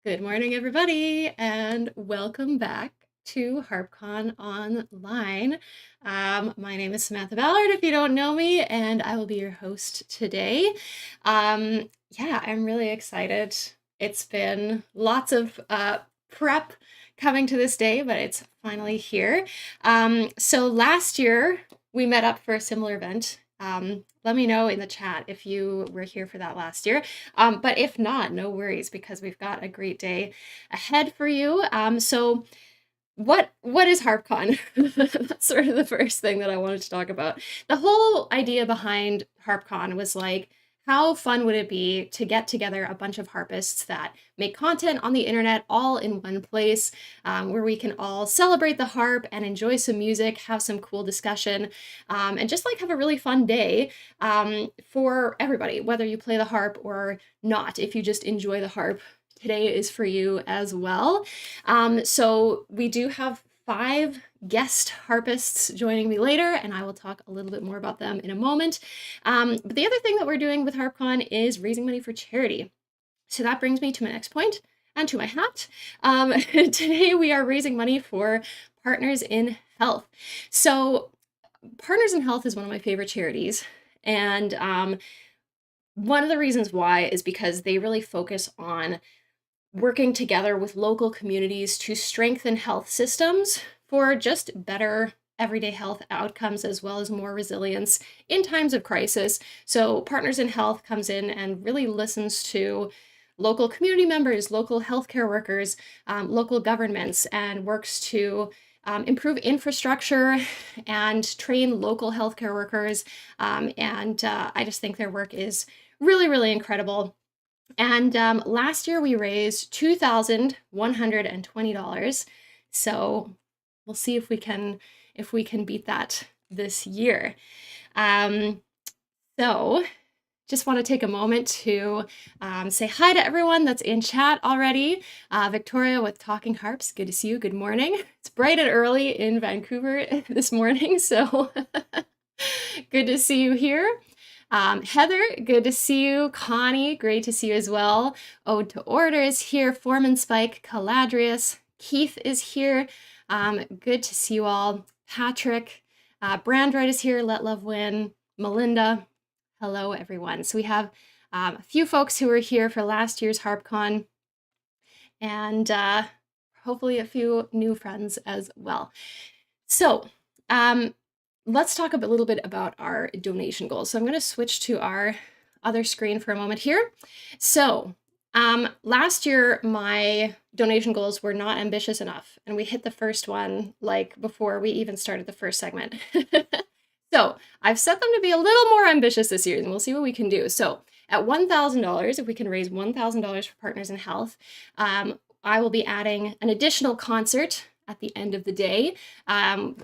Good morning, everybody, and welcome back to Harp Con Online. My name is Samantha Ballard, if you don't know me, and I will be your host today. Yeah, I'm really excited. It's been lots of prep coming to this day, but it's finally here. So last year, we met up for a similar event. Let me know in the chat if you were here for that last year. But if not, no worries, because we've got a great day ahead for you. So what is HarpCon? That's sort of the first thing that I wanted to talk about. The whole idea behind HarpCon was like, how fun would it be to get together a bunch of harpists that make content on the internet all in one place, where we can all celebrate the harp and enjoy some music, have some cool discussion, and just like have a really fun day for everybody, whether you play the harp or not. If you just enjoy the harp, today is for you as well. So we do have 5 guest harpists joining me later, and I will talk a little bit more about them in a moment. But the other thing that we're doing with HarpCon is raising money for charity. So that brings me to my next point and to my hat. Today we are raising money for Partners in Health. So Partners in Health is one of my favorite charities, and one of the reasons why is because they really focus on working together with local communities to strengthen health systems for just better everyday health outcomes, as well as more resilience in times of crisis. So Partners in Health comes in and really listens to local community members, local healthcare workers, local governments, and works to improve infrastructure and train local healthcare workers. I just think their work is really, really incredible. And last year we raised $2,120. So we'll see if we can beat that this year. So just want to take a moment to say hi to everyone that's in chat already. Victoria with Talking Harps, good to see you. Good morning. It's bright and early in Vancouver this morning, so good to see you here. Heather, good to see you. Connie, great to see you as well. Ode to Order is here. Foreman Spike, Caladrius, Keith is here. Good to see you all. Patrick, Brandroid is here. Let Love Win. Melinda, hello everyone. So we have a few folks who were here for last year's HarpCon, and hopefully a few new friends as well. So let's talk a little bit about our donation goals. So I'm going to switch to our other screen for a moment here. So last year, my donation goals were not ambitious enough, and we hit the first one like before we even started the first segment. So I've set them to be a little more ambitious this year, and we'll see what we can do. So at $1,000, if we can raise $1,000 for Partners in Health, I will be adding an additional concert at the end of the day,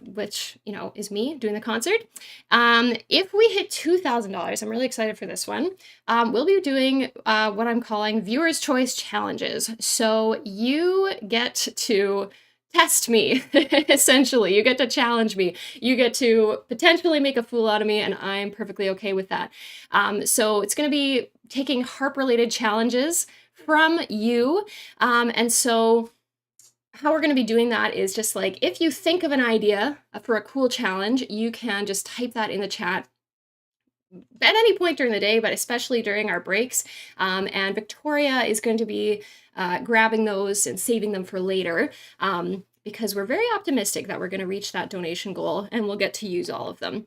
which, is me doing the concert. If we hit $2,000, I'm really excited for this one. We'll be doing what I'm calling Viewers' Choice Challenges. So you get to test me, essentially. You get to challenge me. You get to potentially make a fool out of me, and I'm perfectly okay with that. So it's going to be taking harp-related challenges from you. And so how we're going to be doing that is just like, if you think of an idea for a cool challenge, you can just type that in the chat at any point during the day, but especially during our breaks. And Victoria is going to be grabbing those and saving them for later, because we're very optimistic that we're going to reach that donation goal, and we'll get to use all of them.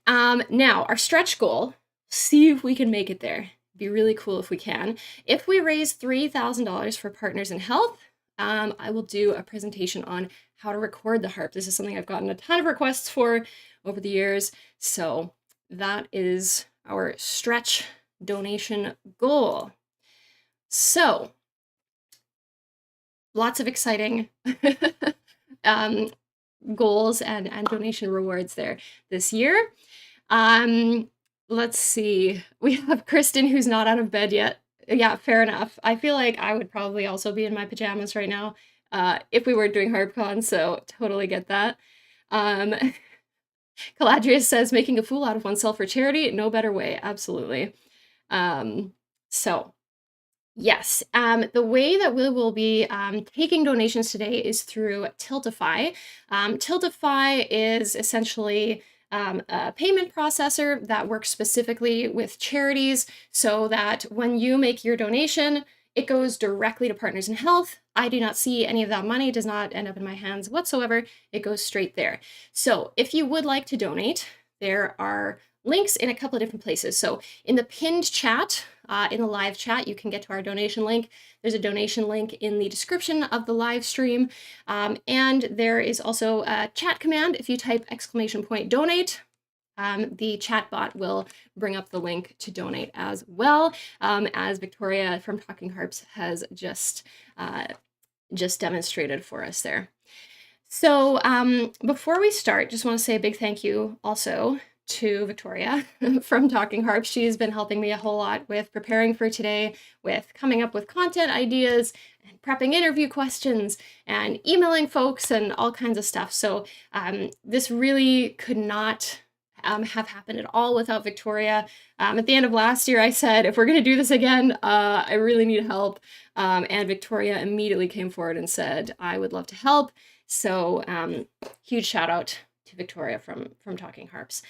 Now, our stretch goal, see if we can make it there. It'd be really cool if we can. If we raise $3,000 for Partners in Health, I will do a presentation on how to record the harp. This is something I've gotten a ton of requests for over the years. So that is our stretch donation goal. So lots of exciting goals and donation rewards there this year. Let's see. We have Kristen, who's not out of bed yet. Yeah, fair enough. I feel like I would probably also be in my pajamas right now if we were doing HarpCon, so totally get that. Caladrius says, making a fool out of oneself for charity, no better way, absolutely. So Yes, the way that we will be taking donations today is through Tiltify. Tiltify is essentially a payment processor that works specifically with charities so that when you make your donation, it goes directly to Partners in Health. I do not see any of that money, it does not end up in my hands whatsoever. It goes straight there. So if you would like to donate, there are links in a couple of different places. So in the pinned chat, in the live chat, you can get to our donation link. There's a donation link in the description of the live stream. And there is also a chat command. If you type !donate, the chat bot will bring up the link to donate as well, as Victoria from Talking Harps has just demonstrated for us there. So before we start, just want to say a big thank you also to Victoria from Talking Harp. She's been helping me a whole lot with preparing for today, with coming up with content ideas, and prepping interview questions, and emailing folks, and all kinds of stuff. So this really could not have happened at all without Victoria. At the end of last year, I said, if we're going to do this again, I really need help. And Victoria immediately came forward and said, I would love to help. So huge shout out to Victoria from Talking Harps.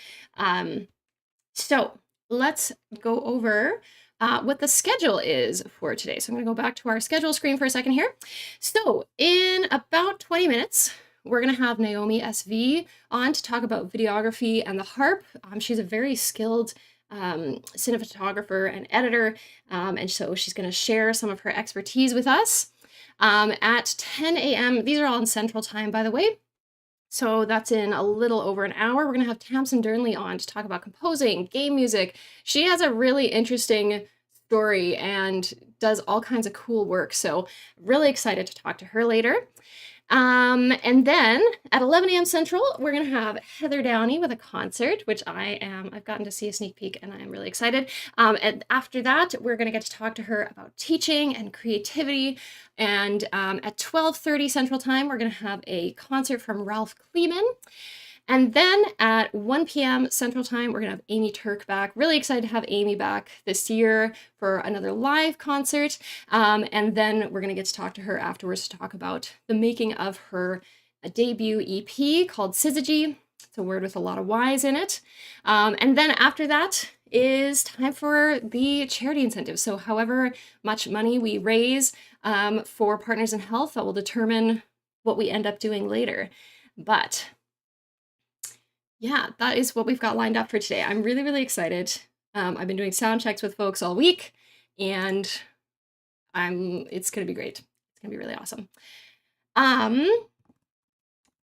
So let's go over what the schedule is for today. So I'm going to go back to our schedule screen for a second here. So in about 20 minutes, we're going to have Naomi SV on to talk about videography and the harp. She's a very skilled cinematographer and editor, and so she's going to share some of her expertise with us. At 10 a.m., these are all in Central Time, by the way, so that's in a little over an hour. We're going to have Tamsin Dearnley on to talk about composing, game music. She has a really interesting story and does all kinds of cool work, so really excited to talk to her later. And then at 11 a.m. Central, we're going to have Heather Downie with a concert, which I've gotten to see a sneak peek and I am really excited. And after that, we're going to get to talk to her about teaching and creativity. And at 12:30 Central Time, we're going to have a concert from Ralf Kleemann. And then at 1 p.m. Central Time, we're going to have Amy Turk back. Really excited to have Amy back this year for another live concert. And then we're going to get to talk to her afterwards to talk about the making of her debut EP called Syzygy. It's a word with a lot of Y's in it. And then after that is time for the charity incentive. So however much money we raise for Partners in Health, that will determine what we end up doing later. But yeah, that is what we've got lined up for today. I'm really, really excited. I've been doing sound checks with folks all week, and it's going to be great. It's going to be really awesome.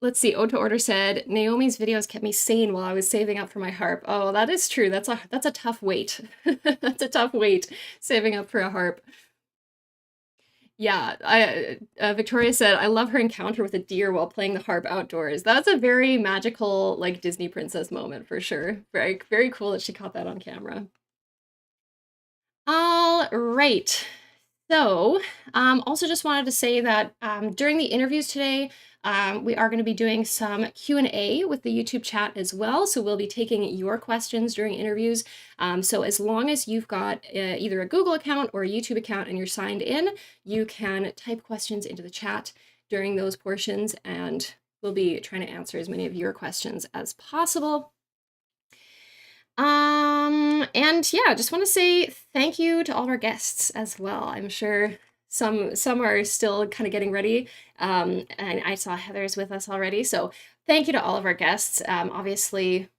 Let's see. Ode to Order said, Naomi's videos kept me sane while I was saving up for my harp. Oh, that is true. That's a tough wait. That's a tough wait, saving up for a harp. Yeah, Victoria said, I love her encounter with a deer while playing the harp outdoors. That's a very magical, like, Disney princess moment for sure. Very, very cool that she caught that on camera. All right. So, also just wanted to say that during the interviews today, we are going to be doing some Q&A with the YouTube chat as well. So we'll be taking your questions during interviews. So as long as you've got either a Google account or a YouTube account and you're signed in, you can type questions into the chat during those portions, and we'll be trying to answer as many of your questions as possible. And yeah, just want to say thank you to all of our guests as well. I'm sure some are still kind of getting ready. And I saw Heather's with us already. So thank you to all of our guests. Obviously,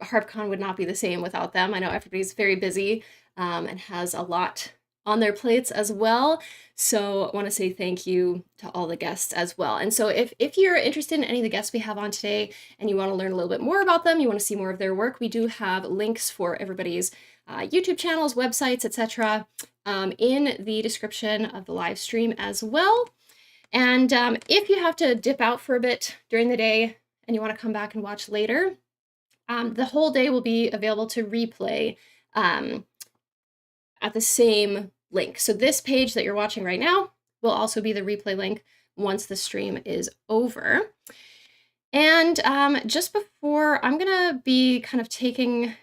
HarpCon would not be the same without them. I know everybody's very busy and has a lot on their plates as well. So I want to say thank you to all the guests as well. And so if you're interested in any of the guests we have on today and you want to learn a little bit more about them, you want to see more of their work, we do have links for everybody's YouTube channels, websites, etc. In the description of the live stream as well. And if you have to dip out for a bit during the day and you want to come back and watch later, the whole day will be available to replay at the same link. So this page that you're watching right now will also be the replay link once the stream is over. And just before, I'm gonna be kind of taking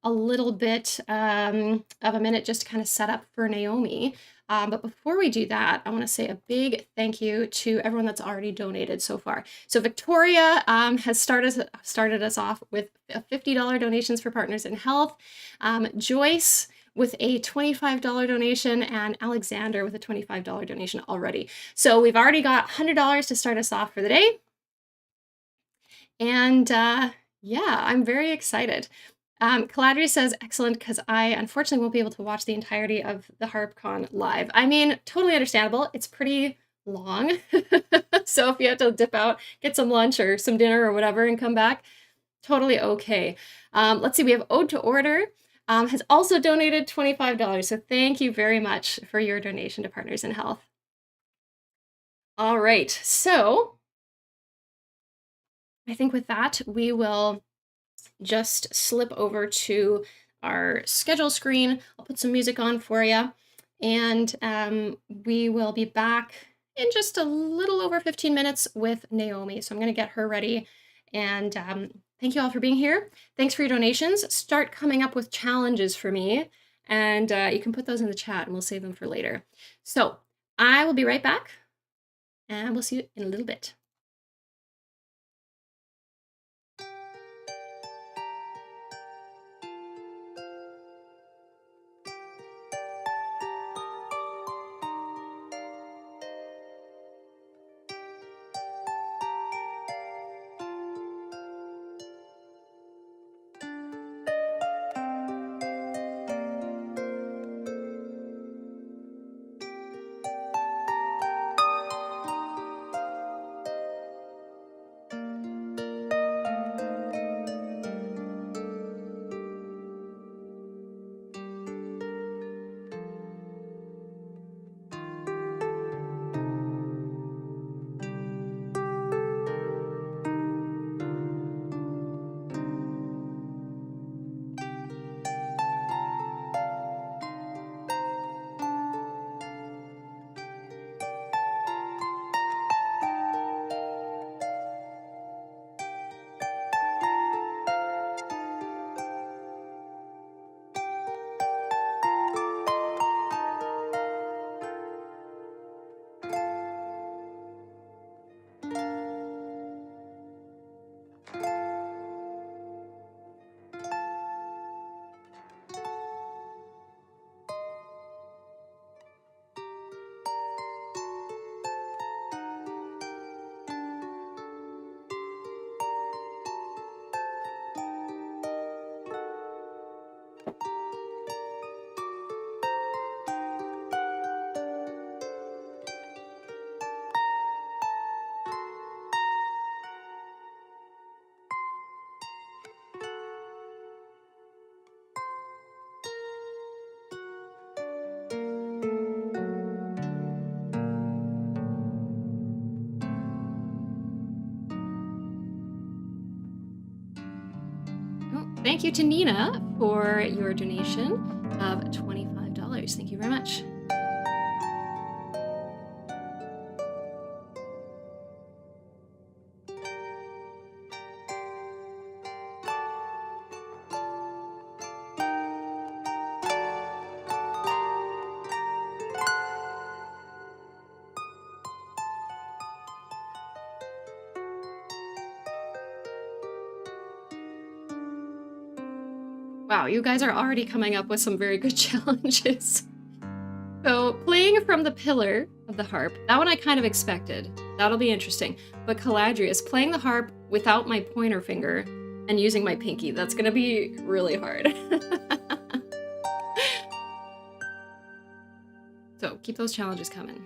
a little bit of a minute just to kind of set up for Naomi. But before we do that, I want to say a big thank you to everyone that's already donated so far. So Victoria has started us off with a $50 donations for Partners in Health. Joyce with a $25 donation, and Alexander with a $25 donation already. So we've already got $100 to start us off for the day. And yeah, I'm very excited. Caladri says, excellent, because I unfortunately won't be able to watch the entirety of the Harp Con live. I mean, totally understandable. It's pretty long. So if you have to dip out, get some lunch or some dinner or whatever and come back, totally okay. Let's see, we have Ode to Order. Has also donated $25. So thank you very much for your donation to Partners in Health. All right, so I think with that, we will just slip over to our schedule screen. I'll put some music on for you, and we will be back in just a little over 15 minutes with Naomi. So I'm going to get her ready, and thank you all for being here. Thanks for your donations. Start coming up with challenges for me, and you can put those in the chat and we'll save them for later. So I will be right back, and we'll see you in a little bit. Thank you to Nina for your donation of $25. Thank you very much. Wow, you guys are already coming up with some very good challenges. So playing from the pillar of the harp, that one I kind of expected. That'll be interesting. But Caladrius, playing the harp without my pointer finger and using my pinky, that's gonna be really hard. So keep those challenges coming.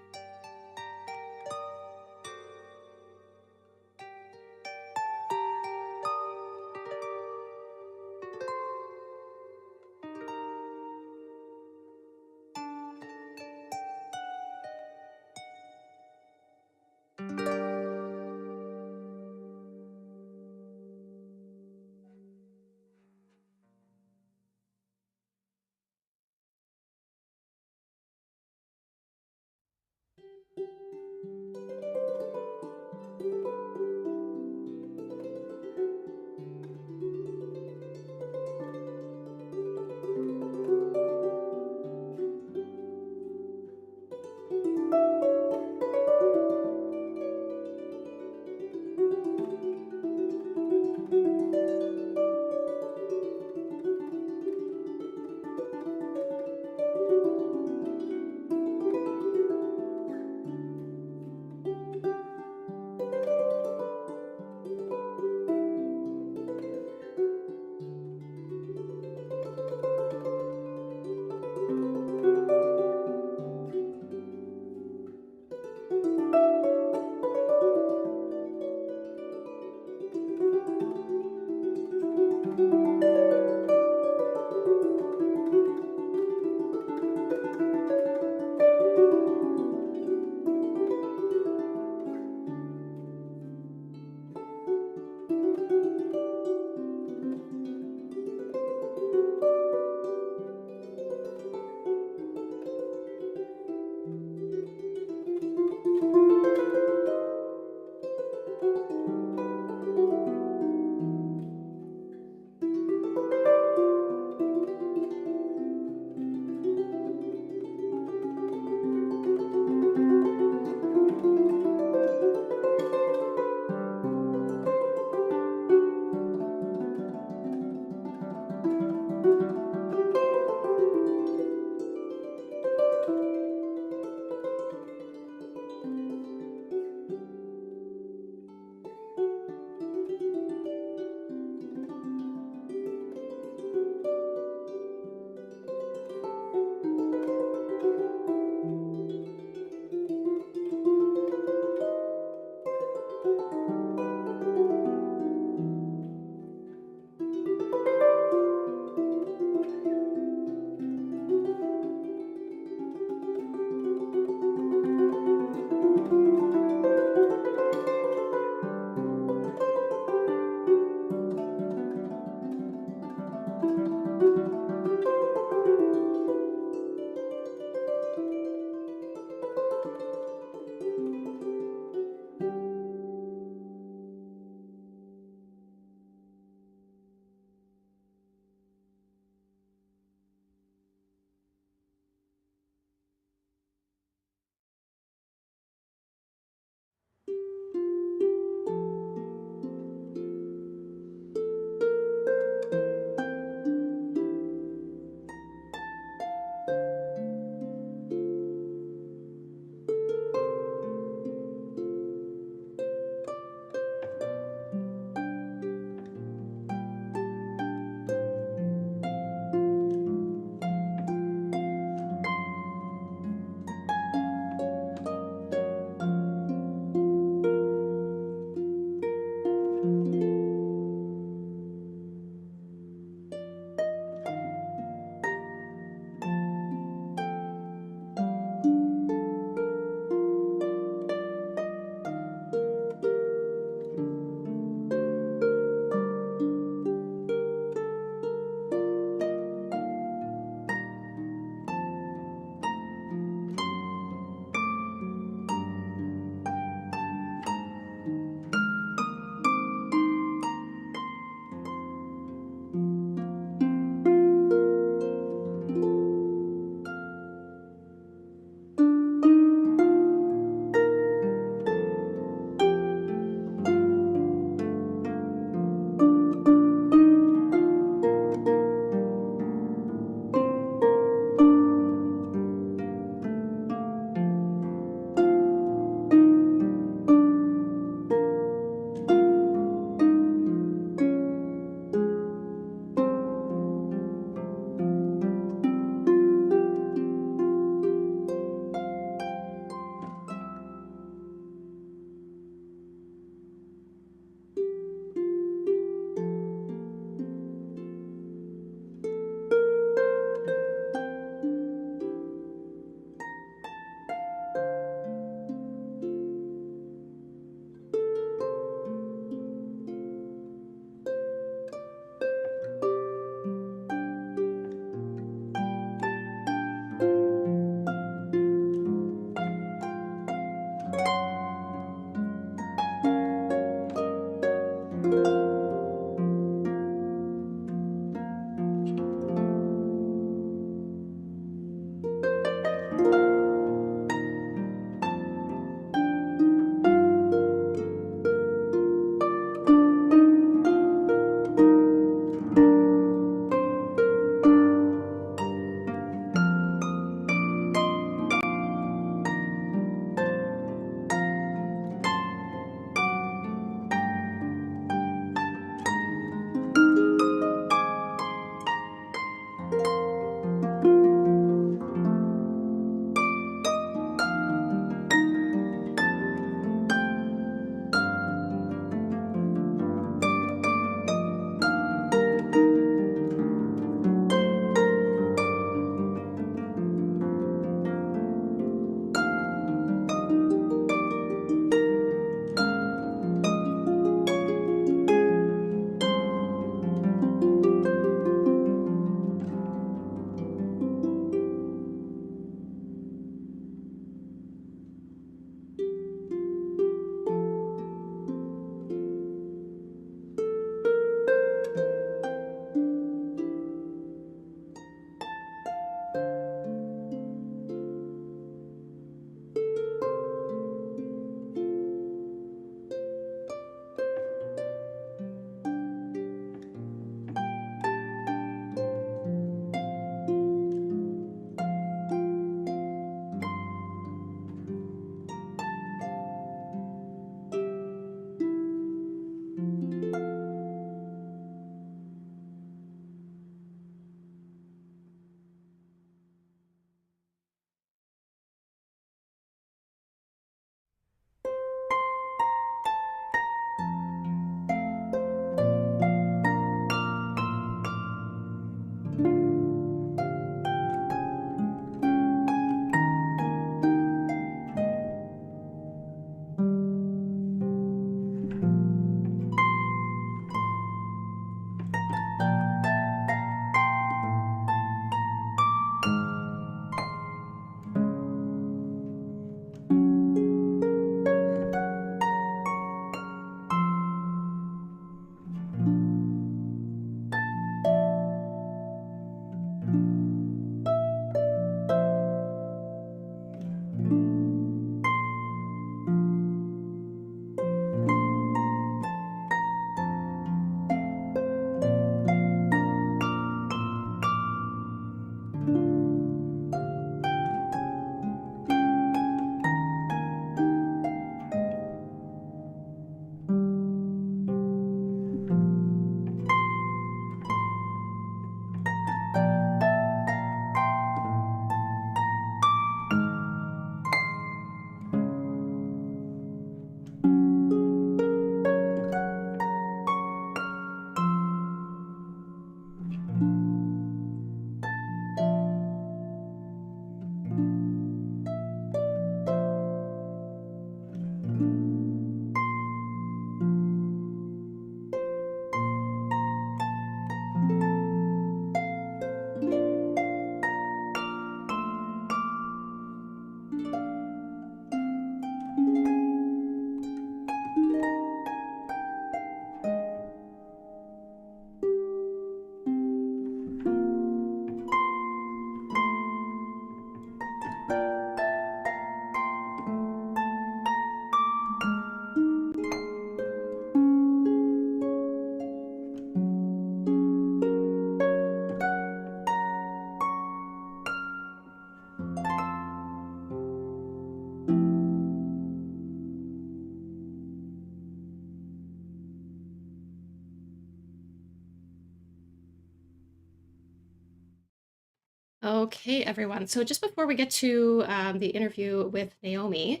Okay, everyone. So just before we get to the interview with Naomi,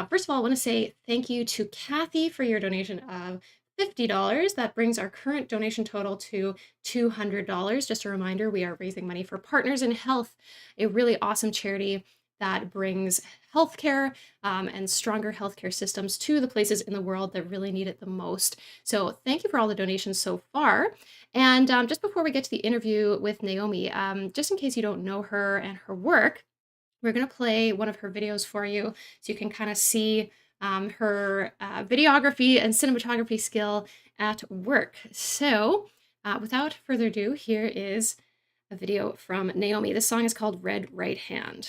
first of all, I want to say thank you to Kathy for your donation of $50. That brings our current donation total to $200. Just a reminder, we are raising money for Partners in Health, a really awesome charity that brings healthcare and stronger healthcare systems to the places in the world that really need it the most. So thank you for all the donations so far. And just before we get to the interview with Naomi, just in case you don't know her and her work, we're going to play one of her videos for you so you can kind of see her videography and cinematography skill at work. So without further ado, here is a video from Naomi. This song is called Red Right Hand.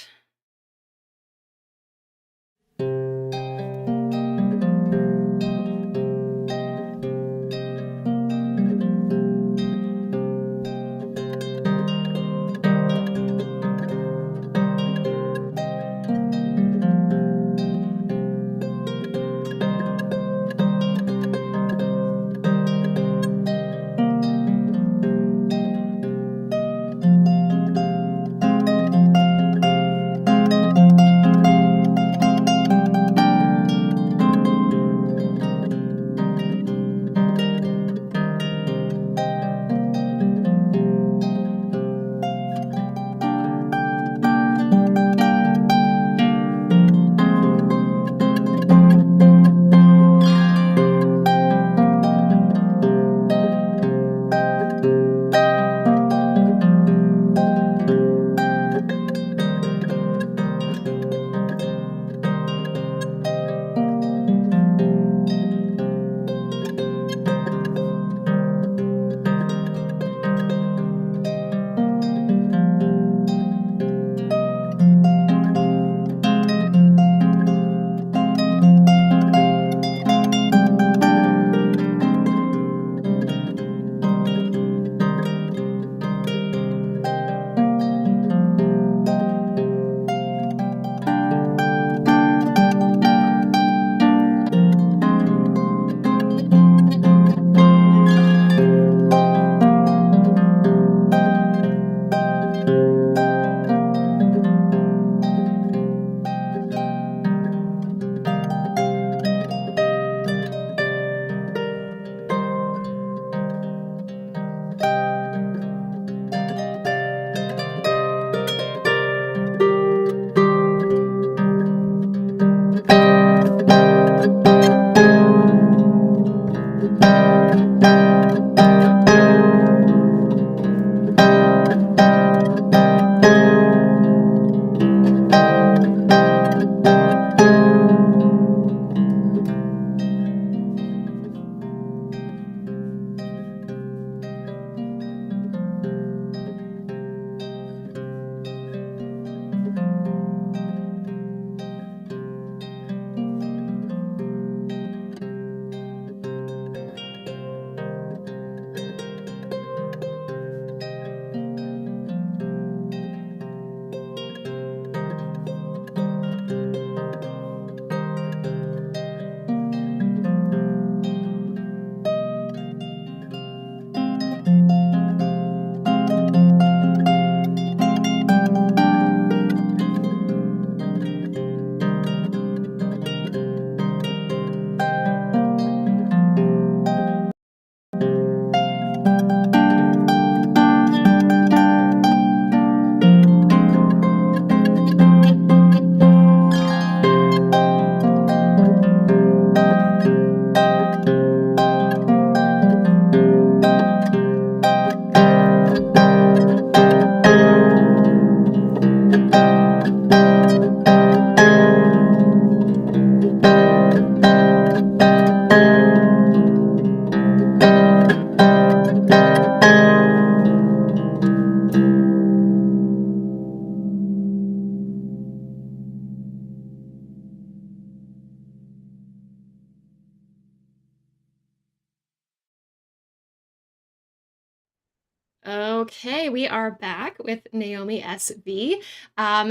Okay, we are back with Naomi SV.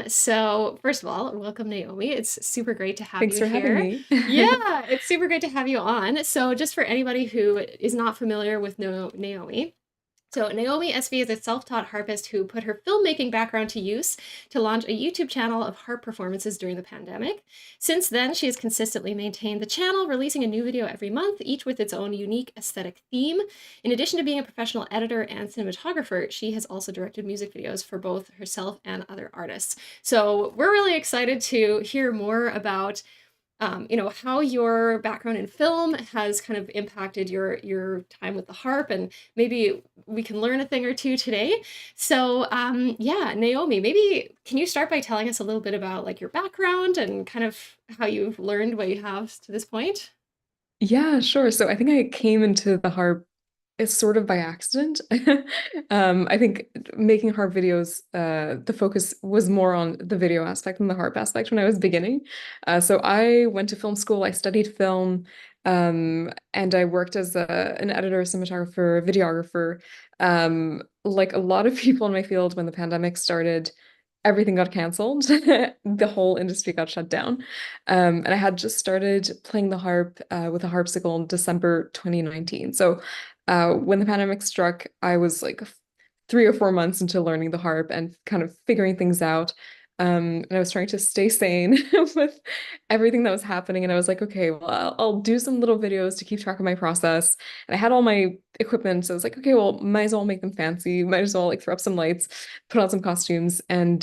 So first of all, welcome Naomi. It's super great to have Thanks you for having here. me. Yeah, it's super great to have you on. So just for anybody who is not familiar with Naomi, So, Naomi SV is a self taught harpist who put her filmmaking background to use to launch a YouTube channel of harp performances during the pandemic. Since then, she has consistently maintained the channel, releasing a new video every month, each with its own unique aesthetic theme. In addition to being a professional editor and cinematographer, she has also directed music videos for both herself and other artists. So, we're really excited to hear more about how your background in film has kind of impacted your time with the harp, and maybe we can learn a thing or two today. So, yeah, Naomi, maybe can you start by telling us a little bit about like your background and kind of how you've learned what you have to this point? Yeah, sure. So I think I came into the harp is sort of by accident. I think making harp videos, the focus was more on the video aspect than the harp aspect when I was beginning. So I went to film school, I studied film, and I worked as an editor, cinematographer, videographer. Like a lot of people in my field, when the pandemic started, everything got canceled. The whole industry got shut down. And I had just started playing the harp with a harpsichole in December 2019. So when the pandemic struck, I was like 3 or 4 months into learning the harp and kind of figuring things out. And I was trying to stay sane with everything that was happening. And I was like, okay, well, I'll do some little videos to keep track of my process. And I had all my equipment. So I was like, okay, well, might as well make them fancy. Might as well like throw up some lights, put on some costumes. And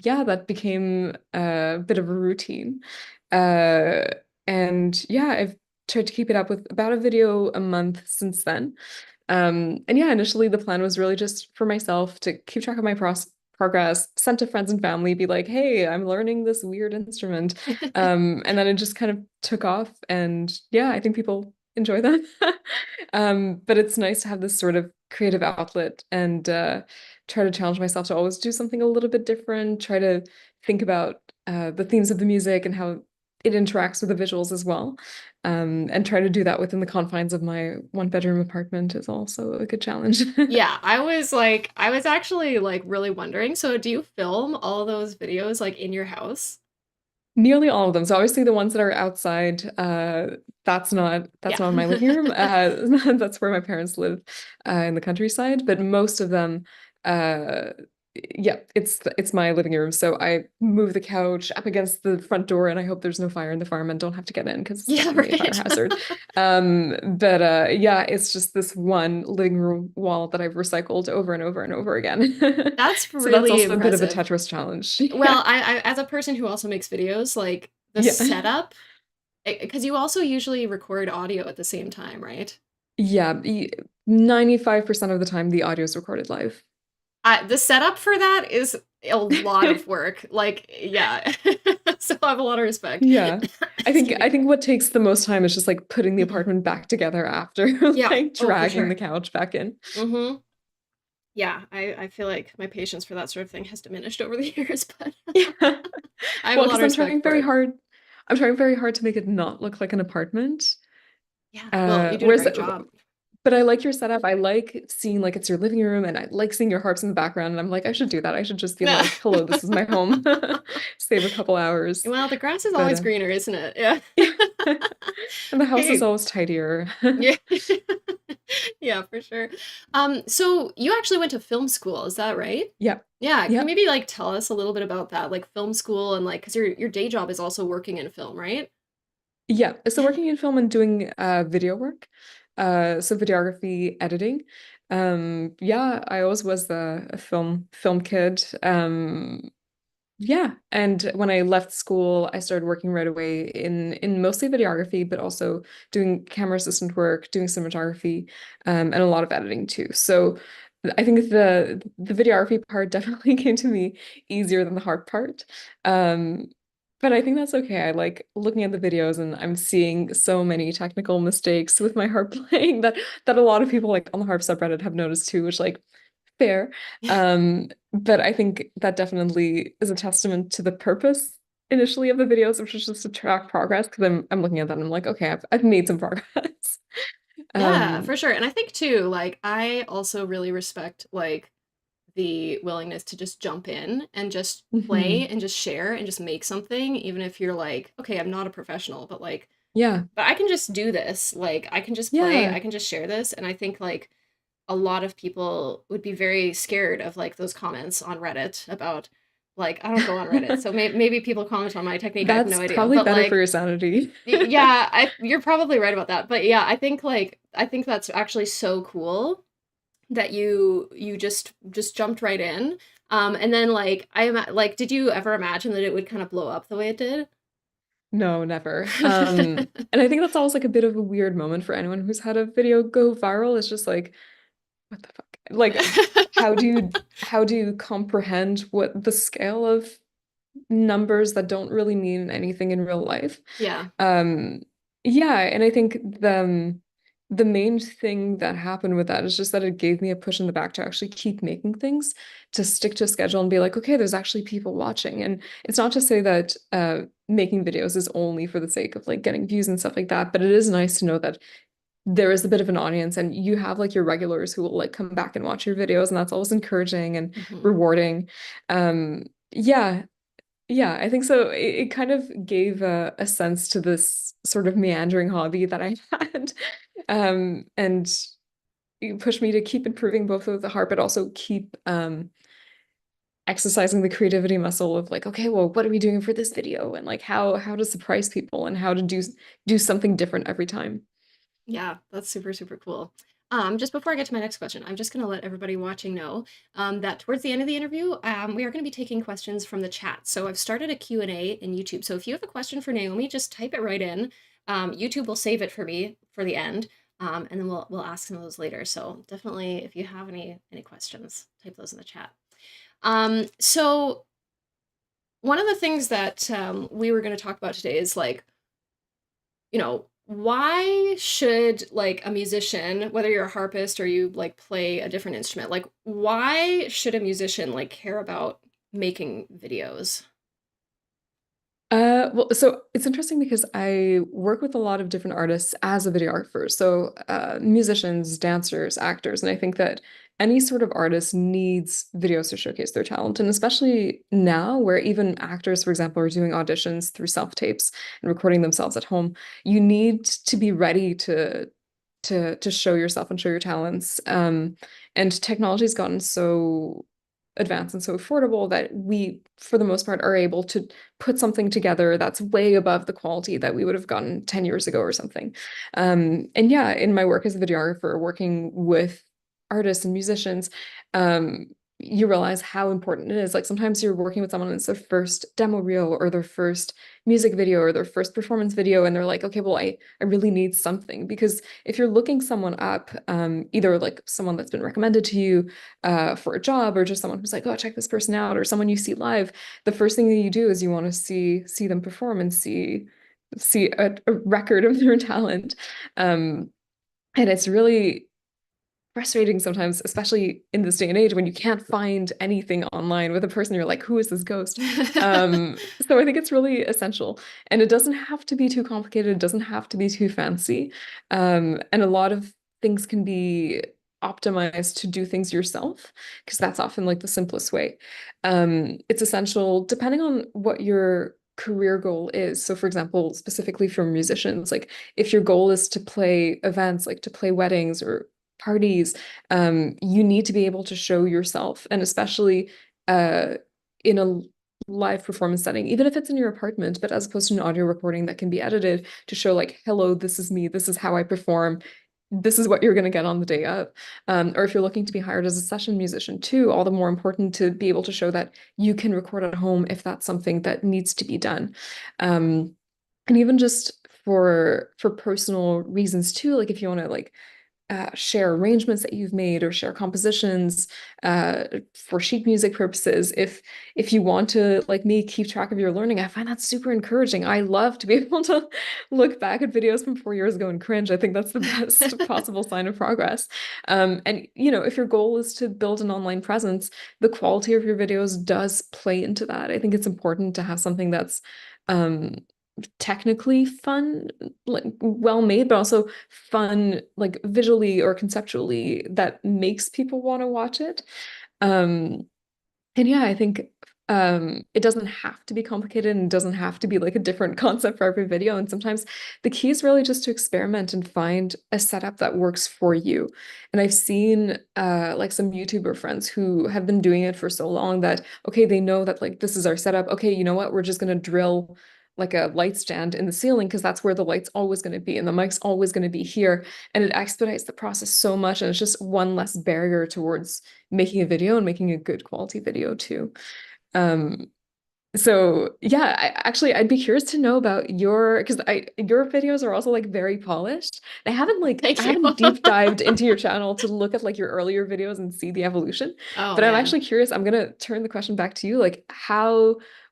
yeah, that became a bit of a routine. Uh, and yeah, I've tried to keep it up with about a video a month since then. And yeah, initially the plan was really just for myself to keep track of my progress, send to friends and family, be like, hey, I'm learning this weird instrument. And then it just kind of took off. And yeah, I think people enjoy them. But it's nice to have this sort of creative outlet and try to challenge myself to always do something a little bit different, try to think about the themes of the music and how it interacts with the visuals as well. And try to do that within the confines of my one-bedroom apartment is also a good challenge. Yeah, I was actually like really wondering. So, do you film all those videos like in your house? Nearly all of them. So obviously the ones that are outside, that's Yeah. not in my living room. That's where my parents live, in the countryside. But most of them, uh, yeah, it's my living room. So I move the couch up against the front door, and I hope there's no fire in the farm and don't have to get in because it's Yeah, definitely a fire right. hazard. But yeah, it's just this one living room wall that I've recycled over and over and over again. That's So that's really also a bit of a impressive. Tetris challenge. Well, Yeah. I as a person who also makes videos, like the Yeah. setup, because you also usually record audio at the same time, right? Yeah, 95% of the time the audio is recorded live. The setup for that is a lot of work. Like, yeah. So I have a lot of respect. Yeah. I think Excuse I me. think what takes the most time is just like putting the Mhm. apartment back together after Yeah. like Oh, for dragging the sure. couch back in. Hmm. Yeah, I feel like my patience for that sort of thing has diminished over the years, but Yeah. I have a Well, lot because of respect for it. I'm trying very hard to make it not look like an apartment. Yeah. Well, you did a Whereas great job. but I like your setup. I like seeing like it's your living room and I like seeing your harps in the background. And I'm like, I should do that. I should just be like, hello, this is my home. Save a couple hours. Well, the grass is But always greener, isn't it? Yeah. yeah. And the house is Okay. always tidier. Yeah. Yeah, for sure. So you actually went to film school, is that right? Yeah. Yeah, can you Yeah. maybe like tell us a little bit about that, like film school and like because your day job is also working in film, right? Yeah. So working in film and doing video work. So videography, editing. Yeah, I always was a film kid. Yeah. And when I left school, I started working right away in mostly videography, but also doing camera assistant work, doing cinematography, and a lot of editing too. So I think the videography part definitely came to me easier than the hard part. Um, but I think that's okay. I like looking at the videos and I'm seeing so many technical mistakes with my harp playing that a lot of people like on the harp subreddit have noticed too, which like fair. But I think that definitely is a testament to the purpose initially of the videos, which was just to track progress. Because I'm looking at that and I'm like, okay, I've made some progress. Yeah, Um, for sure. And I think too, like I also really respect like the willingness to just jump in and just play mhm. and just share and just make something, even if you're like, okay, I'm not a professional, but Yeah, I can just do this. Like I can just play, yeah, I can just share this. And I think like a lot of people would be very scared of like those comments on Reddit about like I don't go on Reddit, so maybe people comment on my technique. I have no That's idea, probably but better for like your sanity. yeah, you're probably right about that. But yeah, I think that's actually so cool that you just jumped right in. And then like like did you ever imagine that it would kind of blow up the way it did? No, never. And I think that's always like a bit of a weird moment for anyone who's had a video go viral. It's just like, what the fuck? Like, how do you comprehend what the scale of numbers that don't really mean anything in real life? Yeah. Um, yeah, and I think the main thing that happened with that is just that it gave me a push in the back to actually keep making things, to stick to a schedule and be like, okay, there's actually people watching. And it's not to say that making videos is only for the sake of like getting views and stuff like that, but it is nice to know that there is a bit of an audience and you have like your regulars who will like come back and watch your videos, and that's always encouraging and Hmm. rewarding. Yeah, yeah, I think so. It kind of gave a sense to this sort of meandering hobby that I had. And it pushed me to keep improving both of the harp, but also keep exercising the creativity muscle of like, okay, well, what are we doing for this video? And like how to surprise people and how to do something different every time. Yeah, that's super, super cool. Just before I get to my next question, I'm just going to let everybody watching know that towards the end of the interview, we are going to be taking questions from the chat. So I've started a Q&A in YouTube. So if you have a question for Naomi, just type it right in. YouTube will save it for me for the end, and then we'll ask some of those later. So definitely, if you have any questions, type those in the chat. So one of the things that we were going to talk about today is like, why should like a musician, whether you're a harpist or you like play a different instrument, like why should a musician like care about making videos? Well, so it's interesting because I work with a lot of different artists as a videographer. So, musicians, dancers, actors, and I think that any sort of artist needs videos to showcase their talent. And especially now, where even actors, for example, are doing auditions through self-tapes and recording themselves at home, you need to be ready to show yourself and show your talents. And technology's gotten so advanced and so affordable that we, for the most part, are able to put something together that's way above the quality that we would have gotten 10 years ago or something. And yeah, in my work as a videographer, working with artists and musicians, you realize how important it is. Like sometimes you're working with someone and it's their first demo reel or their first music video or their first performance video, and they're like, okay, well, I really need something. Because if you're looking someone up, either like someone that's been recommended to you for a job, or just someone who's like, oh, check this person out, or someone you see live, the first thing that you do is you want to see them perform and see a record of their talent. Um, and it's really frustrating sometimes, especially in this day and age when you can't find anything online with a person. You're like, who is this ghost? So I think it's really essential, and it doesn't have to be too complicated. It doesn't have to be too fancy. And a lot of things can be optimized to do things yourself, because that's often like the simplest way. It's essential depending on what your career goal is. So for example, specifically for musicians, like if your goal is to play events, like to play weddings or parties, you need to be able to show yourself, and especially uh, in a live performance setting, even if it's in your apartment, but as opposed to an audio recording that can be edited to show like, hello, this is me, this is how I perform. This is what you're going to get on the day of. Or if you're looking to be hired as a session musician too, all the more important to be able to show that you can record at home if that's something that needs to be done. And even just for personal reasons too, like if you want to like share arrangements that you've made or share compositions for sheet music purposes. If you want to, like me, keep track of your learning, I find that super encouraging. I love to be able to look back at videos from 4 years ago and cringe. I think that's the best possible sign of progress. And you know, if your goal is to build an online presence, the quality of your videos does play into that. I think it's important to have something that's um technically fun, like well made, but also fun, like visually or conceptually, that makes people want to watch it. Um, and yeah, I think It doesn't have to be complicated and doesn't have to be like a different concept for every video. And sometimes the key is really just to experiment and find a setup that works for you. And I've seen like some YouTuber friends who have been doing it for so long that, okay, they know that like this is our setup. Okay, you know what? We're just gonna drill like a light stand in the ceiling because that's where the light's always going to be and the mic's always going to be here. And it expedites the process so much. And it's just one less barrier towards making a video and making a good quality video too. Um, so yeah, I'd be curious to know about because your videos are also like very polished. I Thank you. haven't deep dived into your channel to look at like your earlier videos and see the evolution. Oh But I'm man. actually curious. I'm gonna turn the question back to you. Like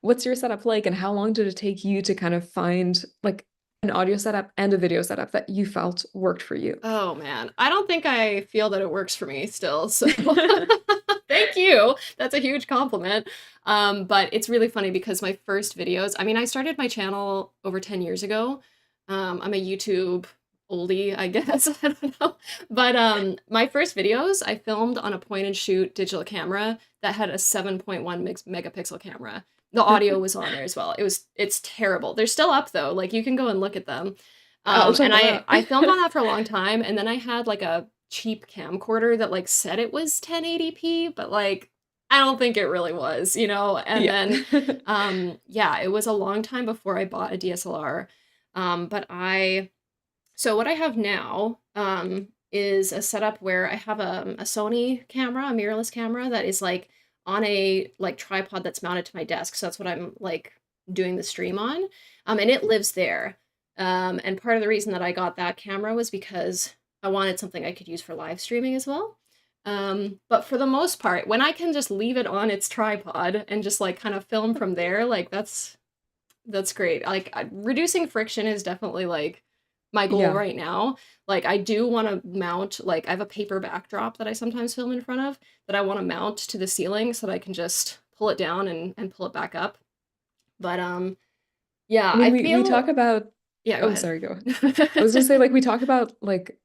what's your setup like and how long did it take you to kind of find like an audio setup and a video setup that you felt worked for you? Oh man. I don't think I feel that it works for me still. So thank you. That's a huge compliment. But it's really funny because my first videos, I mean, I started my channel over 10 years ago. I'm a YouTube oldie, I guess. I don't know. But my first videos I filmed on a point and shoot digital camera that had a 7.1 megapixel camera. The audio was on there as well. It's terrible. They're still up though. Like you can go and look at them. I'll check And them I out. I filmed on that for a long time, and then I had like a cheap camcorder that like said it was 1080p, but like I don't think it really was, you know? And Yeah. then yeah, it was a long time before I bought a DSLR. But so what I have now is a setup where I have a Sony camera, a mirrorless camera that is like on a like tripod that's mounted to my desk. So that's what I'm like doing the stream on. And it lives there. And part of the reason that I got that camera was because I wanted something I could use for live streaming as well. But for the most part, when I can just leave it on its tripod and just like kind of film from there, like that's great. Like reducing friction is definitely like my goal Yeah. right now. Like I do want to mount like I have a paper backdrop that I sometimes film in front of that I want to mount to the ceiling so that I can just pull it down and pull it back up. But yeah, I mean, I we talk feel about, yeah, go oh, ahead. sorry, go ahead. I was gonna say like we talk about like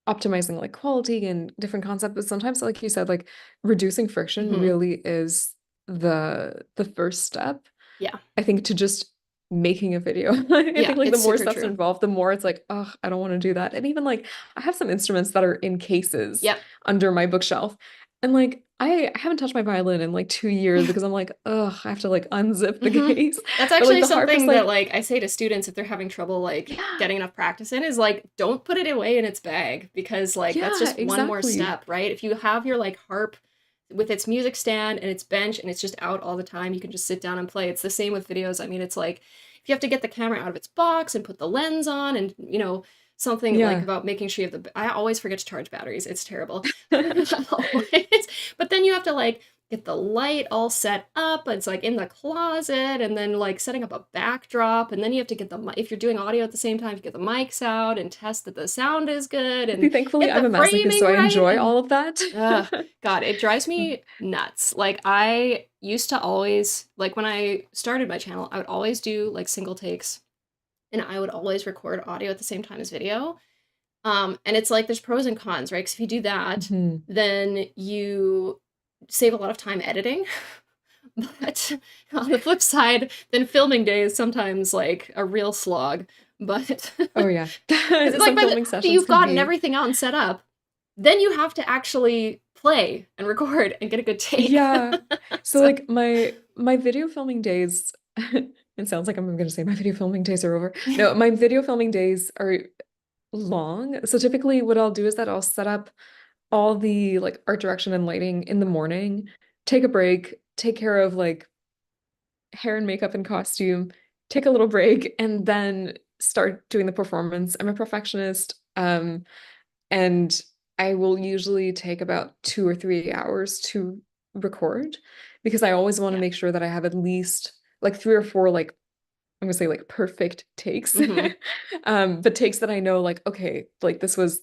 optimizing like quality and different concepts, but sometimes like you said, like reducing friction hmm really is the first step, Yeah. I think, to just making a video. I Yeah, think like the it's more super steps true. involved, the more it's like, oh, I don't want to do that. And even like I have some instruments that are in cases Yep. under my bookshelf. And like I haven't touched my violin in like 2 years because I'm like, ugh, I have to like unzip the hmm case. That's But like actually the harp is something that like, like I say to students if they're having trouble like yeah, getting enough practice in is like don't put it away in its bag because like that's yeah, just one more exactly. step, right? If you have your like harp with its music stand and its bench and it's just out all the time, you can just sit down and play. It's the same with videos. I mean, it's like if you have to get the camera out of its box and put the lens on and you know something like Yeah. about making sure you have the I always forget to charge batteries. It's terrible. Always. But then you have to like get the light all set up. It's like in the closet, and then like setting up a backdrop, and then you have to get if you're doing audio at the same time, you get the mics out and test that the sound is good, See, and thankfully, get I'm the a masochist, so framing I right. enjoy And all of that. God, it drives me nuts. Like I used to always like when I started my channel, I would always do like single takes, and I would always record audio at the same time as video. And it's like there's pros and cons, right? Because if you do that, Mhm. then you save a lot of time editing. But on the flip side, then filming day is sometimes like a real slog. But Oh yeah. because it's like Some by filming after sessions you've can gotten be, everything out and set up, then you have to actually play and record and get a good take. yeah. So So, like my video filming days, it sounds like I'm gonna say my video filming days are over. No, my video filming days are long. So typically what I'll do is that I'll set up all the like art direction and lighting in the morning, take a break, take care of like hair and makeup and costume, take a little break, and then start doing the performance. I'm a perfectionist, and I will usually take about 2 or 3 hours to record because I always want to yeah. make sure that I have at least like 3 or 4 like I'm gonna say like perfect takes. hmm But takes that I know like, okay, like this was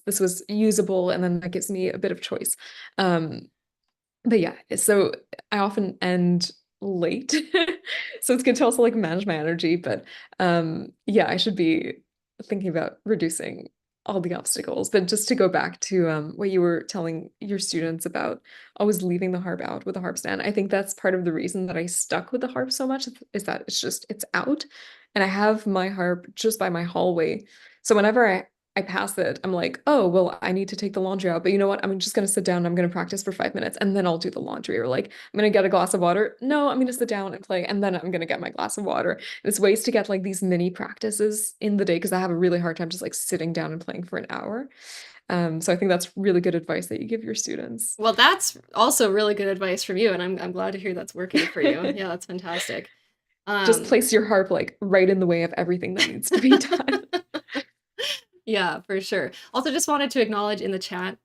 usable, and then that gives me a bit of choice. Um, but yeah, so I often end late. So it's good to also like manage my energy, but yeah, I should be thinking about reducing. all the obstacles. But just to go back to what you were telling your students about always leaving the harp out with the harp stand, I think that's part of the reason that I stuck with the harp so much is that it's out, and I have my harp just by my hallway. So whenever I pass it, I'm like, oh, well, I need to take the laundry out. But you know what? I'm just going to sit down. I'm going to practice for 5 minutes and then I'll do the laundry. Or like, I'm going to get a glass of water. No, I'm going to sit down and play and then I'm going to get my glass of water. There's ways to get like these mini practices in the day because I have a really hard time just like sitting down and playing for an hour. So I think that's really good advice that you give your students. Well, that's also really good advice from you, and I'm glad to hear that's working for you. Yeah, that's fantastic. Just Um, place your harp like right in the way of everything that needs to be done. yeah, for sure. Also, just wanted to acknowledge in the chat.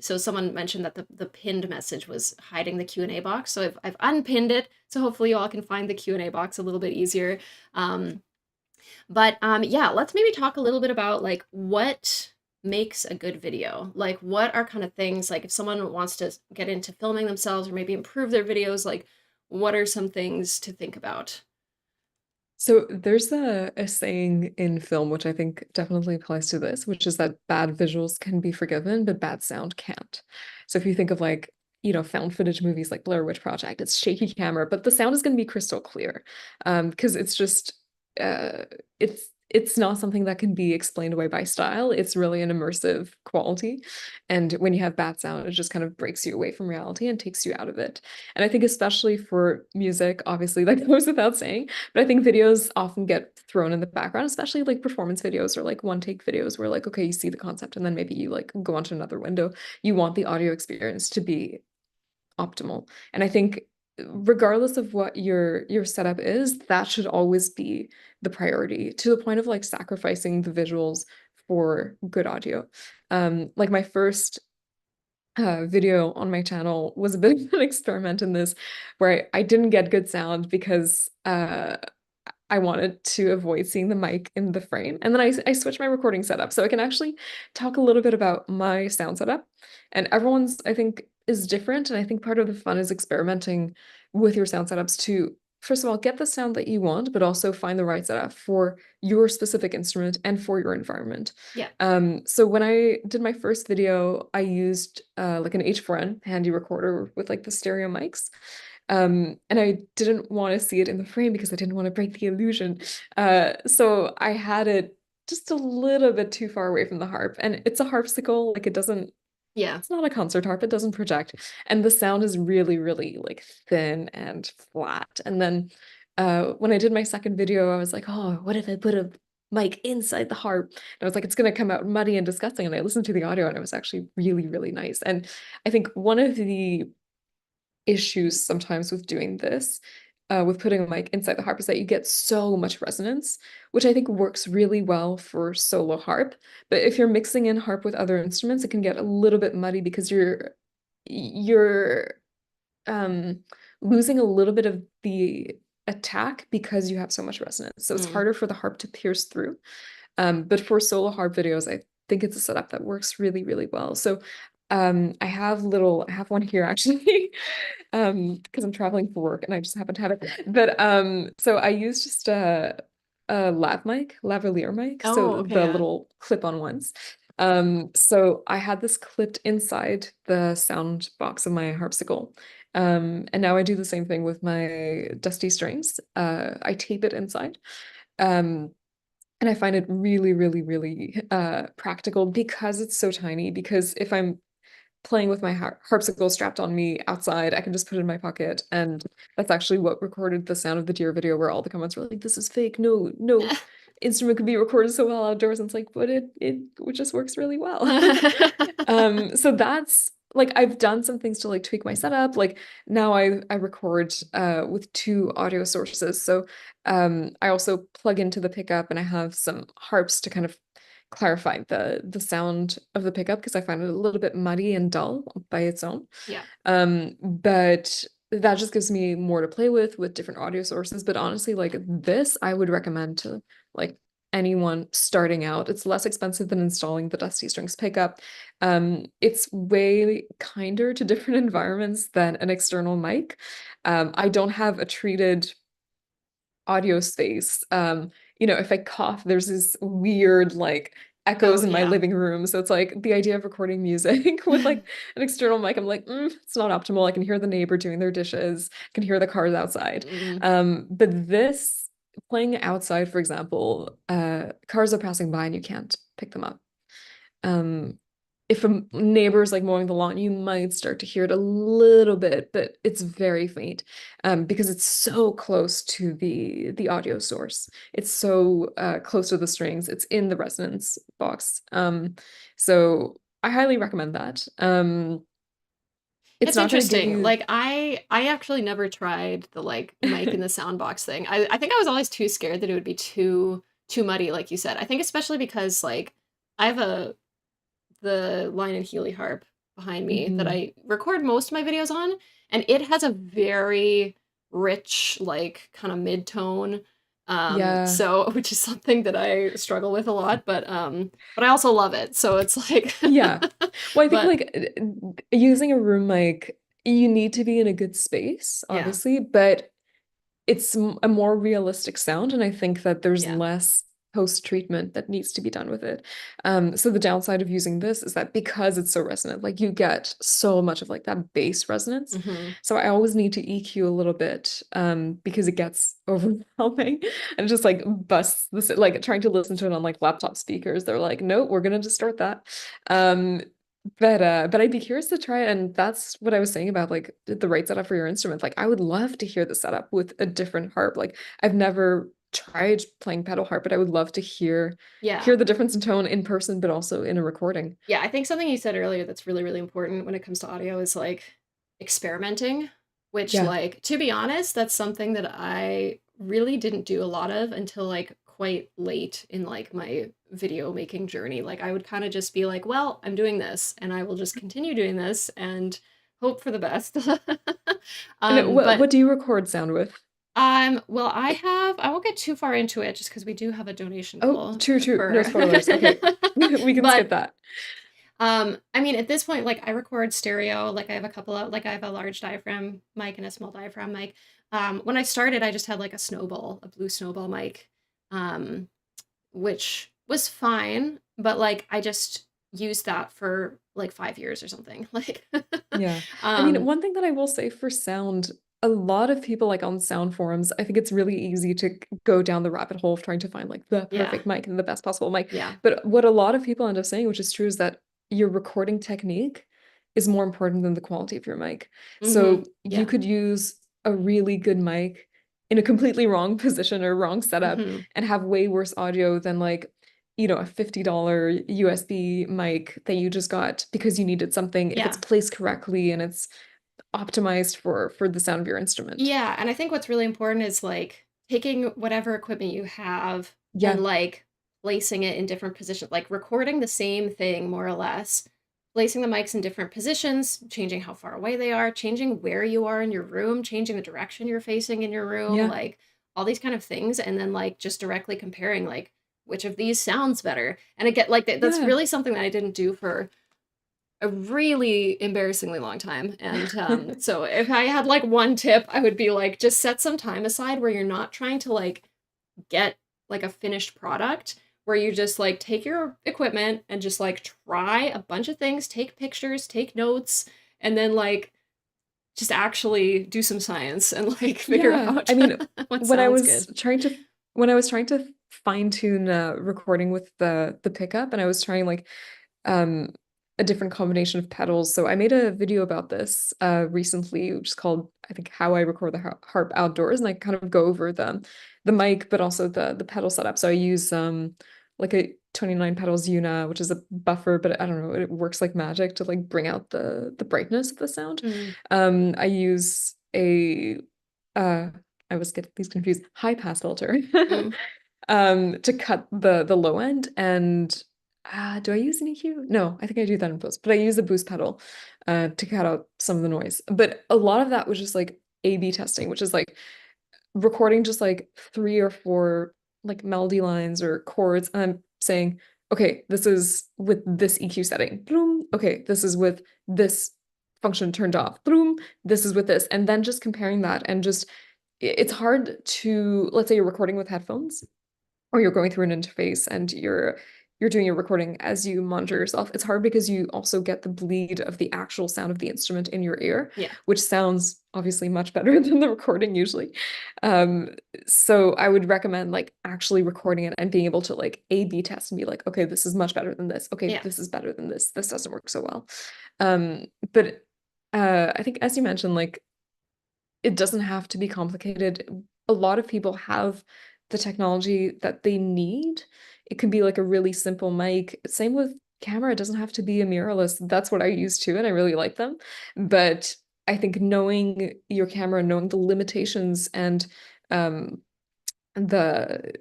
So someone mentioned that the pinned message was hiding the Q&A box. So I've unpinned it. So hopefully you all can find the Q&A box a little bit easier. But yeah, let's maybe talk a little bit about like what makes a good video. Like what are kind of things like if someone wants to get into filming themselves or maybe improve their videos, like what are some things to think about? So there's a saying in film, which I think definitely applies to this, which is that bad visuals can be forgiven, but bad sound can't. So if you think of like, found footage movies like Blair Witch Project, it's shaky camera, but the sound is going to be crystal clear. Because it's just, uh, it's not something that can be explained away by style. It's really an immersive quality. And when you have bad sound, it just kind of breaks you away from reality and takes you out of it. And I think especially for music, obviously that goes without saying, but I think videos often get thrown in the background, especially like performance videos or like one take videos where like, okay, you see the concept and then maybe you like go onto another window. You want the audio experience to be optimal. And I think regardless of what your setup is, that should always be the priority to the point of like sacrificing the visuals for good audio. Like my first video on my channel was a bit of an experiment in this where I didn't get good sound because I wanted to avoid seeing the mic in the frame. And then I switched my recording setup. So I can actually talk a little bit about my sound setup. And everyone's, I think, is different. And I think part of the fun is experimenting with your sound setups to, first of all, get the sound that you want, but also find the right setup for your specific instrument and for your environment. Yeah. So when I did my first video, I used like an H4n handy recorder with like the stereo mics. And I didn't want to see it in the frame because I didn't want to break the illusion. So I had it just a little bit too far away from the harp. And it's a harpsichle, like Yeah. it's not a concert harp, it doesn't project. And the sound is really, really like thin and flat. And then when I did my second video, I was like, oh, what if I put a mic inside the harp? And I was like, it's gonna come out muddy and disgusting. And I listened to the audio and it was actually really, really nice. And I think one of the issues sometimes with doing this, with putting a mic inside the harp, is that you get so much resonance, which I think works really well for solo harp. But if you're mixing in harp with other instruments, it can get a little bit muddy because you're um losing a little bit of the attack because you have so much resonance. So it's Mm. harder for the harp to pierce through. But for solo harp videos, I think it's a setup that works really, really well. So I have one here actually, because I'm traveling for work and I just happen to have it. But so I use just a lavalier mic, Oh, so okay, the yeah. little clip-on ones. So I had this clipped inside the sound box of my harpsichle. And now I do the same thing with my dusty strings. I tape it inside. Um, and I find it really, really, really practical because it's so tiny. Because if I'm playing with my harpsichle strapped on me outside, I can just put it in my pocket. And that's actually what recorded the sound of the deer video where all the comments were like, this is fake. No, no instrument could be recorded so well outdoors. And it's like, but it just works really well. So that's like I've done some things to like tweak my setup. Like now I record with two audio sources. So I also plug into the pickup and I have some harps to kind of clarify the sound of the pickup because I find it a little bit muddy and dull by its own. Yeah. But that just gives me more to play with different audio sources. But honestly, like this, I would recommend to like anyone starting out. It's less expensive than installing the Dusty Strings pickup. It's way kinder to different environments than an external mic. I don't have a treated audio space. If I cough, there's this weird like echoes Oh, in my yeah. living room. So it's like the idea of recording music with like an external mic, I'm like, it's not optimal. I can hear the neighbor doing their dishes, I can hear the cars outside. Mm. But this playing outside, for example, cars are passing by and you can't pick them up. Um, if a neighbor's like mowing the lawn, you might start to hear it a little bit, but it's very faint, because it's so close to the audio source. It's so close to the strings. It's in the resonance box. So I highly recommend that. It's It's not going to give interesting. you, Like I actually never tried the like mic in the sound box thing. I think I was always too scared that it would be too muddy, like you said. I think especially because like I have the Line and Healy harp behind me that Mhm. I record most of my videos on, and it has a very rich, like kind of mid-tone. Yeah. So which is something that I struggle with a lot, but I also love it. So it's like Yeah. Well, I think but like using a room mic, you need to be in a good space, yeah. obviously, but it's a more realistic sound, and I think that there's Yeah. less post-treatment that needs to be done with it. So the downside of using this is that because it's so resonant, like you get so much of like that bass resonance. Mhm. So I always need to EQ a little bit, because it gets overwhelming and just like busts this, like trying to listen to it on like laptop speakers. They're like, nope, we're gonna distort that. Um, but I'd be curious to try it, and that's what I was saying about like the right setup for your instrument. Like I would love to hear the setup with a different harp. Like I've never tried playing pedal harp, but I would love to Yeah. hear the difference in tone in person, but also in a recording. Yeah, I think something you said earlier that's really, really important when it comes to audio is like experimenting, which, Yeah. like, to be honest, that's something that I really didn't do a lot of until like quite late in like my video making journey. Like, I would kind of just be like, well, I'm doing this and I will just continue doing this and hope for the best. And But what do you record sound with? well, I won't get too far into it just because we do have a donation Oh, goal true, true. No for spoilers. Okay. We can skip but that. I mean, at this point, like I record stereo, like I have a couple of, like I have a large diaphragm mic and a small diaphragm mic. When I started, I just had like a blue snowball mic, um, which was fine, but like I just used that for like 5 years or something. Like, Yeah. I mean, um, one thing that I will say for sound, a lot of people like on sound forums, I think it's really easy to go down the rabbit hole of trying to find like the yeah, perfect mic and the best possible mic. yeah, But what a lot of people end up saying, which is true, is that your recording technique is more important than the quality of your mic. mm-hmm, So you yeah, could use a really good mic in a completely wrong position or wrong setup mm-hmm, and have way worse audio than like a $50 USB mic that you just got because you needed something if it's yeah. placed correctly and it's optimized for the sound of your instrument. Yeah, and I think what's really important is like taking whatever equipment you have and Yeah, like placing it in different positions, like recording the same thing more or less, placing the mics in different positions, changing how far away they are, changing where you are in your room, changing the direction you're facing in your room, yeah, like all these kind of things, and then like just directly comparing like which of these sounds better. And again, like that's yeah. really something that I didn't do for a really embarrassingly long time. And so if I had like one tip, I would be like, just set some time aside where you're not trying to like get like a finished product, where you just like take your equipment and just like try a bunch of things, take pictures, take notes, and then like just actually do some science and like figure Yeah. out I mean, what when I sounds was good. trying to fine tune recording with the pickup, and I was trying like um a different combination of pedals. So I made a video about this recently, which is called, I think, How I Record the Harp Outdoors, and I kind of go over the mic, but also the pedal setup. So I use like a 29 pedals Una, which is a buffer, but I don't know, it works like magic to like bring out the brightness of the sound. Mm, I use a uh I always get these confused, high pass filter mm. to cut the low end. And do I use an EQ? No, I think I do that in post, but I use a boost pedal to cut out some of the noise. But a lot of that was just like A/B testing, which is like recording just like three or four like melody lines or chords, and I'm saying, okay, this is with this EQ setting. Boom. Okay, this is with this function turned off. Boom. This is with this. And then just comparing that, and just it's hard to, let's say you're recording with headphones or you're going through an interface and you're doing your recording as you monitor yourself. It's hard because you also get the bleed of the actual sound of the instrument in your ear, Yeah. which sounds obviously much better than the recording usually. Um, so I would recommend like actually recording it and being able to like A/B test and be like, okay, this is much better than this. Okay, Yeah. this is better than this. This doesn't work so well. But I think as you mentioned, like it doesn't have to be complicated. A lot of people have the technology that they need. It can be like a really simple mic. Same with camera. It doesn't have to be a mirrorless. That's what I use too, and I really like them. But I think knowing your camera, knowing the limitations and um, the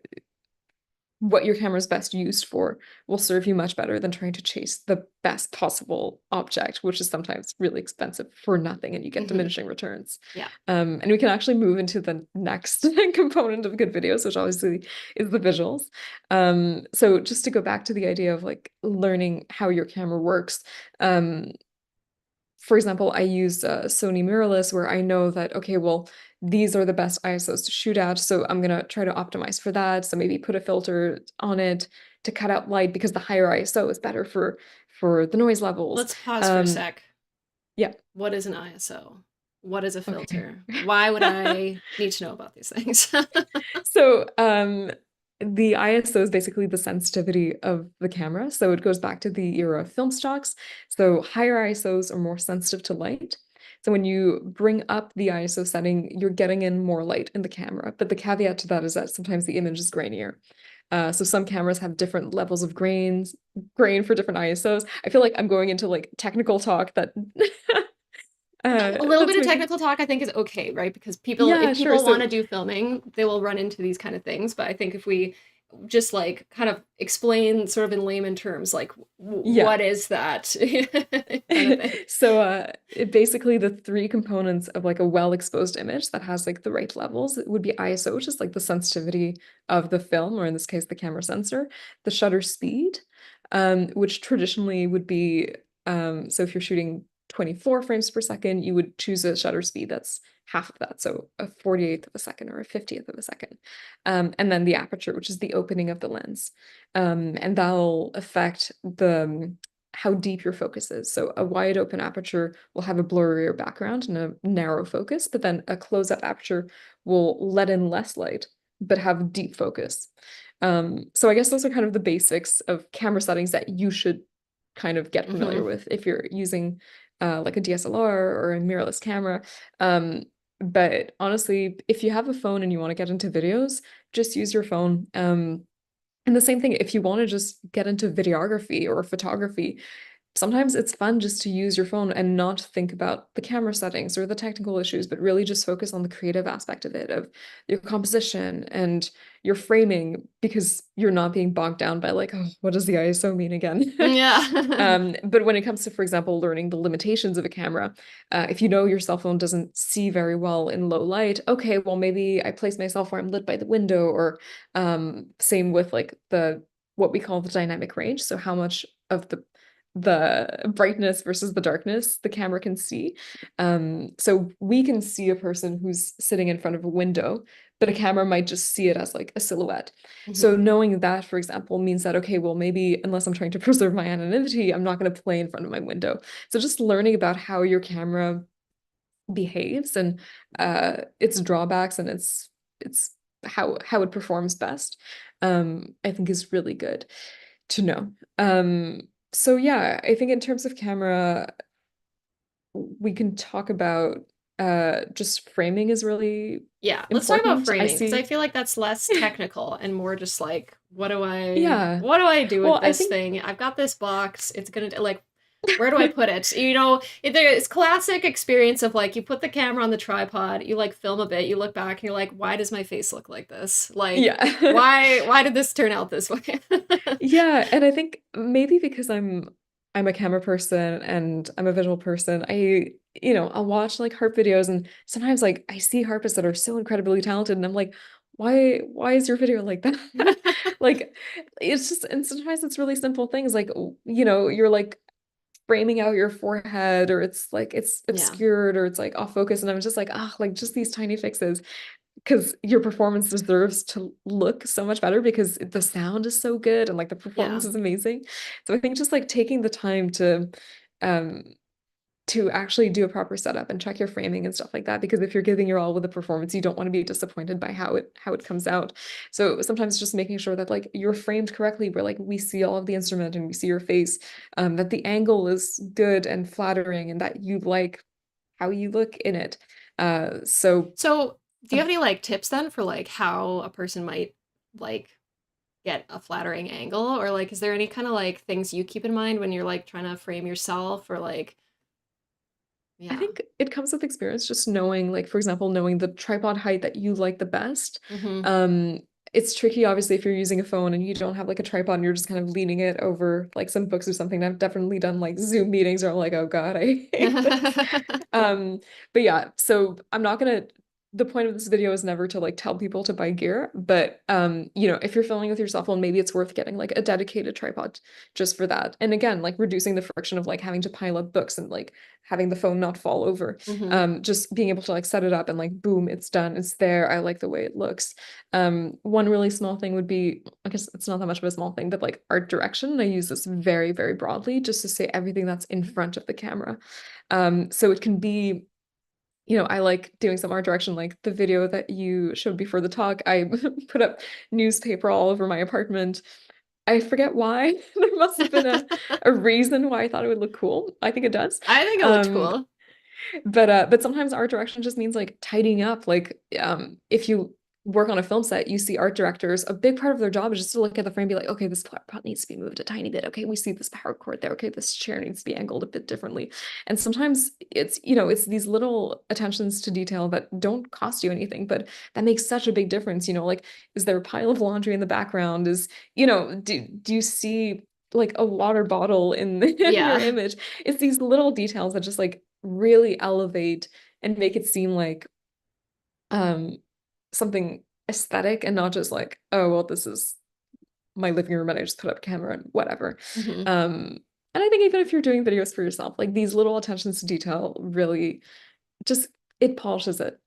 what your camera is best used for will serve you much better than trying to chase the best possible object, which is sometimes really expensive for nothing and you get diminishing returns. Yeah. And we can actually move into the next component of good videos, which obviously is the visuals. So just to go back to the idea of like learning how your camera works, for example, I use Sony mirrorless where I know that, okay, well, these are the best ISOs to shoot at. So I'm going to try to optimize for that. So maybe put a filter on it to cut out light because the higher ISO is better for the noise levels. Let's pause for a sec. Yeah. What is an ISO? What is a Okay. filter? Why would I need to know about these things? So the ISO is basically the sensitivity of the camera. So it goes back to the era of film stocks. So higher ISOs are more sensitive to light. So when you bring up the ISO setting, you're getting in more light in the camera. But the caveat to that is that sometimes the image is grainier. So some cameras have different levels of grain for different ISOs. I feel like I'm going into like technical talk that A little bit that's of maybe technical talk I think is okay, right? Because yeah, if sure. people want So to do filming, they will run into these kind of things. But I think if we just like kind of explain sort of in layman terms, like yeah. what is that kind of thing. So basically the three components of like a well-exposed image that has like the right levels would be ISO, which is like the sensitivity of the film, or in this case, the camera sensor, the shutter speed, which traditionally would be so if you're shooting 24 frames per second, you would choose a shutter speed that's half of that, so a 48th of a second or a 50th of a second. And then the aperture, which is the opening of the lens. And that'll affect the how deep your focus is. So a wide open aperture will have a blurrier background and a narrow focus, but then a close-up aperture will let in less light, but have deep focus. So I guess those are kind of the basics of camera settings that you should kind of get familiar with if you're using like a DSLR or a mirrorless camera. But honestly, if you have a phone and you want to get into videos, just use your phone. And the same thing, if you want to just get into videography or photography, sometimes it's fun just to use your phone and not think about the camera settings or the technical issues, but really just focus on the creative aspect of it, of your composition and your framing, because you're not being bogged down by like, oh, what does the ISO mean again? Yeah. But when it comes to, for example, learning the limitations of a camera, if you know your cell phone doesn't see very well in low light, okay, well, maybe I place myself where I'm lit by the window, or same with like the what we call the dynamic range. So how much of the brightness versus the darkness the camera can see. So we can see a person who's sitting in front of a window, but a camera might just see it as like a silhouette. So knowing that, for example, means that, okay, well, maybe unless I'm trying to preserve my anonymity, I'm not going to play in front of my window. So just learning about how your camera behaves and its drawbacks and its how it performs best, I think is really good to know. So yeah, I think in terms of camera, we can talk about just framing is really Yeah, let's talk about important. I framing because I see. feel like that's less technical and more just like Yeah. what do I do Well, with I this think thing? I've got this box. It's gonna like where do I put it? You know, it's classic experience of like you put the camera on the tripod, you like film a bit, you look back and you're like, why does my face look like this? Like, yeah. why did this turn out this way? Yeah, and I think maybe because I'm a camera person and I'm a visual person, I'll watch like harp videos and sometimes like I see harpists that are so incredibly talented and I'm like, why is your video like that? Like it's just, and sometimes it's really simple things like you're like framing out your forehead, or it's like it's Yeah. obscured, or it's like off focus, and I'm just like, like just these tiny fixes. because your performance deserves to look so much better because the sound is so good and like the Yeah. performance is amazing. So I think just like taking the time um to actually do a proper setup and check your framing and stuff like that, because if you're giving your all with a performance, you don't want to be disappointed by how it comes out. So sometimes just making sure that like you're framed correctly, where like we see all of the instrument and we see your face, that the angle is good and flattering and that you like how you look in it. So So, do you have some any like tips then for like how a person might like get a flattering angle, or like is there any kind of like things you keep in mind when you're like trying to frame yourself, or like I yeah. think it comes with experience, just knowing, like, for example, knowing the tripod height that you like the best. Mhm. Um, it's tricky, obviously, if you're using a phone and you don't have like a tripod and you're just kind of leaning it over like some books or something. I've definitely done like Zoom meetings where I'm like, oh God, I hate this. Um, but yeah, so I'm not gonna, the point of this video is never to like tell people to buy gear, but you know, if you're filming with your cell phone, maybe it's worth getting like a dedicated tripod just for that. And again, like reducing the friction of like having to pile up books and like having the phone not fall over. Mhm. Just being able to like set it up and like boom, it's done, it's there. I like the way it looks. One really small thing would be, I guess it's not that much of a small thing, but like art direction. I use this very, very broadly just to say everything that's in front of the camera. So it can be, you know, I like doing some art direction, like the video that you showed before the talk. I put up newspaper all over my apartment. I forget why. There must have been a reason why I thought it would look cool. I think it does. I think it looked Um, cool. but sometimes art direction just means like tidying up. Like if you work on a film set, you see art directors, a big part of their job is just to look at the frame and be like, okay, this prop needs to be moved a tiny bit. Okay, we see this power cord there. Okay, this chair needs to be angled a bit differently. And sometimes it's, you know, it's these little attentions to detail that don't cost you anything, but that makes such a big difference. You know, like, is there a pile of laundry in the background? Is, you know, do you see like a water bottle in, in your Yeah. image? It's these little details that just like really elevate and make it seem like um something aesthetic and not just like, oh well, this is my living room and I just put up a camera and whatever. Mhm. um and I think even if you're doing videos for yourself, like these little attentions to detail really just, it polishes it.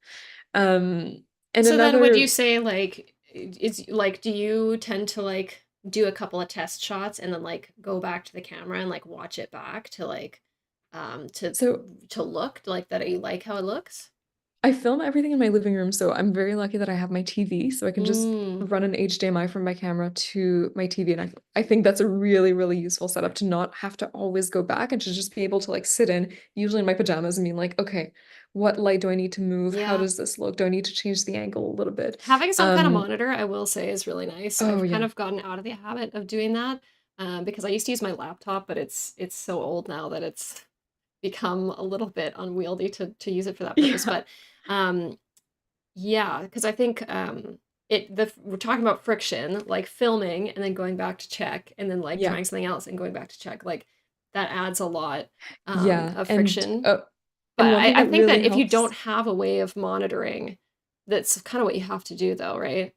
And So then would you another, say like is like do you tend to like do a couple of test shots and then like go back to the camera and like watch it back to like um to so to look like that you like how it looks? I film everything in my living room, so I'm very lucky that I have my TV, so I can just Mm. run an HDMI from my camera to my TV, and I think that's a really, really useful setup to not have to always go back and to just be able to like sit in, usually in my pajamas, and being like, okay, what light do I need to move? How Yeah. does this look? Do I need to change the angle a little bit? Having some kind of monitor, I will say, is really nice. Oh I've kind yeah, of gotten out of the habit of doing that because I used to use my laptop, but it's so old now that it's become a little bit unwieldy to use it for that purpose. yeah, But um, yeah, because I think we're talking about friction, like filming and then going back to check, and then like yeah, trying something else and going back to check, like that adds a lot yeah, of friction. and But one thing I that think really that if you don't helps. have a way of monitoring, that's kind of what you have to do, though, right?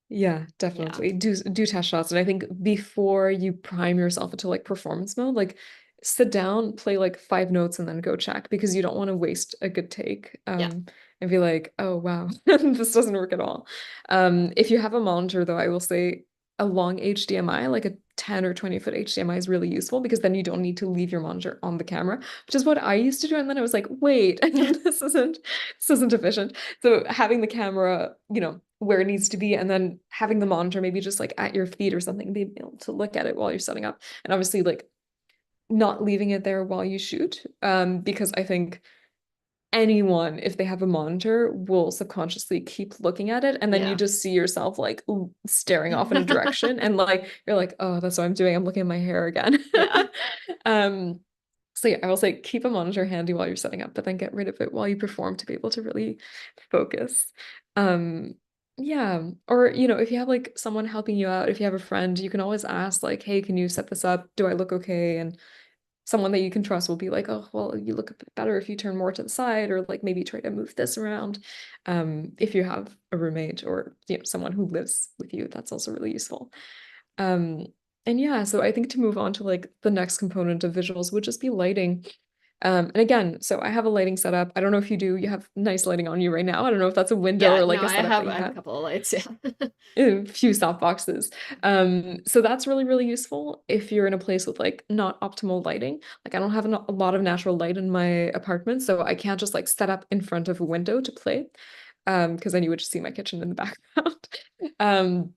Yeah, Yeah. definitely. Do test shots. And I think before you prime yourself into like performance mode, like sit down, play like 5 notes and then go check, because you don't want to waste a good take. Yeah. And be like, oh wow, this doesn't work at all. If you have a monitor though, I will say a long HDMI, like a 10 or 20-foot HDMI is really useful, because then you don't need to leave your monitor on the camera, which is what I used to do. And then I was like, wait, this isn't efficient. So having the camera, you know, where it needs to be, and then having the monitor maybe just like at your feet or something, be able to look at it while you're setting up, and obviously like not leaving it there while you shoot, because I think anyone, if they have a monitor, will subconsciously keep looking at it, and then you Yeah. just see yourself like staring off in a direction, and like you're like, oh, that's what I'm doing, I'm looking at my hair again. Yeah. um so yeah, I will say keep a monitor handy while you're setting up, but then get rid of it while you perform to be able to really focus. Um, yeah, or you know, if you have like someone helping you out, if you have a friend, you can always ask like, "Hey, can you set this up? Do I look okay?" And someone that you can trust will be like, "Oh, well, you look a bit better if you turn more to the side, or like maybe try to move this around." If you have a roommate or you know someone who lives with you, that's also really useful. Um, and yeah, so I think to move on to like the next component of visuals would just be lighting. And again, so I have a lighting setup. I don't know if you do. You have nice lighting on you right now. I don't know if that's a window Yeah, or no, like a setup that I you have a have. couple of lights, yeah. A few soft boxes. So that's really, really useful if you're in a place with like not optimal lighting. Like I don't have a lot of natural light in my apartment, so I can't just like set up in front of a window to play. Because then you would just see my kitchen in the background. Um,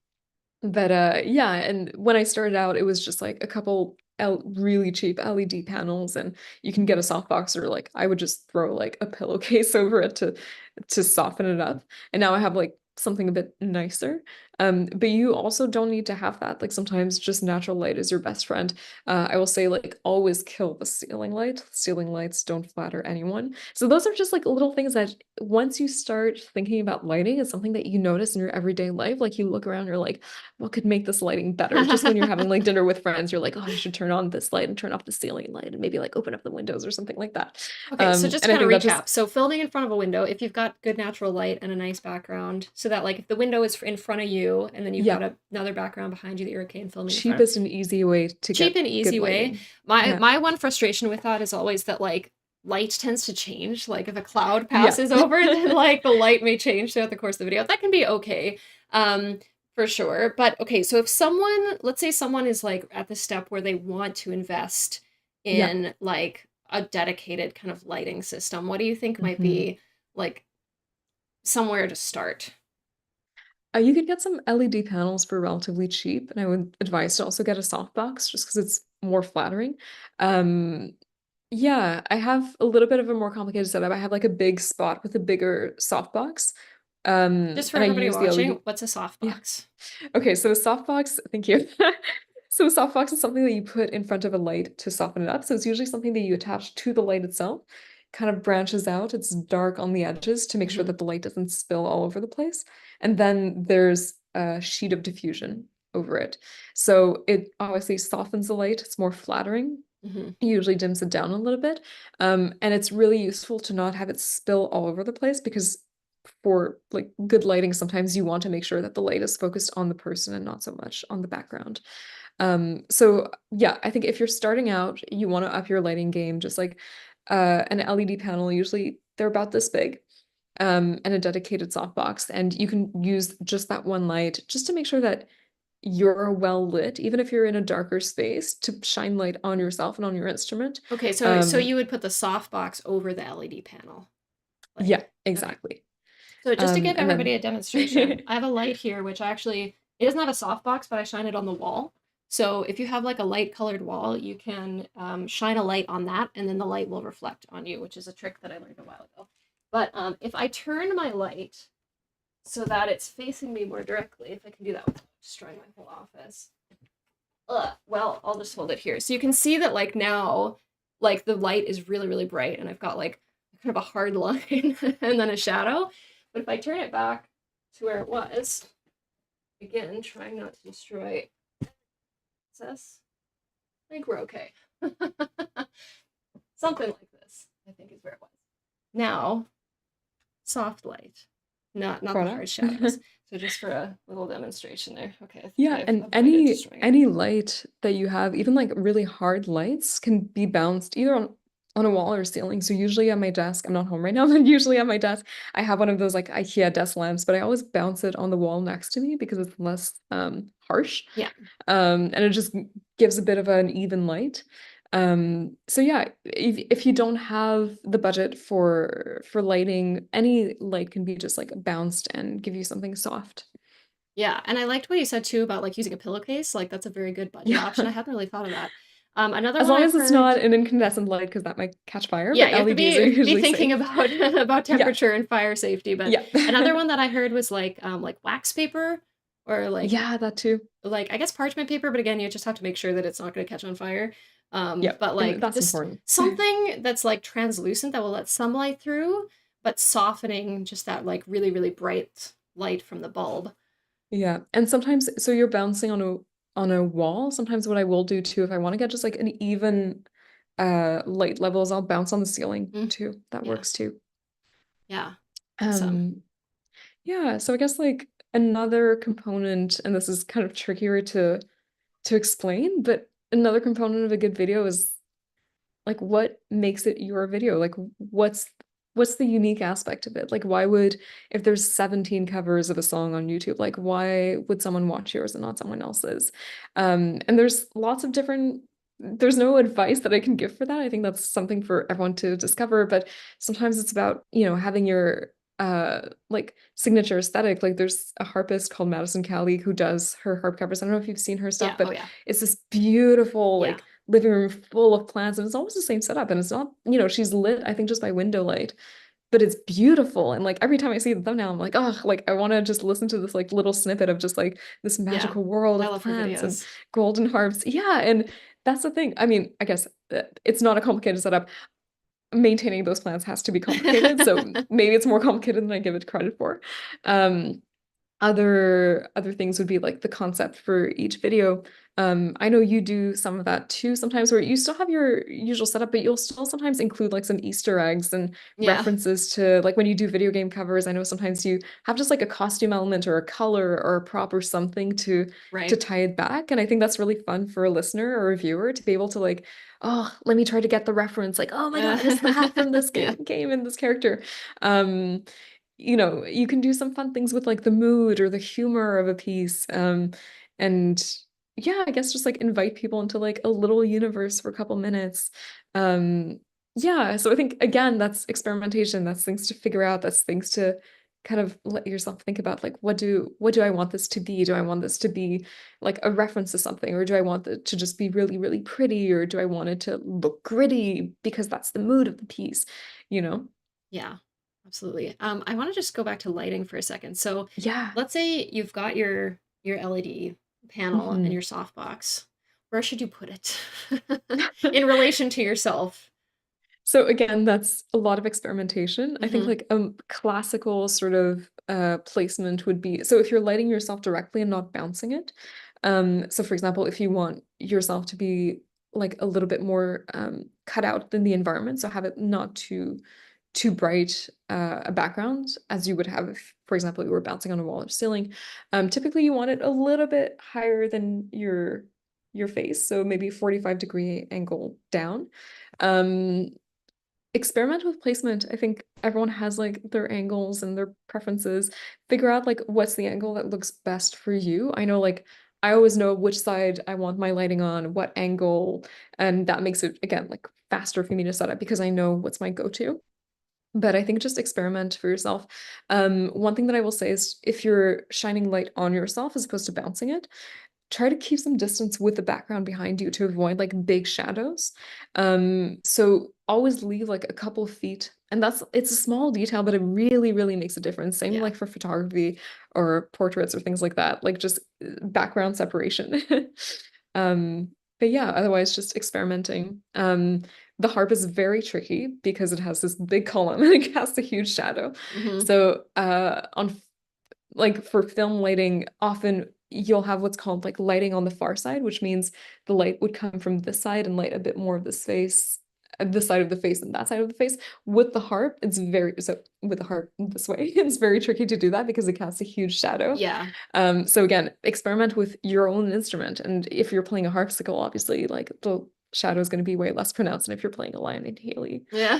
but yeah, and when I started out, it was just like a couple really cheap LED panels, and you can get a softbox, or like I would just throw like a pillowcase over it to soften it up. And now I have like something a bit nicer. But you also don't need to have that. Like sometimes just natural light is your best friend. I will say like always kill the ceiling light. Ceiling lights don't flatter anyone. So those are just like little things that once you start thinking about lighting, it's something that you notice in your everyday life. Like you look around, you're like, what could make this lighting better? Just when you're having like dinner with friends, you're like, oh, I should turn on this light and turn off the ceiling light and maybe like open up the windows or something like that. Okay, so just to And I kind of think that just, recap. So filming in front of a window, if you've got good natural light and a nice background, so that like if the window is in front of you and then you've yeah, got another background behind you that you're okay in filming in front of, cheapest and easy way to cheap get and good easy way. lighting. My Yeah. my one frustration with that is always that like light tends to change. Like if a cloud Yeah. passes over, then like the light may change throughout the course of the video. That can be okay. Um, for sure. But okay, so if someone, let's say someone is like at the step where they want to invest Yeah. in like a dedicated kind of lighting system, what do you think might Mhm. be like somewhere to start? You can get some LED panels for relatively cheap, and I would advise to also get a softbox just because it's more flattering. Um, yeah, I have a little bit of a more complicated setup. I have like a big spot with a bigger softbox, Just for and I everybody use the watching, LED. what's a Yeah. softbox? Okay, so a softbox, thank you. So a softbox is something that you put in front of a light to soften it up. So it's usually something that you attach to the light itself, kind of branches out. It's dark on the edges to make sure Hmm. that the light doesn't spill all over the place. And then there's a sheet of diffusion over it. So it obviously softens the light. It's more flattering. Hmm. It usually dims it down a little bit. And it's really useful to not have it spill all over the place because for like good lighting, sometimes you want to make sure that the light is focused on the person and not so much on the background. So yeah, I think if you're starting out, you want to up your lighting game, just like an LED panel, usually they're about this big, and a dedicated softbox. And you can use just that one light just to make sure that you're well lit, even if you're in a darker space, to shine light on yourself and on your instrument. Okay, so Um, you would put the softbox over the LED panel. yeah, Like, okay. exactly. So just to give And everybody then a demonstration, I have a light here, which actually, it doesn't have a softbox, but I shine it on the wall. So if you have like a light colored wall, you can shine a light on that and then the light will reflect on you, which is a trick that I learned a while ago. But if I turn my light so that it's facing me more directly, if I can do that without destroying my whole office. Well, I'll just hold it here. So you can see that like now, like the light is really, really bright and I've got like kind of a hard line and then a shadow. But if I turn it back to where it was, again, trying not to destroy access, I think we're okay. Something like this, I think is where it was. Now, soft light, not the hard product. shadows. So just for a little demonstration there. Okay, I think Yeah, I've and avoided destroying any everything. light that you have, even like really hard lights, can be bounced either on a wall or ceiling. So usually on my desk, I'm not home right now, but usually on my desk, I have one of those like IKEA desk lamps, but I always bounce it on the wall next to me because it's less harsh. Yeah. And it just gives a bit of an even light. So yeah, if you don't have the budget for lighting, any light can be just like bounced and give you something soft. Yeah, and I liked what you said too about like using a pillowcase. Like that's a very good budget option. I Yeah. hadn't really thought of that. Another As one long I've as it's heard. not an incandescent light, because that might catch fire, Yeah, but you have to LEDs are be usually thinking safe. about about Yeah. temperature and fire safety. But Yeah. another one that I heard was like wax paper or Yeah, that too. like I guess parchment paper. But again, you just have to make sure that it's not going to catch on fire. Yep. But And like that's just important. something that's like translucent that will let sunlight through, but softening just that like really really bright light from the bulb. Yeah. And sometimes, so you're bouncing on a wall. Sometimes what I will do too, if I want to get just like an even light levels, I'll bounce on the ceiling Mm, too. That yeah, works too. yeah, awesome. Um, yeah, so I guess like another component, and this is kind of trickier to explain, but another component of a good video is like what makes it your video? Like what's the unique aspect of it? Like why would, if there's 17 covers of a song on YouTube, like why would someone watch yours and not someone else's? And there's lots of different, there's no advice that I can give for that. I think that's something for everyone to discover, but sometimes it's about, having your like signature aesthetic. Like there's a harpist called Madison Cowley who does her harp covers. I don't know if you've seen her stuff, Yeah. Oh but yeah. it's this beautiful Yeah. like living room full of plants, and it's almost the same setup, and it's not, she's lit, I think, just by window light, but it's beautiful. And like every time I see the thumbnail, I'm like, oh, like I want to just listen to this like little snippet of just like this Yeah. magical world I of love her plants and videos. golden harps. Yeah, and that's the thing. I mean, I guess it's not a complicated setup. Maintaining those plants has to be complicated, so maybe it's more complicated than I give it credit for. Um, other things would be like the concept for each video. I know you do some of that too sometimes, where you still have your usual setup, but you'll still sometimes include like some Easter eggs and Yeah. references to, like when you do video game covers, I know sometimes you have just like a costume element or a color or a prop or something to Right. tie it back. And I think that's really fun for a listener or a viewer to be able to like, oh, let me try to get the reference, like, oh my God, it's the hat from this Yeah. game and this character. Um, you can do some fun things with like the mood or the humor of a piece. And yeah, I guess just like invite people into like a little universe for a couple minutes. Um, yeah, so I think again, that's experimentation, that's things to figure out, that's things to kind of let yourself think about, like what do I want this to be? Do I want this to be like a reference to something, or do I want it to just be really, really pretty, or do I want it to look gritty because that's the mood of the piece, you know? Yeah, absolutely. I want to just go back to lighting for a second. So Yeah. let's say you've got your LED panel and Mhm. your softbox. Where should you put it in relation to yourself? So again, that's a lot of experimentation. I think Hmm. like a classical sort of placement would be, so if you're lighting yourself directly and not bouncing it. So for example, if you want yourself to be like a little bit more cut out than the environment, so have it not too bright a background as you would have if, for example, you were bouncing on a wall or ceiling. Typically you want it a little bit higher than your face, so maybe 45-degree angle down. Um, Experiment with placement. I think everyone has like their angles and their preferences. Figure out like what's the angle that looks best for you. I know like I always know which side I want my lighting on, what angle, and that makes it again like faster for me to set up because I know what's my go-to. But I think just experiment for yourself. One thing that I will say is if you're shining light on yourself as opposed to bouncing it, try to keep some distance with the background behind you to avoid like big shadows. So always leave like a couple of feet. And it's a small detail, but it really, really makes a difference. Same Yeah. like for photography or portraits or things like that, like just background separation. Um, but yeah, otherwise just experimenting. The harp is very tricky because it has this big column and it casts a huge shadow. Hmm. So on like for film lighting, often you'll have what's called like lighting on the far side, which means the light would come from this side and light a bit more of this face, this side of the face and that side of the face. With the harp, it's very, so with the harp this way, it's very tricky to do that because it casts a huge shadow. Yeah. So again, experiment with your own instrument. And if you're playing a harpsichole, obviously like the shadow is going to be way less pronounced than if you're playing a Lion and Haley. Yeah.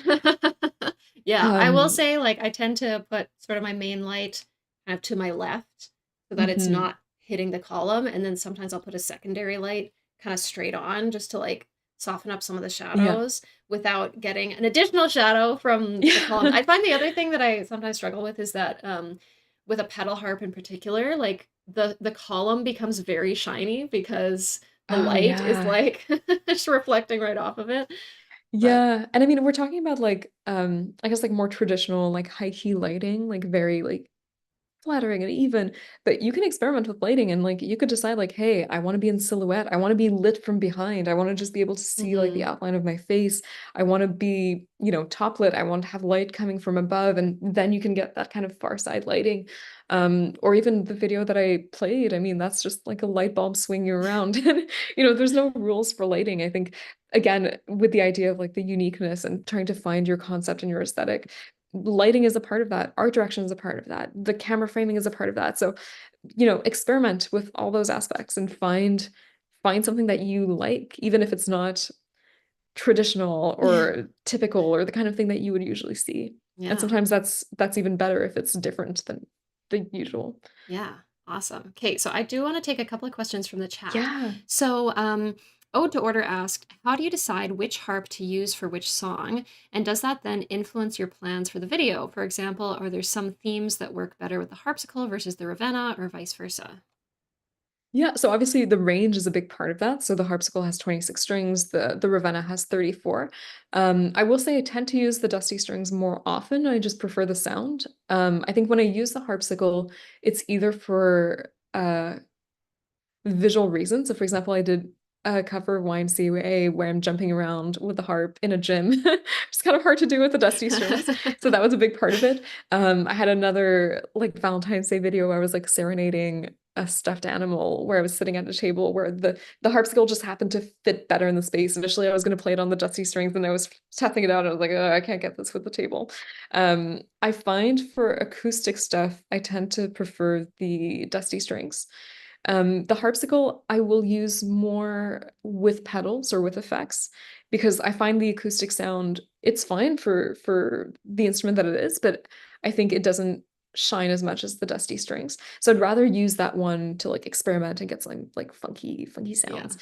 Yeah. I will Um, say, like, I tend to put sort of my main light kind of to my left so that it's mhm. not hitting the column. And then sometimes I'll put a secondary light kind of straight on just to like soften up some of the Yeah. shadows without getting an additional shadow from the column. Yeah. I find the other thing that I sometimes struggle with is that with a pedal harp in particular, like the column becomes very shiny because the Oh light is yeah. like just reflecting right off of it. But Yeah. And I mean, we're talking about like I guess like more traditional like high key lighting, like very like flattering and even, but you can experiment with lighting and like you could decide like, hey, I want to be in silhouette. I want to be lit from behind. I want to just be able to see like the mhm. outline of my face. I want to be, top lit. I want to have light coming from above, and then you can get that kind of far side lighting. Or even the video that I played, I mean, that's just like a light bulb swinging around. And there's no rules for lighting. I think again, with the idea of like the uniqueness and trying to find your concept and your aesthetic, lighting is a part of that, art direction is a part of that, the camera framing is a part of that. So experiment with all those aspects and find something that you like, even if it's not traditional or typical or the kind of thing that you would usually see. And Yeah. sometimes that's even better if it's different than the usual. Yeah. Awesome. Okay, so I do want to take a couple of questions from the chat. Yeah. So, Ode to Order asked, how do you decide which harp to use for which song? And does that then influence your plans for the video? For example, are there some themes that work better with the harpsichord versus the Ravenna or vice versa? Yeah, so obviously the range is a big part of that. So the harpsichord has 26 strings, the Ravenna has 34. I will say I tend to use the dusty strings more often. I just prefer the sound. I think when I use the harpsichord, it's either for visual reasons. So for example, I did a cover of YMCA where I'm jumping around with the harp in a gym. It's kind of hard to do with the dusty strings. So that was a big part of it. I had another like Valentine's Day video where I was like serenading a stuffed animal where I was sitting at a table where the harpsichord just happened to fit better in the space. Initially, I was going to play it on the dusty strings and I was testing it out. And I was like, oh, I can't get this with the table. I find for acoustic stuff, I tend to prefer the dusty strings. The harpsichord I will use more with pedals or with effects because I find the acoustic sound it's fine for the instrument that it is, but I think it doesn't shine as much as the dusty strings. So I'd rather use that one to like experiment and get some like funky Yeah. sounds.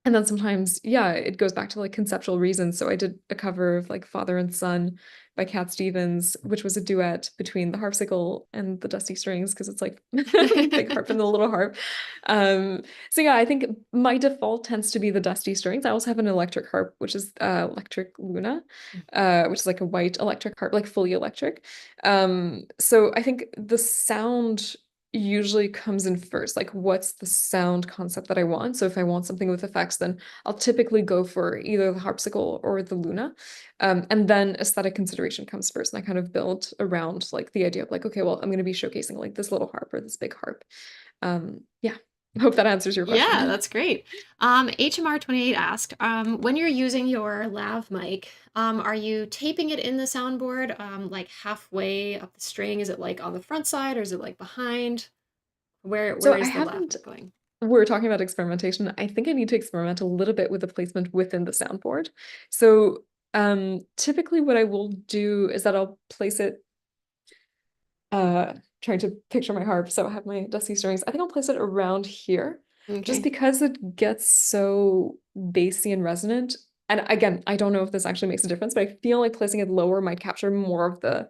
And then sometimes, yeah, it goes back to like conceptual reasons. So I did a cover of like Father and Son by Cat Stevens, which was a duet between the harpsichord and the dusty strings because it's like big harp and the little harp. So yeah, I think my default tends to be the dusty strings. I also have an electric harp, which is Electric Luna, which is like a white electric harp, like fully electric. So I think the sound usually comes in first. Like, what's the sound concept that I want? So if I want something with effects, then I'll typically go for either the harpsichord or the Luna. And then aesthetic consideration comes first. And I kind of build around like the idea of like, okay, well, I'm going to be showcasing like this little harp or this big harp. Yeah. I hope that answers your Yeah, question. that's great. HMR28 asked, when you're using your lav mic, are you taping it in the soundboard, like halfway up the string? Is it like on the front side or is it like behind? Where So I is the lav haven't mic going? we're talking about experimentation. I think I need to experiment a little bit with the placement within the soundboard. So typically what I will do is that I'll place it trying to picture my harp. So I have my dusty strings. I think I'll place it around here just Okay. because it gets so bassy and resonant. And again, I don't know if this actually makes a difference, but I feel like placing it lower might capture more of the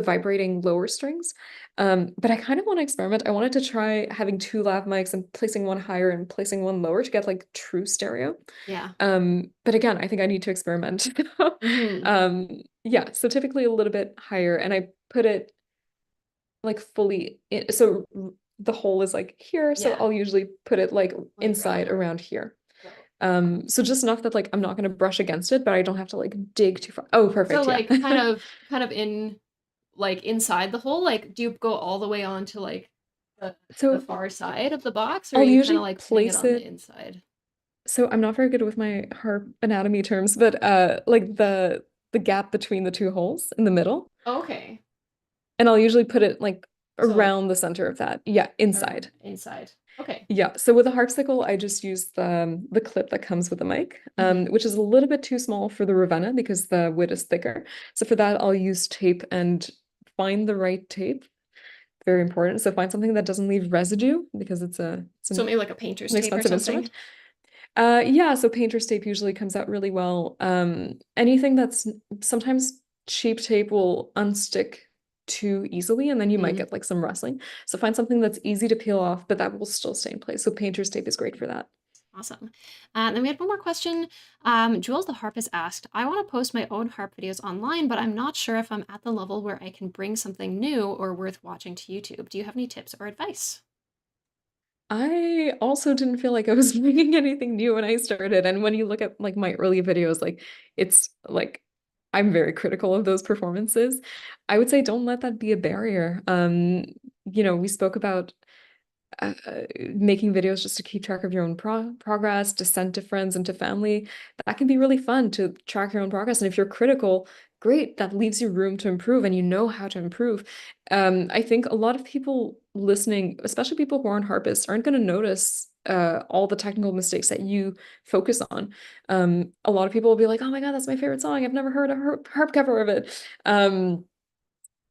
vibrating lower strings. But I kind of want to experiment. I wanted to try having two lav mics and placing one higher and placing one lower to get like true stereo. Yeah. But again, I think I need to experiment. Hmm. Yeah, so typically a little bit higher, and I put it like fully in, so the hole is like here, so Yeah. I'll usually put it like Like inside around here. so. So just enough that like I'm not gonna brush against it, but I don't have to like dig too far. Oh, So perfect, yeah. like kind of in like inside the hole, like do you go all the way on to like the So far side of the box or are I'll you kind usually of like putting it place on the it. inside? So I'm not very good with my harp anatomy terms, but like the gap between the two holes in the middle, Okay. and I'll usually put it like So like around the center of that. Yeah, around inside. inside. Okay. Yeah, so with a harpsichord, I just use the clip that comes with the mic, Hmm. which is a little bit too small for the Ravenna because the wood is thicker. So for that, I'll use tape and find the right tape. Very important. So find something that doesn't leave residue because it's So maybe like a painter's an tape or expensive something. instrument. Yeah, so painter's tape usually comes out really well. Anything that's sometimes cheap tape will unstick too easily, and then you might Mm, get like some rustling. So find something that's easy to peel off, but that will still stay in place. So painter's tape is great for that. awesome. Then we had one more question. Jules the harpist asked, I want to post my own harp videos online, but I'm not sure if I'm at the level where I can bring something new or worth watching to YouTube. Do you have any tips or advice? I also didn't feel like I was bringing anything new when I started. And when you look at like my early videos, like it's like I'm very critical of those performances. I would say don't let that be a barrier. We spoke about uh, making videos just to keep track of your own progress, to send to friends and to family. That can be really fun to track your own progress. And if you're critical, great, that leaves you room to improve and you know how to improve. I think a lot of people listening, especially people who aren't harpists, aren't going to notice all the technical mistakes that you focus on. A lot of people will be like, oh my God, that's my favorite song. I've never heard a harp cover of it.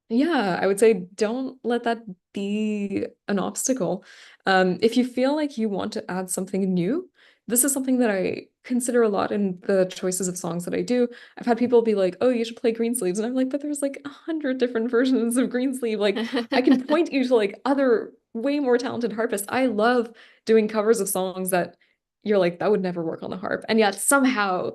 Yeah, I would say don't let that be an obstacle. If you feel like you want to add something new, this is something that I consider a lot in the choices of songs that I do. I've had people be like, "Oh, you should play Greensleeves," and I'm like, "But there's like 100 different versions of Greensleeve. Like, I can point you to like other way more talented harpists. I love doing covers of songs that you're like, that would never work on the harp, and yet somehow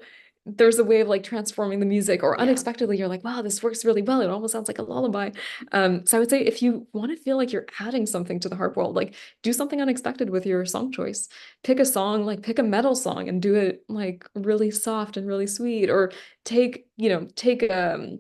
there's a way of like transforming the music, or Yeah. unexpectedly you're like, wow, this works really well. It almost sounds like a lullaby. So I would say if you want to feel like you're adding something to the harp world, like do something unexpected with your song choice. Pick a song, like pick a metal song and do it like really soft and really sweet, or take a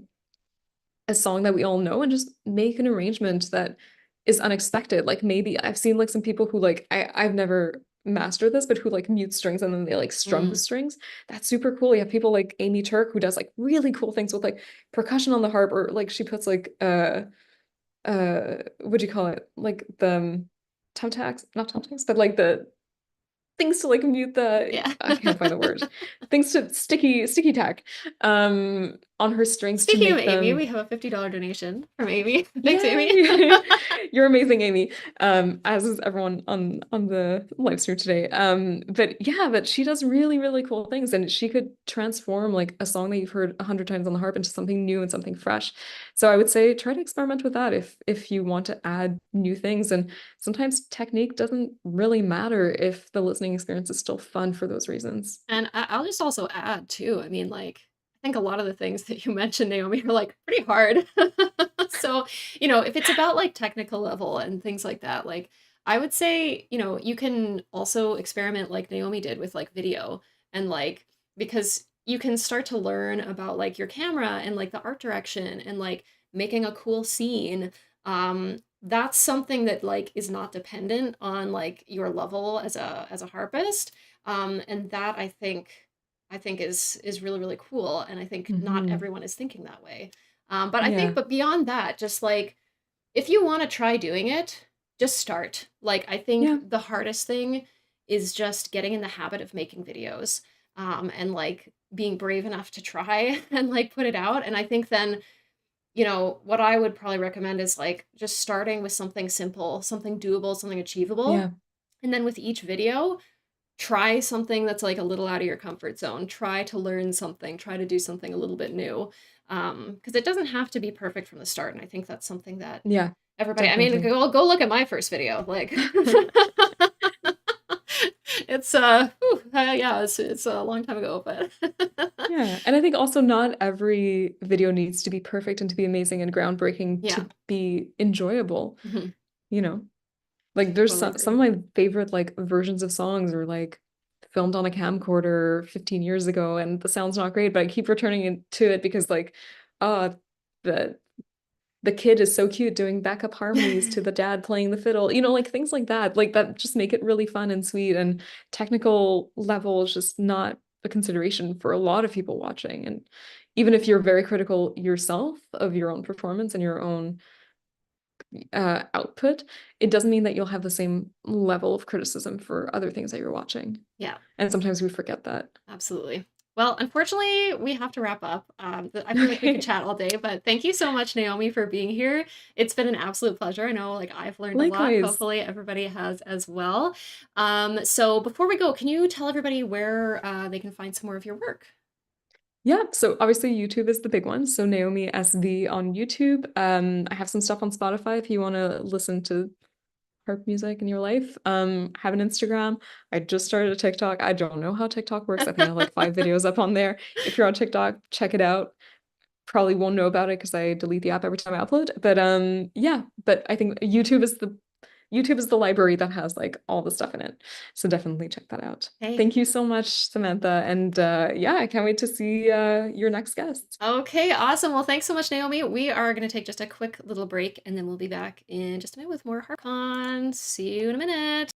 song that we all know and just make an arrangement that is unexpected. Like maybe I've seen like some people who like I've never mastered this, but who like mute strings and then they like strum the Mm. strings. That's super cool. You have people like Amy Turk who does like really cool things with like percussion on the harp, or like she puts like what do you call it? Like the thumbtacks, not thumbtacks, but like the things to like mute the Yeah. I can't find the word. Things to sticky tack on her strings to Speaking of make Amy, them. we have a $50 donation from Amy. Thanks, Amy. Yay! You're amazing, Amy. As is everyone on the live stream today. But yeah, but she does really, really cool things, and she could transform like a song that you've heard 100 times on the harp into something new and something fresh. So I would say try to experiment with that if you want to add new things. And sometimes technique doesn't really matter if the listening experience is still fun for those reasons. And I'll just also add too, I mean, like, I think a lot of the things that you mentioned, Naomi, are like pretty hard. So, if it's about like technical level and things like that, like I would say, you can also experiment like Naomi did with like video and like, because you can start to learn about like your camera and like the art direction and like making a cool scene. That's something that like is not dependent on like your level as a harpist. And that I think is really really cool, and I think not Hmm. everyone is thinking that way. But I think, Yeah. but beyond that, just like if you want to try doing it, just start. Like I Yeah. think the hardest thing is just getting in the habit of making videos, and like being brave enough to try and like put it out. And I think then what I would probably recommend is like just starting with something simple, something doable, something achievable, Yeah. and then with each video try something that's like a little out of your comfort zone. Try to learn something, try to do something a little bit new. Because it doesn't have to be perfect from the start. And I think that's something that Yeah. everybody, I mean, Definitely. go look at my first video. Like it's yeah, it's a long time ago, but Yeah, and I think also not every video needs to be perfect and to be amazing and groundbreaking yeah. to be enjoyable, Mhm. you know? Like there's Totally some agree. of my favorite like versions of songs are like filmed on a camcorder 15 years ago and the sound's not great, but I keep returning to it because like the the kid is so cute doing backup harmonies to the dad playing the fiddle, like things like that just make it really fun and sweet. And technical level is just not a consideration for a lot of people watching. And even if you're very critical yourself of your own performance and your own output, it doesn't mean that you'll have the same level of criticism for other things that you're watching. Yeah. And sometimes we forget that. Absolutely. Well, unfortunately, we have to wrap up. I feel like we could Okay. chat all day, but thank you so much, Naomi, for being here. It's been an absolute pleasure. I know, like, I've learned a lot. Likewise. Hopefully, everybody has as well. So before we go, can you tell everybody where they can find some more of your work? Yeah, so obviously YouTube is the big one. So Naomi SV on YouTube. I have some stuff on Spotify if you want to listen to harp music in your life. I have an Instagram. I just started a TikTok. I don't know how TikTok works. I think I have like 5 videos up on there. If you're on TikTok, check it out. Probably won't know about it because I delete the app every time I upload. But yeah, but I think YouTube is the library that has like all the stuff in it. So definitely check that out. Hey. Thank you so much, Samantha. And yeah, I can't wait to see your next guest. Okay, awesome. Well, thanks so much, Naomi. We are going to take just a quick little break, and then we'll be back in just a minute with more HarpCon. See you in a minute.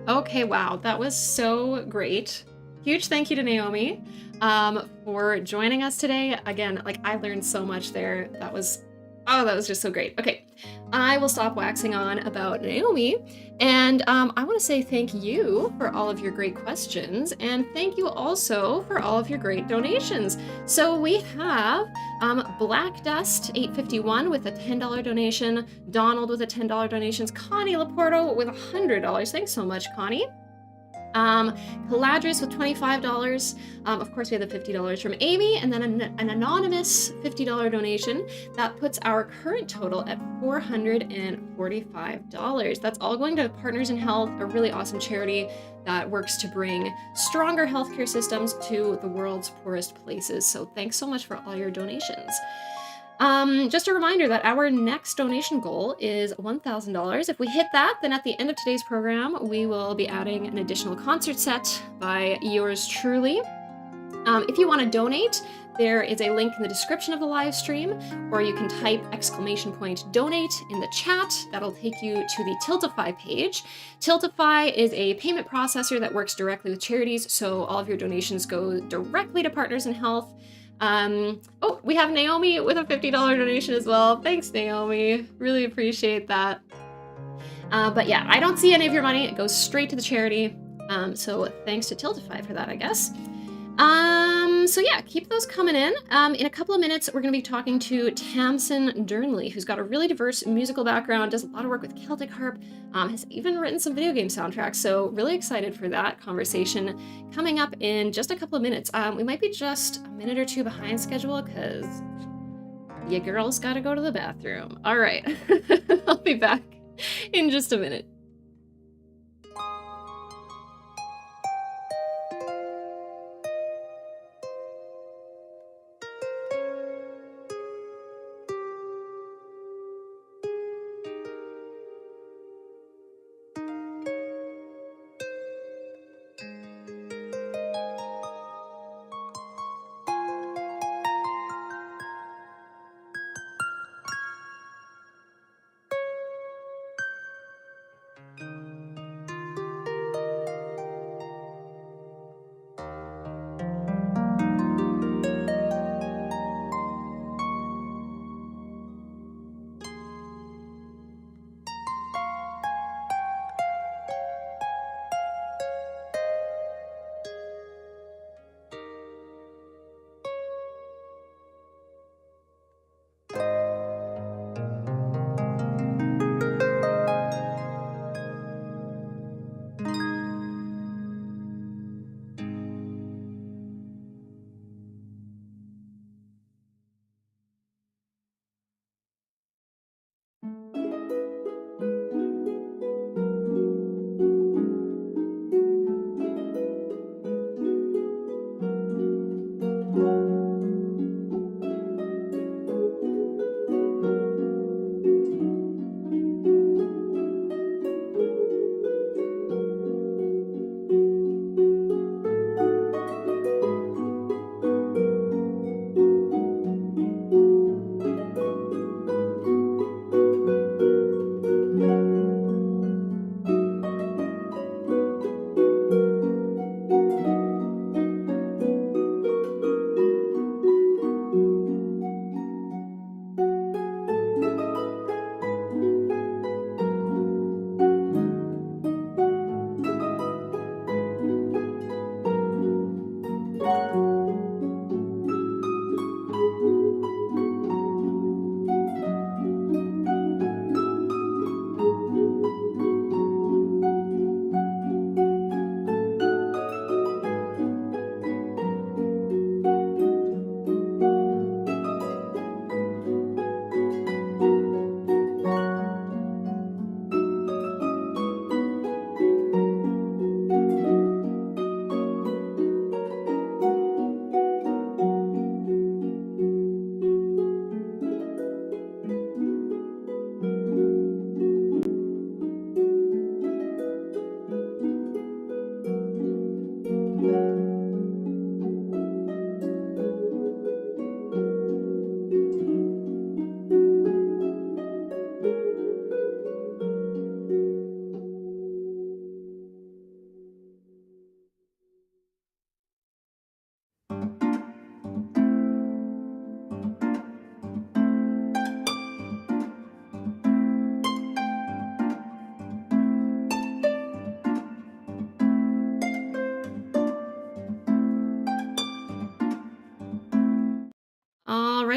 Okay, wow, that was so great. Huge thank you to Naomi for joining us today. Again, like I learned so much there. That was just so great. Okay, I will stop waxing on about Naomi, and I want to say thank you for all of your great questions, and thank you also for all of your great donations. So we have Black Dust 851 with a $10 donation, Donald with a $10 donation, Connie Laporto with $100. Thanks so much, Connie. Caladris with $25. Of course, we have the $50 from Amy, and then an anonymous $50 donation. That puts our current total at $445. That's all going to Partners in Health, a really awesome charity that works to bring stronger healthcare systems to the world's poorest places. So thanks so much for all your donations. Just a reminder that our next donation goal is $1,000. If we hit that, then at the end of today's program, we will be adding an additional concert set by yours truly. If you want to donate, there is a link in the description of the live stream, or you can type !donate in the chat. That'll take you to the Tiltify page. Tiltify is a payment processor that works directly with charities, so all of your donations go directly to Partners in Health. Oh, we have Naomi with a $50 donation as well. Thanks, Naomi. Really appreciate that. But yeah, I don't see any of your money. It goes straight to the charity. So thanks to Tiltify for that, I guess. So yeah, keep those coming in. In a couple of minutes, we're going to be talking to Tamsin Dearnley, who's got a really diverse musical background, does a lot of work with Celtic harp, has even written some video game soundtracks. So really excited for that conversation coming up in just a couple of minutes. We might be just a minute or two behind schedule because you girls got to go to the bathroom. All right, I'll be back in just a minute.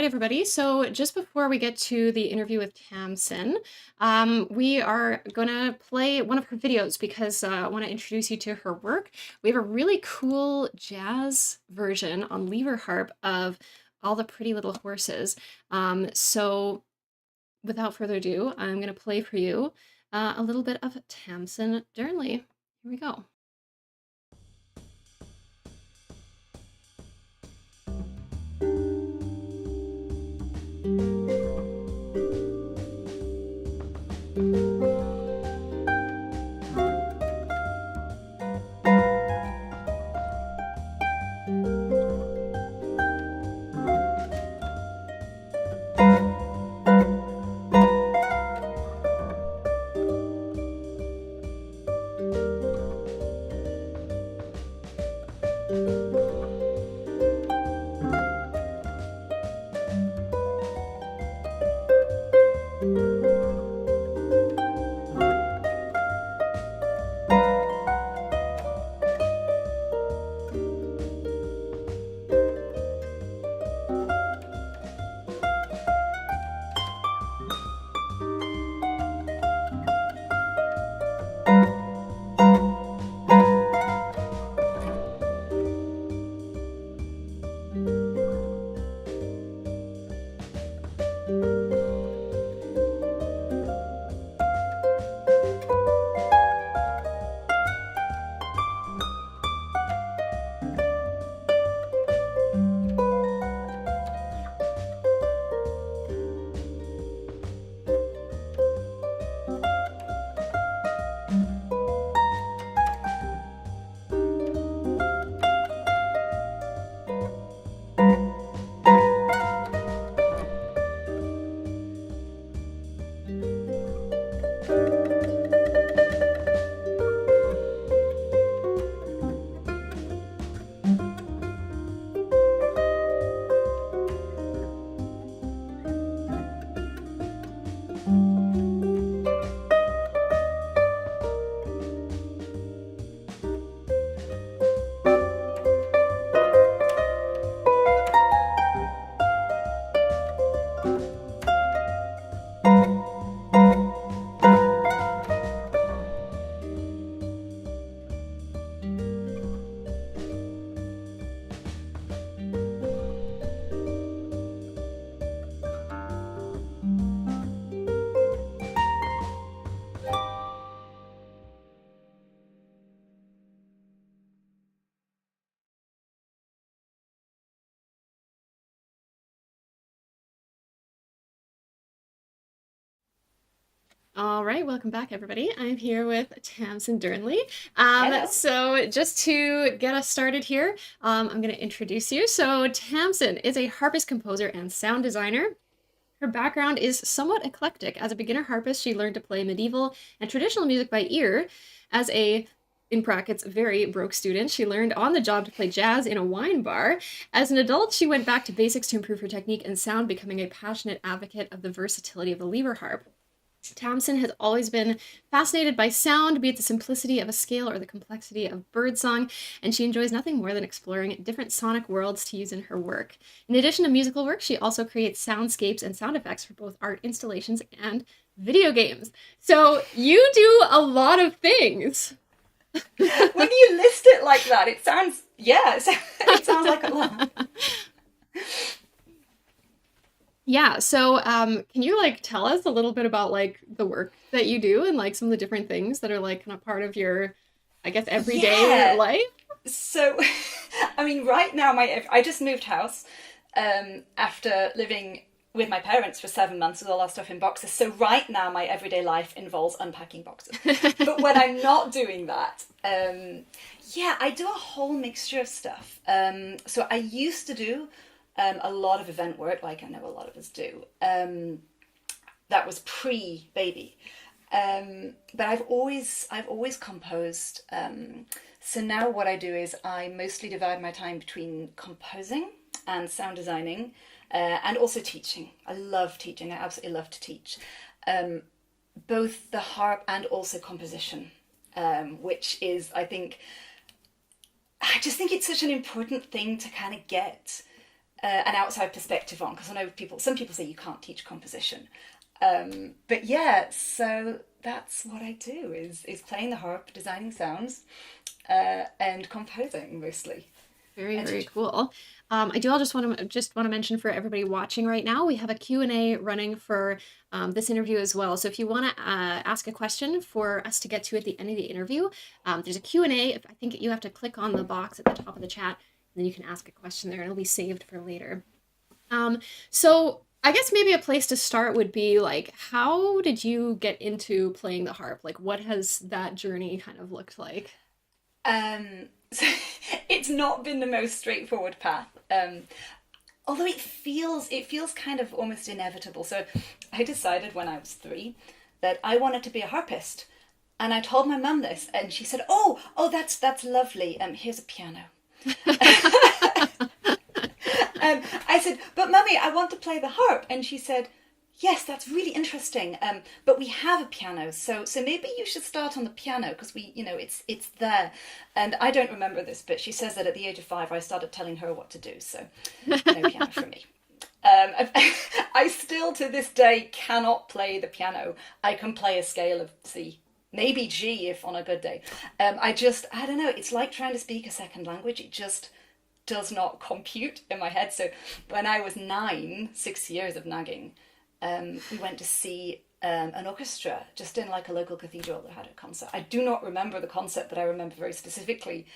everybody. So just before we get to the interview with Tamsin, we are going to play one of her videos because I want to introduce you to her work. We have a really cool jazz version on lever harp of All the Pretty Little Horses. So without further ado, I'm going to play for you a little bit of Tamsin Dearnley. Here we go. All right, welcome back, everybody. I'm here with Tamsin Dearnley. So just to get us started here, I'm going to introduce you. So Tamsin is a harpist, composer, and sound designer. Her background is somewhat eclectic. As a beginner harpist, she learned to play medieval and traditional music by ear. As a, in brackets, very broke student, she learned on the job to play jazz in a wine bar. As an adult, she went back to basics to improve her technique and sound, becoming a passionate advocate of the versatility of the lever harp. Tamsin has always been fascinated by sound, be it the simplicity of a scale or the complexity of birdsong, and she enjoys nothing more than exploring different sonic worlds to use in her work. In addition to musical work, she also creates soundscapes and sound effects for both art installations and video games. So you do a lot of things. When you list it like that, it sounds, it sounds like a lot. Yeah, so can you like tell us a little bit about like the work that you do and like some of the different things that are like kind of part of your, I guess, everyday life? So, I mean, right now I just moved house after living with my parents for 7 months with all our stuff in boxes. So right now my everyday life involves unpacking boxes. But when I'm not doing that, I do a whole mixture of stuff. So I used to do a lot of event work, like I know a lot of us do. That was pre-baby. But I've always composed. So now what I do is I mostly divide my time between composing and sound designing, and also teaching. I love teaching. I absolutely love to teach. Both the harp and also composition, which is, I just think it's such an important thing to kind of get an outside perspective on, because I know some people say you can't teach composition. But yeah, so that's what I do is playing the harp, designing sounds, and composing mostly. Very cool. I do. I'll just want to mention for everybody watching right now, we have a Q&A running for this interview as well. So if you want to ask a question for us to get to at the end of the interview, there's a Q&A. I think you have to click on the box at the top of the chat, and then you can ask a question there, and it'll be saved for later. So I guess maybe a place to start would be like, how did you get into playing the harp? Like, what has that journey kind of looked like? So it's not been the most straightforward path. Although it feels kind of almost inevitable. So I decided when I was 3 that I wanted to be a harpist. And I told my mum this, and she said, oh, that's lovely. Here's a piano. I said, but mummy, I want to play the harp. And she said, yes, that's really interesting. But we have a piano, so maybe you should start on the piano, because it's there. And I don't remember this, but she says that at the age of 5, I started telling her what to do. So no piano for me. I still to this day cannot play the piano. I can play a scale of C, maybe G if on a good day. I don't know. It's like trying to speak a second language. It just does not compute in my head. So when I was 9, 6 years of nagging, we went to see an orchestra just in like a local cathedral that had a concert. I do not remember the concert, but I remember very specifically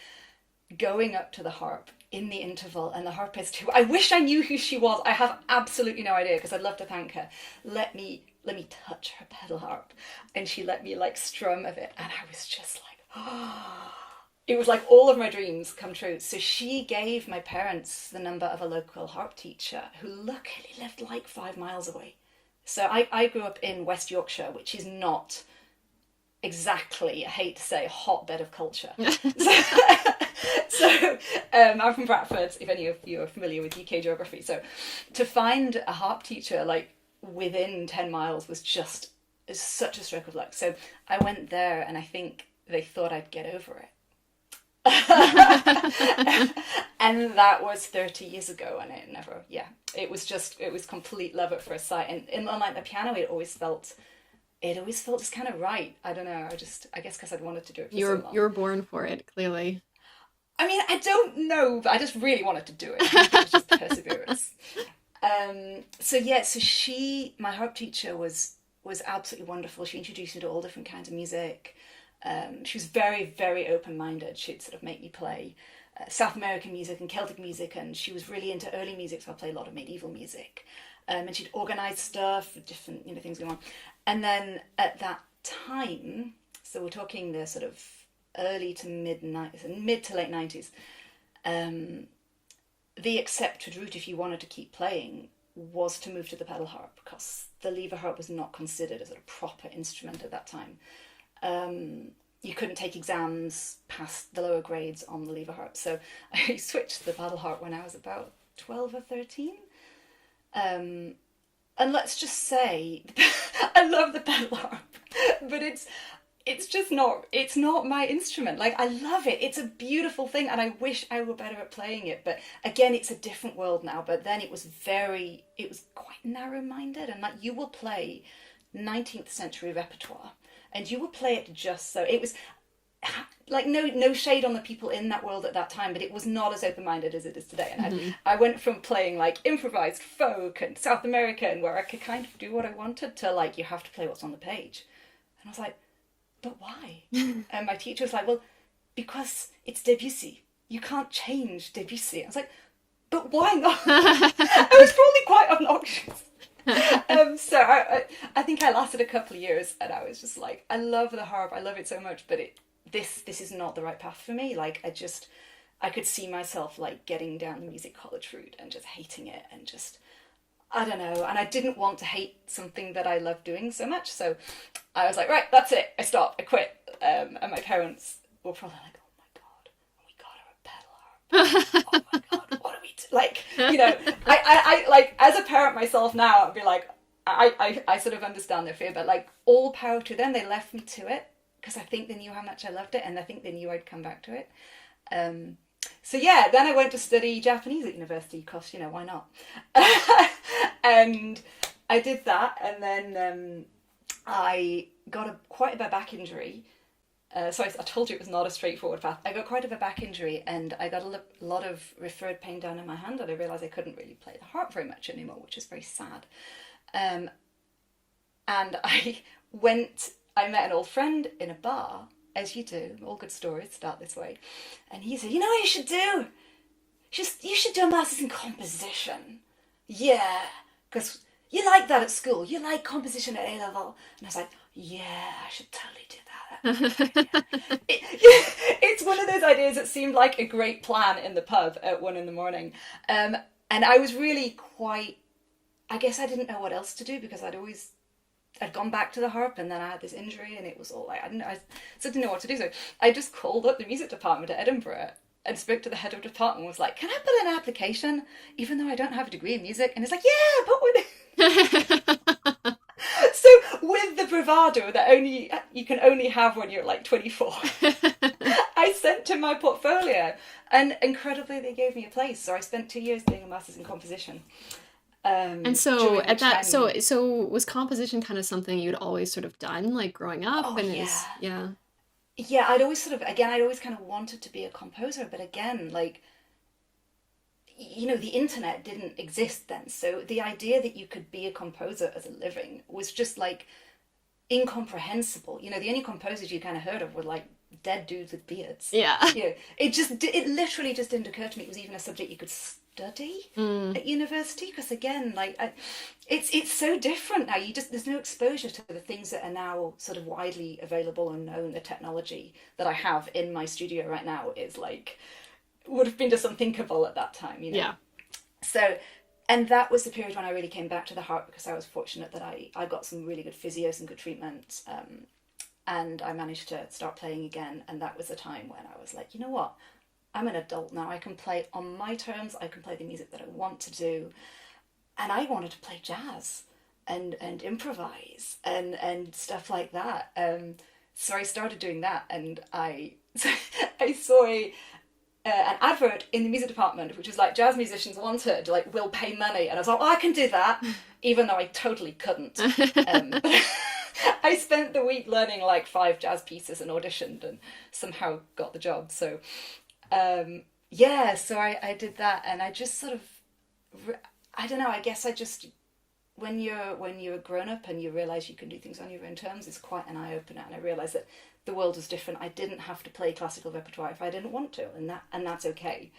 going up to the harp in the interval, and the harpist, who I wish I knew who she was. I have absolutely no idea, because I'd love to thank her. Let me touch her pedal harp, and she let me like strum of it, and I was just like, oh. It was like all of my dreams come true. So she gave my parents the number of a local harp teacher who luckily lived like 5 miles away. So I grew up in West Yorkshire, which is not exactly, I hate to say, a hotbed of culture. So I'm from Bradford, if any of you are familiar with UK geography. So to find a harp teacher like within 10 miles was just such a stroke of luck. So I went there, and I think they thought I'd get over it. And that was 30 years ago, and it was complete love at first sight. And unlike the piano, it always felt just kind of right. I don't know, I guess because I'd wanted to do it for so long. You were born for it, clearly. I mean, I don't know, but I just really wanted to do it. It was just perseverance. So my harp teacher was absolutely wonderful. She introduced me to all different kinds of music. She was very, very open-minded. She'd sort of make me play South American music and Celtic music, and she was really into early music, so I played a lot of medieval music. And she'd organise stuff, different things going on. And then at that time, so we're talking the sort of early to mid to late 90s, the accepted route if you wanted to keep playing was to move to the pedal harp, because the lever harp was not considered as a proper instrument at that time. You couldn't take exams past the lower grades on the lever harp. So I switched to the paddle harp when I was about 12 or 13. And let's just say, I love the pedal harp, but it's not my instrument. Like, I love it. It's a beautiful thing, and I wish I were better at playing it. But again, it's a different world now. But then it was quite narrow-minded, and like, you will play 19th century repertoire, and you will play it just so. It was like no shade on the people in that world at that time, but it was not as open-minded as it is today. And I went from playing like improvised folk and South American, where I could kind of do what I wanted, to like, you have to play what's on the page. And I was like, but why? And my teacher was like, well, because it's Debussy. You can't change Debussy. I was like, but why not? I was probably quite obnoxious. So I think I lasted a couple of years, and I was just like, I love the harp, I love it so much, but this is not the right path for me. Like, I could see myself like getting down the music college route and just hating it, and just, I don't know, and I didn't want to hate something that I loved doing so much. So I was like, right, that's it, I stopped, I quit. And my parents were probably like, oh my god, we got her a pedal harp. Oh my god, what do we do? Like, I like, as a parent myself now, I'd be like, I sort of understand their fear, but like, all power to them. They left me to it because I think they knew how much I loved it, and I think they knew I'd come back to it. So yeah, then I went to study Japanese at university because, why not? And I did that, and then I got quite a bad back injury. So I told you it was not a straightforward path. I got quite a back injury, and I got a lot of referred pain down in my hand, and I realised I couldn't really play the harp very much anymore, which is very sad. And I met an old friend in a bar, as you do. All good stories start this way. And he said, "You know what you should do? You should do a master's in composition. Yeah, because you like that at school. You like composition at A-level." And I was like, "Yeah, I should totally do that." It's one of those ideas that seemed like a great plan in the pub at 1 a.m. And I was really I guess I didn't know what else to do, because I'd gone back to the harp, and then I had this injury, and it was all like, I didn't know what to do. So I just called up the music department at Edinburgh and spoke to the head of department and was like, "Can I put in an application, even though I don't have a degree in music?" And it's like, "Yeah, but with So with the bravado that you can only have when you're like 24, I sent him my portfolio, and incredibly they gave me a place. So I spent 2 years doing a master's in composition. And so at that, so was composition kind of something you'd always sort of done, like growing up? Oh, And yeah. Yeah, I'd always kind of wanted to be a composer, but again, like, the internet didn't exist then. So the idea that you could be a composer as a living was just like incomprehensible. The only composers you kind of heard of were like dead dudes with beards. Yeah. It literally just didn't occur to me it was even a subject you could study at university, because again, like, it's so different now. There's no exposure to the things that are now sort of widely available and known. The technology that I have in my studio right now is like, would have been just unthinkable at that time, Yeah. So, and that was the period when I really came back to the harp, because I was fortunate that I got some really good physios and good treatment, and I managed to start playing again. And that was the time when I was like, you know what? I'm an adult now. I can play on my terms. I can play the music that I want to do. And I wanted to play jazz and improvise and stuff like that. So I started doing that, and I saw an advert in the music department, which was like, jazz musicians wanted, like, will pay money. And I was like, I can do that, even though I totally couldn't. I spent the week learning like 5 jazz pieces and auditioned, and somehow got the job. So so I did that, and I just sort of, I don't know, I guess I just, when you're a grown up and you realise you can do things on your own terms, it's quite an eye-opener. And I realised that the world was different. I didn't have to play classical repertoire if I didn't want to, and that's okay.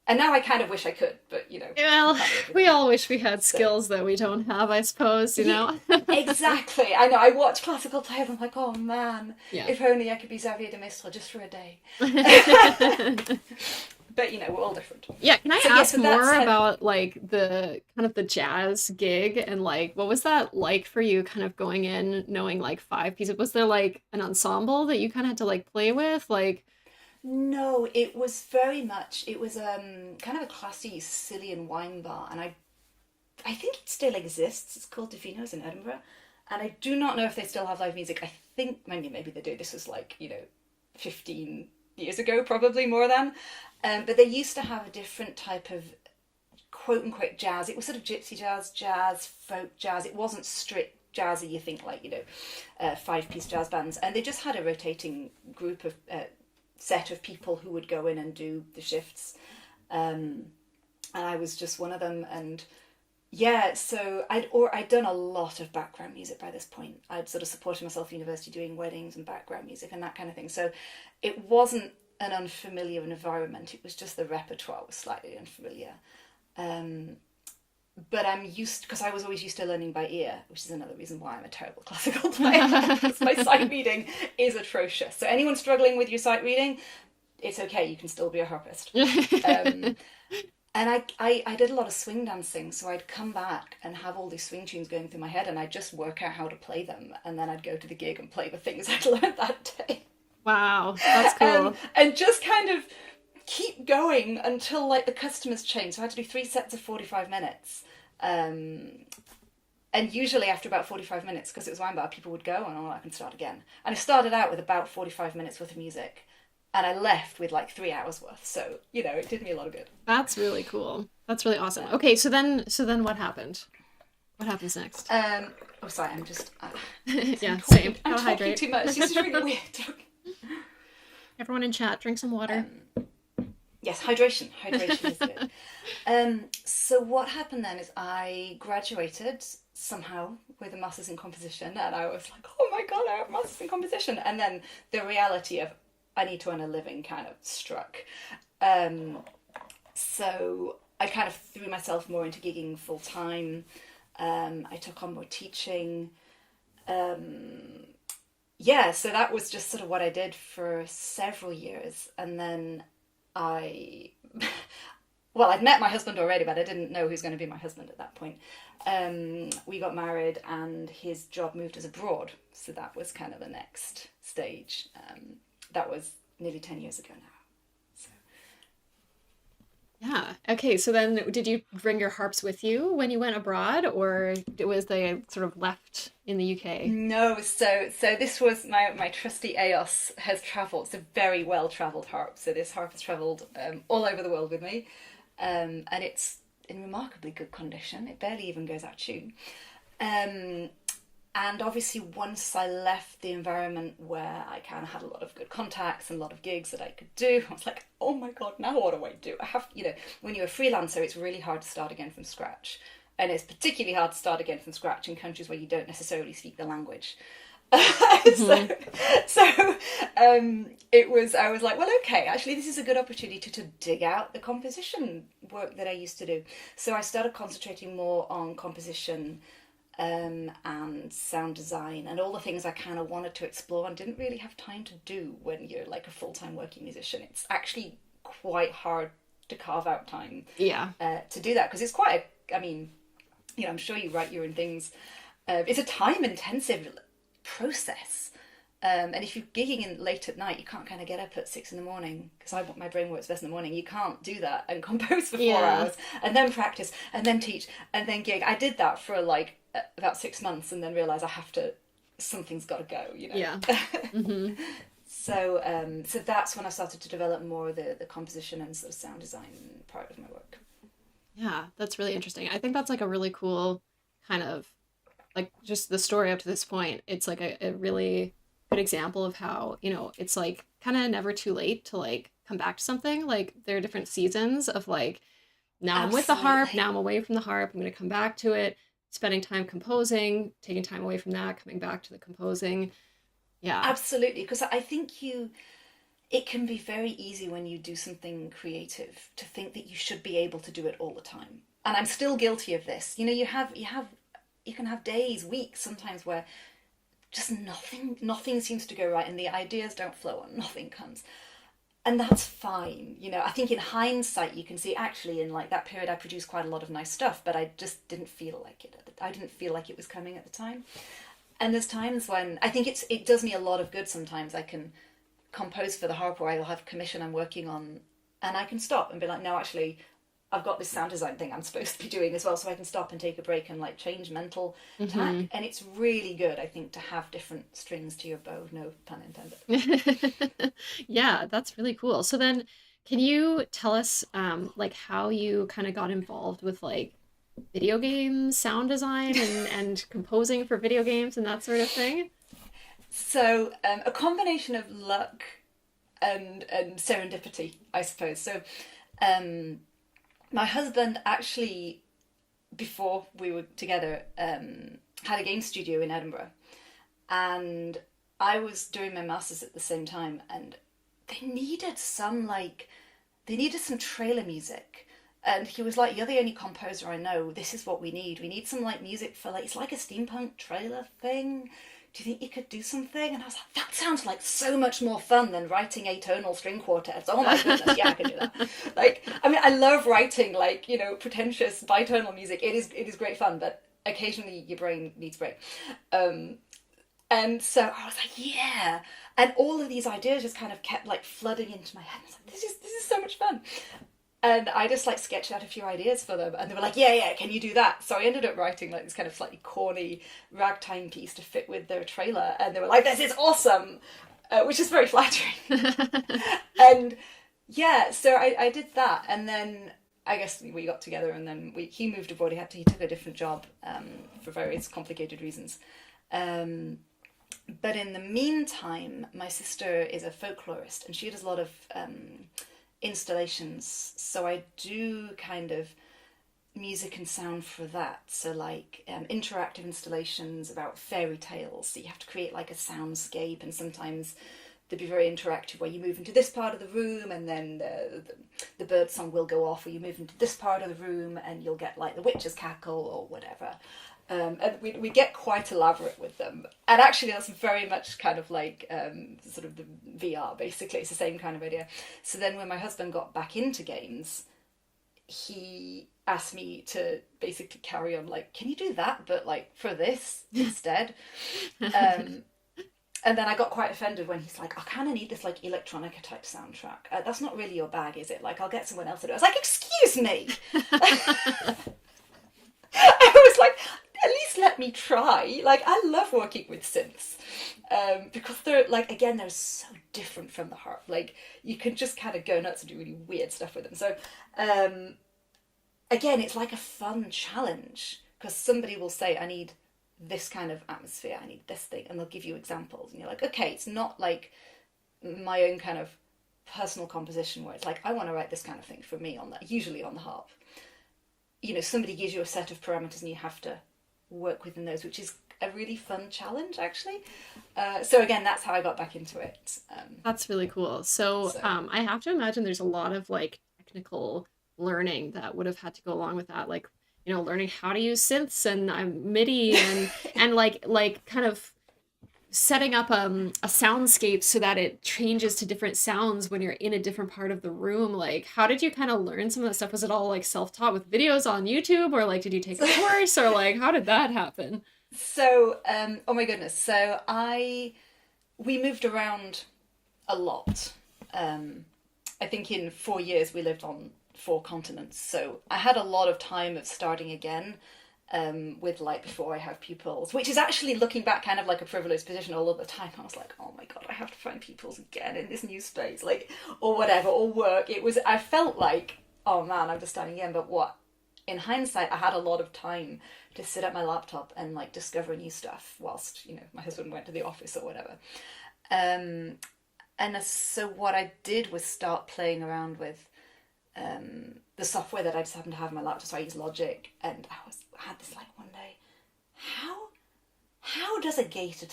And now I kind of wish I could, but Well, we all wish we had skills that we don't have, I suppose, Exactly. I know. I watch classical play, and I'm like, oh man, if only I could be Xavier de Maistre just for a day. But we're all different. Yeah, can I ask more about like the kind of the jazz gig, and like what was that like for you, kind of going in knowing like 5 pieces? Was there like an ensemble that you kind of had to like play with, like? No, it was very much, it was kind of a classy Sicilian wine bar, and I think it still exists. It's called Defino's in Edinburgh, and I do not know if they still have live music. I think maybe they do. This was like 15 years ago, probably more than. But they used to have a different type of quote unquote jazz. It was sort of gypsy jazz, folk jazz. It wasn't strict jazzy. You think like 5-piece jazz bands, and they just had a rotating group of set of people who would go in and do the shifts, and I was just one of them. And so I'd done a lot of background music by this point. I'd sort of supported myself at university doing weddings and background music and that kind of thing. So it wasn't an unfamiliar environment. It was just the repertoire was slightly unfamiliar. But I'm used, because I was always used to learning by ear, which is another reason why I'm a terrible classical player, because my sight reading is atrocious. So anyone struggling with your sight reading, it's okay, you can still be a harpist. And I did a lot of swing dancing, so I'd come back and have all these swing tunes going through my head, and I'd just work out how to play them, and then I'd go to the gig and play the things I'd learned that day. Wow, that's cool. And just kind of keep going until like the customers change. So I had to do 3 sets of 45 minutes. And usually after about 45 minutes, because it was wine bar, people would go and I can start again. And I started out with about 45 minutes worth of music. And I left with like 3 hours worth. So, you know, it did me a lot of good. That's really cool. That's really awesome. Okay, so then what happened? What happens next? Oh, sorry, I'm just... Yeah, I'm same. I'm Gotta talking hydrate. too much. This is really weird. Everyone in chat, drink some water. Yes, hydration. Hydration is good. So what happened then is I graduated somehow with a master's in composition, and I was like, oh my god, I have a master's in composition. And then the reality of I need to earn a living kind of struck. So I kind of threw myself more into gigging full time. I took on more teaching. Yeah, so that was just sort of what I did for several years. And then I'd met my husband already, but I didn't know who was going to be my husband at that point. We got married and his job moved us abroad. So that was kind of the next stage. That was nearly 10 years ago now. Yeah. Okay, so then did you bring your harps with you when you went abroad, or was they sort of left in the UK? No, so this was my trusty EOS has travelled. It's a very well travelled harp. So this harp has travelled all over the world with me, and it's in remarkably good condition. It barely even goes out of tune. And obviously, once I left the environment where I kind of had a lot of good contacts and a lot of gigs that I could do, I was like, oh my God, now what do I do? I have, you know, when you're a freelancer, it's really hard to start again from scratch. And it's particularly hard to start again from scratch in countries where you don't necessarily speak the language. I was like, well, okay, actually, this is a good opportunity to dig out the composition work that I used to do. So I started concentrating more on composition and sound design and all the things I kind of wanted to explore and didn't really have time to do when you're like a full-time working musician. It's actually quite hard to carve out time to do that, because it's quite I mean, you know, I'm sure you write your own things. It's a time-intensive process. And if you're gigging in late at night, you can't kind of get up at 6 a.m, because my brain works best in the morning. You can't do that and compose for 4 hours and then practice and then teach and then gig. I did that for like about 6 months and then realised something's got to go, you know. Yeah. So that's when I started to develop more of the composition and sort of sound design part of my work. Yeah, that's really interesting. I think that's like a really cool kind of like just the story up to this point. It's like a really good example of how, you know, it's like kind of never too late to like come back to something. Like there are different seasons of like, now I'm with the harp, now I'm away from the harp, I'm going to come back to it, spending time composing, taking time away from that, coming back to the composing. Yeah. Absolutely, because I think it can be very easy when you do something creative to think that you should be able to do it all the time. And I'm still guilty of this. You know, you can have days, weeks sometimes where just nothing seems to go right and the ideas don't flow and nothing comes. And that's fine. You know, I think in hindsight you can see actually in like that period I produced quite a lot of nice stuff, but I just didn't feel like it. I didn't feel like it was coming at the time. And there's times when I think it does me a lot of good. Sometimes I can compose for the harp, or I'll have a commission I'm working on, and I can stop and be like, no, actually, I've got this sound design thing I'm supposed to be doing as well, so I can stop and take a break and like change mental tack. And it's really good, I think, to have different strings to your bow. No pun intended. Yeah, that's really cool. So then, can you tell us like how you kind of got involved with like video games, sound design, and composing for video games and that sort of thing? So a combination of luck and serendipity, I suppose. So my husband actually, before we were together, had a game studio in Edinburgh, and I was doing my masters at the same time, and they needed some trailer music. And he was like, you're the only composer I know. This is what we need. We need some like music for like, it's like a steampunk trailer thing. Do you think you could do something? And I was like, that sounds like so much more fun than writing atonal string quartets. Oh my goodness, yeah, I can do that. Like, I mean, I love writing like, you know, pretentious bitonal music. It is great fun, but occasionally your brain needs a break. And so I was like, yeah. And all of these ideas just kind of kept like flooding into my head. I was like, this is so much fun. And I just like sketched out a few ideas for them, and they were like, yeah, can you do that? So I ended up writing like this kind of slightly corny ragtime piece to fit with their trailer, and they were like, this is awesome. which is very flattering. And yeah, so I did that, and then I guess we got together, and then he moved abroad. He took a different job for various complicated reasons. But in the meantime, my sister is a folklorist, and she does a lot of installations. So I do kind of music and sound for that. So like interactive installations about fairy tales. So you have to create like a soundscape, and sometimes they'd be very interactive where you move into this part of the room and then the bird song will go off, or you move into this part of the room and you'll get like the witch's cackle or whatever. And we get quite elaborate with them. And actually that's very much kind of like sort of the VR, basically. It's the same kind of idea. So then when my husband got back into games, he asked me to basically carry on like, can you do that, but like for this instead? And then I got quite offended when he's like, I kind of need this like electronica type soundtrack. That's not really your bag, is it? Like, I'll get someone else to do it. I was like, excuse me. I was like, at least let me try. Like, I love working with synths because they're like, again, they're so different from the harp. Like, you can just kind of go nuts and do really weird stuff with them. So again, it's like a fun challenge because somebody will say, I need this kind of atmosphere, I need this thing, and they'll give you examples, and you're like, okay, it's not like my own kind of personal composition where it's like, I want to write this kind of thing for me on that, usually on the harp. You know, somebody gives you a set of parameters and you have to work within those, which is a really fun challenge, actually. So again, that's how I got back into it. That's really cool. So I have to imagine there's a lot of like technical learning that would have had to go along with that, like, you know, learning how to use synths and MIDI and like kind of setting up a soundscape so that it changes to different sounds when you're in a different part of the room. Like, how did you kind of learn some of that stuff? Was it all like self-taught with videos on YouTube, or like did you take a course, or like how did that happen? So oh my goodness, so we moved around a lot. I think in 4 years we lived on 4 continents, so I had a lot of time of starting again with like before I have pupils, which is actually looking back kind of like a privileged position. All of the time I was like, oh my god, I have to find pupils again in this new space, like, or whatever, or work. I felt like, oh man, I'm just starting again. But what, in hindsight, I had a lot of time to sit at my laptop and like discover new stuff whilst, you know, my husband went to the office or whatever. And so what I did was start playing around with the software that I just happened to have on my laptop. So I use Logic, and I had this like one day, how does a gated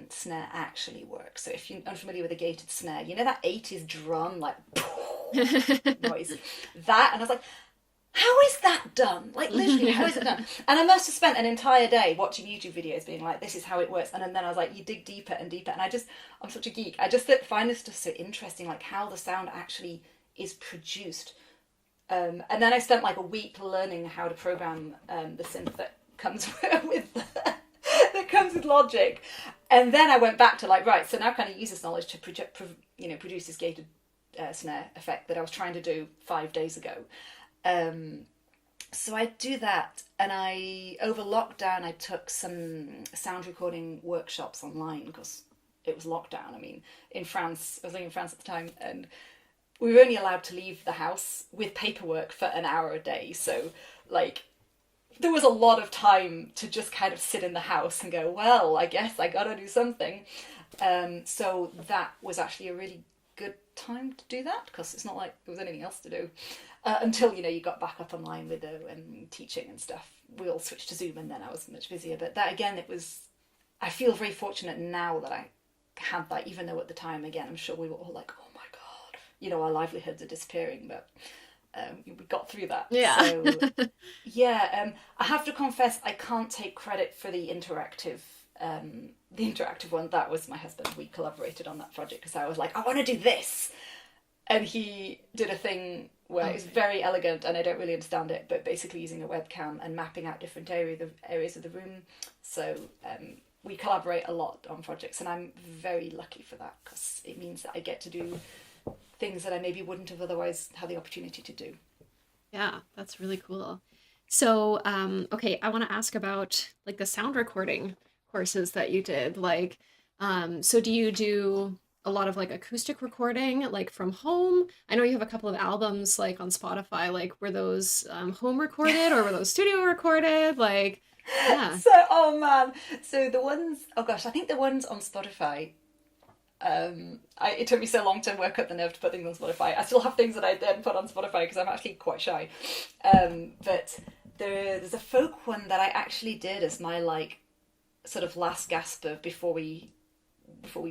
snare actually work? So if you're unfamiliar with a gated snare, you know that 80s drum like noise, that, and I was like, how is that done? Like, literally, how is it done? And I must have spent an entire day watching YouTube videos being like, this is how it works. And then I was like, you dig deeper and deeper. And I'm such a geek. I just find this just so interesting, like how the sound actually is produced. And then I spent like a week learning how to program the synth that comes that comes with Logic. And then I went back to like, right, so now can I use this knowledge to produce this gated snare effect that I was trying to do 5 days ago. So I do that, and over lockdown I took some sound recording workshops online because it was lockdown. I mean, in France, I was living in France at the time, and we were only allowed to leave the house with paperwork for an hour a day. So like, there was a lot of time to just kind of sit in the house and go, well, I guess I gotta do something. So that was actually a really good time to do that, because it's not like there was anything else to do until, you know, you got back up online with teaching and stuff. We all switched to Zoom, and then I was much busier. But that, again, I feel very fortunate now that I had that, even though at the time, again, I'm sure we were all like, oh my god, you know, our livelihoods are disappearing, but we got through that. Yeah. So yeah, I have to confess, I can't take credit for the interactive one. That was my husband. We collaborated on that project because I was like, I want to do this, and he did a thing where it's very elegant, and I don't really understand it, but basically using a webcam and mapping out different areas of the room. So we collaborate a lot on projects, and I'm very lucky for that, because it means that I get to do things that I maybe wouldn't have otherwise had the opportunity to do. Yeah, that's really cool. So, okay, I want to ask about like the sound recording courses that you did. Like, So do you do a lot of like acoustic recording, like from home? I know you have a couple of albums like on Spotify. Like, were those home recorded or were those studio recorded? Like, yeah. So, oh man. So the ones, oh gosh, I think the ones on Spotify, it took me so long to work up the nerve to put things on Spotify. I still have things that I then put on Spotify because I'm actually quite shy. But there's a folk one that I actually did as my like sort of last gasp of before we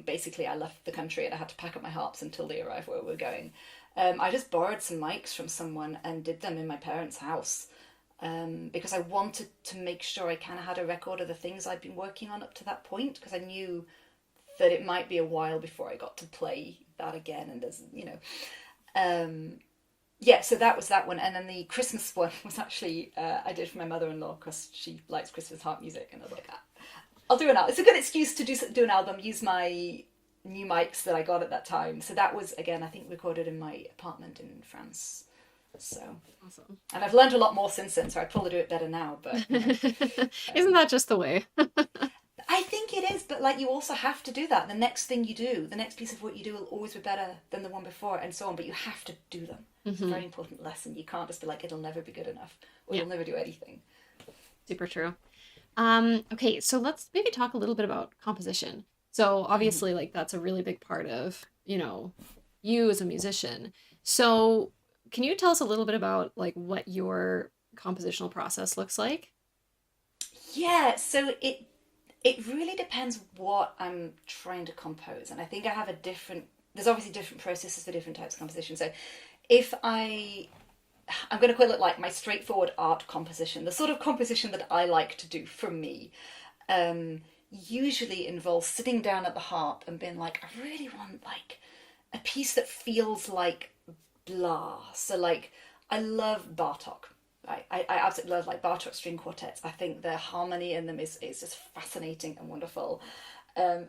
basically I left the country and I had to pack up my harps until they arrived where we were going. I just borrowed some mics from someone and did them in my parents' house. Because I wanted to make sure I kind of had a record of the things I'd been working on up to that point, because I knew that it might be a while before I got to play that again. And there's, yeah, so that was that one. And then the Christmas one was actually, I did for my mother-in-law because she likes Christmas harp music. And I was like, I'll do an album. It's a good excuse to do an album, use my new mics that I got at that time. So that was, again, I think recorded in my apartment in France. So Awesome. And I've learned a lot more since then, so I'd probably do it better now, but Isn't that just the way? I think it is, but like you also have to do that. The next thing you do, the next piece of work you do will always be better than the one before and so on, but you have to do them. It's a very important lesson. You can't just be like, it'll never be good enough or you'll never do anything. Super true. Okay, so let's maybe talk a little bit about composition. So obviously like that's a really big part of, you as a musician. So can you tell us a little bit about like what your compositional process looks like? Yeah, so it really depends what I'm trying to compose, and I think I have there's obviously different processes for different types of composition. So if I'm going to call it like my straightforward art composition, the sort of composition that I like to do for me, usually involves sitting down at the harp and being like, I really want like a piece that feels like blah. So like, I love Bartok. I absolutely love like Bartok string quartets. I think the harmony in them is just fascinating and wonderful.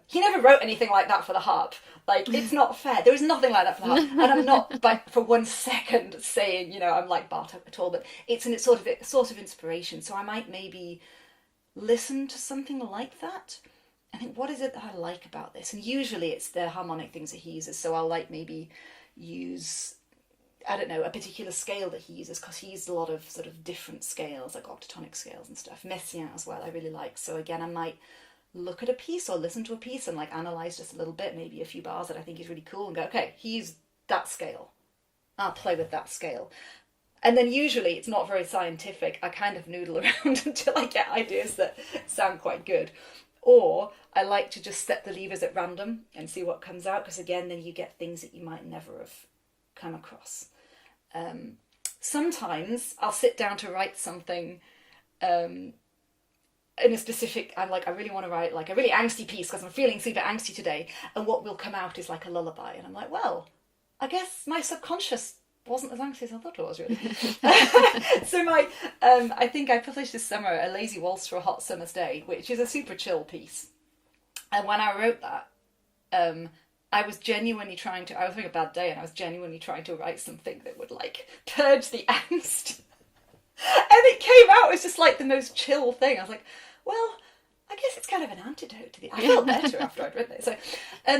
He never wrote anything like that for the harp. Like, it's not fair. There is nothing like that for the harp. And I'm not for 1 second saying, I'm like Bartok at all, but it's sort of inspiration. So I might maybe listen to something like that and think, what is it that I like about this? And usually it's the harmonic things that he uses. So I'll like maybe use, I don't know, a particular scale that he uses, because he used a lot of sort of different scales, like octatonic scales and stuff. Messiaen as well, I really like. So again, I might look at a piece or listen to a piece and like analyze just a little bit, maybe a few bars that I think is really cool, and go, okay, he used that scale. I'll play with that scale. And then usually it's not very scientific. I kind of noodle around until I get ideas that sound quite good. Or I like to just set the levers at random and see what comes out, because again, then you get things that you might never have come across. Sometimes I'll sit down to write something in a specific, I really want to write like a really angsty piece because I'm feeling super angsty today, and what will come out is like a lullaby, and I'm like, well, I guess my subconscious wasn't as angsty as I thought it was, really. So I think I published this summer A Lazy Waltz for a Hot Summer's Day, which is a super chill piece. And when I wrote that, I was having a bad day, and I was genuinely trying to write something that would like purge the angst. And it came out as just like the most chill thing. I was like, well, I guess it's kind of an antidote to the... I felt better after I'd written it.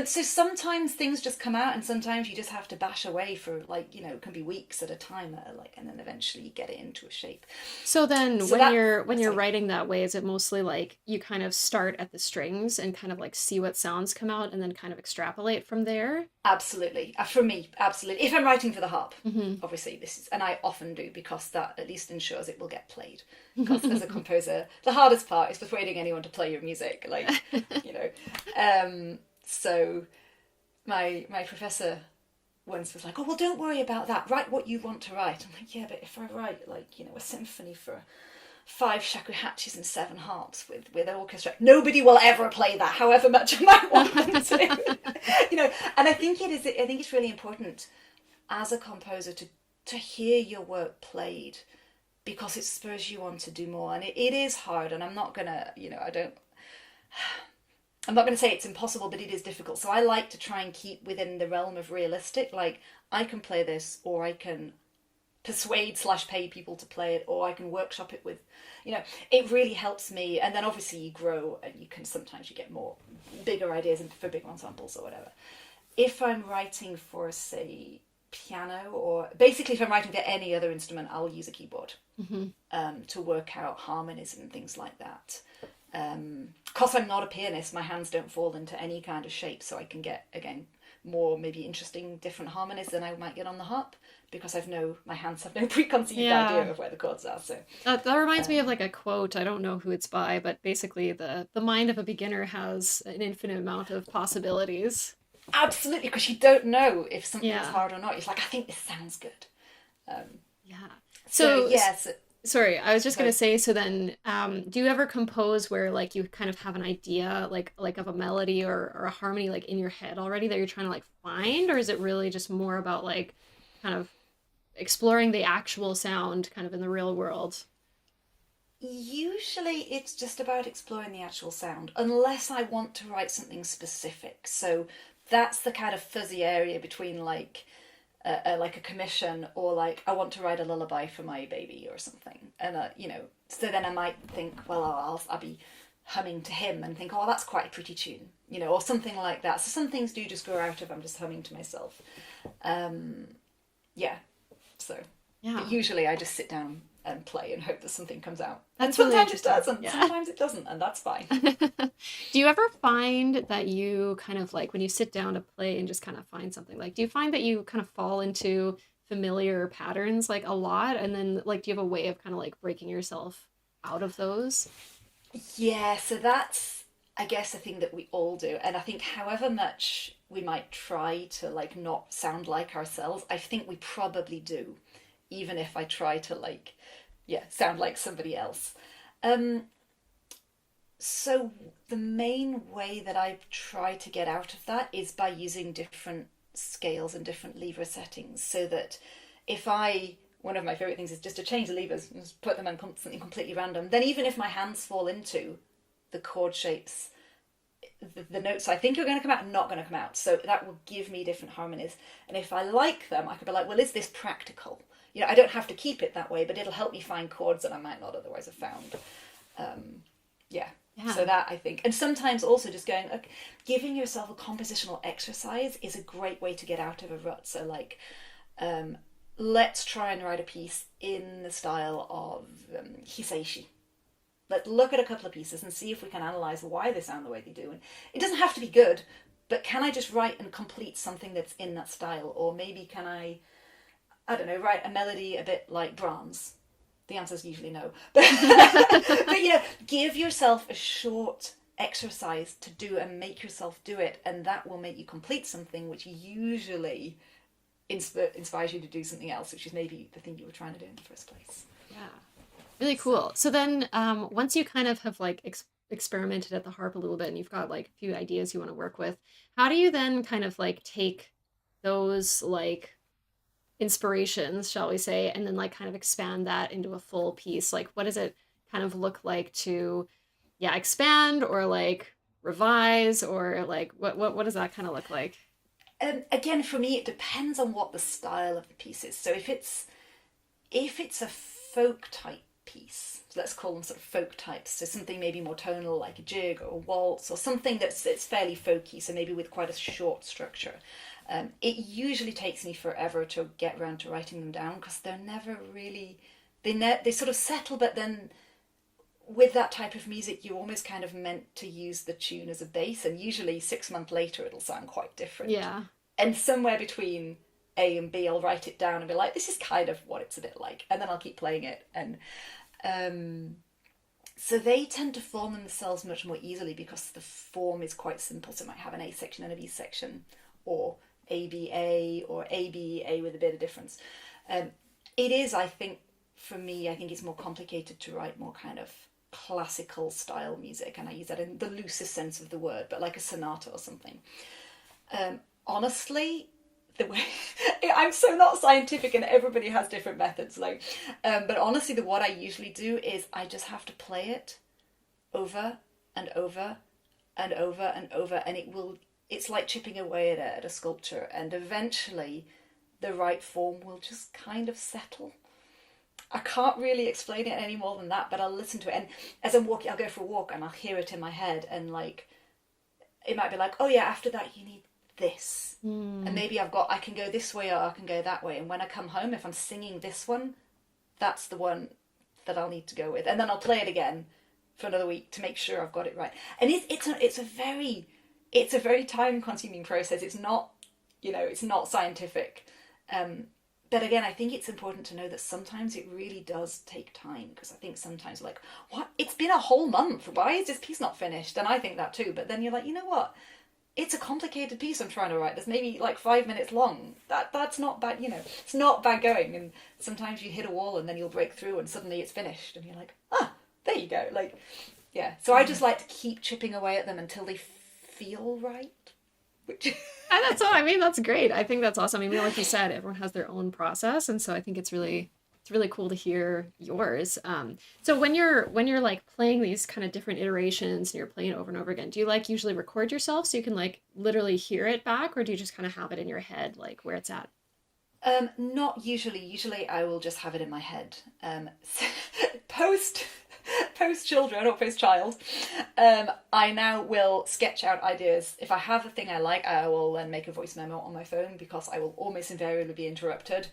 So sometimes things just come out, and sometimes you just have to bash away for like, it can be weeks at a time, and then eventually you get it into a shape. So then when you're writing that way, is it mostly like you kind of start at the strings and kind of like see what sounds come out and then kind of extrapolate from there? Absolutely. For me, absolutely. If I'm writing for the harp, obviously and I often do, because that at least ensures it will get played. Because as a composer, the hardest part is persuading anyone to play your music. Like, so my professor once was like, oh, well, don't worry about that. Write what you want to write. I'm like, yeah, but if I write like, a symphony for 5 shakuhachis and 7 harps with an orchestra, nobody will ever play that, however much I might want them to. And I think it's really important as a composer to hear your work played, because it spurs you on to do more. And it is hard, and I'm not gonna, I'm not gonna say it's impossible, but it is difficult. So I like to try and keep within the realm of realistic. Like, I can play this, or I can persuade/pay people to play it, or I can workshop it with, it really helps me. And then obviously you grow and you get more bigger ideas for bigger ensembles or whatever. If I'm writing for, say, piano, or basically if I'm writing for any other instrument, I'll use a keyboard to work out harmonies and things like that. Because I'm not a pianist, my hands don't fall into any kind of shape, so I can get, again, more maybe interesting different harmonies than I might get on the harp, because my hands have no preconceived idea of where the chords are. So that reminds me of like a quote. I don't know who it's by, but basically the mind of a beginner has an infinite amount of possibilities. Absolutely, because you don't know if something's hard or not. It's like, I think this sounds good. So yes. Sorry, I was just going to say, so then, do you ever compose where like you kind of have an idea like of a melody or a harmony like in your head already that you're trying to like find, or is it really just more about like kind of exploring the actual sound kind of in the real world? Usually it's just about exploring the actual sound, unless I want to write something specific. So that's the kind of fuzzy area between like a commission, or like I want to write a lullaby for my baby or something, and so then I might think, well, I'll be humming to him and think, oh, that's quite a pretty tune, or something like that. So some things do just grow out of I'm just humming to myself. But usually I just sit down and play and hope that something comes out. That's and sometimes really it doesn't. Yeah. Sometimes it doesn't, and that's fine. Do you ever find that you kind of like when you sit down to play and just kind of find something, like do you find that you kind of fall into familiar patterns like a lot, and then like do you have a way of kind of like breaking yourself out of those? Yeah, so that's, I guess, a thing that we all do. And I think however much we might try to like not sound like ourselves, I think we probably do, even if I try to like, sound like somebody else. So the main way that I try to get out of that is by using different scales and different lever settings, so that one of my favorite things is just to change the levers and just put them on something completely random. Then even if my hands fall into the chord shapes, the notes I think are going to come out are not going to come out. So that will give me different harmonies. And if I like them, I could be like, well, is this practical? I don't have to keep it that way, but it'll help me find chords that I might not otherwise have found. Yeah. So that, I think. And sometimes also just going, giving yourself a compositional exercise is a great way to get out of a rut. So like, let's try and write a piece in the style of Syzygy. Let's look at a couple of pieces and see if we can analyse why they sound the way they do. And it doesn't have to be good, but can I just write and complete something that's in that style? Or maybe can I don't know, write a melody a bit like Brahms? The answer is usually no. But give yourself a short exercise to do and make yourself do it, and that will make you complete something which usually inspires you to do something else, which is maybe the thing you were trying to do in the first place. Yeah. Really cool. So then once you kind of have like experimented at the harp a little bit and you've got like a few ideas you want to work with, how do you then kind of like take those like inspirations, shall we say, and then like kind of expand that into a full piece? Like what does it kind of look like to expand or like revise, or like what does that kind of look like? Again, for me it depends on what the style of the piece is. So if it's a folk type piece, so let's call them sort of folk types, so something maybe more tonal like a jig or a waltz, or something it's fairly folky, so maybe with quite a short structure, it usually takes me forever to get around to writing them down, because they're never really, they sort of settle, but then with that type of music you're almost kind of meant to use the tune as a base, and usually 6 months later it'll sound quite different. Yeah. And somewhere between A and B I'll write it down and be like, this is kind of what it's a bit like, and then I'll keep playing it. And so they tend to form themselves much more easily because the form is quite simple. So it might have an A section and a B section, or ABA or ABA with a bit of difference. It is, I think, for me, I think it's more complicated to write more kind of classical style music, and I use that in the loosest sense of the word, but like a sonata or something. Honestly, the way I'm so not scientific, and everybody has different methods, like but honestly what I usually do is I just have to play it over and over and over and over, and it's like chipping away at a sculpture, and eventually the right form will just kind of settle. I can't really explain it any more than that, but I'll listen to it. And as I'm walking, I'll go for a walk and I'll hear it in my head. And like, it might be like, oh yeah, after that you need this. And maybe I can go this way or I can go that way. And when I come home, if I'm singing this one, that's the one that I'll need to go with. And then I'll play it again for another week to make sure I've got it right. And it's a very time consuming process. It's not, it's not scientific. But again, I think it's important to know that sometimes it really does take time, because I think sometimes like, what? It's been a whole month. Why is this piece not finished? And I think that too. But then you're like, you know what? It's a complicated piece I'm trying to write. There's maybe like 5 minutes long. That's not bad, it's not bad going. And sometimes you hit a wall and then you'll break through and suddenly it's finished. And you're like, there you go. Like, yeah. So I just like to keep chipping away at them until they feel right. Which... And that's great. I think that's awesome. I mean, like you said, everyone has their own process, and so I think it's really cool to hear yours. So when you're like playing these kind of different iterations and you're playing it over and over again, do you like usually record yourself so you can like literally hear it back, or do you just kind of have it in your head, like where it's at? Not usually. Usually I will just have it in my head. Post children or post child, I now will sketch out ideas. If I have a thing I like, I will then make a voice memo on my phone, because I will almost invariably be interrupted.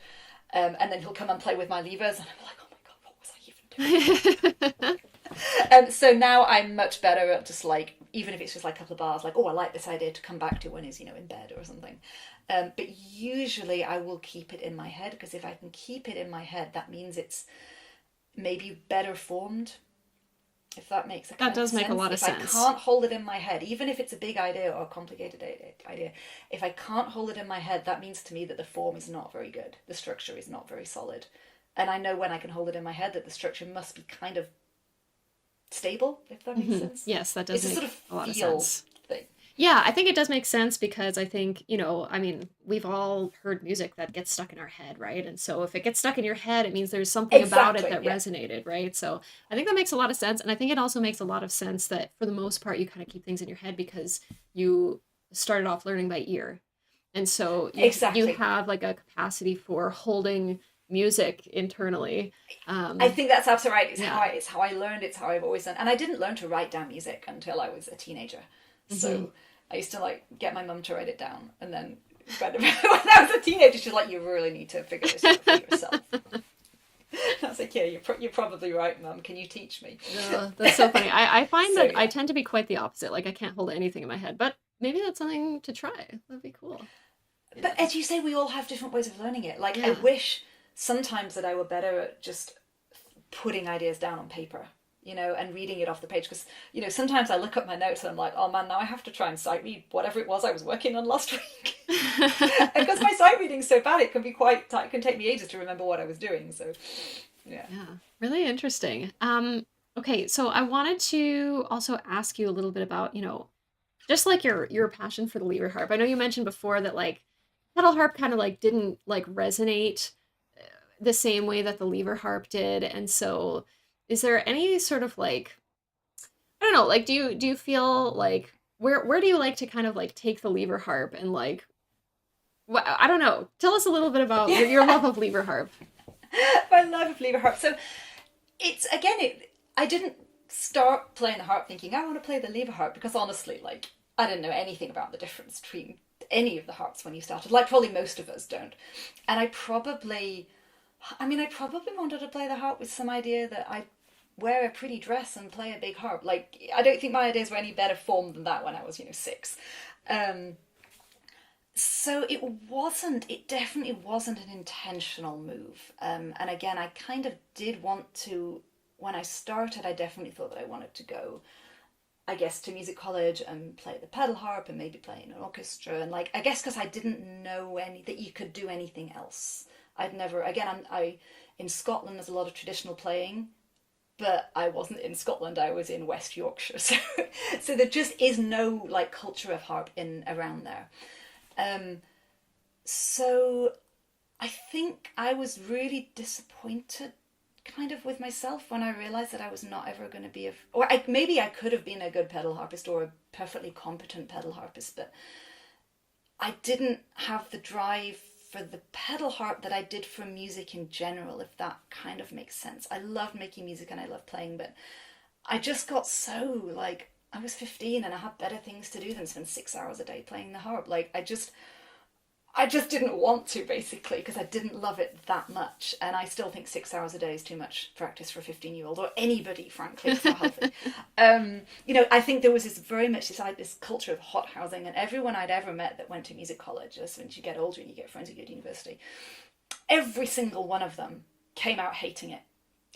And then he'll come and play with my levers and I'm like, oh my God, what was I even doing? So now I'm much better at just like, even if it's just like a couple of bars, like, oh, I like this idea to come back to when he's, in bed or something. But usually I will keep it in my head, because if I can keep it in my head, that means it's maybe better formed, if that makes a that does make sense. a lot of sense. If I can't hold it in my head, even if it's a big idea or a complicated idea, if I can't hold it in my head, that means to me that the form is not very good. The structure is not very solid. And I know when I can hold it in my head that the structure must be kind of stable, if that makes sense. Yes, that does make a lot of sense. Thing. Yeah, I think it does make sense, because I think, we've all heard music that gets stuck in our head, right? And so if it gets stuck in your head, it means there's something about it that resonated, right? So I think that makes a lot of sense. And I think it also makes a lot of sense that for the most part, you kind of keep things in your head because you started off learning by ear. And so you have like a capacity for holding music internally. I think that's absolutely right. It's how I learned. It's how I've always done. And I didn't learn to write down music until I was a teenager. So I used to like get my mum to write it down, and then when I was a teenager, she's like, "You really need to figure this out for yourself." I was like, "Yeah, you're probably right, Mum. Can you teach me?" That's so funny. I find that I tend to be quite the opposite. Like I can't hold anything in my head, but maybe that's something to try. That'd be cool. But as you say, we all have different ways of learning it. Like I wish sometimes that I were better at just putting ideas down on paper. And reading it off the page, because, sometimes I look at my notes and I'm like, oh man, now I have to try and sight read whatever it was I was working on last week. And because my sight reading's so bad, it can be it can take me ages to remember what I was doing. So, yeah. Yeah, really interesting. Okay, so I wanted to also ask you a little bit about, just like your passion for the lever harp. I know you mentioned before that like pedal harp kind of like didn't like resonate the same way that the lever harp did, and so is there any sort of like, I don't know, like do you feel like where do you like to kind of like take the lever harp and like, I don't know, tell us a little bit about your love of lever harp. My love of lever harp. So it's I didn't start playing the harp thinking I want to play the lever harp, because honestly, like I didn't know anything about the difference between any of the harps when you started, like probably most of us don't. And I probably wanted to play the harp with some idea that I'd wear a pretty dress and play a big harp. Like, I don't think my ideas were any better formed than that when I was, 6. So it definitely wasn't an intentional move. And again, I kind of did want to, when I started, I definitely thought that I wanted to go, I guess, to music college and play the pedal harp and maybe play in an orchestra. And like, I guess because I didn't know that you could do anything else. I'd never, again, in Scotland there's a lot of traditional playing, but I wasn't in Scotland, I was in West Yorkshire. So there just is no like culture of harp around there. So I think I was really disappointed kind of with myself when I realised that I was not ever going to be maybe I could have been a good pedal harpist or a perfectly competent pedal harpist, but I didn't have the drive for the pedal harp that I did for music in general, if that kind of makes sense. I love making music and I love playing, but I just got so, like, I was 15 and I had better things to do than spend 6 hours a day playing the harp. Like, I just didn't want to, basically, because I didn't love it that much. And I still think 6 hours a day is too much practice for a 15-year-old, or anybody, frankly. It's not healthy. I think there was this culture of hot housing, and everyone I'd ever met that went to music college, as once you get older and you get friends who go to university, every single one of them came out hating it.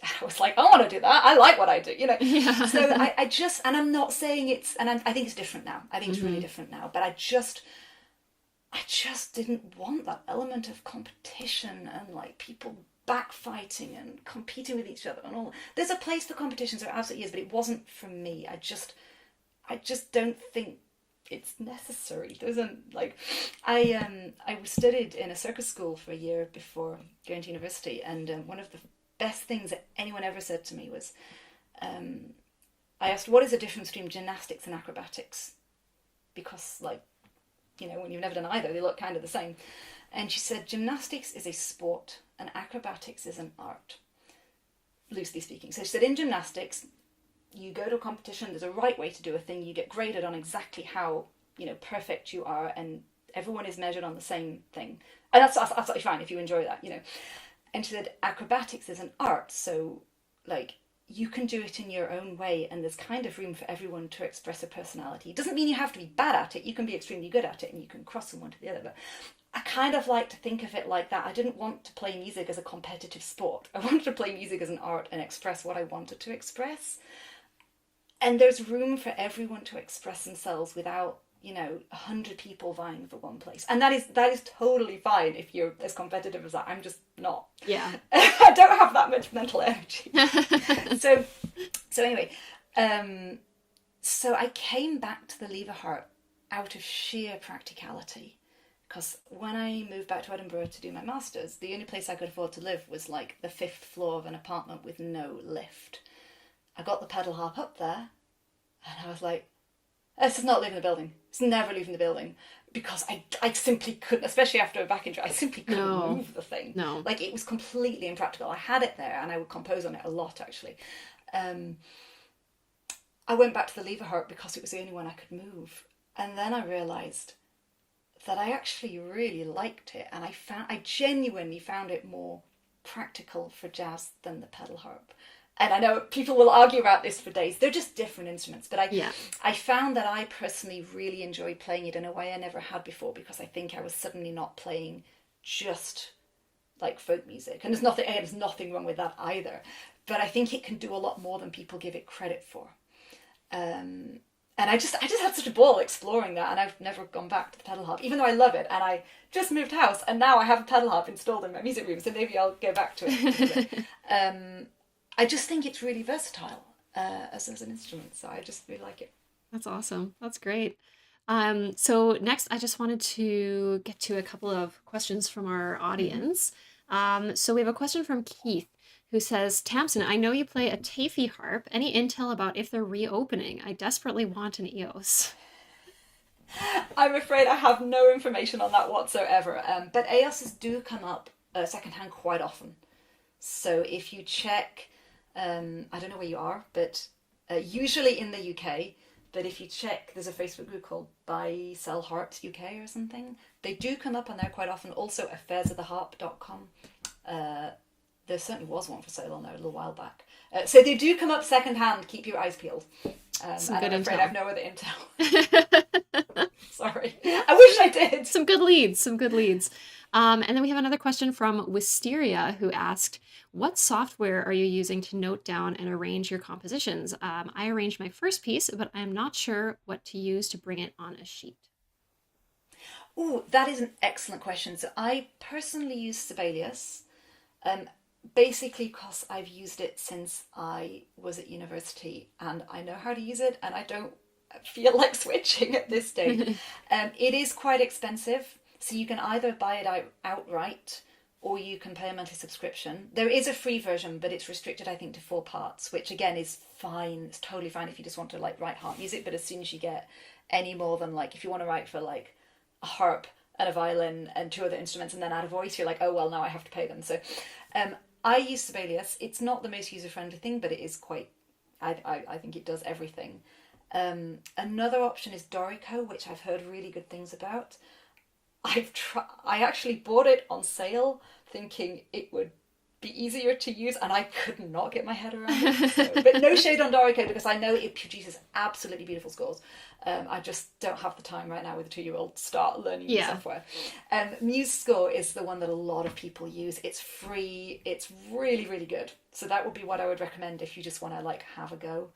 I was like, I want to do that. I like what I do, Yeah. So I just, and I'm not saying I think it's different now. I think it's really different now, but I just didn't want that element of competition and like people backfighting and competing with each other and all. There's a place for competition, so it absolutely is, but it wasn't for me. I just don't think it's necessary. There isn't, like, I studied in a circus school for a year before going to university, and one of the best things that anyone ever said to me was, I asked, what is the difference between gymnastics and acrobatics? Because, like, when you've never done either, they look kind of the same. And she said, gymnastics is a sport and acrobatics is an art, loosely speaking. So she said, in gymnastics, you go to a competition, there's a right way to do a thing, you get graded on exactly how, perfect you are, and everyone is measured on the same thing. And that's absolutely fine if you enjoy that, And she said, acrobatics is an art, so, like, you can do it in your own way, and there's kind of room for everyone to express a personality. It doesn't mean you have to be bad at it. You can be extremely good at it, and you can cross from one to the other. But I kind of like to think of it like that. I didn't want to play music as a competitive sport. I wanted to play music as an art and express what I wanted to express. And there's room for everyone to express themselves without, 100 people vying for one place. And that is totally fine if you're as competitive as that. I'm just not. Yeah. I don't have that much mental energy. So anyway, so I came back to the lever harp out of sheer practicality, because when I moved back to Edinburgh to do my master's, the only place I could afford to live was like the 5th floor of an apartment with no lift. I got the pedal harp up there, and I was like, this is not leaving the building. It's never leaving the building, because I simply couldn't, especially after a back injury, I simply couldn't move the thing. No. Like, it was completely impractical. I had it there and I would compose on it a lot, actually. I went back to the lever harp because it was the only one I could move. And then I realised that I actually really liked it, and I genuinely found it more practical for jazz than the pedal harp. And I know people will argue about this for days. They're just different instruments. But I found that I personally really enjoyed playing it in a way I never had before, because I think I was suddenly not playing just like folk music. And there's nothing wrong with that either. But I think it can do a lot more than people give it credit for. And I just had such a ball exploring that, and I've never gone back to the pedal harp, even though I love it. And I just moved house, and now I have a pedal harp installed in my music room, so maybe I'll go back to it. I just think it's really versatile as an instrument, so I just really like it. That's awesome. That's great. So next, I just wanted to get to a couple of questions from our audience. So we have a question from Keith, who says, Tamsin, I know you play a Tafy harp. Any intel about if they're reopening? I desperately want an EOS. I'm afraid I have no information on that whatsoever, but EOSs do come up secondhand quite often. So if you check, I don't know where you are, but usually in the UK, but if you check, there's a Facebook group called Buy Sell Harps UK or something. They do come up on there quite often. Also, affairsoftheharp.com. There certainly was one for sale on there a little while back. So they do come up secondhand. Keep your eyes peeled. Some and good I'm afraid intel. I have no other intel. Sorry. I wish I did. Some good leads. And then we have another question from Wisteria, who asked, what software are you using to note down and arrange your compositions? I arranged my first piece, but I'm not sure what to use to bring it on a sheet. Oh, that is an excellent question. So I personally use Sibelius, basically because I've used it since I was at university, and I know how to use it, and I don't feel like switching at this stage. It is quite expensive, so you can either buy it outright, or you can pay a monthly subscription. There is a free version, but it's restricted, I think, to 4 parts, which again is fine. It's totally fine if you just want to like write harp music, but as soon as you get any more than, like, if you want to write for like a harp, and a violin and 2 other instruments and then add a voice, you're like, oh, well, now I have to pay them. So I use Sibelius. It's not the most user-friendly thing, but it is quite, I think it does everything. Another option is Dorico, which I've heard really good things about. I actually bought it on sale thinking it would be easier to use, and I could not get my head around it. So, but no shade on Dorico, because I know it produces absolutely beautiful scores. I just don't have the time right now with a 2-year-old to start learning new software. MuseScore is the one that a lot of people use. It's free. It's really, really good. So that would be what I would recommend if you just want to like have a go.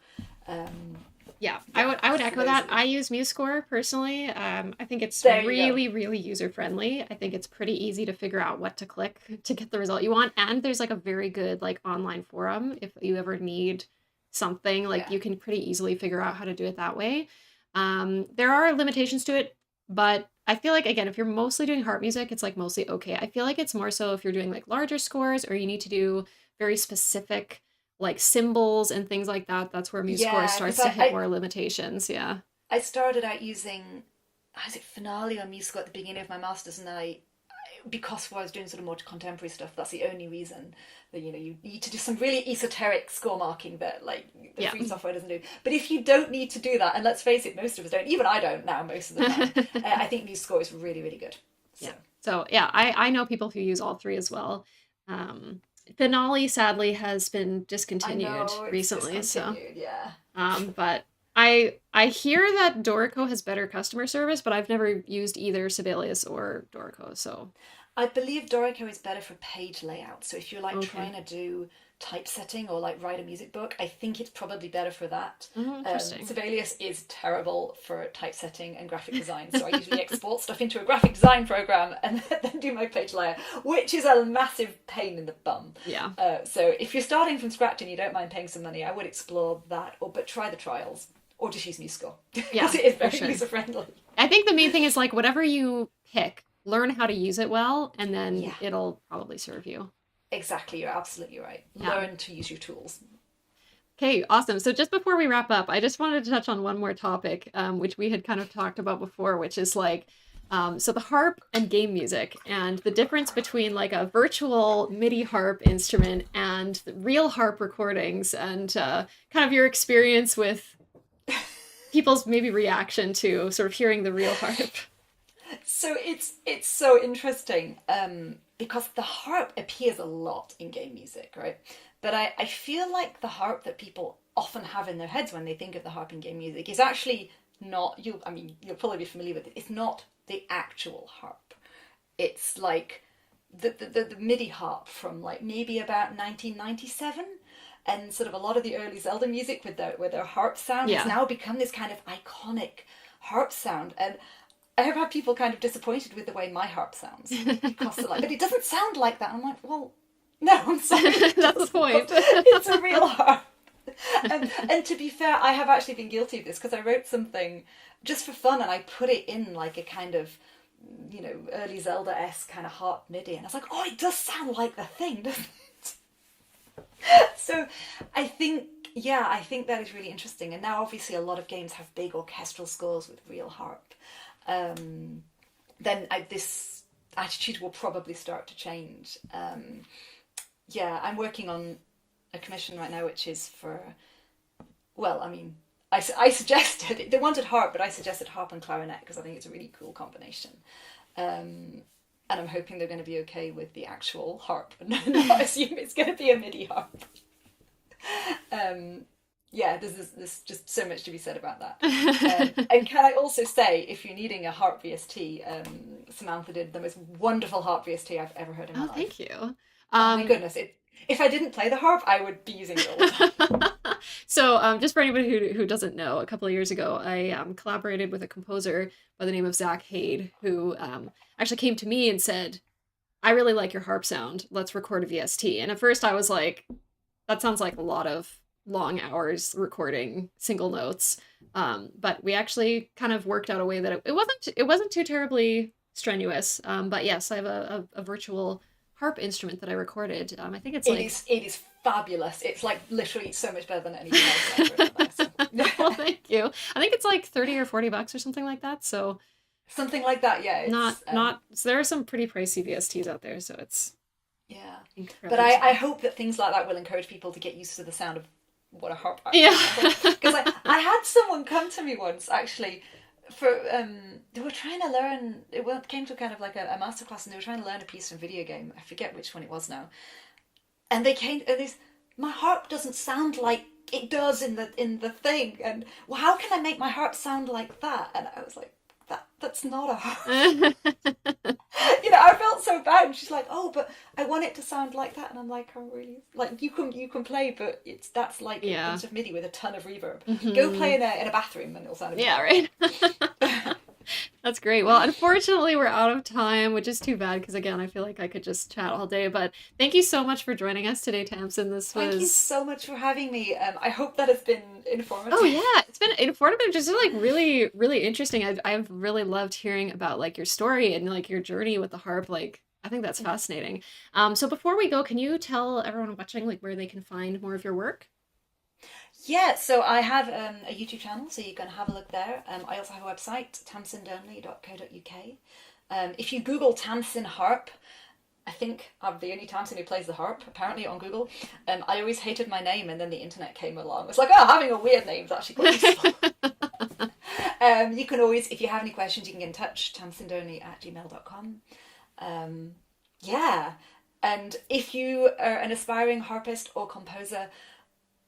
I would echo that. I use MuseScore personally. I think it's really user friendly. I think it's pretty easy to figure out what to click to get the result you want. And there's like a very good like online forum if you ever need something, like you can pretty easily figure out how to do it that way. There are limitations to it, but I feel like, again, if you're mostly doing harp music, it's like mostly okay. I feel like it's more so if you're doing like larger scores or you need to do very specific like symbols and things like that. That's where MuseScore starts to hit more limitations. I started out using, is it Finale or MuseScore at the beginning of my masters, and because I was doing sort of more contemporary stuff, that's the only reason that you need to do some really esoteric score marking that like the free software doesn't do. But if you don't need to do that, and let's face it, most of us don't, even I don't now most of the time, I think MuseScore is really, really good. So I know people who use all three as well. Finale sadly has been discontinued recently, but I hear that Dorico has better customer service, but I've never used either Sibelius or Dorico, so I believe Dorico is better for page layout. So if you're like trying to do typesetting or like write a music book, I think it's probably better for that. Interesting. Sibelius is terrible for typesetting and graphic design, so I usually export stuff into a graphic design program and then do my page layout, which is a massive pain in the bum. So if you're starting from scratch and you don't mind paying some money, I would explore that, but try the trials. Or just use MuseScore. Because it is very user friendly. I think the main thing is like whatever you pick, learn how to use it well, and then it'll probably serve you. Exactly, you're absolutely right. Learn to use your tools. Okay, awesome. So just before we wrap up, I just wanted to touch on one more topic, which we had kind of talked about before, which is like, so the harp and game music and the difference between like a virtual MIDI harp instrument and real harp recordings, and kind of your experience with people's maybe reaction to sort of hearing the real harp. So it's so interesting because the harp appears a lot in game music, right? But I feel like the harp that people often have in their heads when they think of the harp in game music is actually not, you'll probably be familiar with it, it's not the actual harp. It's like the MIDI harp from like maybe about 1997. And sort of a lot of the early Zelda music with their harp sound has now become this kind of iconic harp sound. And I have had people kind of disappointed with the way my harp sounds. Because they're like, but it doesn't sound like that. I'm like, well, no, I'm sorry. That's the point. It's a real harp. And to be fair, I have actually been guilty of this because I wrote something just for fun and I put it in like a kind of, early Zelda-esque kind of harp MIDI. And I was like, oh, it does sound like the thing, doesn't it? So I think that is really interesting. And now obviously a lot of games have big orchestral scores with real harp. Then this attitude will probably start to change. I'm working on a commission right now, which is for, I suggested, they wanted harp, but I suggested harp and clarinet because I think it's a really cool combination. And I'm hoping they're going to be okay with the actual harp and not assume it's going to be a MIDI harp. There's just so much to be said about that. And can I also say, if you're needing a harp VST, Samantha did the most wonderful harp VST I've ever heard in my life. Oh, thank you. Oh my goodness. If I didn't play the harp, I would be using it all the time. So just for anybody who doesn't know, a couple of years ago, I collaborated with a composer by the name of Zach Hade, who actually came to me and said, I really like your harp sound. Let's record a VST. And at first I was like, that sounds like a lot of long hours recording single notes. But we actually kind of worked out a way that it wasn't too terribly strenuous. But yes, I have a virtual harp instrument that I recorded. I think it is fabulous. It's like literally so much better than anything else I've ever done. Well, thank you. I think it's like $30 or $40 or something like that. So Something like that, yeah. Not so there are some pretty pricey VSTs out there, so it's Yeah. But incredibly I expensive. hope that things like that will encourage people to get used to the sound of what a harp actually Yeah. sounds like. Because I had someone come to me once actually for they were trying to learn, came to kind of like a masterclass, and they were trying to learn a piece from a video game. I forget which one it was now. And they came and this my harp doesn't sound like it does in the thing, and well, how can I make my harp sound like that? And I was like, that's not a harp. I felt so bad. And she's like, "Oh, but I want it to sound like that." And I'm like, "Oh, really? Like you can play, but that's like a Yeah. bunch of MIDI with a ton of reverb. Go Mhm. play in a bathroom, and it'll sound a bit Yeah, better." right. That's great. Well, unfortunately, we're out of time, which is too bad because, again, I feel like I could just chat all day. But thank you so much for joining us today, Tamsin. This Thank you was. so much for having me. I hope that has been informative. Oh yeah, it's been informative, just like really, really interesting. I've really loved hearing about like your story and like your journey with the harp. Like, I think that's fascinating. So before we go, can you tell everyone watching like where they can find more of your work? Yeah, so I have a YouTube channel, so you can have a look there. I also have a website, tamsindearnley.co.uk. If you Google Tamsin Harp, I think I'm the only Tamsin who plays the harp, apparently, on Google. I always hated my name, and then the internet came along. It's like, oh, having a weird name is actually quite useful. You can always, if you have any questions, you can get in touch, tamsindearnley@gmail.com. Yeah, and if you are an aspiring harpist or composer,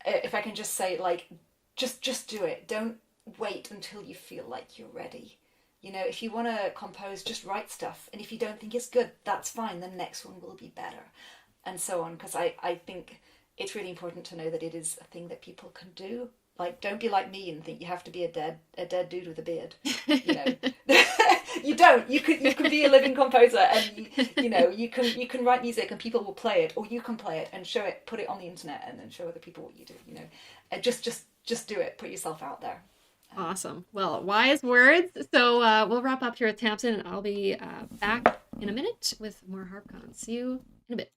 if I can just say, like, just do it. Don't wait until you feel like you're ready. If you want to compose, just write stuff. And if you don't think it's good, that's fine. The next one will be better. And so on. Because I think it's really important to know that it is a thing that people can do. Like, don't be like me and think you have to be a dead dude with a beard. You don't. You can be a living composer, and you can write music and people will play it, or you can play it and show it, put it on the internet, and then show other people what you do. And just do it. Put yourself out there. Awesome. Well, wise words. So we'll wrap up here with Tamsin, and I'll be back in a minute with more HarpCon. See you in a bit.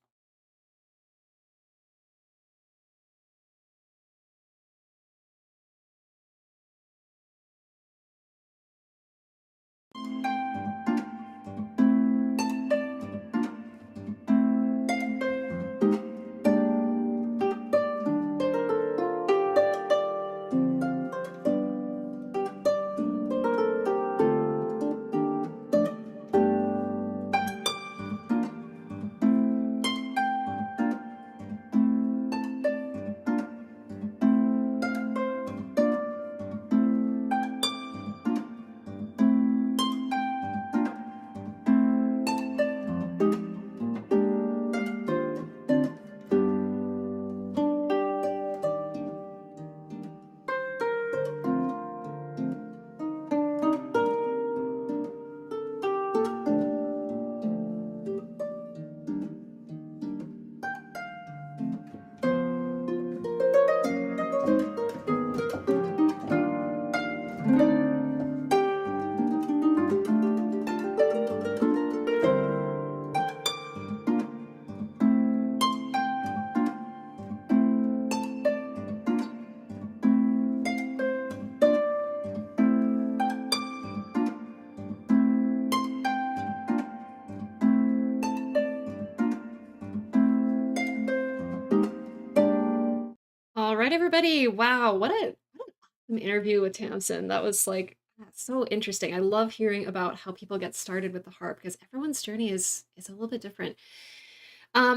All right, everybody. Wow, what an awesome interview with Tamsin. That was like so interesting. I love hearing about how people get started with the harp because everyone's journey is a little bit different.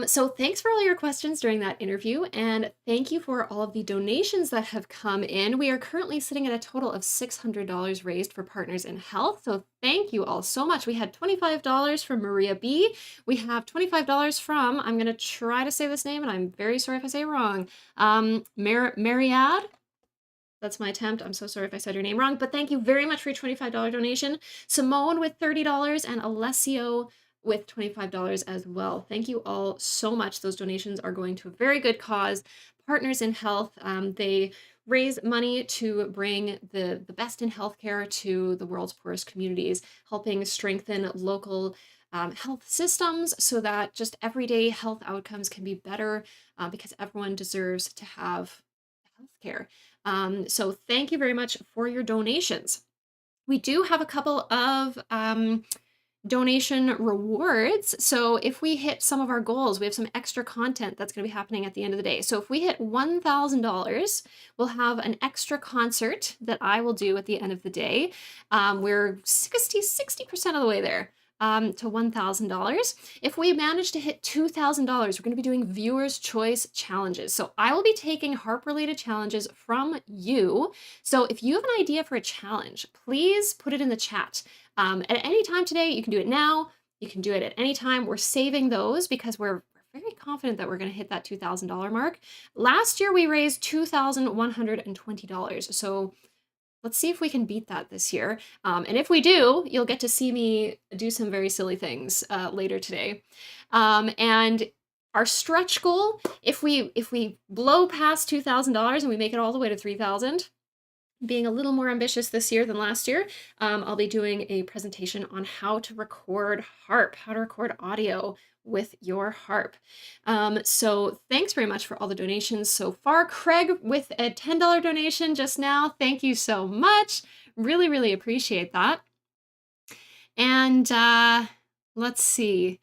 So thanks for all your questions during that interview, and thank you for all of the donations that have come in. We are currently sitting at a total of $600 raised for Partners in Health, so thank you all so much. We had $25 from Maria B. We have $25 from, I'm going to try to say this name, and I'm very sorry if I say it wrong, Mariad. That's my attempt. I'm so sorry if I said your name wrong, but thank you very much for your $25 donation. Simone with $30 and Alessio with $25 as well. Thank you all so much. Those donations are going to a very good cause, Partners in Health. They raise money to bring the best in healthcare to the world's poorest communities, helping strengthen local health systems so that just everyday health outcomes can be better because everyone deserves to have healthcare. So thank you very much for your donations. We do have a couple of donation rewards. So if we hit some of our goals, we have some extra content that's going to be happening at the end of the day. So if we hit $1,000, we'll have an extra concert that I will do at the end of the day. We're 60% of the way there. To $1,000. If we manage to hit $2,000, we're going to be doing viewers' choice challenges. So I will be taking harp-related challenges from you. So if you have an idea for a challenge, please put it in the chat. At any time today, you can do it now. You can do it at any time. We're saving those because we're very confident that we're going to hit that $2,000 mark. Last year, we raised $2,120. So let's see if we can beat that this year. And if we do, you'll get to see me do some very silly things later today. And our stretch goal, if we blow past $2,000 and we make it all the way to $3,000, being a little more ambitious this year than last year, I'll be doing a presentation on how to record harp, how to record audio with your harp. So thanks very much for all the donations so far. Craig with a $10 donation just now. Thank you so much. Really, really appreciate that. And let's see.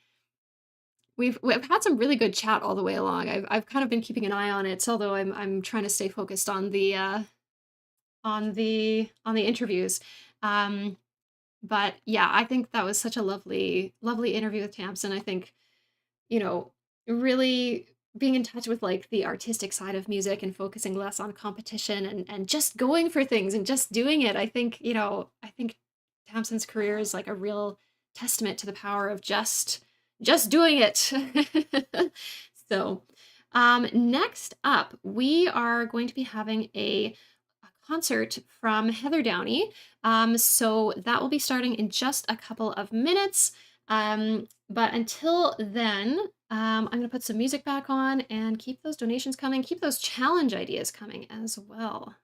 We've had some really good chat all the way along. I've kind of been keeping an eye on it, although I'm trying to stay focused on the interviews. But yeah, I think that was such a lovely interview with Tamsin. I think, really being in touch with like the artistic side of music and focusing less on competition and just going for things and just doing it. I think Tamsin's career is like a real testament to the power of just doing it. So next up, we are going to be having a concert from Heather Downie. So that will be starting in just a couple of minutes. But until then, I'm going to put some music back on and keep those donations coming, keep those challenge ideas coming as well.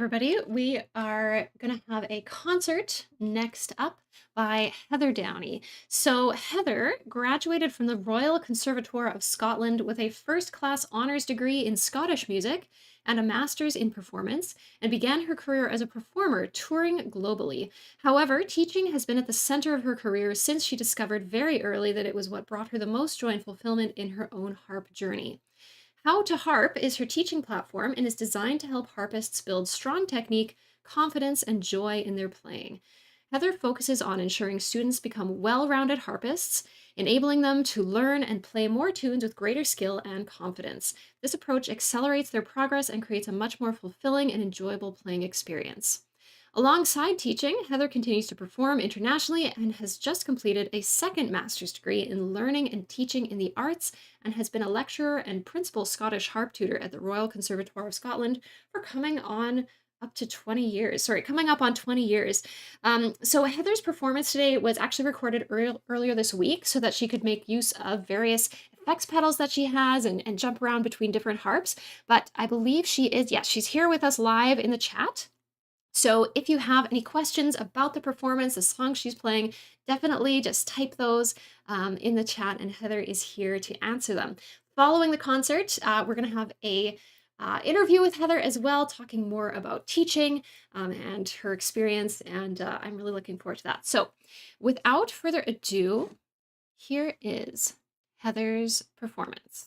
everybody. We are going to have a concert next up by Heather Downie. So Heather graduated from the Royal Conservatoire of Scotland with a first-class honours degree in Scottish music and a master's in performance, and began her career as a performer touring globally. However, teaching has been at the center of her career since she discovered very early that it was what brought her the most joy and fulfillment in her own harp journey. How to Harp is her teaching platform and is designed to help harpists build strong technique, confidence, and joy in their playing. Heather focuses on ensuring students become well-rounded harpists, enabling them to learn and play more tunes with greater skill and confidence. This approach accelerates their progress and creates a much more fulfilling and enjoyable playing experience. Alongside teaching, Heather continues to perform internationally and has just completed a second master's degree in learning and teaching in the arts, and has been a lecturer and principal Scottish harp tutor at the Royal Conservatoire of Scotland for coming up on 20 years. So Heather's performance today was actually recorded earlier this week so that she could make use of various effects pedals that she has and jump around between different harps. But I believe she's here with us live in the chat. So if you have any questions about the performance, the song she's playing, definitely just type those in the chat, and Heather is here to answer them. Following the concert, we're going to have a interview with Heather as well, talking more about teaching and her experience, and I'm really looking forward to that. So without further ado, here is Heather's performance.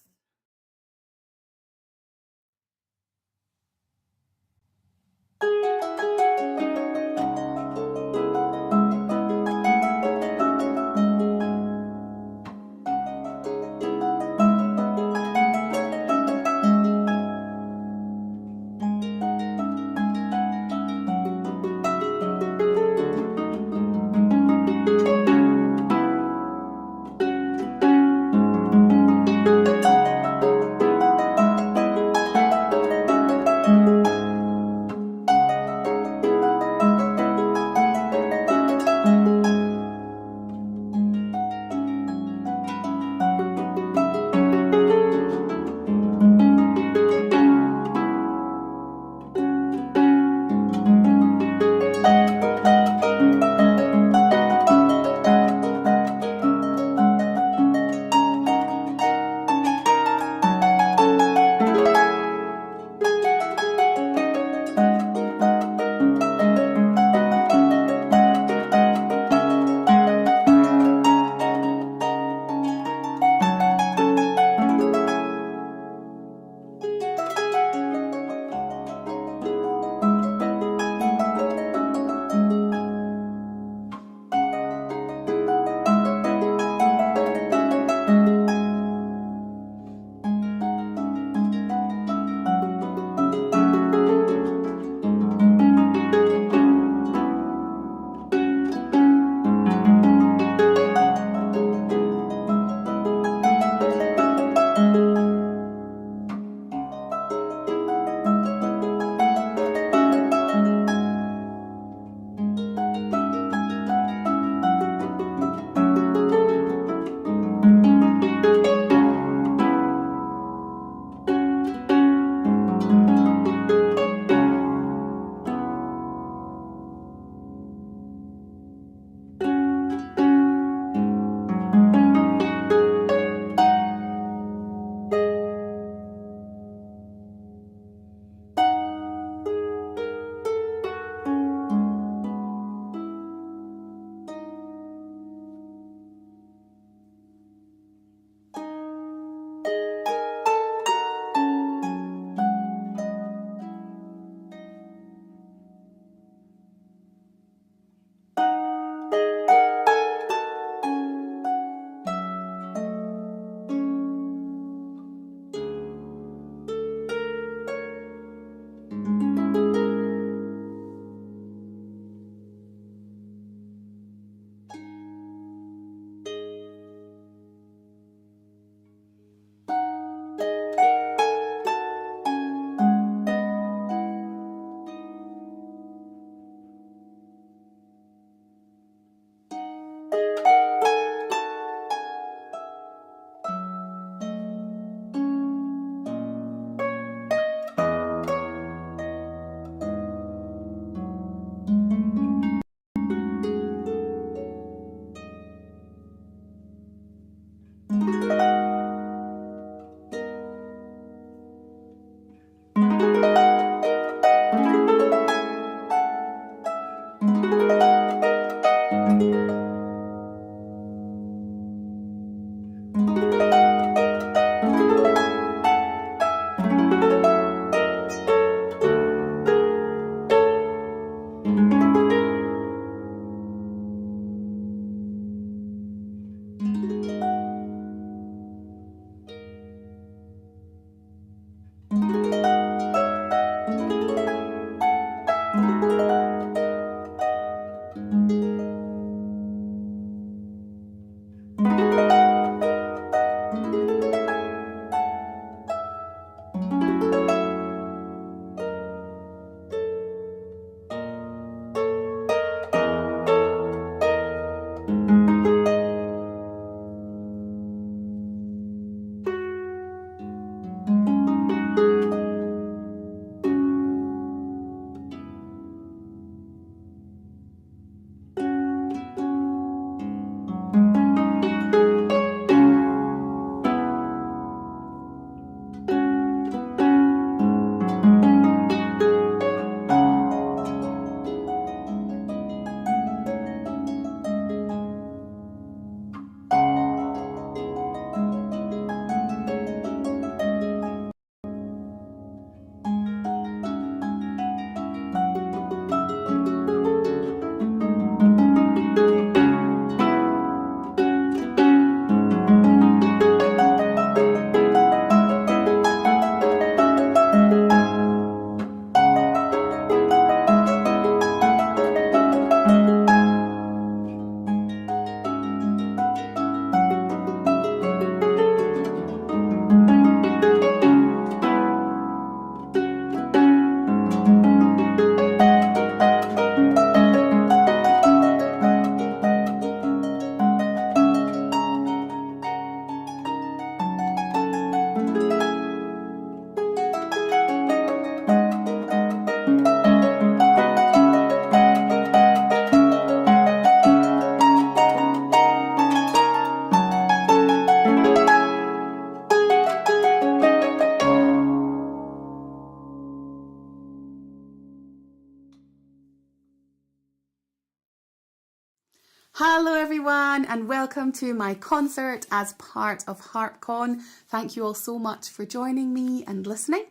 Hello everyone and welcome to my concert as part of Harp Con. Thank you all so much for joining me and listening.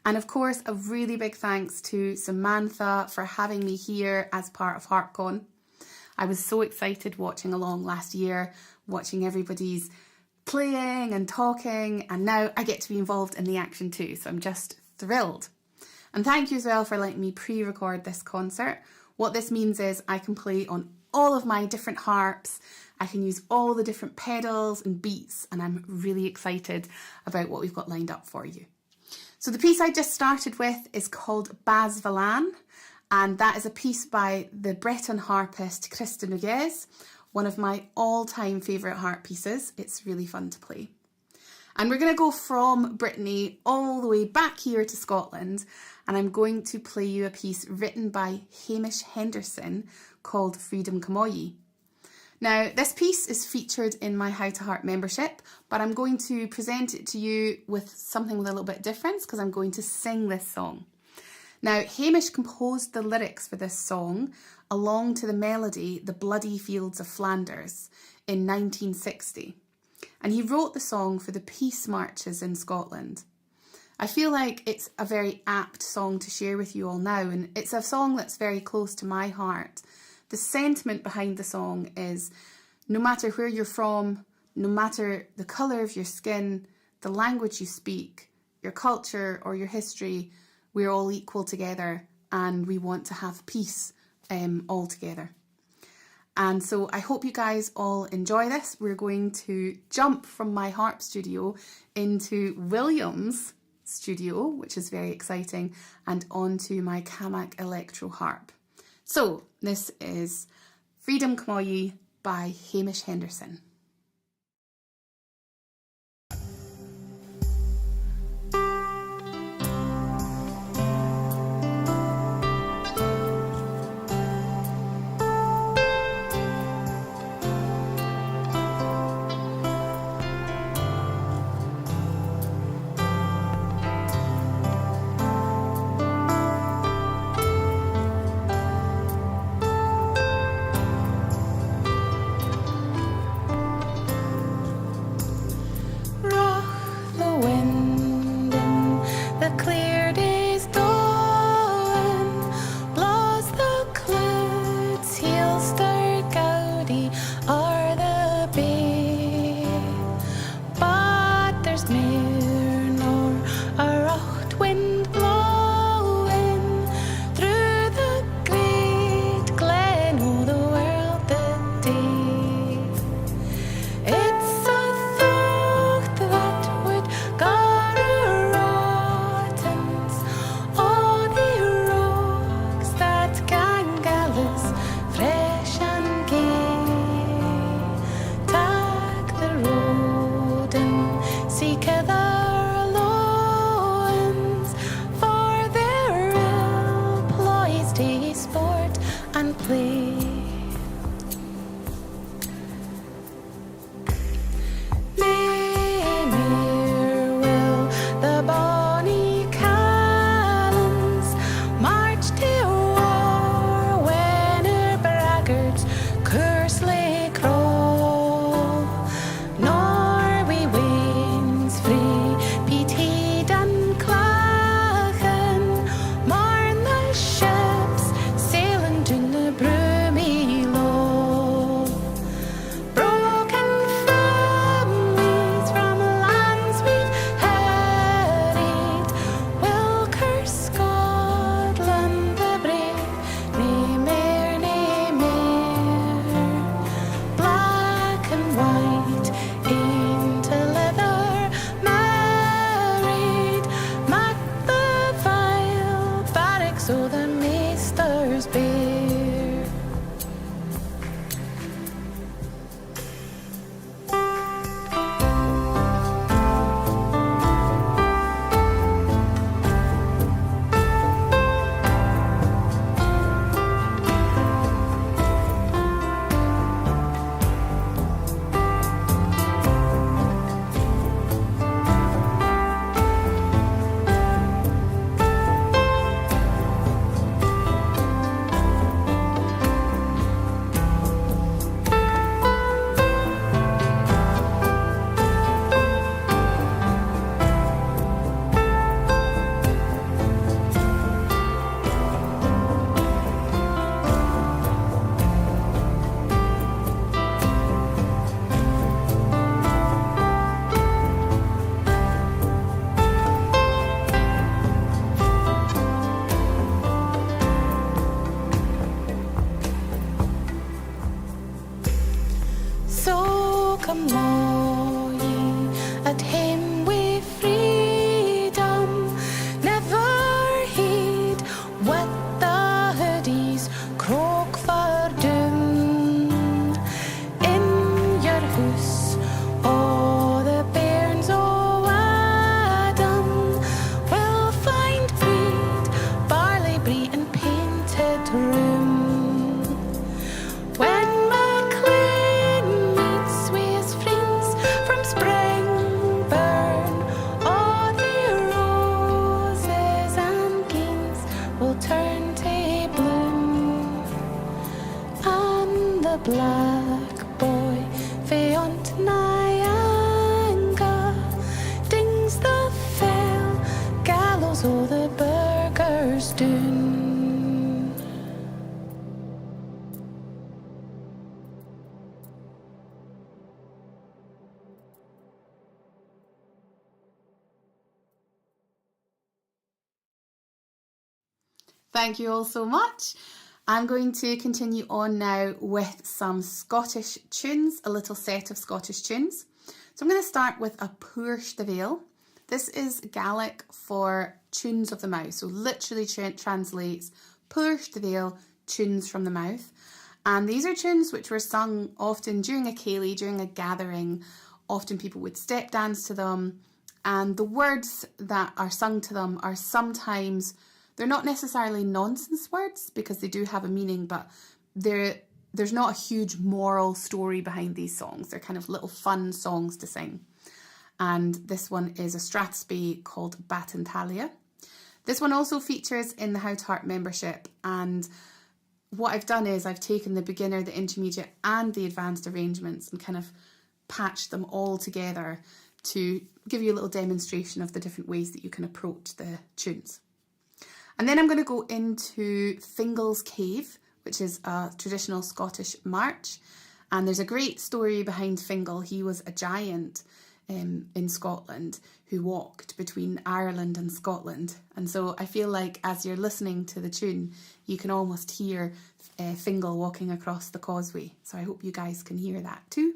And of course, a really big thanks to Samantha for having me here as part of Harp Con. I was so excited watching along last year, watching everybody's playing and talking, and now I get to be involved in the action too, so I'm just thrilled. And thank you as well for letting me pre-record this concert. What this means is I can play on all of my different harps, I can use all the different pedals and beats, and I'm really excited about what we've got lined up for you. So the piece I just started with is called Baz Valan, and that is a piece by the Breton harpist Christa Noguez, one of my all-time favourite harp pieces. It's really fun to play. And we're going to go from Brittany all the way back here to Scotland, and I'm going to play you a piece written by Hamish Henderson called Freedom Camoyi. Now, this piece is featured in my How to Harp membership, but I'm going to present it to you with something with a little bit different because I'm going to sing this song. Now, Hamish composed the lyrics for this song along to the melody The Bloody Fields of Flanders in 1960. And he wrote the song for the peace marches in Scotland. I feel like it's a very apt song to share with you all now, and it's a song that's very close to my heart. The sentiment behind the song is, no matter where you're from, no matter the colour of your skin, the language you speak, your culture or your history, we're all equal together and we want to have peace all together. And so I hope you guys all enjoy this. We're going to jump from my harp studio into William's studio, which is very exciting, and onto my Kamak electro harp. So this is Freedom Camoyi by Hamish Henderson. welcome all ye at him with freedom. Never heed what the hoodies croak for doom. In your house, all the bairns o' Adam will find bread, barley brie and painted room. When MacLean meets with his friends from Springburn, all the roses and geens will turn to bloom, and the black boy beyond Nyanga dings the fell gallows o' the burgers doon. Thank you all so much. I'm going to continue on now with some Scottish tunes, a little set of Scottish tunes. So I'm going to start with a Puirst the Veil. This is Gaelic for tunes of the mouth, so literally translates Puirst the Veil, tunes from the mouth. And these are tunes which were sung often during a céilí, during a gathering. Often people would step dance to them, and the words that are sung to them are sometimes, they're not necessarily nonsense words because they do have a meaning, but there's not a huge moral story behind these songs. They're kind of little fun songs to sing. And this one is a Strathspey called Batantalia. This one also features in the How to Harp membership, and what I've done is I've taken the beginner, the intermediate and the advanced arrangements and kind of patched them all together to give you a little demonstration of the different ways that you can approach the tunes. And then I'm going to go into Fingal's Cave, which is a traditional Scottish march. And there's a great story behind Fingal. He was a giant in Scotland who walked between Ireland and Scotland. And so I feel like as you're listening to the tune, you can almost hear Fingal walking across the causeway. So I hope you guys can hear that too.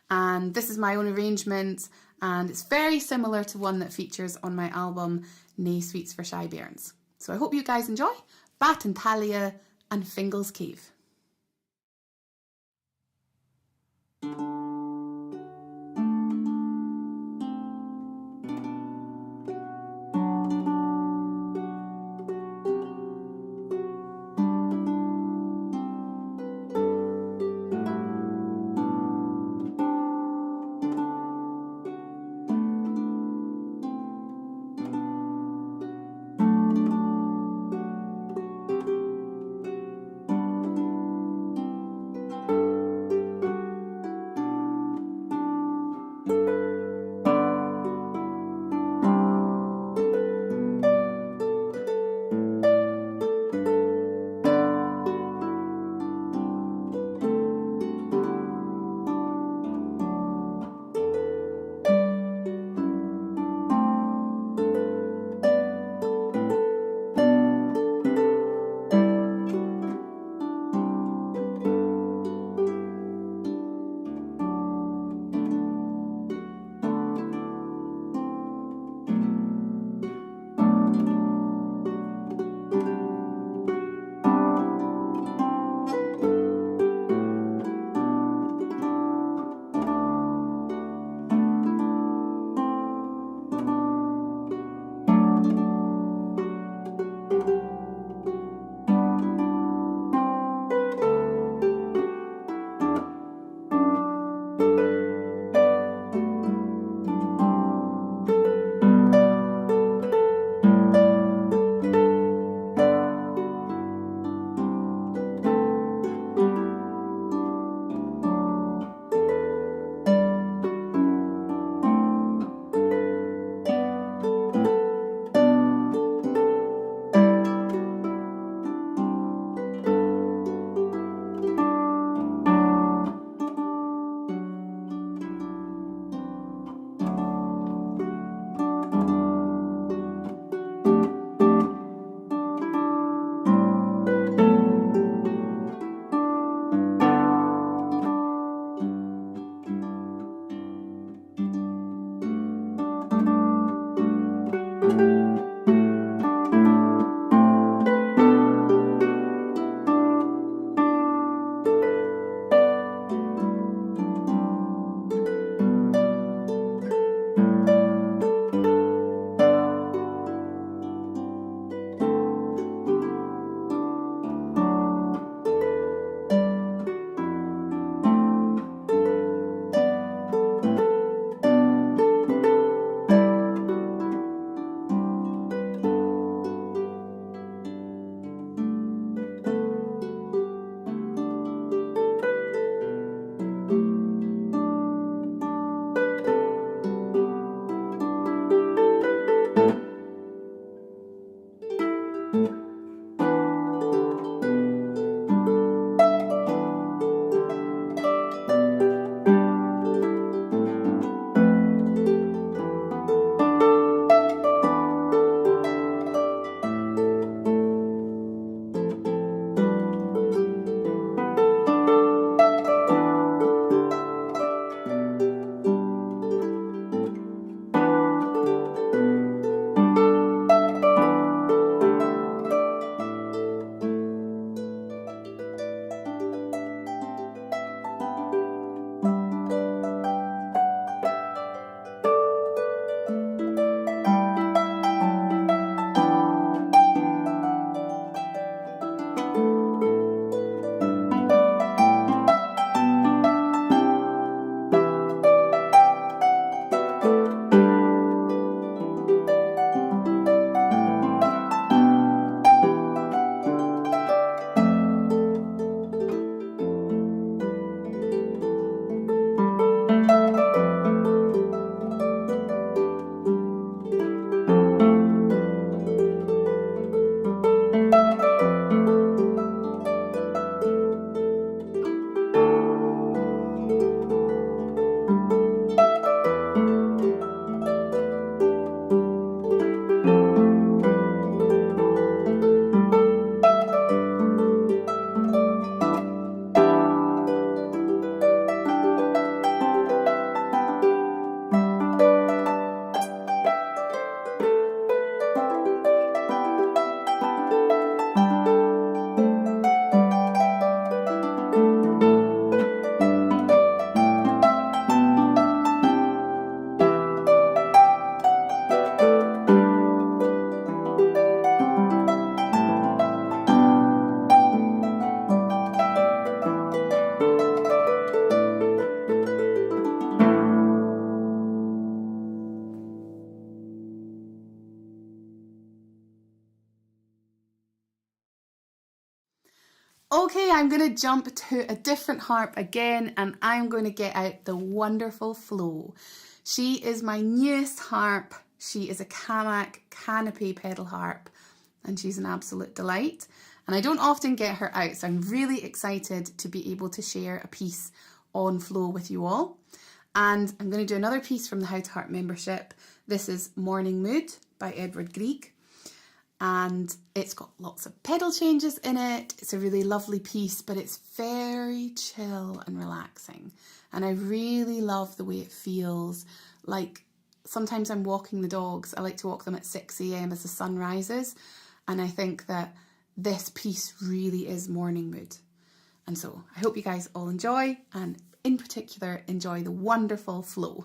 And this is my own arrangement, and it's very similar to one that features on my album, Nae Sweets for Shy Bairns. So I hope you guys enjoy Batantalia and Fingal's Cave. I'm going to jump to a different harp again, and I'm going to get out the wonderful Flo. She is my newest harp. She is a Camac canopy pedal harp, and she's an absolute delight. And I don't often get her out, so I'm really excited to be able to share a piece on Flo with you all. And I'm going to do another piece from the How to Harp membership. This is Morning Mood by Edward Grieg. And it's got lots of pedal changes in it. It's a really lovely piece, but it's very chill and relaxing. And I really love the way it feels. Like sometimes I'm walking the dogs. I like to walk them at 6 a.m. as the sun rises. And I think that this piece really is morning mood. And so I hope you guys all enjoy, and in particular, enjoy the wonderful Flo.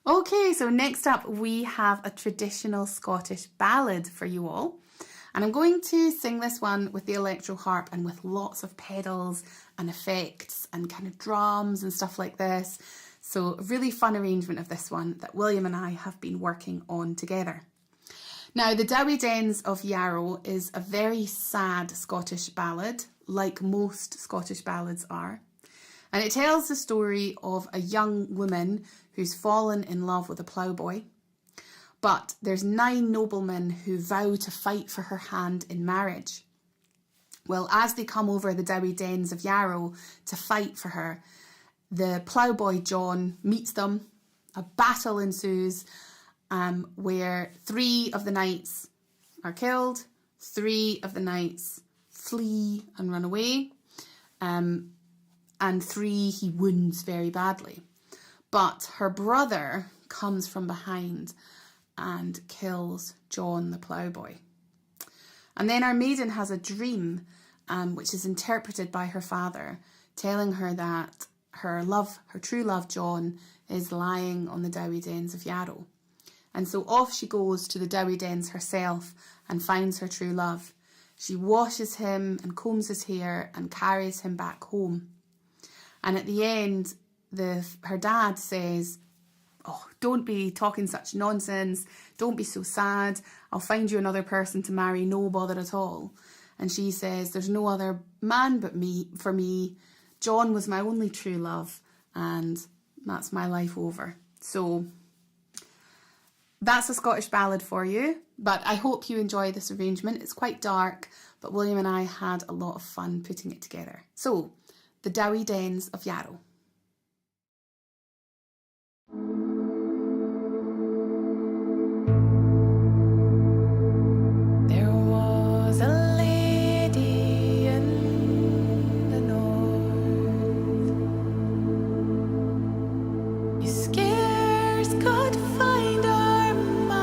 Okay, so next up we have a traditional Scottish ballad for you all. And I'm going to sing this one with the electro harp and with lots of pedals and effects and kind of drums and stuff like this. So a really fun arrangement of this one that William and I have been working on together. Now, the Dowie Dens of Yarrow is a very sad Scottish ballad, like most Scottish ballads are. And it tells the story of a young woman who's fallen in love with a ploughboy. But there's 9 noblemen who vow to fight for her hand in marriage. Well, as they come over the Dowie Dens of Yarrow to fight for her, the ploughboy John meets them. A battle ensues where 3 of the knights are killed, 3 of the knights flee and run away, and 3 he wounds very badly. But her brother comes from behind and kills John the ploughboy. And then our maiden has a dream, which is interpreted by her father, telling her that her true love John is lying on the Dowie Dens of Yarrow. And so off she goes to the Dowie Dens herself and finds her true love. She washes him and combs his hair and carries him back home. And at the end, her dad says, oh, don't be talking such nonsense. Don't be so sad. I'll find you another person to marry, no bother at all. And she says, there's no other man but me, for me. John was my only true love, and that's my life over. So that's a Scottish ballad for you, but I hope you enjoy this arrangement. It's quite dark, but William and I had a lot of fun putting it together. So, The Dowie Dens of Yarrow. There was a lady in the north. You scarce could find her model.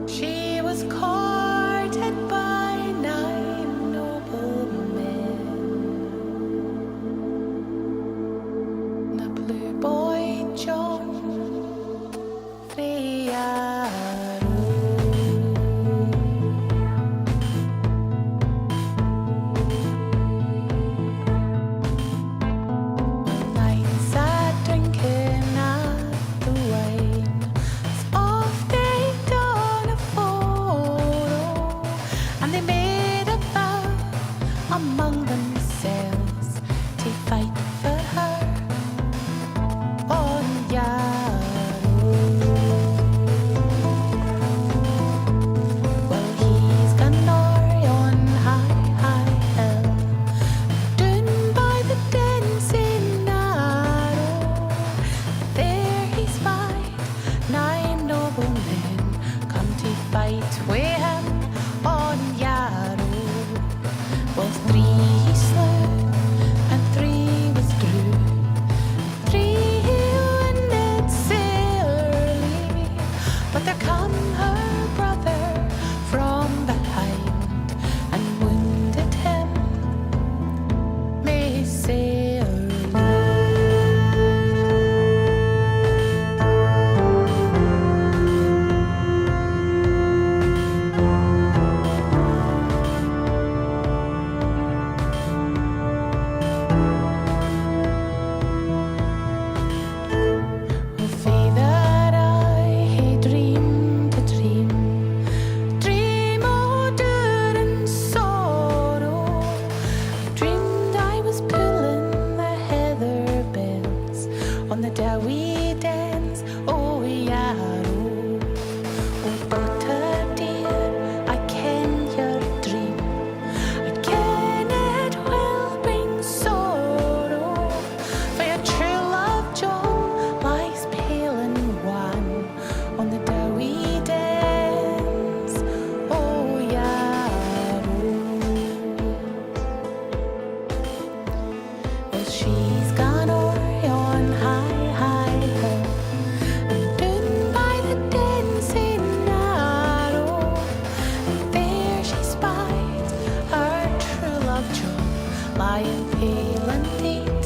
She was courted by 9 noble men. The blue boy John among themselves to fight for her on Yarrow. Well, he's gone nigh on high hill, down by the dens in Narrow. There he spied 9 noble men come to fight with him on Yarrow. Well, 3 he slew, and 3 was drew. 3 he wounded sairly, but there come her brother from behind and wounded him mair on the Dowie Dens, oh Yarrow. Oh daughter dear, I ken your dream, I ken it will bring sorrow, for your true love John lies pale and wan on the Dowie Dens, oh Yarrow. Well, she's gone o'er on high hill, and down by the dens in Narrow, and there she spied her true love John lying pale and dead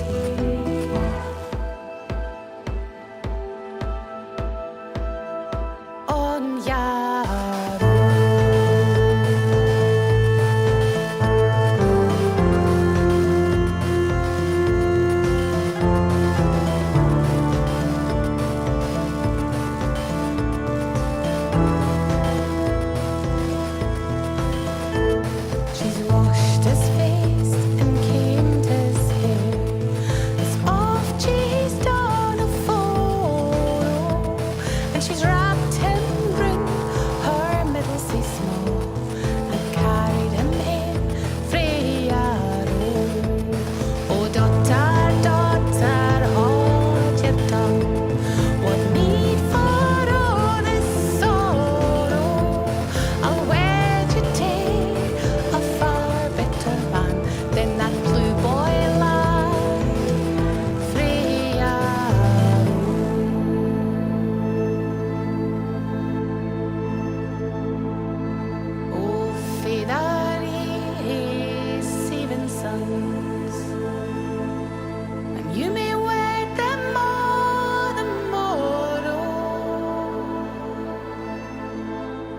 on Yarrow. She's washed his face and combed his hair, as oft she's done afore, and she's wrapped him round her middle so small, and carried him home frae Yarrow. Oh daughter, daughter, hold your tongue, what need for all this sorrow? I'll wed you to a far better man than that blue boy lad frae Yarrow. Oh, Feather, he's 7 sons, and you may wed them all the morrow,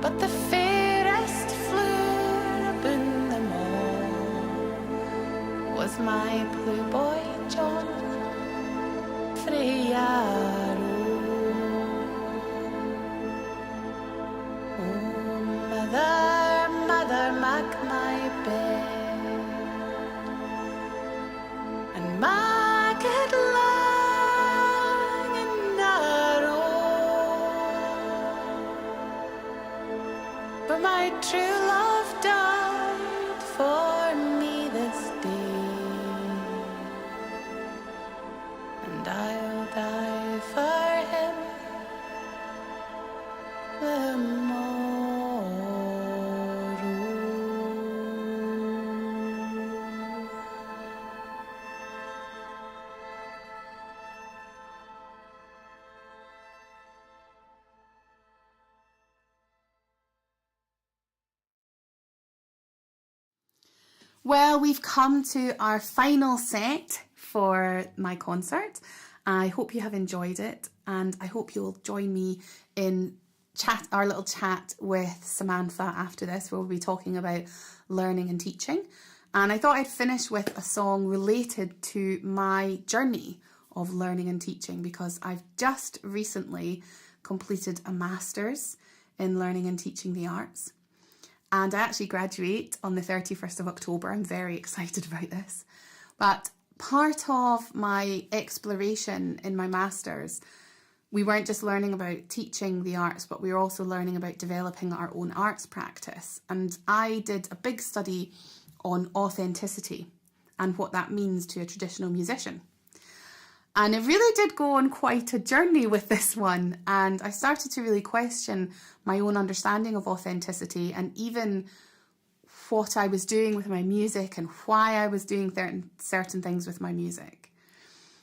but the fairest flower abune them all was my blue boy John Friaro. Oh, mother, mother, make my bed and make it long and narrow. For my true love died for me this day, and I'll die for him the morrow. Well, we've come to our final set for my concert. I hope you have enjoyed it, and I hope you'll join me in our little chat with Samantha after this, where we'll be talking about learning and teaching. And I thought I'd finish with a song related to my journey of learning and teaching, because I've just recently completed a master's in learning and teaching the arts. And I actually graduate on the 31st of October. I'm very excited about this. But part of my exploration in my master's, we weren't just learning about teaching the arts, but we were also learning about developing our own arts practice. And I did a big study on authenticity and what that means to a traditional musician. And it really did go on quite a journey with this one. And I started to really question my own understanding of authenticity, and even what I was doing with my music and why I was doing certain things with my music.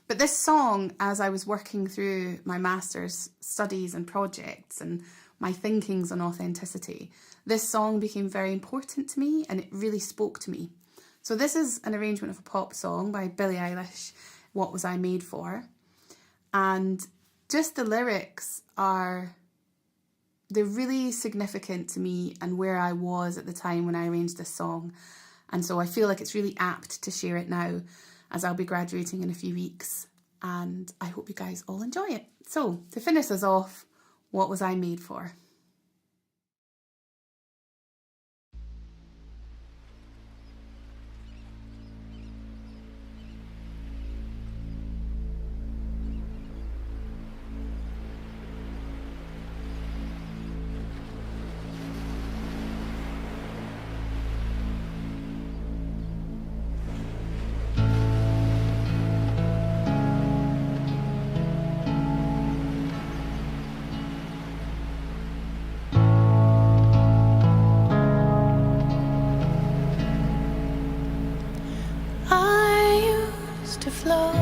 But this song, as I was working through my master's studies and projects and my thinkings on authenticity, this song became very important to me, and it really spoke to me. So this is an arrangement of a pop song by Billie Eilish, What Was I Made For? And just the lyrics they're really significant to me and where I was at the time when I arranged this song. And so I feel like it's really apt to share it now, as I'll be graduating in a few weeks, and I hope you guys all enjoy it. So to finish us off, What Was I Made For? To float,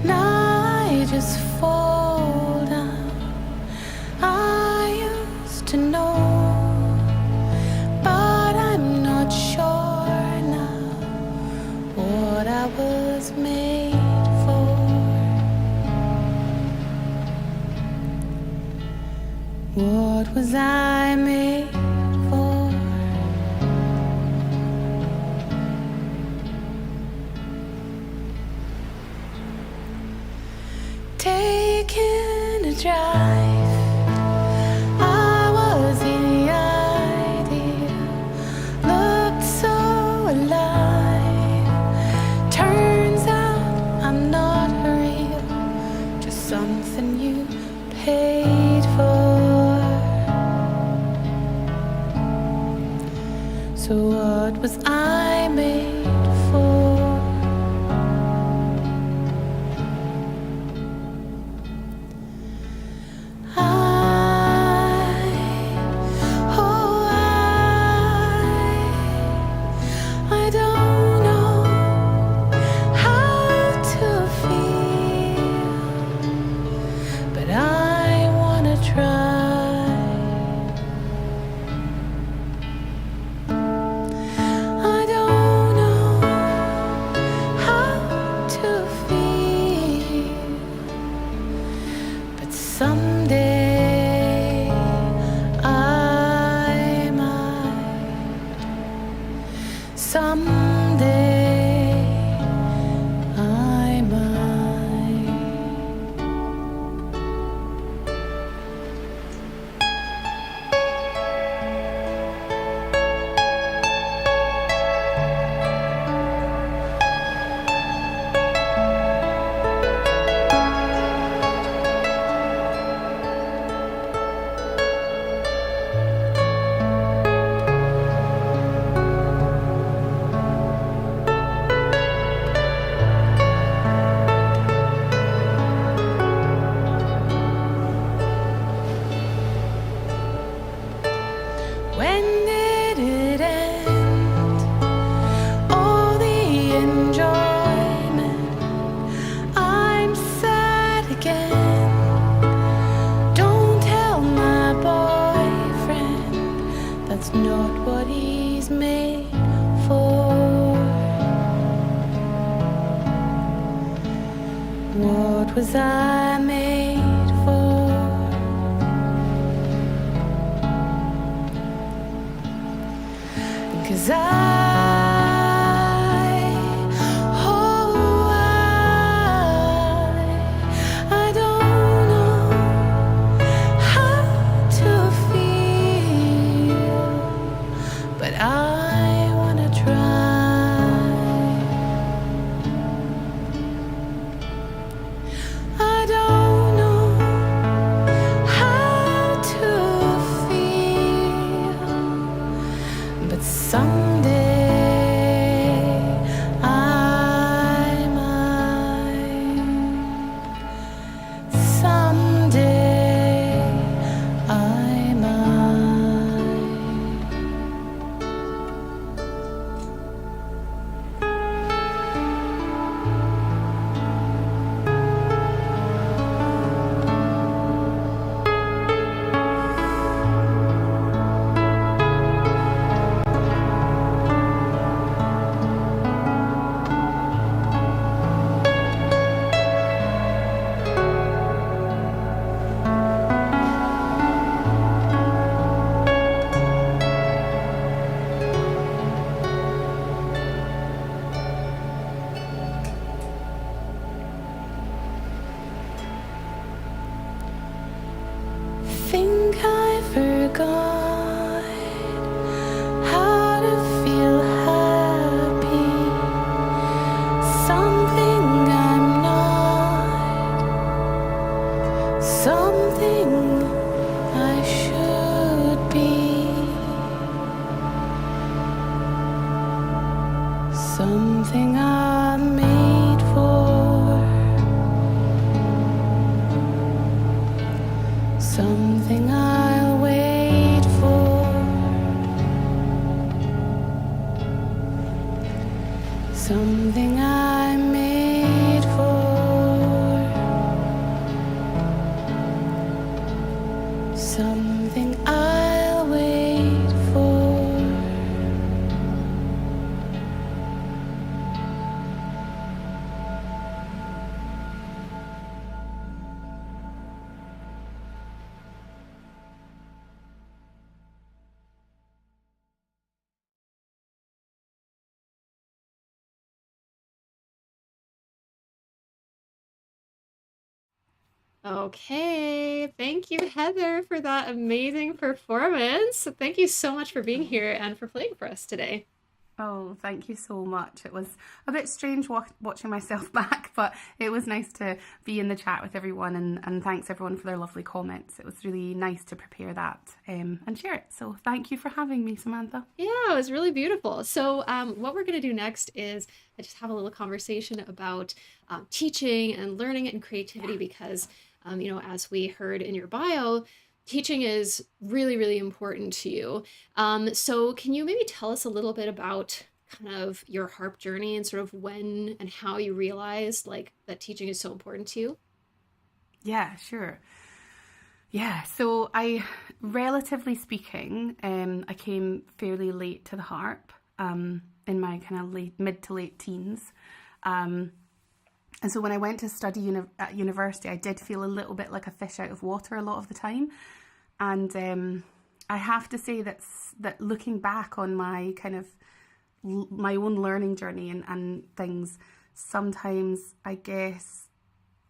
now I just fall down. I used to know, but I'm not sure now what I was made for. What was I made for? Taking a drive, I was the idea, looked so alive. Turns out I'm not real, just something you paid for. So what was I made for? I not what he's made for. What was I made for? 'Cause I don't know how to feel, but I wanna try. I don't know how to feel, but someday I might. Someday I might. Think I forgot how to feel happy. Something I'm not, something I should be, something I'm made for, something I'll wait for, something I'm made for, something I'll wait for. Okay, thank you, Heather, for that amazing performance. Thank you so much for being here and for playing for us today. Oh, thank you so much. It was a bit strange watching myself back, but it was nice to be in the chat with everyone, and thanks everyone for their lovely comments. It was really nice to prepare that and share it. So thank you for having me, Samantha. Yeah, it was really beautiful. So what we're going to do next is just have a little conversation about teaching and learning and creativity because, you know, as we heard in your bio, teaching is really, really important to you. So can you maybe tell us a little bit about kind of your harp journey and sort of when and how you realized like that teaching is so important to you? Yeah, sure. Yeah, so relatively speaking, I came fairly late to the harp in my kind of mid to late teens. And so when I went to study at university, I did feel a little bit like a fish out of water a lot of the time. And I have to say that looking back on my kind of my own learning journey and things, sometimes I guess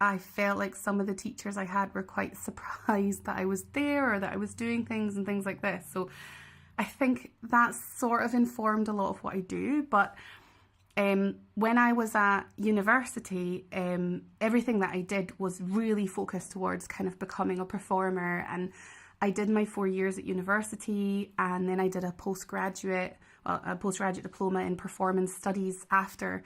I felt like some of the teachers I had were quite surprised that I was there or that I was doing things and things like this. So I think that sort of informed a lot of what I do. But when I was at university, everything that I did was really focused towards kind of becoming a performer. And I did my 4 years at university, and then I did a postgraduate diploma in performance studies after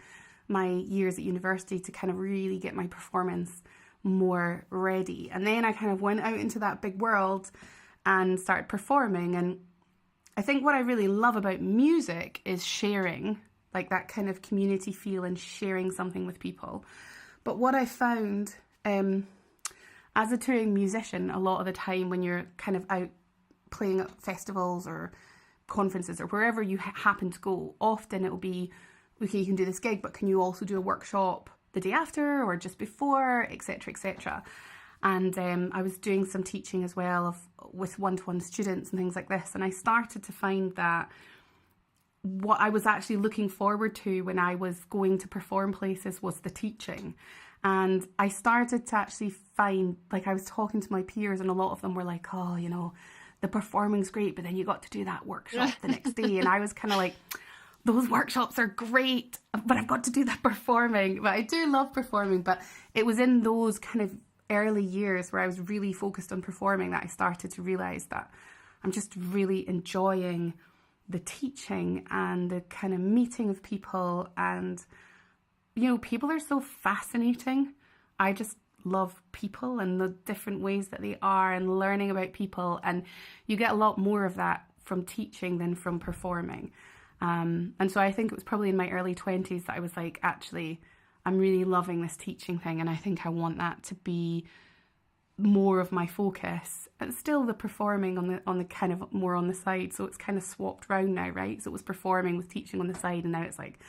my years at university to kind of really get my performance more ready. And then I kind of went out into that big world and started performing. And I think what I really love about music is sharing, like that kind of community feel and sharing something with people. But what I found as a touring musician, a lot of the time when you're kind of out playing at festivals or conferences or wherever you happen to go, often it will be, okay, you can do this gig, but can you also do a workshop the day after or just before, etc., etc. And I was doing some teaching as well with one-to-one students and things like this, and I started to find that what I was actually looking forward to when I was going to perform places was the teaching. And I started to actually find, like, I was talking to my peers and a lot of them were like, oh, you know, the performing's great, but then you got to do that workshop the next day. And I was kind of like, those workshops are great, but I've got to do that performing. But I do love performing. But it was in those kind of early years where I was really focused on performing that I started to realize that I'm just really enjoying the teaching and the kind of meeting of people. And, you know, people are so fascinating. I just love people and the different ways that they are and learning about people. And you get a lot more of that from teaching than from performing. And so I think it was probably in my early 20s that I was like, actually, I'm really loving this teaching thing. And I think I want that to be more of my focus. It's still the performing on the kind of more on the side. So it's kind of swapped round now, right? So it was performing with teaching on the side. And now it's like,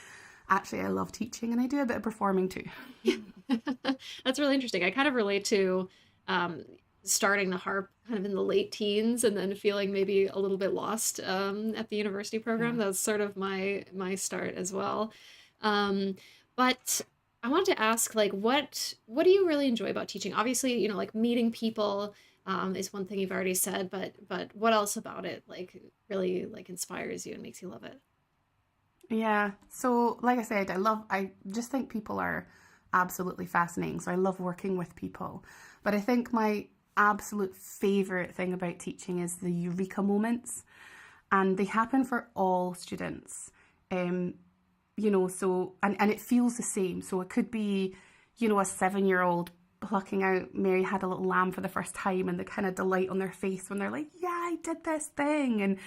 actually, I love teaching and I do a bit of performing too. That's really interesting. I kind of relate to starting the harp kind of in the late teens and then feeling maybe a little bit lost at the university program. That's sort of my start as well. But I wanted to ask, like, what do you really enjoy about teaching? Obviously, you know, like meeting people is one thing you've already said, but what else about it, like, really, like, inspires you and makes you love it? Yeah. So, like I said, I just think people are absolutely fascinating. So I love working with people. But I think my absolute favorite thing about teaching is the eureka moments. And they happen for all students. You know, so, and it feels the same. So it could be, you know, a 7-year-old plucking out Mary Had a Little Lamb for the first time and the kind of delight on their face when they're like, yeah, I did this thing. And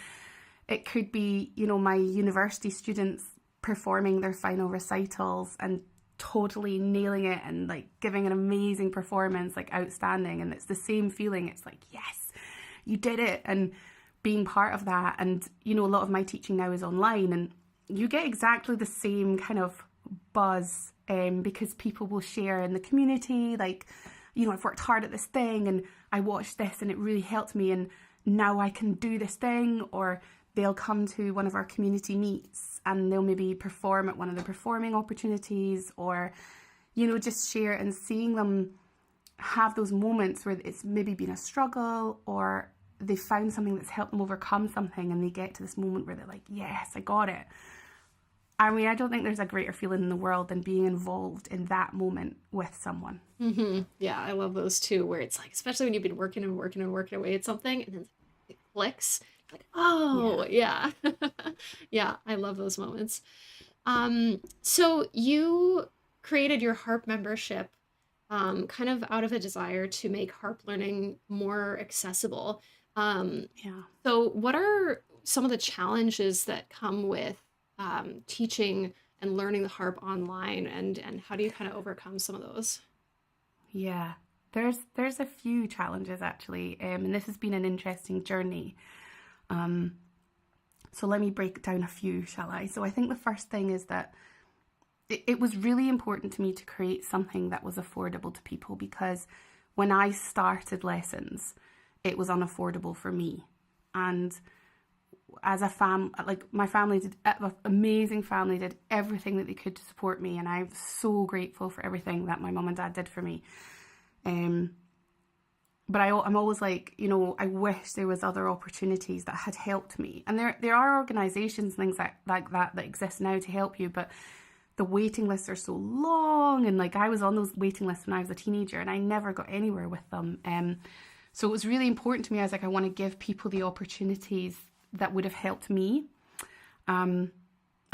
it could be, you know, my university students performing their final recitals and totally nailing it and like giving an amazing performance, like outstanding. And it's the same feeling. It's like, yes, you did it. And being part of that. And, you know, a lot of my teaching now is online and you get exactly the same kind of buzz because people will share in the community, like, you know, I've worked hard at this thing and I watched this and it really helped me and now I can do this thing. Or they'll come to one of our community meets and they'll maybe perform at one of the performing opportunities or, you know, just share, and seeing them have those moments where it's maybe been a struggle or they found something that's helped them overcome something and they get to this moment where they're like, yes, I got it. I mean, I don't think there's a greater feeling in the world than being involved in that moment with someone. Mm-hmm. Yeah, I love those too, where it's like, especially when you've been working away at something and then it clicks. Like, oh, yeah. Yeah, I love those moments. So you created your harp membership kind of out of a desire to make harp learning more accessible. So what are some of the challenges that come with teaching and learning the harp online, and how do you kind of overcome some of those? Yeah, there's a few challenges actually, and this has been an interesting journey. So let me break down a few, shall I? So I think the first thing is that it was really important to me to create something that was affordable to people, because when I started lessons, it was unaffordable for me. And as a like my family did, an amazing family, did everything that they could to support me. And I'm so grateful for everything that my mum and dad did for me. But I'm always like, you know, I wish there was other opportunities that had helped me. And there are organisations and things like that exist now to help you, but the waiting lists are so long. And like I was on those waiting lists when I was a teenager and I never got anywhere with them. So it was really important to me. I was like, I want to give people the opportunities that would have helped me. And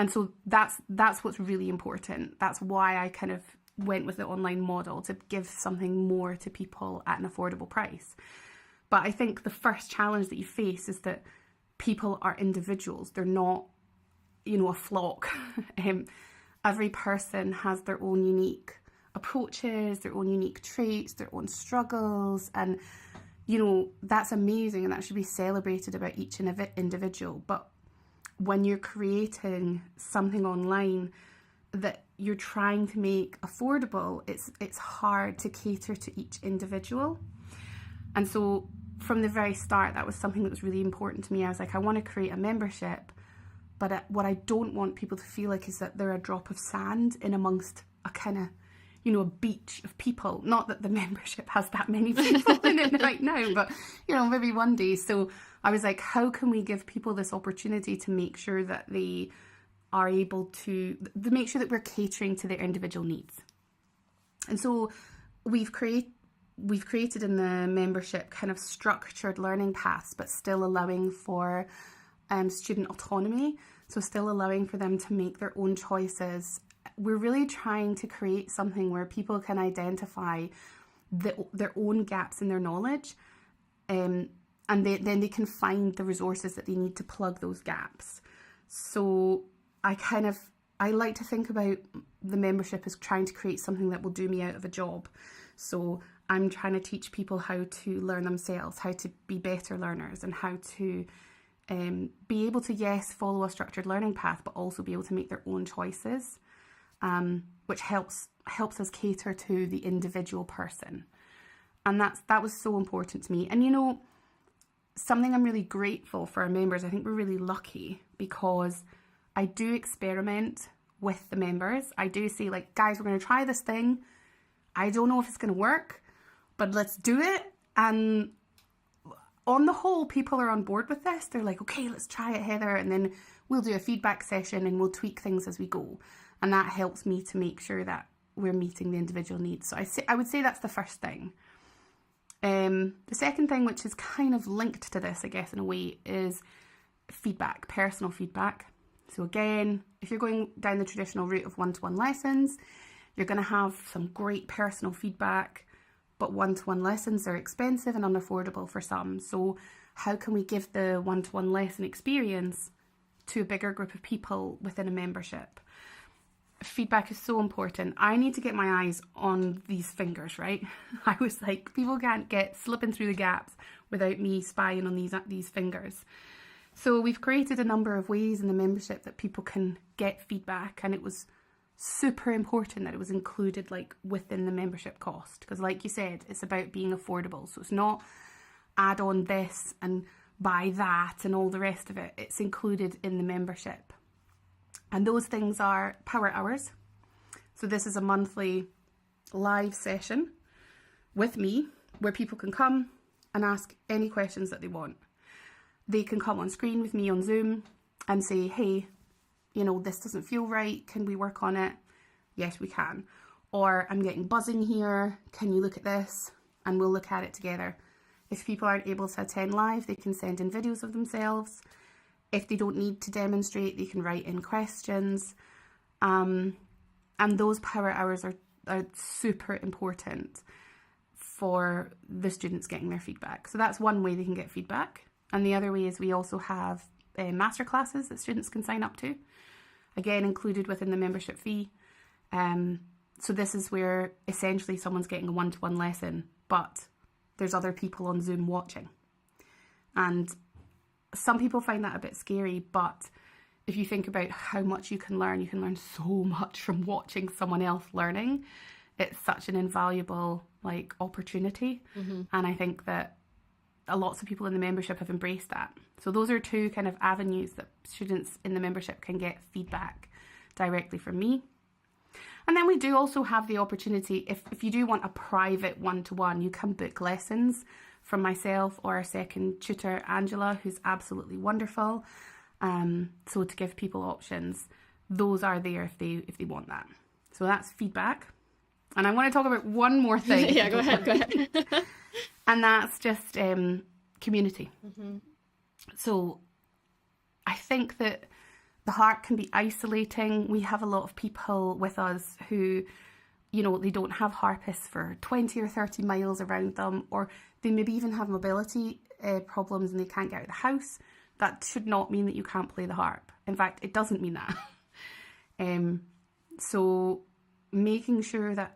so that's what's really important. That's why I kind of went with the online model, to give something more to people at an affordable price. But I think the first challenge that you face is that people are individuals. They're not, you know, a flock. Every person has their own unique approaches, their own unique traits, their own struggles. And, you know, that's amazing and that should be celebrated about each individual. But when you're creating something online that you're trying to make affordable, it's hard to cater to each individual. And so from the very start, that was something that was really important to me. I was like, I want to create a membership, but what I don't want people to feel like is that they're a drop of sand in amongst a kind of, you know, a beach of people. Not that the membership has that many people in it right now, but, you know, maybe one day. So I was like, how can we give people this opportunity to make sure that they are able to make sure that we're catering to their individual needs? And so we've created in the membership kind of structured learning paths, but still allowing for student autonomy. So still allowing for them to make their own choices. We're really trying to create something where people can identify their own gaps in their knowledge, and then they can find the resources that they need to plug those gaps. So I like to think about the membership as trying to create something that will do me out of a job. So I'm trying to teach people how to learn themselves, how to be better learners, and how to be able to, yes, follow a structured learning path, but also be able to make their own choices, which helps us cater to the individual person. And that was so important to me. And, you know, something I'm really grateful for our members, I think we're really lucky, because I do experiment with the members. I do say, like, guys, we're going to try this thing. I don't know if it's going to work, but let's do it. And on the whole, people are on board with this. They're like, okay, let's try it, Heather. And then we'll do a feedback session and we'll tweak things as we go. And that helps me to make sure that we're meeting the individual needs. So I would say that's the first thing. The second thing, which is kind of linked to this, I guess, in a way, is feedback, personal feedback. So again, if you're going down the traditional route of one-to-one lessons, you're going to have some great personal feedback, but one-to-one lessons are expensive and unaffordable for some. So how can we give the one-to-one lesson experience to a bigger group of people within a membership? Feedback is so important. I need to get my eyes on these fingers, right? I was like, people can't get slipping through the gaps without me spying on these fingers. So we've created a number of ways in the membership that people can get feedback, and it was super important that it was included, like, within the membership cost, because, like you said, it's about being affordable. So it's not add on this and buy that and all the rest of it. It's included in the membership. And those things are power hours. So this is a monthly live session with me where people can come and ask any questions that they want. They can come on screen with me on Zoom and say, hey, you know, this doesn't feel right. Can we work on it? Yes, we can. Or I'm getting buzzing here. Can you look at this? And we'll look at it together. If people aren't able to attend live, they can send in videos of themselves. If they don't need to demonstrate, they can write in questions. And those power hours are super important for the students getting their feedback. So that's one way they can get feedback. And the other way is we also have masterclasses that students can sign up to, again, included within the membership fee. So this is where essentially someone's getting a one-to-one lesson, but there's other people on Zoom watching. And some people find that a bit scary, but if you think about how much you can learn so much from watching someone else learning. It's such an invaluable, like, opportunity. Mm-hmm. And I think that lots of people in the membership have embraced that. So those are two kind of avenues that students in the membership can get feedback directly from me. And then we do also have the opportunity, if you do want a private one-to-one, you can book lessons from myself or our second tutor, Angela, who's absolutely wonderful. So to give people options, those are there if they want that. So that's feedback. And I want to talk about one more thing. Yeah, go ahead. And that's just community. Mm-hmm. So I think that the Harp can be isolating. We have a lot of people with us who, you know, they don't have harpists for 20 or 30 miles around them, or they maybe even have mobility problems and they can't get out of the house. That should not mean that you can't play the harp. In fact, it doesn't mean that. So making sure that,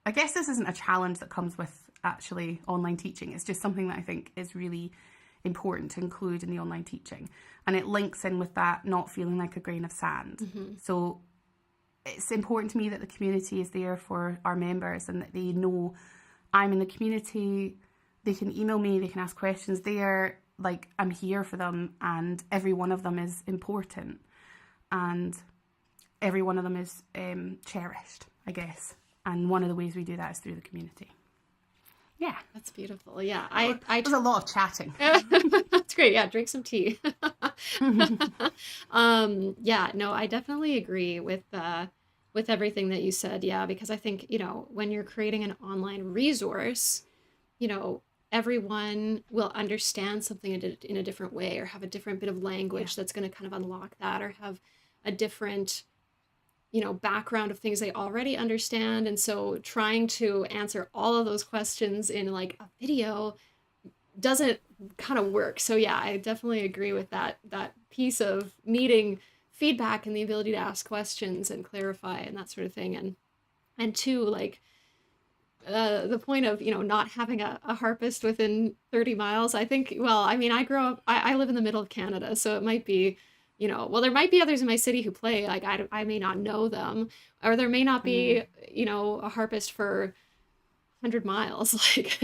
I guess this isn't a challenge that comes with actually online teaching. It's just something that I think is really important to include in the online teaching. And it links in with that not feeling like a grain of sand. So it's important to me that the community is there for our members and that they know I'm in the community. They can email me, they can ask questions there. Like, I'm here for them, and every one of them is important. And every one of them is cherished, I guess. And one of the ways we do that is through the community. Yeah. That's beautiful. Yeah. There's a lot of chatting. That's great. Yeah. Drink some tea. Yeah, no, I definitely agree with everything that you said. Yeah. Because I think, you know, when you're creating an online resource, you know, everyone will understand something in a different way, or have a different bit of language that's going to kind of unlock that, or have a different, you know, background of things they already understand. And so trying to answer all of those questions in like a video doesn't kind of work. So yeah, I definitely agree with that piece of needing feedback and the ability to ask questions and clarify and that sort of thing. And two, like the point of, you know, not having a harpist within 30 miles, I think, well, I mean, I live in the middle of Canada, so it might be, you know, well, there might be others in my city who play, like I may not know them, or there may not be, you know, a harpist for 100 miles, like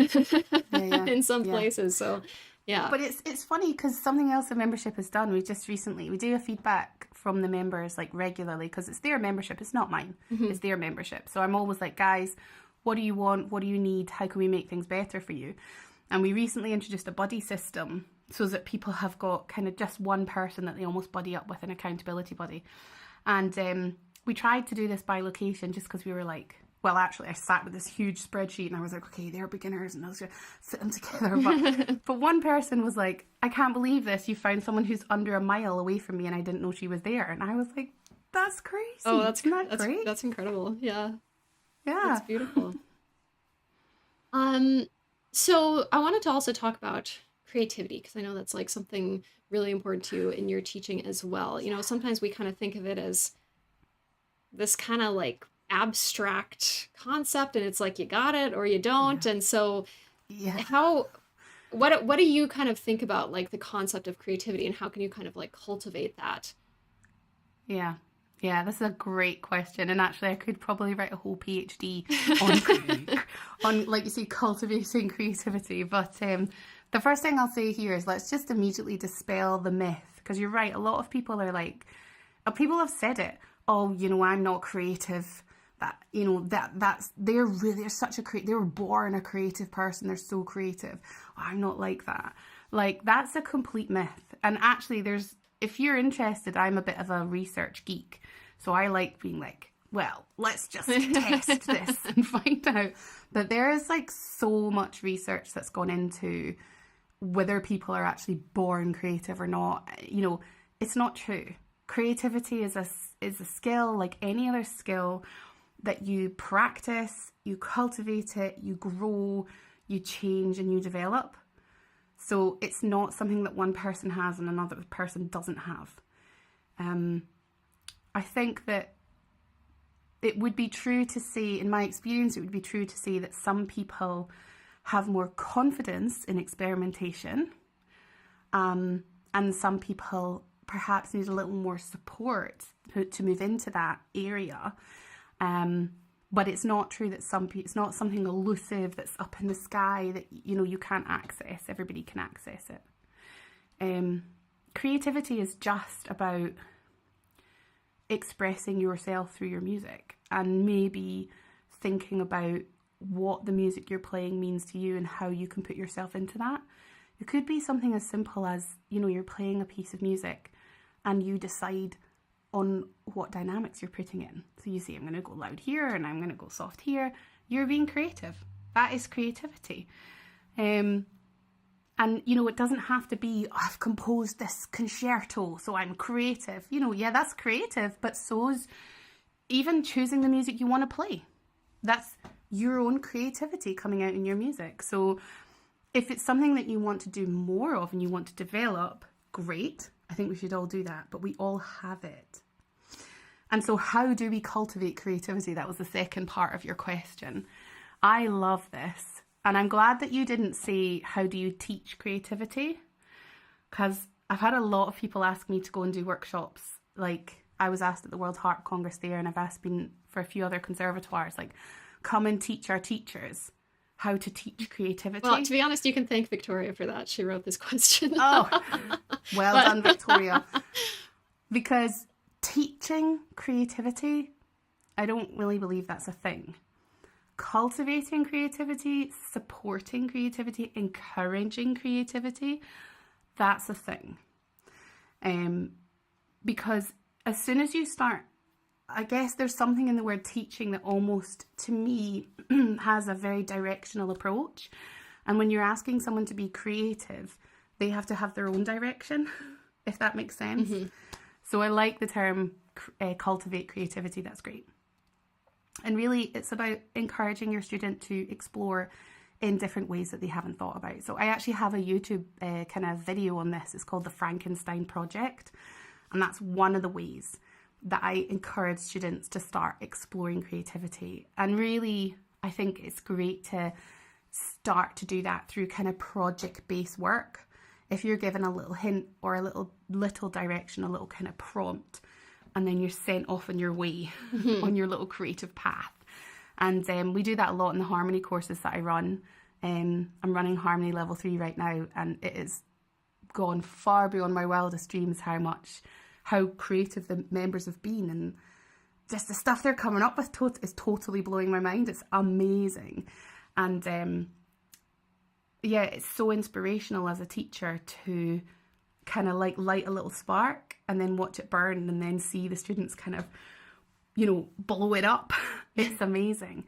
in some places. So, yeah. But it's funny because something else the membership has done, we do a feedback from the members like regularly, because it's their membership, it's not mine, it's their membership. So I'm always like, guys, what do you want? What do you need? How can we make things better for you? And we recently introduced a buddy system, so that people have got kind of just one person that they almost buddy up with, an accountability buddy. And we tried to do this by location just because we were like, well, actually, I sat with this huge spreadsheet and I was like, okay, they're beginners and I was going to fit them together. But one person was like, I can't believe this. You found someone who's under a mile away from me and I didn't know she was there. And I was like, that's crazy. Oh, that's great. That's incredible. Yeah. Yeah. That's beautiful. So I wanted to also talk about creativity, because I know that's like something really important to you in your teaching as well. You know, sometimes we kind of think of it as this kind of like abstract concept, and it's like you got it or you don't. And so what do you kind of think about like the concept of creativity, and how can you kind of like cultivate that? Yeah, this is a great question, and actually I could probably write a whole PhD on like you say, cultivating creativity. But the first thing I'll say here is let's just immediately dispel the myth, because you're right, a lot of people are like, people have said it, oh, you know, I'm not creative, that, you know, they're such a they were born a creative person, they're so creative. Oh, I'm not like that. Like, that's a complete myth. And actually if you're interested, I'm a bit of a research geek. So I like being like, well, let's just test this and find out. But there is like so much research that's gone into whether people are actually born creative or not. You know, it's not true. Creativity is a skill like any other skill that you practice, you cultivate it, you grow, you change, and you develop. So it's not something that one person has and another person doesn't have. I think that it would be true to say, in my experience, it would be true to say that some people have more confidence in experimentation, and some people perhaps need a little more support to move into that area. But it's not true that it's not something elusive that's up in the sky that, you know, you can't access. Everybody can access it. Creativity is just about expressing yourself through your music, and maybe thinking about what the music you're playing means to you and how you can put yourself into that. It could be something as simple as, you know, you're playing a piece of music and you decide on what dynamics you're putting in. So you say, I'm going to go loud here and I'm going to go soft here. You're being creative. That is creativity. And, you know, it doesn't have to be, oh, I've composed this concerto, so I'm creative. You know, yeah, that's creative, but so's even choosing the music you want to play. That's your own creativity coming out in your music. So if it's something that you want to do more of and you want to develop, great. I think we should all do that, but we all have it. And so how do we cultivate creativity? That was the second part of your question. I love this. And I'm glad that you didn't say, how do you teach creativity? because I've had a lot of people ask me to go and do workshops. Like, I was asked at the World Harp Congress there, and I've been for a few other conservatoires, like, come and teach our teachers how to teach creativity. Well, to be honest, you can thank Victoria for that. She wrote this question. Oh, well done, Victoria. Because teaching creativity, I don't really believe that's a thing. Cultivating creativity, supporting creativity, encouraging creativity, that's a thing. Because as soon as you start, I guess there's something in the word teaching that almost, to me, has a very directional approach. And when you're asking someone to be creative, they have to have their own direction, if that makes sense. Mm-hmm. So I like the term cultivate creativity. That's great. And really, it's about encouraging your student to explore in different ways that they haven't thought about. So I actually have a YouTube kind of video on this. It's called the Frankenstein Project. And that's one of the ways that I encourage students to start exploring creativity. And really, I think it's great to start to do that through kind of project-based work. If you're given a little hint or a little direction, a little kind of prompt, and then you're sent off on your way on your little creative path. And we do that a lot in the harmony courses that I run. I'm running Harmony Level 3 right now, and it has gone far beyond my wildest dreams how creative the members have been, and just the stuff they're coming up with is totally blowing my mind. It's amazing. And yeah, it's so inspirational as a teacher to kind of like light a little spark and then watch it burn and then see the students kind of, blow it up. It's amazing.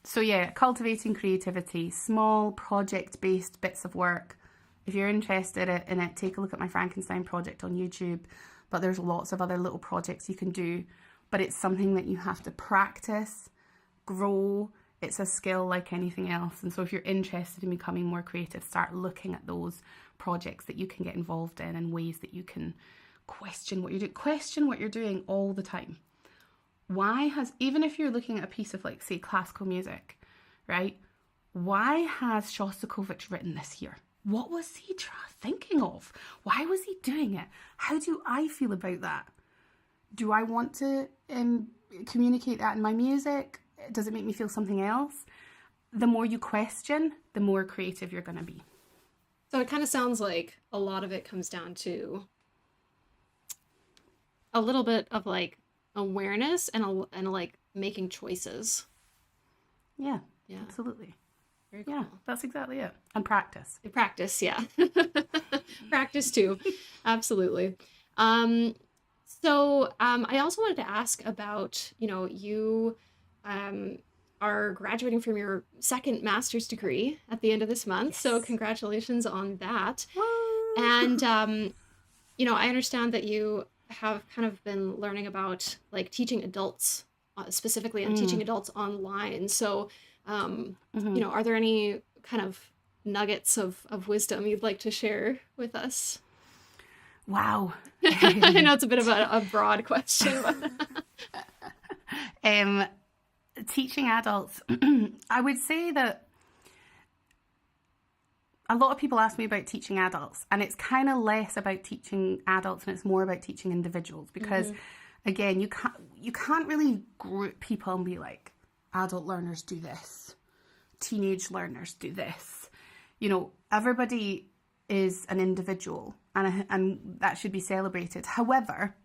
So yeah, cultivating creativity, small project-based bits of work. If you're interested in it, take a look at my Frankenstein project on YouTube. But there's lots of other little projects you can do. But it's something that you have to practice, grow. It's a skill like anything else. And so if you're interested in becoming more creative, start looking at those projects that you can get involved in and ways that you can question what you're doing. Question what you're doing all the time. Even if you're looking at a piece of, like, say, classical music, right? Why has Shostakovich written this here? What was he thinking of? Why was he doing it? How do I feel about that? Do I want to communicate that in my music? Does it make me feel something else? The more you question, the more creative you're going to be. So it kind of sounds like a lot of it comes down to a little bit of, like, awareness and like making choices. Yeah, absolutely. Very cool. Yeah, that's exactly it. And practice. Practice, yeah. Practice too. Absolutely. So I also wanted to ask about, you are graduating from your second master's degree at the end of this month. Yes. So congratulations on that. Woo! And, I understand that you have kind of been learning about, like, teaching adults specifically and teaching adults online. So, are there any kind of nuggets of wisdom you'd like to share with us? Wow. I know it's a bit of a broad question. But... teaching adults, I would say that a lot of people ask me about teaching adults, and it's kind of less about teaching adults and it's more about teaching individuals, because again, you can't really group people and be like, adult learners do this, teenage learners do this. Everybody is an individual, and that should be celebrated. However,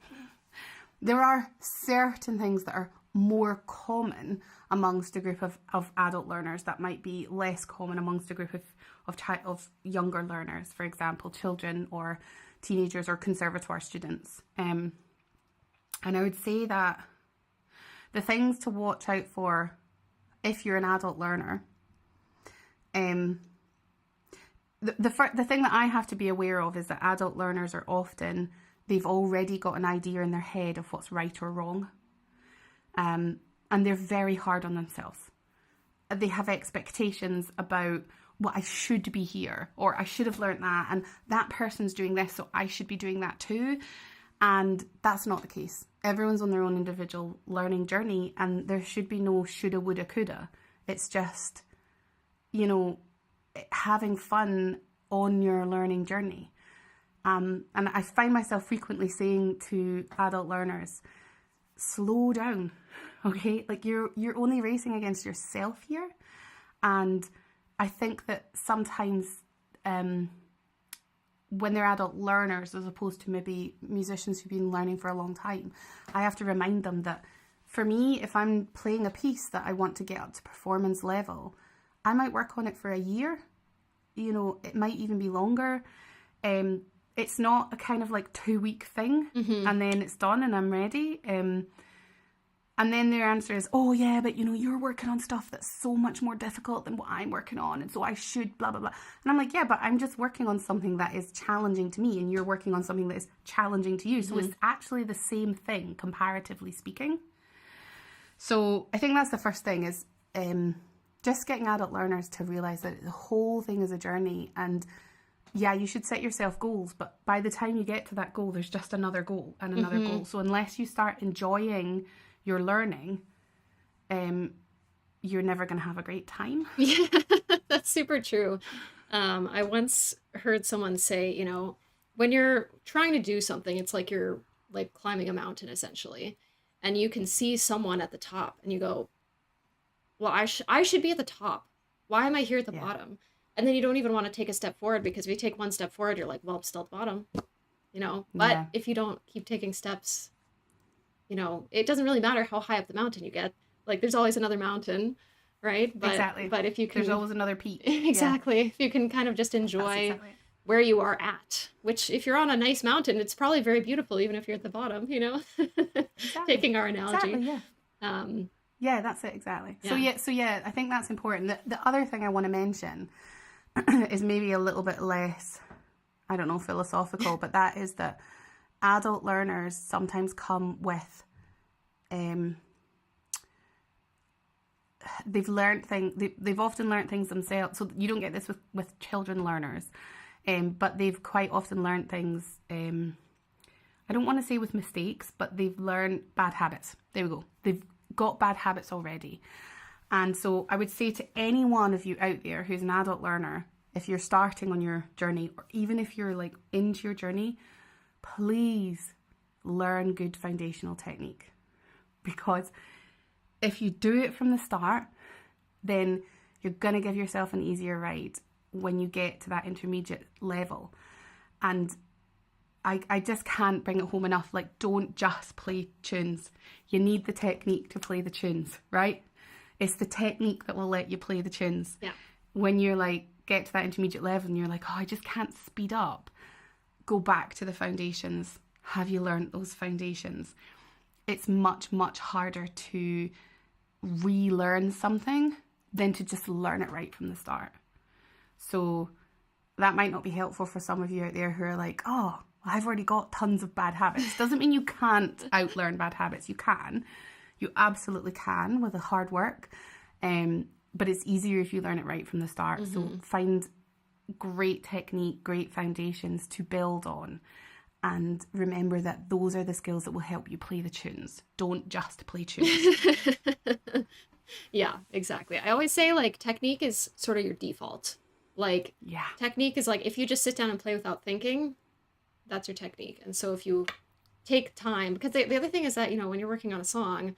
there are certain things that are more common amongst a group of adult learners that might be less common amongst a group of younger learners, for example, children or teenagers or conservatoire students. And I would say that the things to watch out for if you're an adult learner, the thing that I have to be aware of is that adult learners are often, they've already got an idea in their head of what's right or wrong. And they're very hard on themselves. They have expectations about what I should be here, or I should have learnt that, and that person's doing this, so I should be doing that too. And that's not the case. Everyone's on their own individual learning journey, and there should be no shoulda, woulda, coulda. It's just, having fun on your learning journey. And I find myself frequently saying to adult learners, slow down, okay? Like you're only racing against yourself here. And I think that sometimes when they're adult learners, as opposed to maybe musicians who've been learning for a long time, I have to remind them that for me, if I'm playing a piece that I want to get up to performance level, I might work on it for a year. You know, it might even be longer. It's not a kind of like 2-week thing and then it's done and I'm ready. And then their answer is, oh yeah, but you know, you're working on stuff that's so much more difficult than what I'm working on. And so I should blah, blah, blah. And I'm like, yeah, but I'm just working on something that is challenging to me and you're working on something that is challenging to you. So it's actually the same thing, comparatively speaking. So I think that's the first thing is just getting adult learners to realize that the whole thing is a journey. And yeah, you should set yourself goals, but by the time you get to that goal, there's just another goal and another goal. So unless you start enjoying your learning, you're never going to have a great time. Yeah, that's super true. I once heard someone say, you know, when you're trying to do something, it's like you're like climbing a mountain essentially, and you can see someone at the top and you go, well, I should be at the top. Why am I here at the bottom? And then you don't even want to take a step forward, because if you take one step forward, you're like, well, I'm still at the bottom, you know. But if you don't keep taking steps, you know, it doesn't really matter how high up the mountain you get. Like, there's always another mountain, right? But, exactly. But if you can... There's always another peak. Exactly. If you can kind of just enjoy where you are at, which if you're on a nice mountain, it's probably very beautiful, even if you're at the bottom, you know? Taking our analogy. Exactly, yeah. Yeah, that's it, exactly. Yeah. So yeah, I think that's important. The other thing I want to mention is maybe a little bit less, I don't know, philosophical, but that is that adult learners sometimes come with they've often learned things themselves. So you don't get this with children learners, but they've quite often learned things, I don't want to say with mistakes, but they've learned bad habits. There we go. They've got bad habits already. And so I would say to any one of you out there who's an adult learner, if you're starting on your journey, or even if you're like into your journey, please learn good foundational technique. Because if you do it from the start, then you're going to give yourself an easier ride when you get to that intermediate level. And I just can't bring it home enough. Like, don't just play tunes. You need the technique to play the tunes, right? It's the technique that will let you play the tunes. Yeah. When you're like, get to that intermediate level and you're like, oh, I just can't speed up. Go back to the foundations. Have you learned those foundations? It's much, much harder to relearn something than to just learn it right from the start. So that might not be helpful for some of you out there who are like, oh, I've already got tons of bad habits. Doesn't mean you can't outlearn bad habits. You can. You absolutely can with the hard work. But it's easier if you learn it right from the start. So find great technique, great foundations to build on. And remember that those are the skills that will help you play the tunes. Don't just play tunes. Yeah, exactly. I always say, like, technique is sort of your default. Like, technique is like, if you just sit down and play without thinking, that's your technique. And so if you take time, because the other thing is that, you know, when you're working on a song,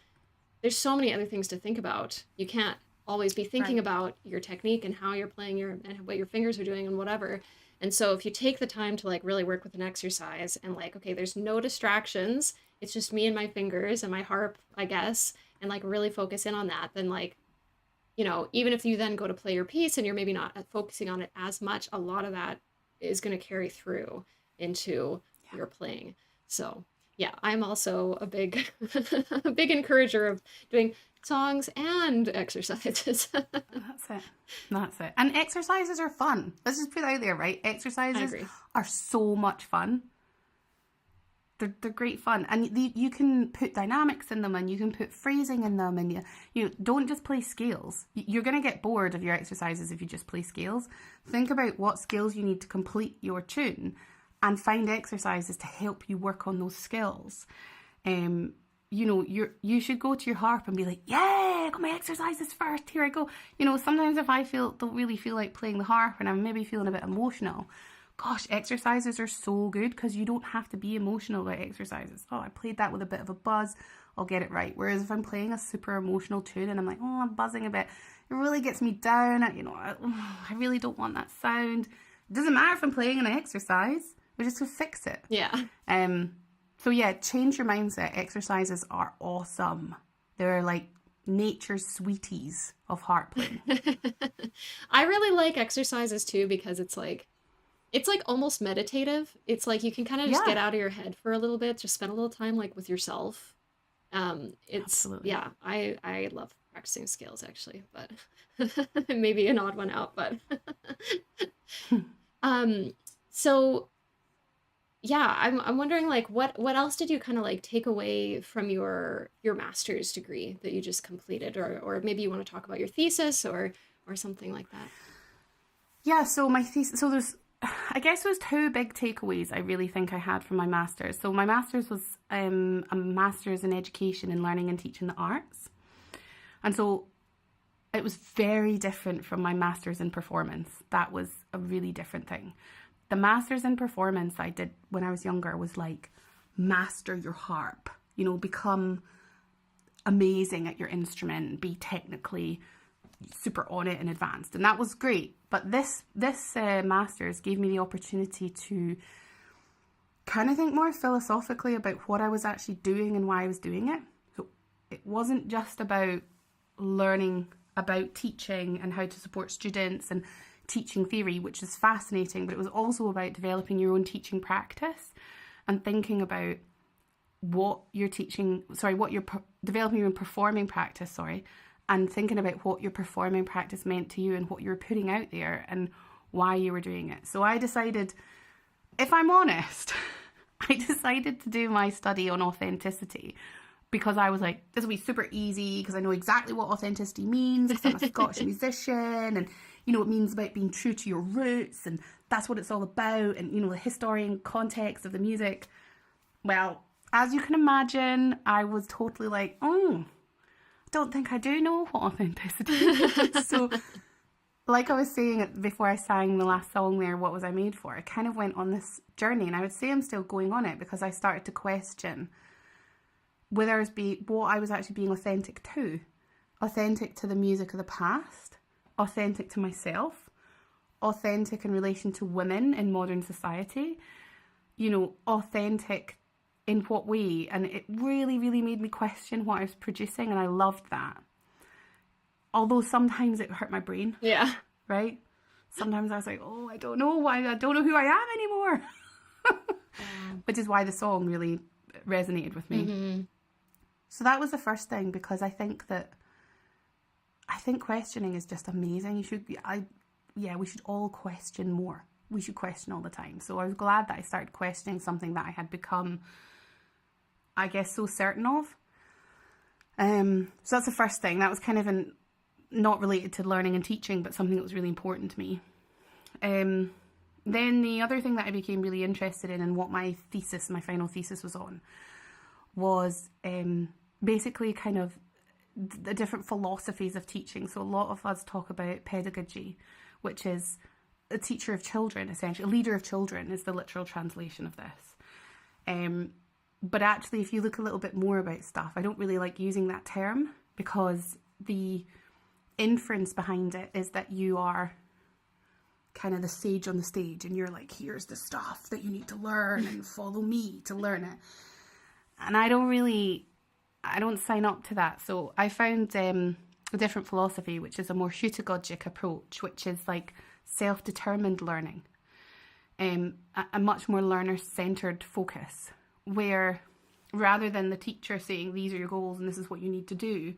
there's so many other things to think about. You can't always be thinking about your technique and how you're playing and what your fingers are doing and whatever. And so if you take the time to like really work with an exercise and like, okay, there's no distractions, it's just me and my fingers and my harp, I guess, and like really focus in on that, then like, you know, even if you then go to play your piece and you're maybe not focusing on it as much, a lot of that is going to carry through into your playing. So yeah, I'm also a big a big encourager of doing songs and exercises. That's it. And exercises are fun. Let's just put it out there, right? Exercises are so much fun. They're great fun, and you can put dynamics in them, and you can put phrasing in them, and you don't just play scales. You're going to get bored of your exercises if you just play scales. Think about what skills you need to complete your tune, and find exercises to help you work on those skills. You know, you should go to your harp and be like, yeah, I got my exercises first. Here I go. You know, sometimes if I don't really feel like playing the harp, and I'm maybe feeling a bit emotional, gosh, exercises are so good because you don't have to be emotional about exercises. Oh, I played that with a bit of a buzz, I'll get it right. Whereas if I'm playing a super emotional tune and I'm like, oh, I'm buzzing a bit, it really gets me down. I really don't want that sound. It doesn't matter if I'm playing an exercise, we're just gonna fix it. Yeah. So yeah, change your mindset. Exercises are awesome. They're like nature's sweeties of harp playing. I really like exercises too because it's like almost meditative. It's like you can kind of just get out of your head for a little bit, just spend a little time like with yourself. Absolutely. Yeah, I love practicing scales actually, but maybe an odd one out, but so yeah, I'm wondering like what else did you kind of like take away from your master's degree that you just completed, or maybe you want to talk about your thesis or something like that. Yeah, so my thesis, so I guess there's two big takeaways I really think I had from my master's. So my master's was a master's in education and learning and teaching the arts. And so it was very different from my master's in performance. That was a really different thing. The master's in performance I did when I was younger was like, master your harp, become amazing at your instrument, be technically super on it and advanced. And that was great. But this master's gave me the opportunity to kind of think more philosophically about what I was actually doing and why I was doing it. So it wasn't just about learning about teaching and how to support students and teaching theory, which is fascinating, but it was also about developing your own teaching practice and thinking about what you're developing your own performing practice, and thinking about what your performing practice meant to you and what you were putting out there and why you were doing it. So I decided, if I'm honest, I decided to do my study on authenticity because I was like, this will be super easy because I know exactly what authenticity means because I'm a Scottish musician, and it means about being true to your roots, and that's what it's all about, and the history and context of the music. Well, as you can imagine, I was totally like, oh, I don't think I do know what authenticity is. So like I was saying before I sang the last song there, What Was I Made For? I kind of went on this journey, and I would say I'm still going on it because I started to question whether what I was actually being authentic to the music of the past, authentic to myself, authentic in relation to women in modern society, authentic in what way. And it really, really made me question what I was producing, and I loved that. Although sometimes it hurt my brain. Yeah. Right? Sometimes I was like, oh, I don't know who I am anymore. Which is why the song really resonated with me. Mm-hmm. So that was the first thing, because I think questioning is just amazing. We should all question more. We should question all the time. So I was glad that I started questioning something that I had become, I guess, so certain of. So that's the first thing. That was kind of not related to learning and teaching, but something that was really important to me. Then the other thing that I became really interested in, and what my final thesis was on, was basically kind of the different philosophies of teaching. So a lot of us talk about pedagogy, which is a teacher of children, essentially. A leader of children is the literal translation of this. But actually, if you look a little bit more about stuff, I don't really like using that term, because the inference behind it is that you are kind of the sage on the stage, and you're like, here's the stuff that you need to learn and follow me to learn it. And I don't sign up to that. So I found a different philosophy, which is a more heutagogic approach, which is like self-determined learning, a much more learner-centered focus, where rather than the teacher saying, these are your goals and this is what you need to do,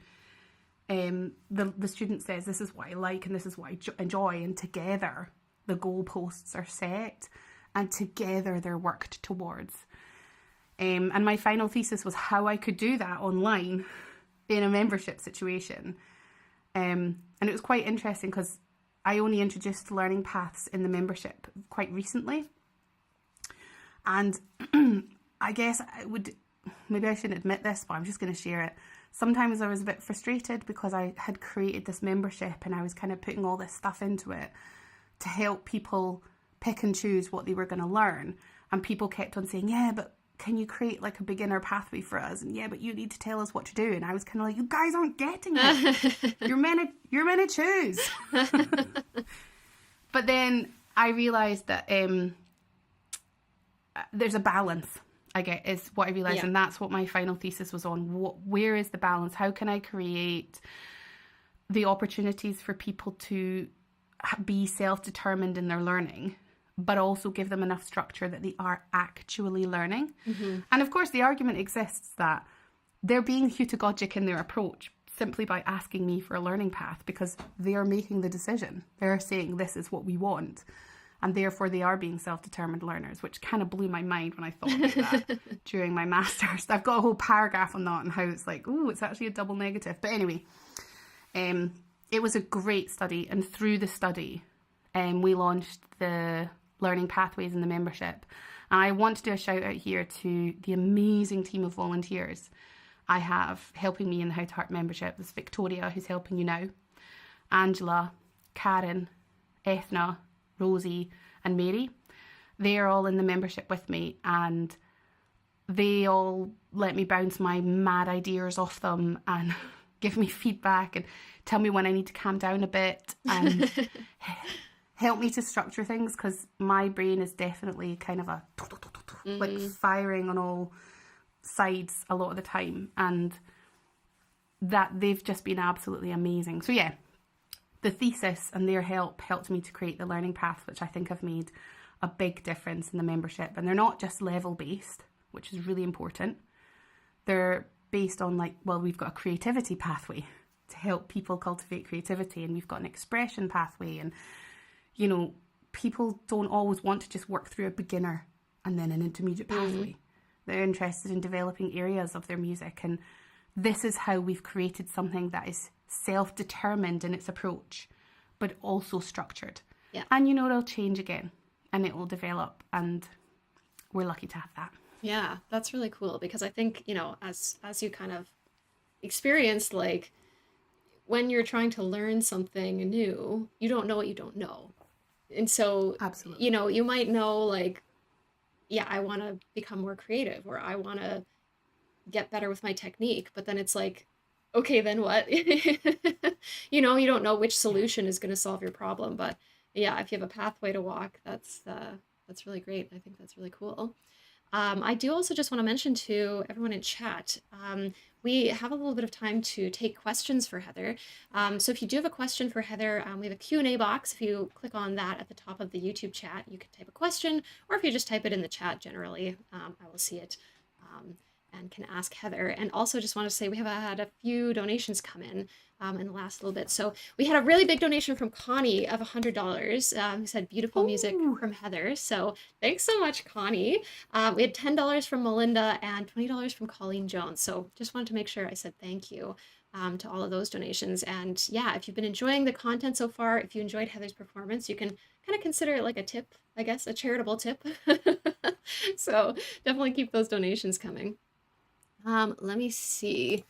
the student says, this is what I like and this is what I enjoy, and together the goalposts are set and together they're worked towards. And my final thesis was how I could do that online in a membership situation. And it was quite interesting because I only introduced learning paths in the membership quite recently. And I guess maybe I shouldn't admit this, but I'm just going to share it. Sometimes I was a bit frustrated because I had created this membership and I was kind of putting all this stuff into it to help people pick and choose what they were going to learn. And people kept on saying, yeah, but can you create like a beginner pathway for us? And yeah, but you need to tell us what to do. And I was kind of like, you guys aren't getting it. You're meant to choose. But then I realized that there's a balance, I get, is what I realized. Yeah. And that's what my final thesis was on. Where is the balance? How can I create the opportunities for people to be self-determined in their learning, but also give them enough structure that they are actually learning? And of course, the argument exists that they're being heutagogic in their approach simply by asking me for a learning path, because they are making the decision. They're saying this is what we want. And therefore they are being self-determined learners, which kind of blew my mind when I thought about that during my master's. I've got a whole paragraph on that and how it's like, oh, it's actually a double negative. But anyway, it was a great study. And through the study, we launched the learning pathways in the membership. And I want to do a shout out here to the amazing team of volunteers I have helping me in the How to Harp membership. There's Victoria, who's helping you now, Angela, Karen, Ethna, Rosie and Mary. They're all in the membership with me, and they all let me bounce my mad ideas off them and give me feedback and tell me when I need to calm down a bit and help me to structure things, because my brain is definitely kind of a like firing on all sides a lot of the time, and that they've just been absolutely amazing. So yeah, the thesis and their help helped me to create the learning path, which I think have made a big difference in the membership. And they're not just level based, which is really important. They're based on like, well, we've got a creativity pathway to help people cultivate creativity, and we've got an expression pathway. And, you know, people don't always want to just work through a beginner and then an intermediate pathway. They're interested in developing areas of their music. And this is how we've created something that is self-determined in its approach, but also structured. Yeah. And you know, it'll change again and it will develop, and we're lucky to have that. Yeah, that's really cool, because I think, you know, as you kind of experienced, like when you're trying to learn something new, you don't know what you don't know. And so, Absolutely. you know, you might know like, yeah, I want to become more creative, or I want to get better with my technique. But then it's like, okay, then what? You know, you don't know which solution is going to solve your problem. But yeah, if you have a pathway to walk, that's really great. I think that's really cool. I do also just want to mention to everyone in chat, we have a little bit of time to take questions for Heather. So if you do have a question for Heather, we have a Q&A box. If you click on that at the top of the YouTube chat, you can type a question, or if you just type it in the chat generally, I will see it and can ask Heather. And also just want to say we have had a few donations come in the last little bit. So we had a really big donation from Connie of $100, who said beautiful music from Heather. So thanks so much, Connie. We had $10 from Melinda and $20 from Colleen Jones. So just wanted to make sure I said thank you to all of those donations. And yeah, if you've been enjoying the content so far, if you enjoyed Heather's performance, you can kind of consider it like a tip, I guess, a charitable tip. So definitely keep those donations coming. Let me see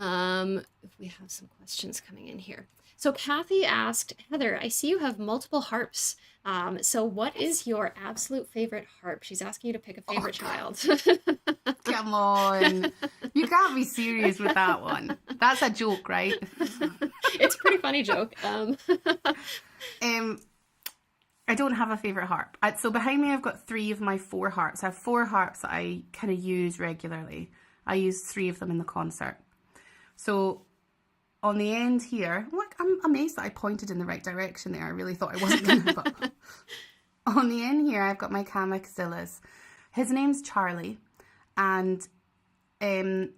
if we have some questions coming in here. So Kathy asked, Heather, I see you have multiple harps. So what is your absolute favorite harp? She's asking you to pick a favorite child. Come on. You can't be serious with that one. That's a joke, right? It's a pretty funny joke. I don't have a favourite harp. So behind me I've got 3 of my 4 harps. I have 4 harps that I kind of use regularly. I use 3 of them in the concert. So on the end here, I'm amazed that I pointed in the right direction there. I really thought I wasn't going to. But on the end here, I've got my Kamakazilas. His name's Charlie, and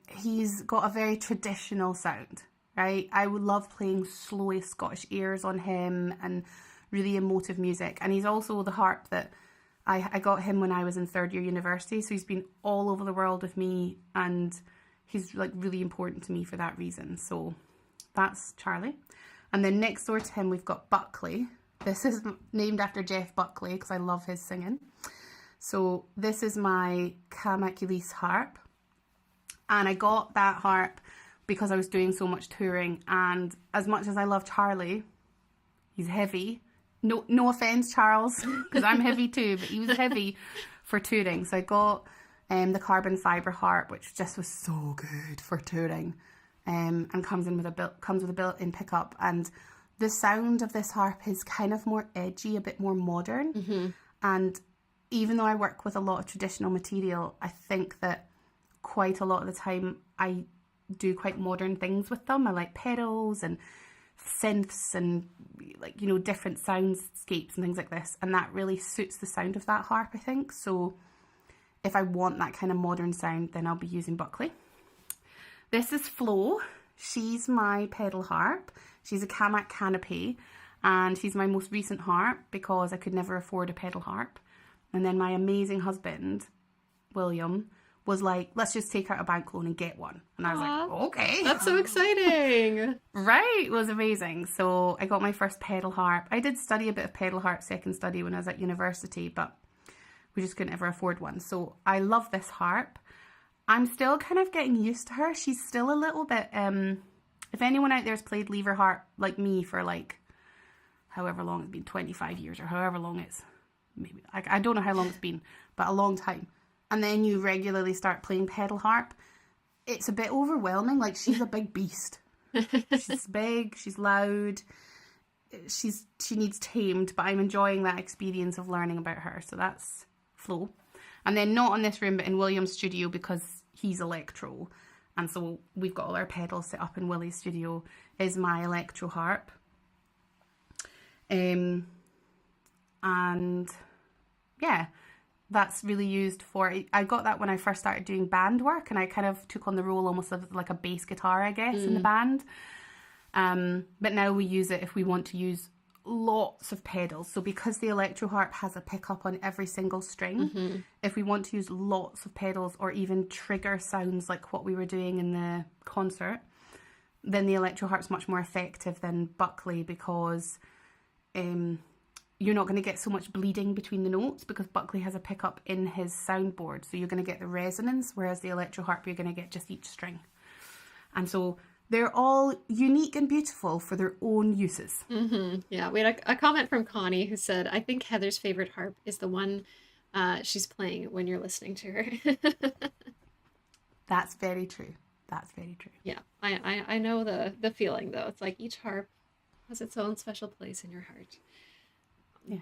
he's got a very traditional sound, right? I would love playing slow Scottish airs on him and really emotive music. And he's also the harp that I got him when I was in 3rd year university. So he's been all over the world with me, and he's like really important to me for that reason. So that's Charlie. And then next door to him, we've got Buckley. This is named after Jeff Buckley because I love his singing. So this is my Kamakazilas harp. And I got that harp because I was doing so much touring. And as much as I love Charlie, he's heavy No offense, Charles, because I'm heavy too, but he was heavy for touring. So I got the carbon fiber harp, which just was so good for touring, and comes with a built-in pickup. And the sound of this harp is kind of more edgy, a bit more modern. And even though I work with a lot of traditional material, I think that quite a lot of the time I do quite modern things with them. I like pedals and synths and, like, you know, different soundscapes and things like this, and that really suits the sound of that harp, I think. So if I want that kind of modern sound, then I'll be using Buckley. This is Flo. She's my pedal harp. She's a Kamak Canopy, and she's my most recent harp because I could never afford a pedal harp. And then my amazing husband, William, was like, let's just take out a bank loan and get one. And I was like, okay. That's so exciting. Right, it was amazing. So I got my first pedal harp. I did study a bit of pedal harp second study when I was at university, but we just couldn't ever afford one. So I love this harp. I'm still kind of getting used to her. She's still a little bit, if anyone out there's played lever harp like me for like however long it's been, 25 years or however long it's, maybe, I don't know how long it's been, but a long time. And then you regularly start playing pedal harp, it's a bit overwhelming. Like, she's a big beast. She's big, she's loud, she needs tamed, but I'm enjoying that experience of learning about her. So that's Flo. And then not on this room, but in William's studio, because he's electro. And so we've got all our pedals set up in Willie's studio, is my electro harp. And yeah, that's really used for, I got that when I first started doing band work, and I kind of took on the role almost of like a bass guitar, I guess, in the band. But now we use it if we want to use lots of pedals. So because the electro harp has a pickup on every single string, if we want to use lots of pedals or even trigger sounds like what we were doing in the concert, then the electro harp's much more effective than Buckley, because you're not going to get so much bleeding between the notes, because Buckley has a pickup in his soundboard. So you're going to get the resonance, whereas the electro harp, you're going to get just each string. And so they're all unique and beautiful for their own uses. Yeah, we had a comment from Connie who said, I think Heather's favorite harp is the one she's playing when you're listening to her. That's very true. That's very true. Yeah, I know the feeling, though. It's like each harp has its own special place in your heart. Yeah.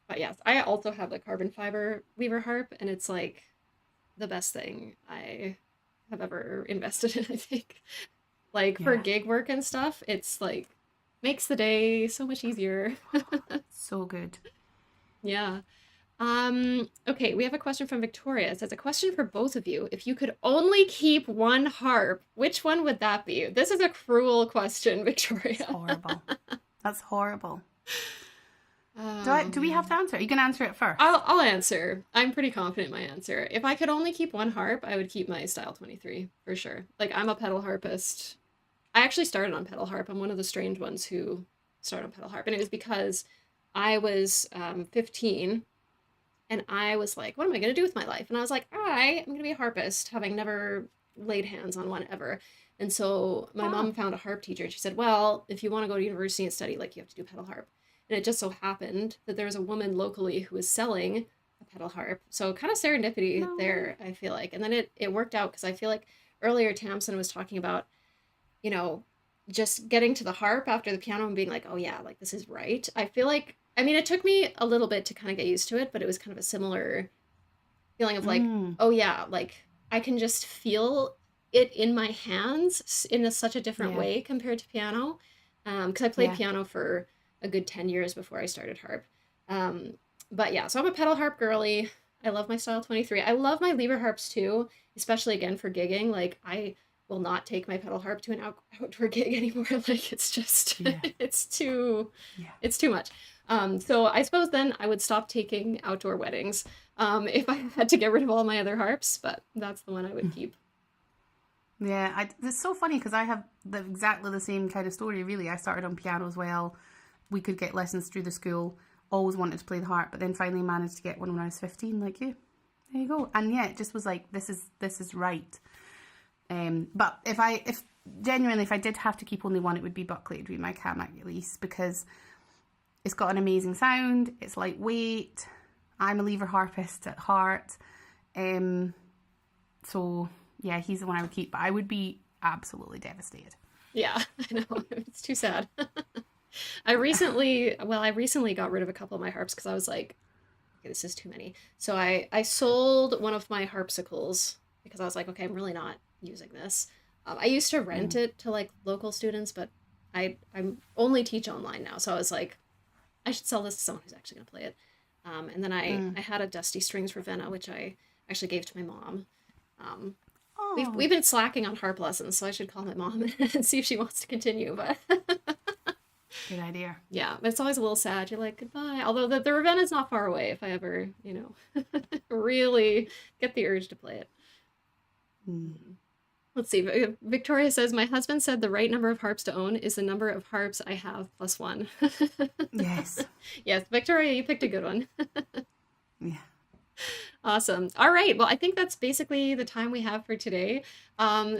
But yes, I also have the carbon fiber weaver harp, and it's like the best thing I have ever invested in, I think. Like, for gig work and stuff, it's like makes the day so much easier. So good. Yeah. Okay, we have a question from Victoria. It says, a question for both of you. If you could only keep one harp, which one would that be? This is a cruel question, Victoria. It's horrible. That's horrible. Do we have to answer? You can answer it first. I'll answer. I'm pretty confident in my answer. If I could only keep one harp, I would keep my Style 23 for sure. Like, I'm a pedal harpist. I actually started on pedal harp. I'm one of the strange ones who started on pedal harp, and it was because I was 15, and I was like, what am I going to do with my life? And I was like, I'm going to be a harpist, having never laid hands on one ever. And so my mom found a harp teacher, and she said, well, if you want to go to university and study, like, you have to do pedal harp. And it just so happened that there was a woman locally who was selling a pedal harp. So kind of serendipity there, I feel like. And then it worked out, because I feel like earlier Tamsin was talking about, you know, just getting to the harp after the piano and being like, oh yeah, like, this is right. I feel like, I mean, it took me a little bit to kind of get used to it, but it was kind of a similar feeling of like, oh yeah, like, I can just feel it in my hands in such a different way compared to piano. Because I played piano for a good 10 years before I started harp. But yeah, so I'm a pedal harp girly. I love my Style 23. I love my lever harps too, especially again for gigging. Like, I will not take my pedal harp to an outdoor gig anymore. Like, it's just, it's too much. So I suppose then I would stop taking outdoor weddings if I had to get rid of all my other harps, but that's the one I would keep. Yeah, it's so funny, because I have exactly the same kind of story, really. I started on piano as well. We could get lessons through the school, always wanted to play the harp, but then finally managed to get one when I was 15, like you. There you go. And yeah, it just was like, this is right. But if I did have to keep only one, it would be Buckley. It would be my Kamak, at least, because It's got an amazing sound. It's lightweight. I'm a lever harpist at heart. So yeah, he's the one I would keep, but I would be absolutely devastated. Yeah, I know. It's too sad. I recently got rid of a couple of my harps because I was like, okay, this is too many. So I sold one of my harpsicles because I was like, okay, I'm really not using this. I used to rent it to like local students, but I'm only teach online now. So I was like, I should sell this to someone who's actually going to play it. And then I had a Dusty Strings Ravenna, which I actually gave to my mom. We've been slacking on harp lessons, so I should call my mom and see if she wants to continue. But Good idea. yeah, but it's always a little sad. You're like, goodbye. Although the Ravenna's not far away if I ever, really get the urge to play it. Let's see. Victoria says, my husband said the right number of harps to own is the number of harps I have plus one. Yes. Yes, Victoria, you picked a good one. Yeah. Awesome. All right. Well, I think that's basically the time we have for today.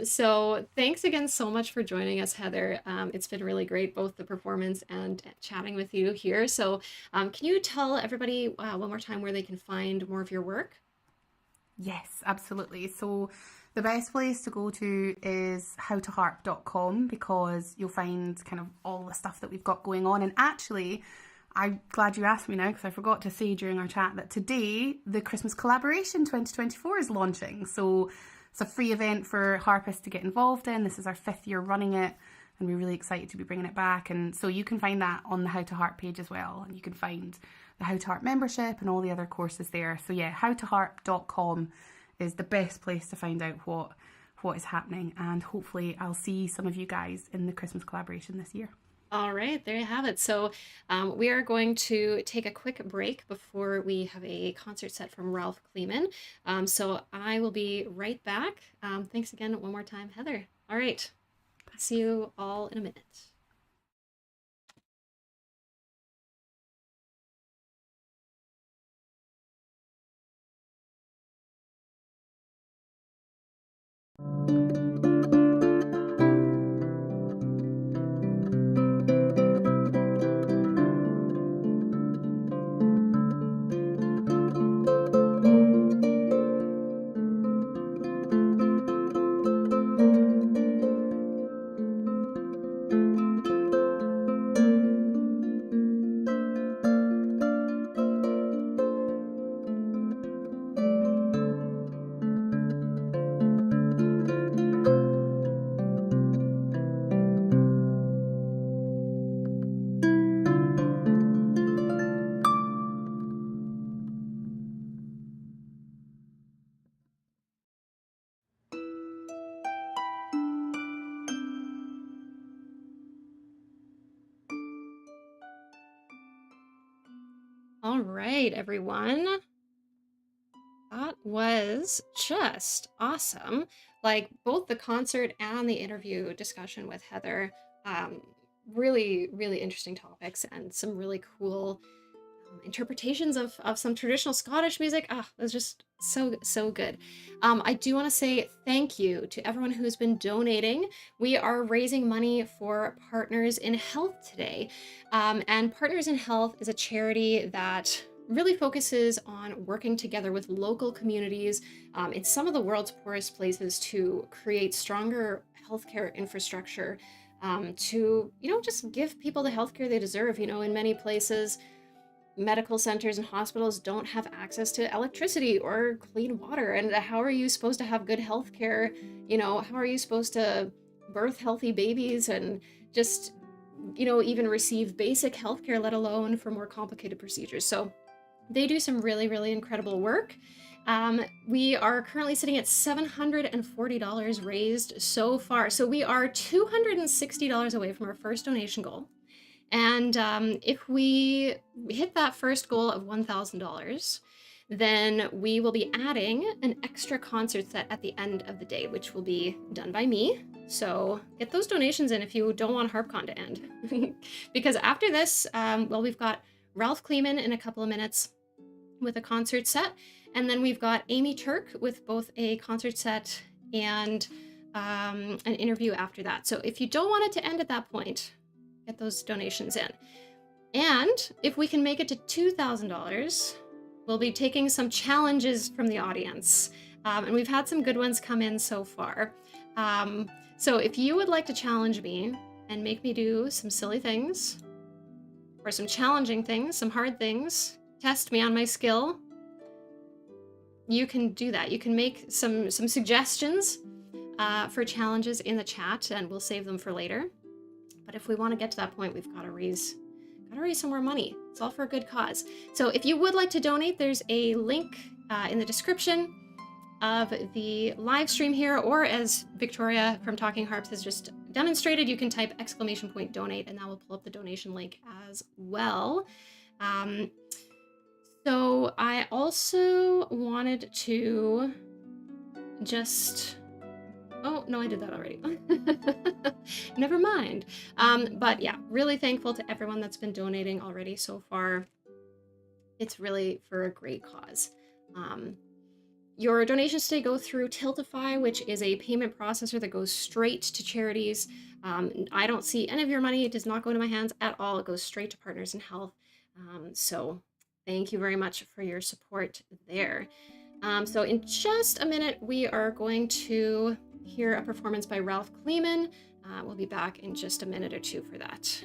So thanks again so much for joining us, Heather. It's been really great, both the performance and chatting with you here. So can you tell everybody one more time where they can find more of your work? Yes, absolutely. So the best place to go to is howtoharp.com, because you'll find kind of all the stuff that we've got going on. And actually, I'm glad you asked me now, because I forgot to say during our chat that today the Christmas Collaboration 2024 is launching. So it's a free event for harpists to get involved in. This is our 5th year running it, and we're really excited to be bringing it back. And so you can find that on the How to Harp page as well. And you can find the How to Harp membership and all the other courses there. So yeah, howtoharp.com is the best place to find out what is happening. And hopefully I'll see some of you guys in the Christmas Collaboration this year. All right, there you have it. So we are going to take a quick break before we have a concert set from Ralf Kleemann. So I will be right back. Thanks again one more time, Heather. All right, see you all in a minute. All right, everyone. That was just awesome. Like both the concert and the interview discussion with Heather, really, really interesting topics and some really cool interpretations of some traditional Scottish music. It was just so good. I do want to say thank you to everyone who's been donating. We are raising money for Partners in Health today. And Partners in Health is a charity that really focuses on working together with local communities in some of the world's poorest places to create stronger healthcare infrastructure, to, just give people the healthcare they deserve. In many places, medical centers and hospitals don't have access to electricity or clean water. And how are you supposed to have good healthcare? How are you supposed to birth healthy babies and just, even receive basic healthcare, let alone for more complicated procedures? So they do some really, really incredible work. We are currently sitting at $740 raised so far. So we are $260 away from our first donation goal. And if we hit that first goal of $1,000, then we will be adding an extra concert set at the end of the day, which will be done by me. So get those donations in if you don't want HarpCon to end. Because after this, we've got Ralf Kleemann in a couple of minutes with a concert set. And then we've got Amy Turk with both a concert set and an interview after that. So if you don't want it to end at that point, get those donations in. And if we can make it to $2,000, we'll be taking some challenges from the audience. And we've had some good ones come in so far. So if you would like to challenge me and make me do some silly things, or some challenging things, some hard things, test me on my skill, you can do that. You can make some suggestions for challenges in the chat, and we'll save them for later. But if we want to get to that point, we've got to raise some more money. It's all for a good cause. So if you would like to donate, there's a link in the description of the live stream here, or as Victoria from Talking Harps has just demonstrated, you can type !donate, and that will pull up the donation link as well. So I also wanted to just... Oh, no, I did that already. Never mind. But yeah, really thankful to everyone that's been donating already so far. It's really for a great cause. Your donations today go through Tiltify, which is a payment processor that goes straight to charities. I don't see any of your money. It does not go into my hands at all. It goes straight to Partners in Health. So thank you very much for your support there. So in just a minute, we are going to hear a performance by Ralf Kleemann. We'll be back in just a minute or two for that.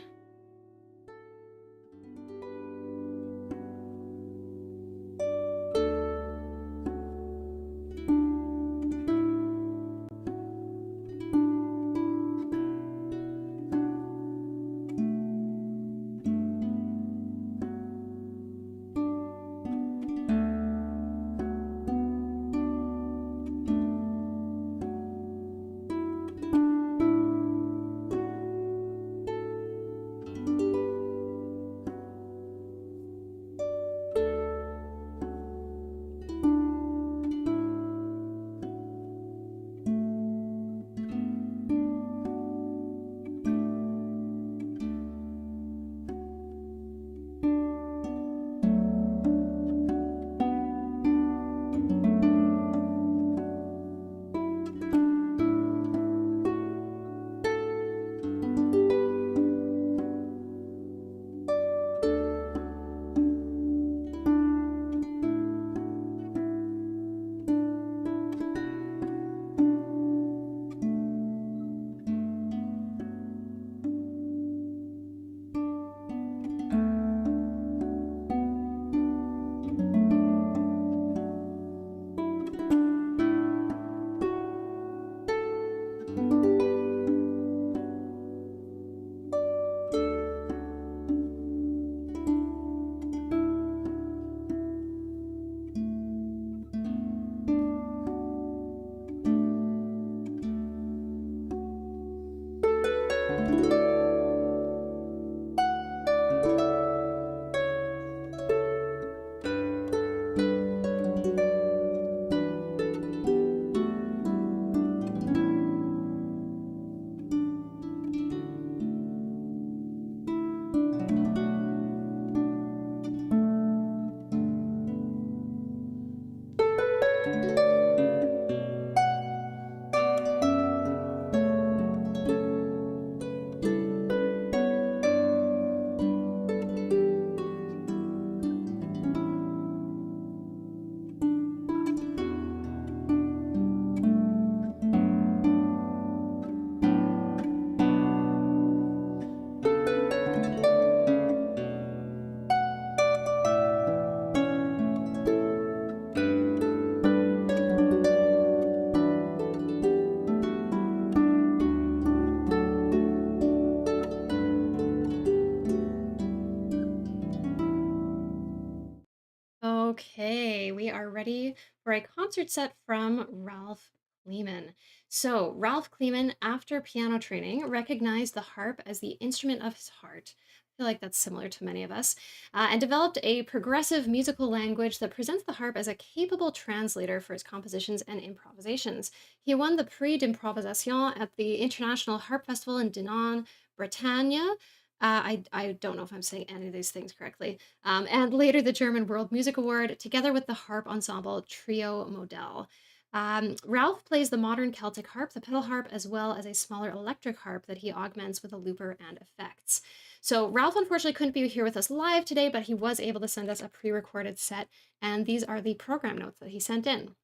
Okay, we are ready for a concert set from Ralf Kleemann. So, Ralf Kleemann, after piano training, recognized the harp as the instrument of his heart. I feel like that's similar to many of us, and developed a progressive musical language that presents the harp as a capable translator for his compositions and improvisations. He won the Prix d'Improvisation at the International Harp Festival in Dinan, Bretagne. I don't know if I'm saying any of these things correctly. And later the German World Music Award, together with the harp ensemble Trio Model. Ralph plays the modern Celtic harp, the pedal harp, as well as a smaller electric harp that he augments with a looper and effects. So Ralph unfortunately couldn't be here with us live today, but he was able to send us a pre-recorded set, and these are the program notes that he sent in.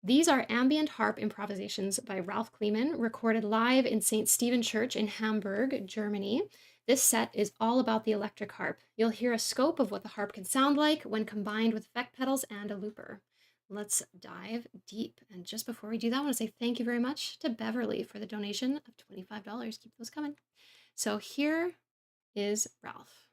These are ambient harp improvisations by Ralf Kleemann, recorded live in St. Stephen Church in Hamburg, Germany. This set is all about the electric harp. You'll hear a scope of what the harp can sound like when combined with effect pedals and a looper. Let's dive deep. And just before we do that, I want to say thank you very much to Beverly for the donation of $25. Keep those coming. So here is Ralph.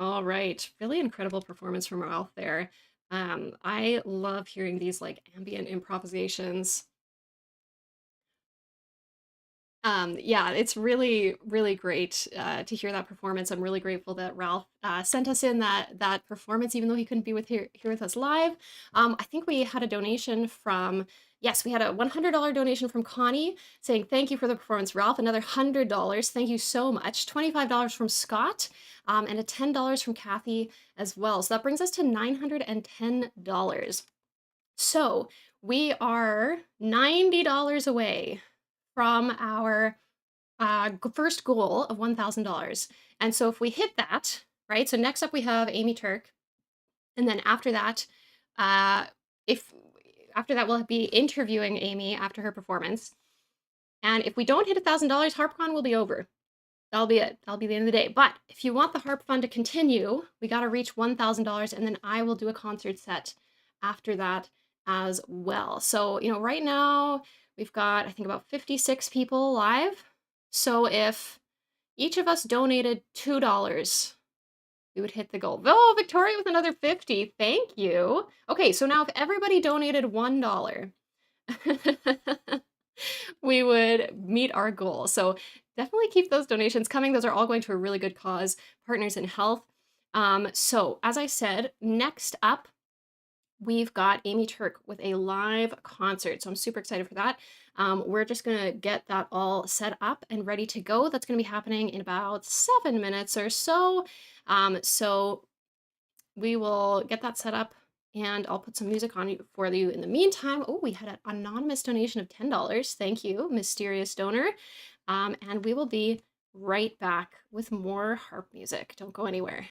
All right. Really incredible performance from Ralf there. I love hearing these like ambient improvisations. Yeah, it's really, really great to hear that performance. I'm really grateful that Ralf sent us in that performance, even though he couldn't be here with us live. I think we had a donation from, yes, we had a $100 donation from Connie saying, thank you for the performance, Ralf. Another $100. Thank you so much. $25 from Scott, and a $10 from Kathy as well. So that brings us to $910. So we are $90 away from our first goal of $1,000. And so if we hit that, right? So next up we have Amy Turk. And then after that, we'll be interviewing Amy after her performance. And if we don't hit $1,000, HarpCon will be over. That'll be it. That'll be the end of the day. But if you want the Harp Fund to continue, we got to reach $1,000, and then I will do a concert set after that as well. So, right now we've got, I think, about 56 people live. So if each of us donated $2, we would hit the goal. Oh, Victoria with another 50. Thank you. Okay, so now if everybody donated $1, we would meet our goal. So definitely keep those donations coming. Those are all going to a really good cause, Partners in Health. So as I said, next up, we've got Amy Turk with a live concert. So I'm super excited for that. We're just going to get that all set up and ready to go. That's going to be happening in about 7 minutes or so. So we will get that set up, and I'll put some music on for you in the meantime. Oh, we had an anonymous donation of $10. Thank you, mysterious donor. And we will be right back with more harp music. Don't go anywhere.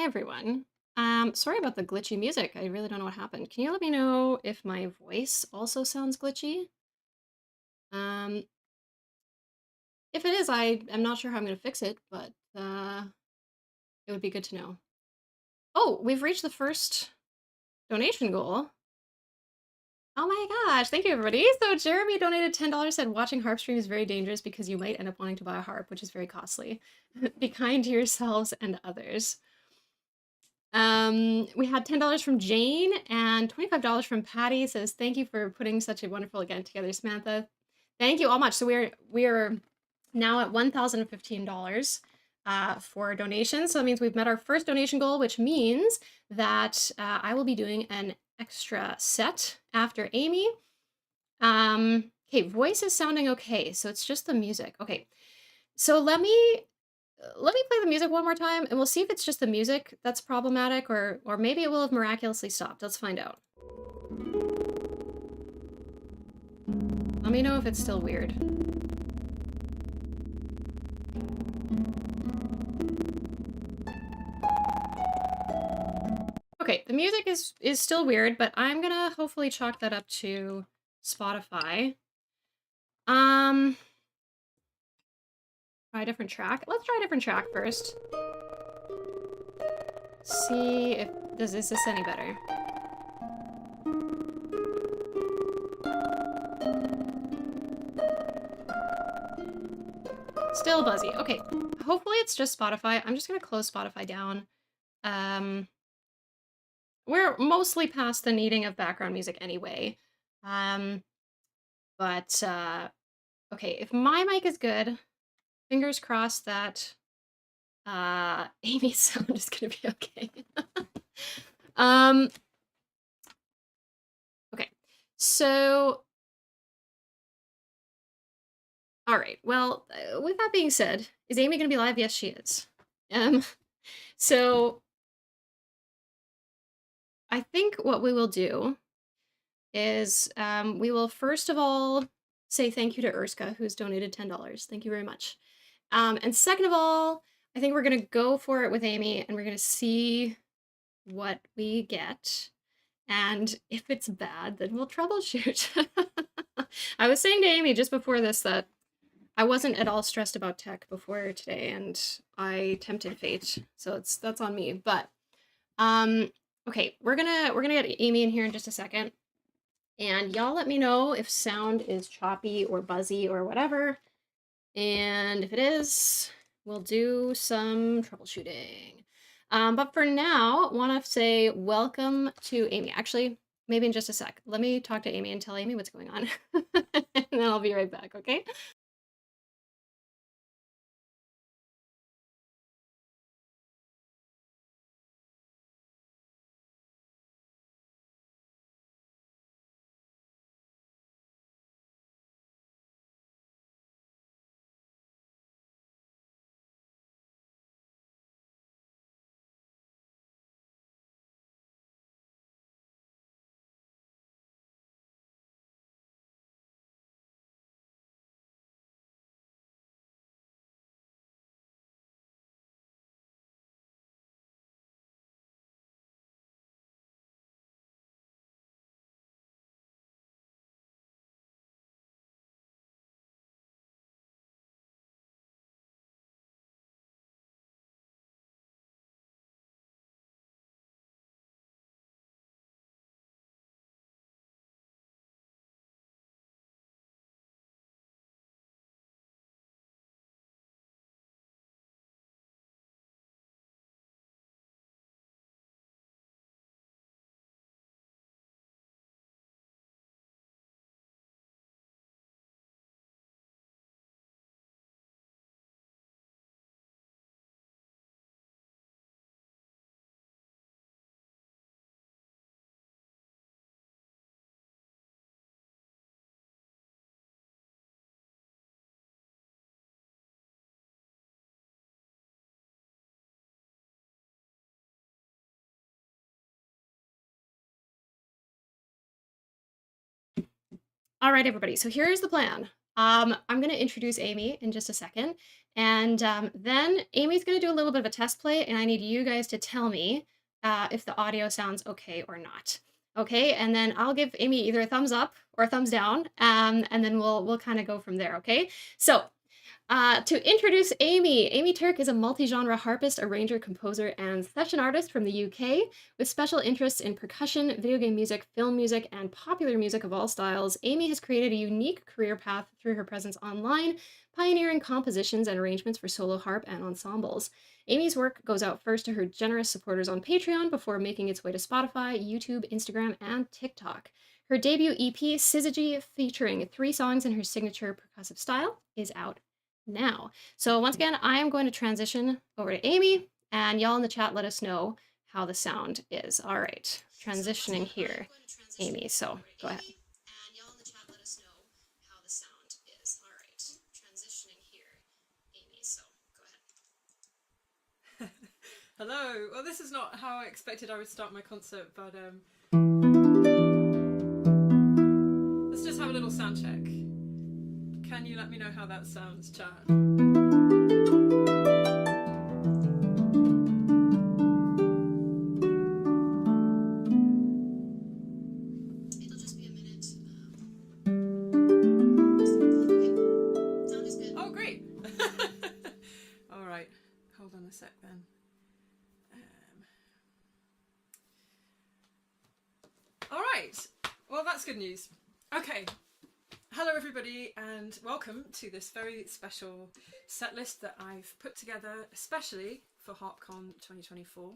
everyone. Sorry about the glitchy music. I really don't know what happened. Can you let me know if my voice also sounds glitchy? Um, if it is, I am not sure how I'm going to fix it, but it would be good to know. Oh, we've reached the first donation goal. Oh my gosh, thank you everybody. So Jeremy donated $10, said watching harp stream is very dangerous because you might end up wanting to buy a harp, which is very costly. Be kind to yourselves and others. We had $10 from Jane and $25 from Patty. Says thank you for putting such a wonderful event together, Samantha. Thank you all much. So we're now at $1,015 for donations. So that means we've met our first donation goal, which means that I will be doing an extra set after Amy. Okay, voice is sounding okay, so it's just the music. Okay, so let me play the music one more time, and we'll see if it's just the music that's problematic, or maybe it will have miraculously stopped. Let's find out. Let me know if it's still weird. Okay, the music is still weird, but I'm gonna hopefully chalk that up to Spotify. Try a different track. Let's try a different track first. See if is this any better? Still buzzy. Okay, hopefully it's just Spotify. I'm just gonna close Spotify down. We're mostly past the needing of background music anyway. But okay, if my mic is good, fingers crossed that Amy's sound is gonna be okay. Okay, so all right. Well, with that being said, is Amy gonna be live? Yes, she is. So I think what we will do is we will first of all say thank you to Erska, who's donated $10. Thank you very much. And second of all, I think we're gonna go for it with Amy, and we're gonna see what we get. And if it's bad, then we'll troubleshoot. I was saying to Amy just before this that I wasn't at all stressed about tech before today, and I tempted fate, so that's on me. But okay, we're gonna get Amy in here in just a second, and y'all let me know if sound is choppy or buzzy or whatever. And if it is, we'll do some troubleshooting. But for now, want to say welcome to Amy. Actually, maybe in just a sec. Let me talk to Amy and tell Amy what's going on. And then I'll be right back, okay? All right, everybody. So here's the plan. I'm going to introduce Amy in just a second. And then Amy's going to do a little bit of a test play, and I need you guys to tell me if the audio sounds okay or not. Okay, and then I'll give Amy either a thumbs up or a thumbs down, and then we'll kind of go from there. Okay, so to introduce Amy, Amy Turk is a multi-genre harpist, arranger, composer, and session artist from the UK with special interests in percussion, video game music, film music, and popular music of all styles. Amy has created a unique career path through her presence online, pioneering compositions and arrangements for solo harp and ensembles. Amy's work goes out first to her generous supporters on Patreon before making its way to Spotify, YouTube, Instagram, and TikTok. Her debut EP, Syzygy, featuring 3 songs in her signature percussive style, is out now. So once again, I am going to transition over to Amy, and y'all in the chat let us know how the sound is. All right, transitioning here, Amy, so go ahead. Hello. Well, this is not how I expected I would start my concert, but let's just have a little sound check. Can you let me know how that sounds, chat? It'll just be a minute. Okay. Sound is good. Oh, great. All right. Hold on a sec then. All right. Well, that's good news. Okay. Hello everybody and welcome to this very special set list that I've put together especially for Harp Con 2024.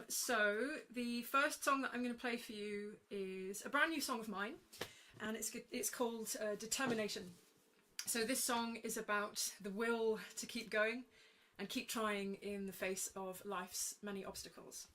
So the first song that I'm going to play for you is a brand new song of mine, and it's called Determination. So this song is about the will to keep going and keep trying in the face of life's many obstacles.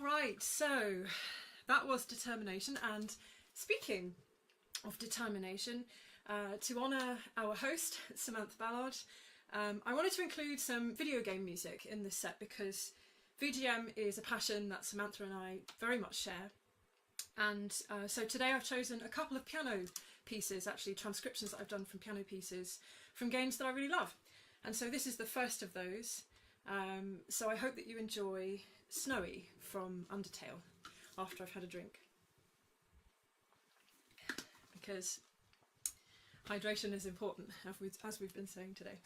right, so that was Determination, and speaking of determination, to honour our host, Samantha Ballard, I wanted to include some video game music in this set because VGM is a passion that Samantha and I very much share. And so today I've chosen a couple of piano pieces, actually transcriptions that I've done from piano pieces from games that I really love. And so this is the first of those. So I hope that you enjoy Snowy from Undertale after I've had a drink. Because hydration is important, as we've been saying today.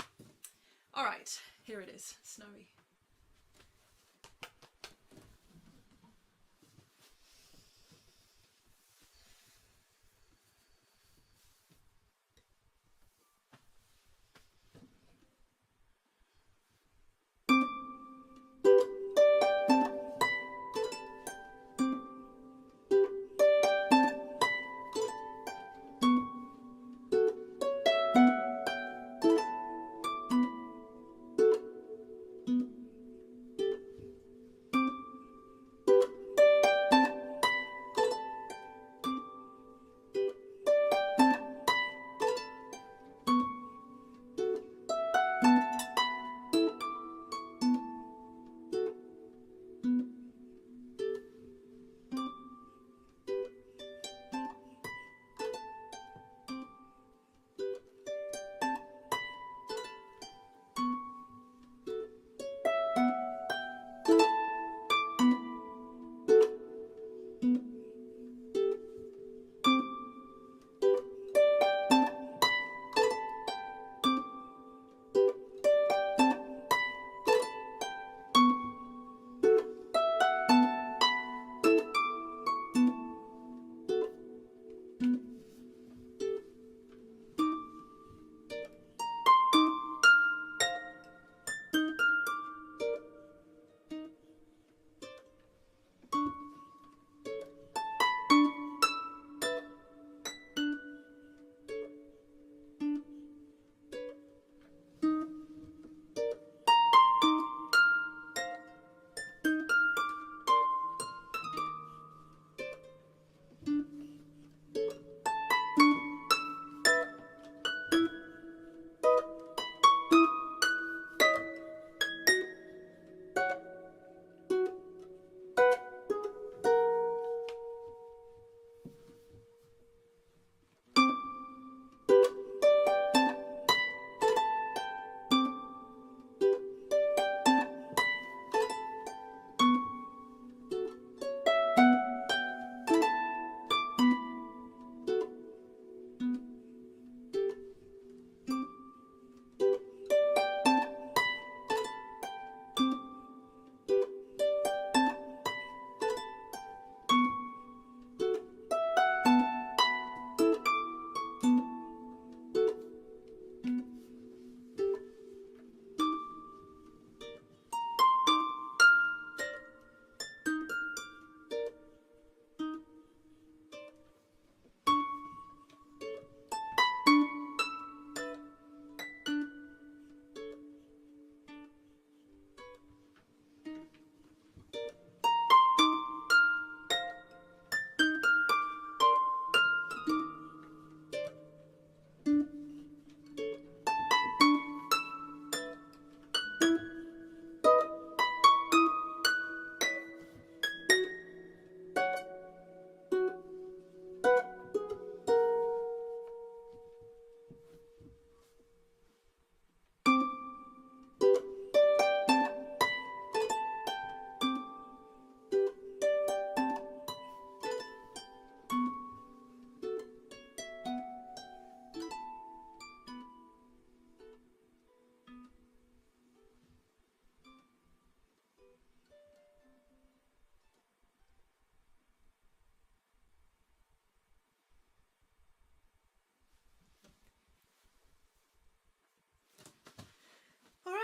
All right, here it is, Snowy.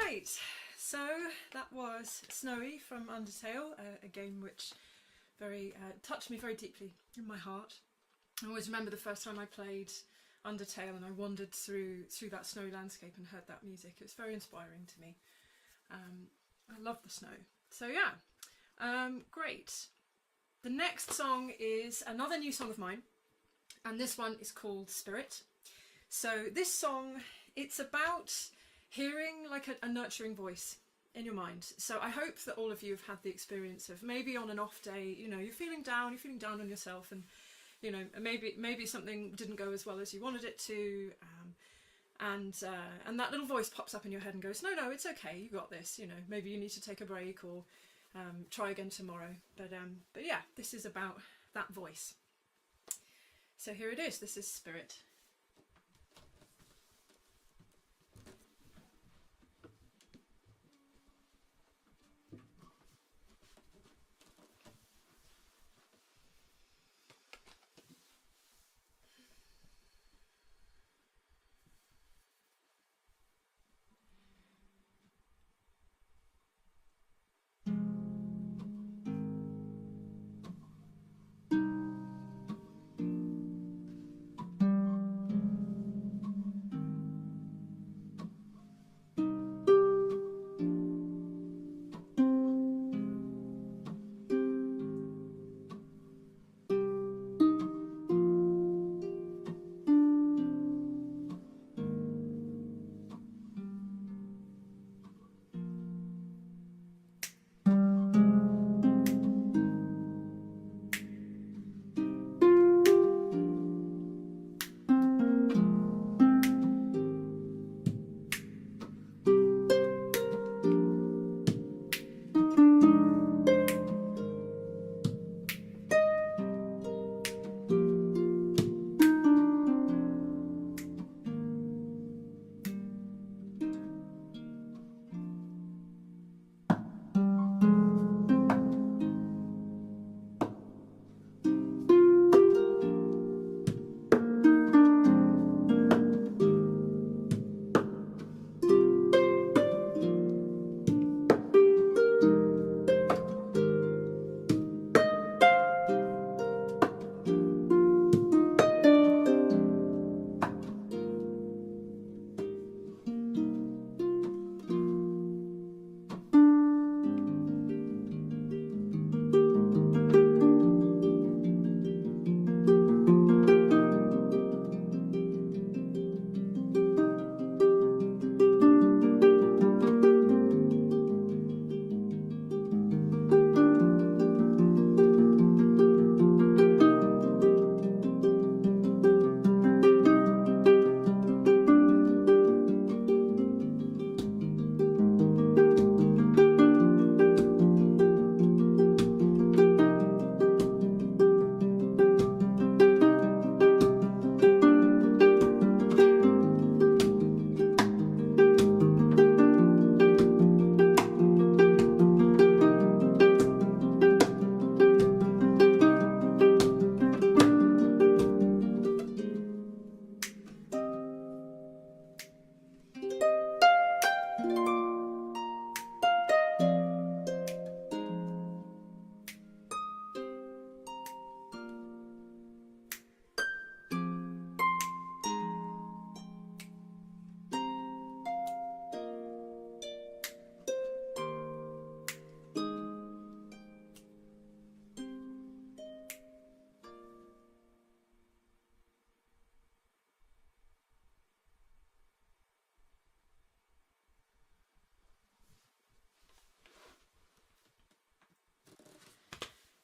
Right, so that was Snowy from Undertale, a game which touched me very deeply in my heart. I always remember the first time I played Undertale and I wandered through that snowy landscape and heard that music. It was very inspiring to me. I love the snow. So yeah, Great. The next song is another new song of mine, and this one is called Spirit. So this song, it's about hearing like a nurturing voice in your mind. So I hope that all of you have had the experience of maybe on an off day, you know, you're feeling down on yourself, and you know, maybe something didn't go as well as you wanted it to, and that little voice pops up in your head and goes, no, it's okay, you got this, you know, maybe you need to take a break, or try again tomorrow. But yeah, this is about that voice. So here it is. This is Spirit.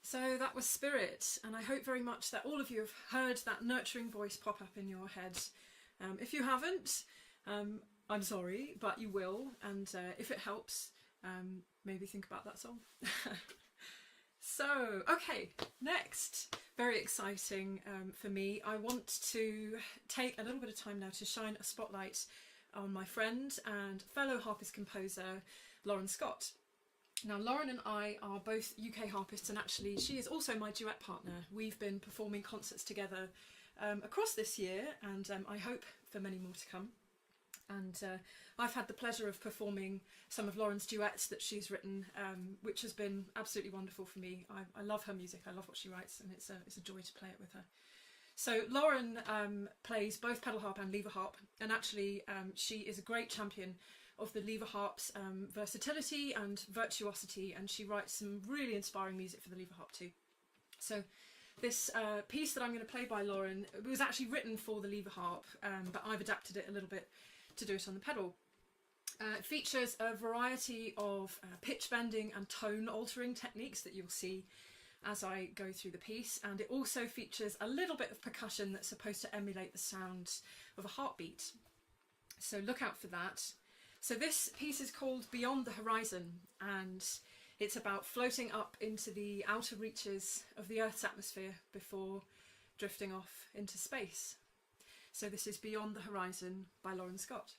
So that was Spirit, and I hope very much that all of you have heard that nurturing voice pop up in your head. If you haven't, I'm sorry, but you will, and if it helps, maybe think about that song. So, okay, next, very exciting for me, I want to take a little bit of time now to shine a spotlight on my friend and fellow harpist composer, Lauren Scott. Now, Lauren and I are both UK harpists, and actually she is also my duet partner. We've been performing concerts together across this year, and I hope for many more to come. And I've had the pleasure of performing some of Lauren's duets that she's written, which has been absolutely wonderful for me. I love her music, I love what she writes, and it's a joy to play it with her. So Lauren plays both pedal harp and lever harp, and actually she is a great champion of the lever harp's versatility and virtuosity, and she writes some really inspiring music for the lever harp too. So this piece that I'm going to play by Lauren was actually written for the lever harp, but I've adapted it a little bit to do it on the pedal. It features a variety of pitch bending and tone altering techniques that you'll see as I go through the piece, and it also features a little bit of percussion that's supposed to emulate the sound of a heartbeat. So look out for that. So this piece is called Beyond the Horizon, and it's about floating up into the outer reaches of the Earth's atmosphere before drifting off into space. So this is Beyond the Horizon by Lauren Scott.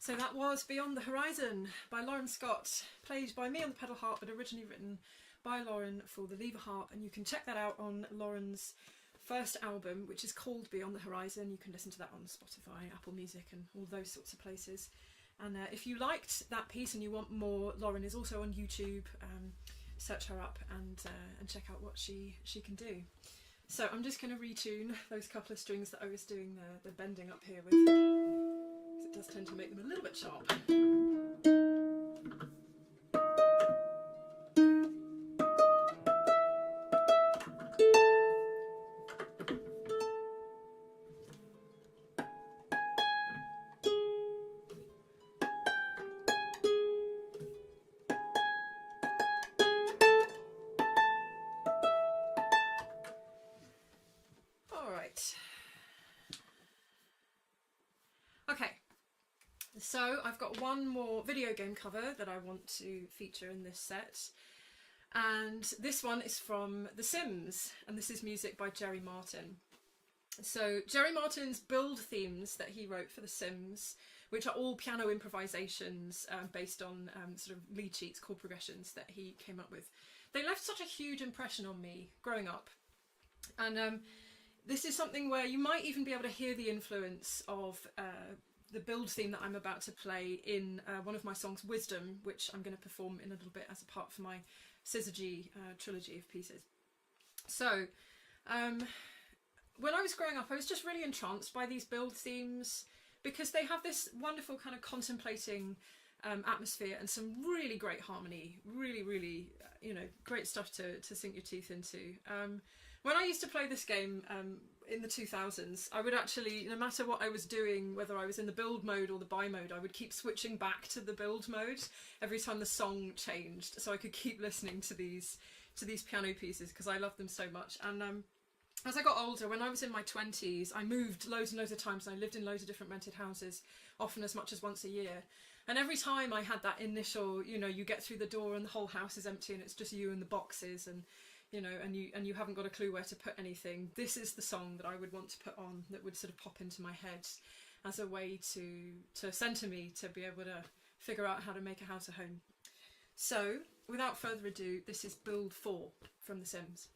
So that was Beyond the Horizon by Lauren Scott, played by me on the pedal harp, but originally written by Lauren for the lever harp. And you can check that out on Lauren's first album, which is called Beyond the Horizon. You can listen to that on Spotify, Apple Music, and all those sorts of places. And if you liked that piece and you want more, Lauren is also on YouTube. Search her up and check out what she can do. So I'm just going to retune those couple of strings that I was doing the bending up here with, because it does tend to make them a little bit sharp. Okay, so I've got one more video game cover that I want to feature in this set, and this one is from The Sims, and this is music by Jerry Martin. So Jerry Martin's build themes that he wrote for The Sims, which are all piano improvisations based on sort of lead sheets, chord progressions that he came up with, they left such a huge impression on me growing up. And this is something where you might even be able to hear the influence of the build theme that I'm about to play in one of my songs, Wisdom, which I'm going to perform in a little bit as a part for my Syzygy trilogy of pieces. So, when I was growing up, I was just really entranced by these build themes because they have this wonderful kind of contemplating atmosphere and some really great harmony, really, you know, great stuff to sink your teeth into. When I used to play this game in the 2000s, I would actually, no matter what I was doing, whether I was in the build mode or the buy mode, I would keep switching back to the build mode every time the song changed, so I could keep listening to these piano pieces because I loved them so much. And as I got older, when I was in my 20s, I moved loads and loads of times, and I lived in loads of different rented houses, often as much as once a year. And every time I had that initial, you know, you get through the door and the whole house is empty and it's just you and the boxes, and you know, and you haven't got a clue where to put anything. This is the song that I would want to put on, that would sort of pop into my head as a way to centre me, to be able to figure out how to make a house a home. So, without further ado, this is Build 4 from The Sims.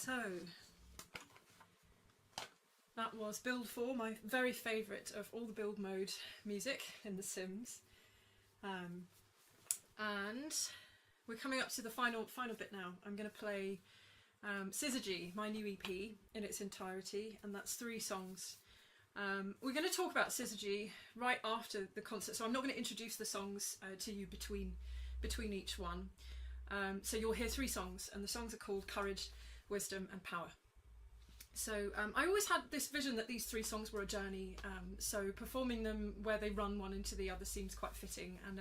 So that was build 4, my very favourite of all the build mode music in The Sims. And we're coming up to the final bit now. I'm going to play Syzygy, my new EP, in its entirety, and that's 3 songs. We're going to talk about Syzygy right after the concert, so I'm not going to introduce the songs to you between each one. So you'll hear 3 songs, and the songs are called Courage, Wisdom and Power. So I always had this vision that these 3 songs were a journey, so performing them where they run one into the other seems quite fitting, and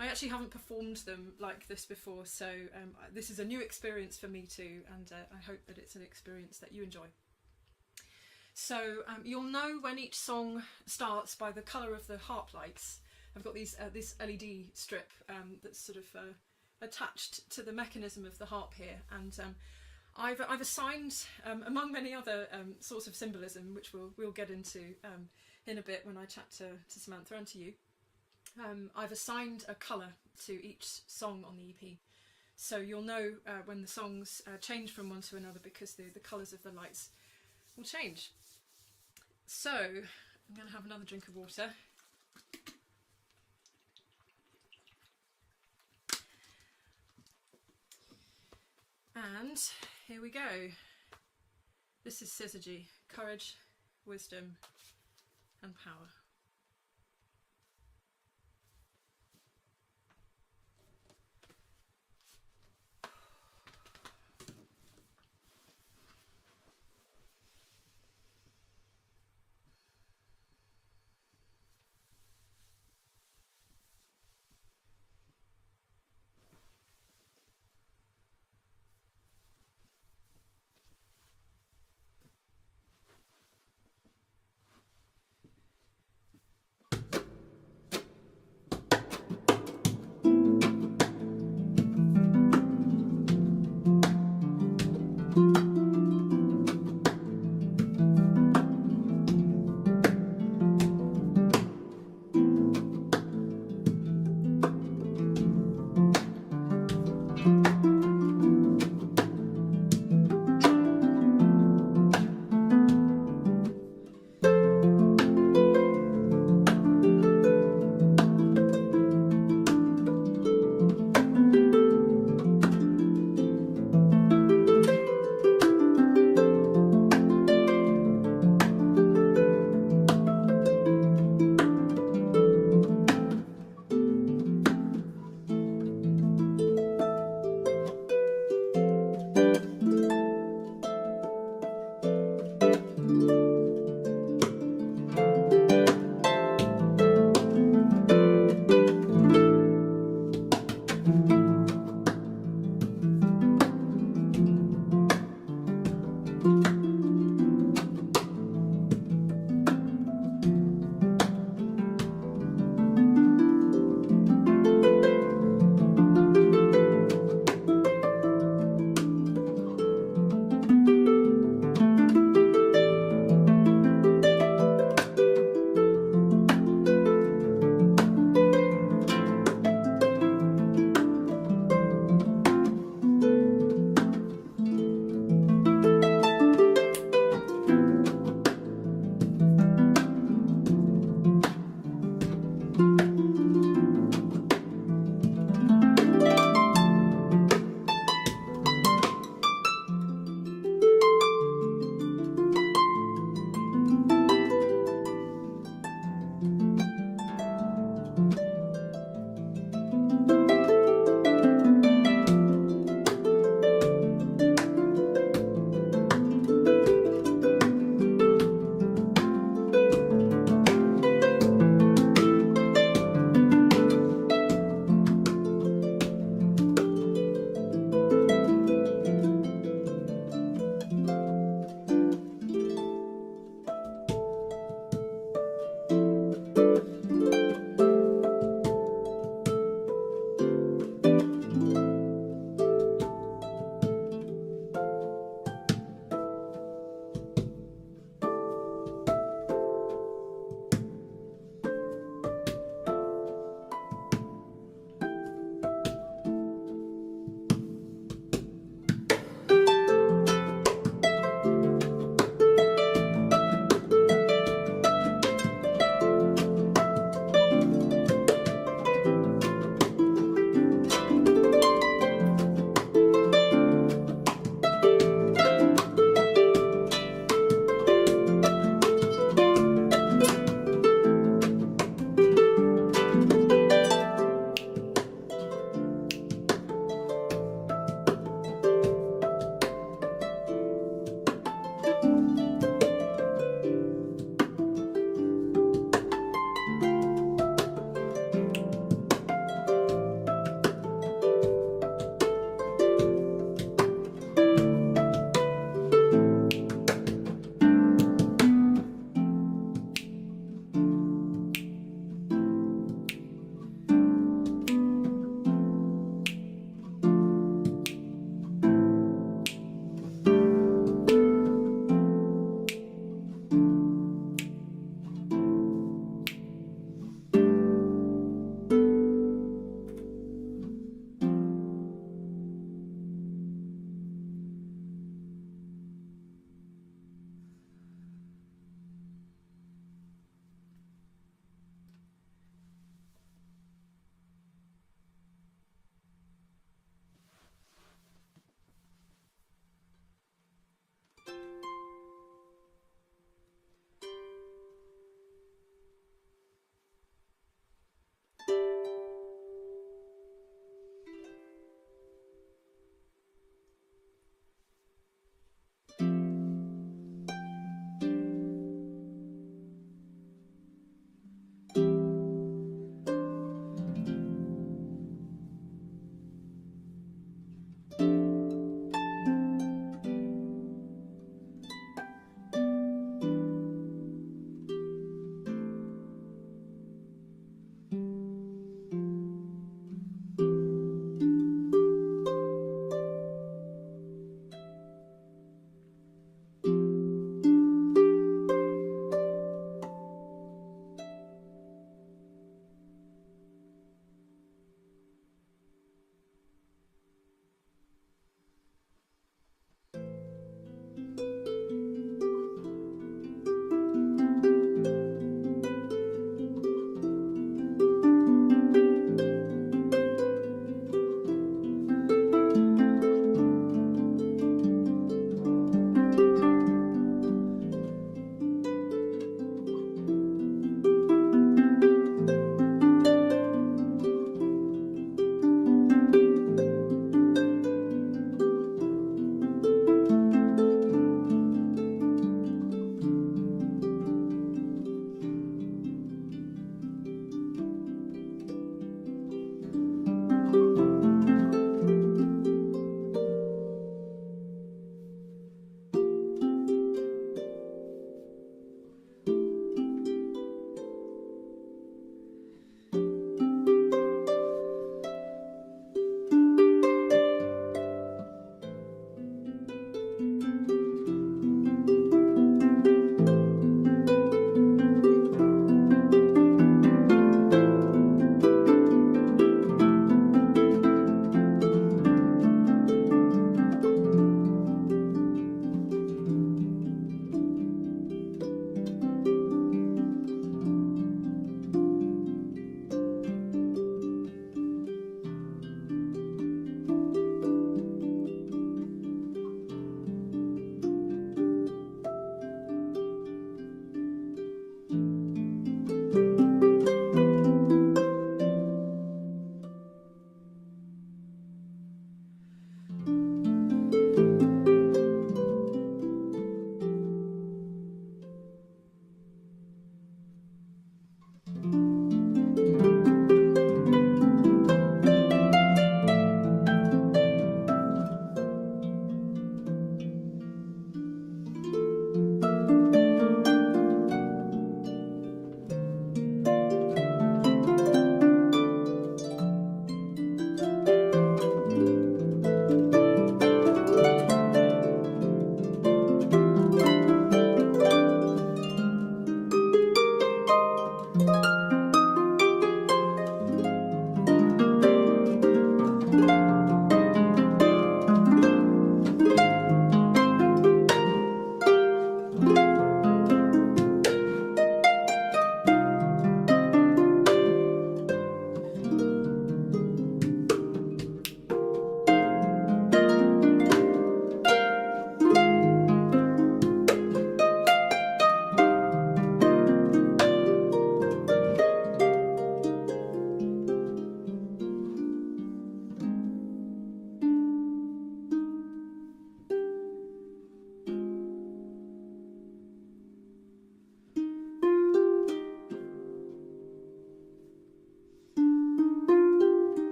I actually haven't performed them like this before, so this is a new experience for me too, and I hope that it's an experience that you enjoy. So you'll know when each song starts by the colour of the harp lights. I've got these this LED strip that's sort of attached to the mechanism of the harp here, and I've assigned, among many other sorts of symbolism, which we'll get into in a bit when I chat to Samantha and to you. I've assigned a colour to each song on the EP, so you'll know when the songs change from one to another because the colours of the lights will change. So I'm going to have another drink of water. And here we go. This is Syzygy, Courage, Wisdom and Power.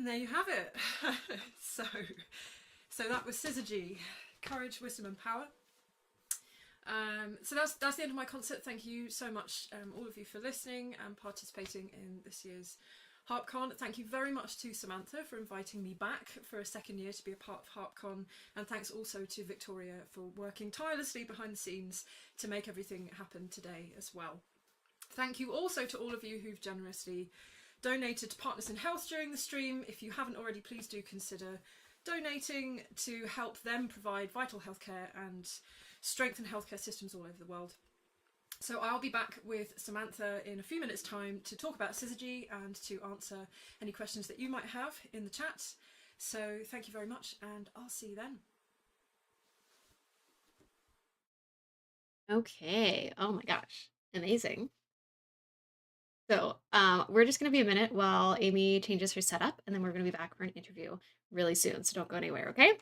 And there you have it. So that was Syzygy, Courage, Wisdom and Power. So that's the end of my concert. Thank you so much, all of you, for listening and participating in this year's Harp Con. Thank you very much to Samantha for inviting me back for a second year to be a part of Harp Con, and thanks also to Victoria for working tirelessly behind the scenes to make everything happen today as well. Thank you also to all of you who've generously donated to Partners in Health during the stream. If you haven't already, please do consider donating to help them provide vital healthcare and strengthen healthcare systems all over the world. So I'll be back with Samantha in a few minutes' time to talk about Syzygy and to answer any questions that you might have in the chat. So thank you very much, and I'll see you then. Okay. Oh my gosh. Amazing. So we're just going to be a minute while Amy changes her setup, and then we're going to be back for an interview really soon. So don't go anywhere, okay?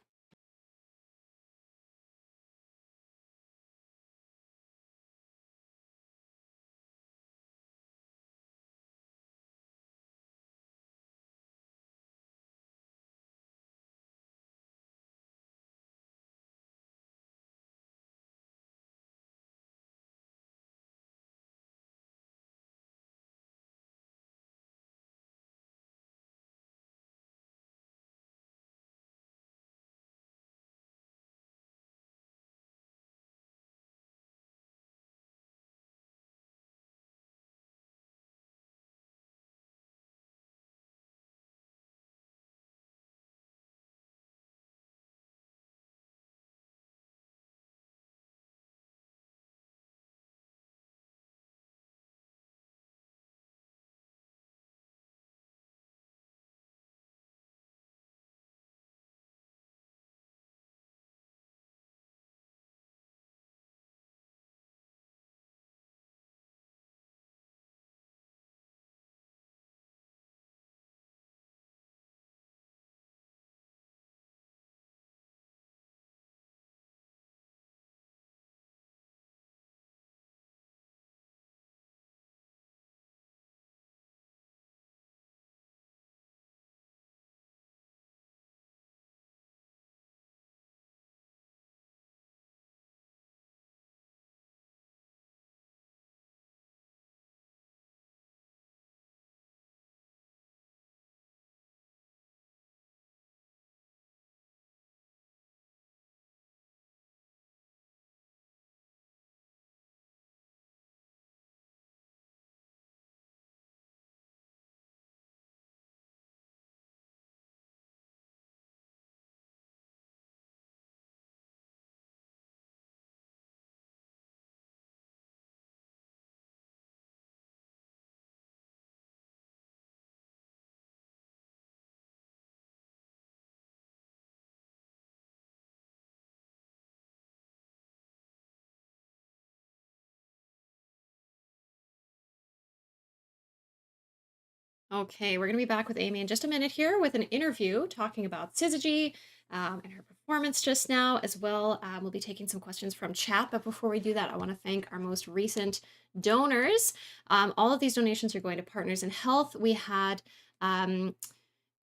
Okay, we're going to be back with Amy in just a minute here with an interview talking about Syzygy and her performance just now as well. We'll be taking some questions from chat, but before we do that, I want to thank our most recent donors. All of these donations are going to Partners in Health. We had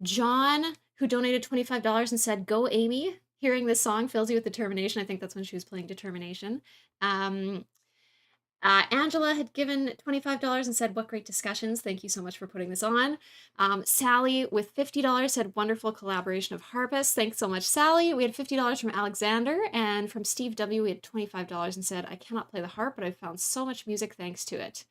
John, who donated $25 and said, "Go Amy, hearing this song fills you with determination." I think that's when she was playing Determination. Angela had given $25 and said, "What great discussions. Thank you so much for putting this on." Sally with $50 said, "Wonderful collaboration of harpists." Thanks so much, Sally. We had $50 from Alexander, and from Steve W. we had $25 and said, "I cannot play the harp, but I've found so much music thanks to it."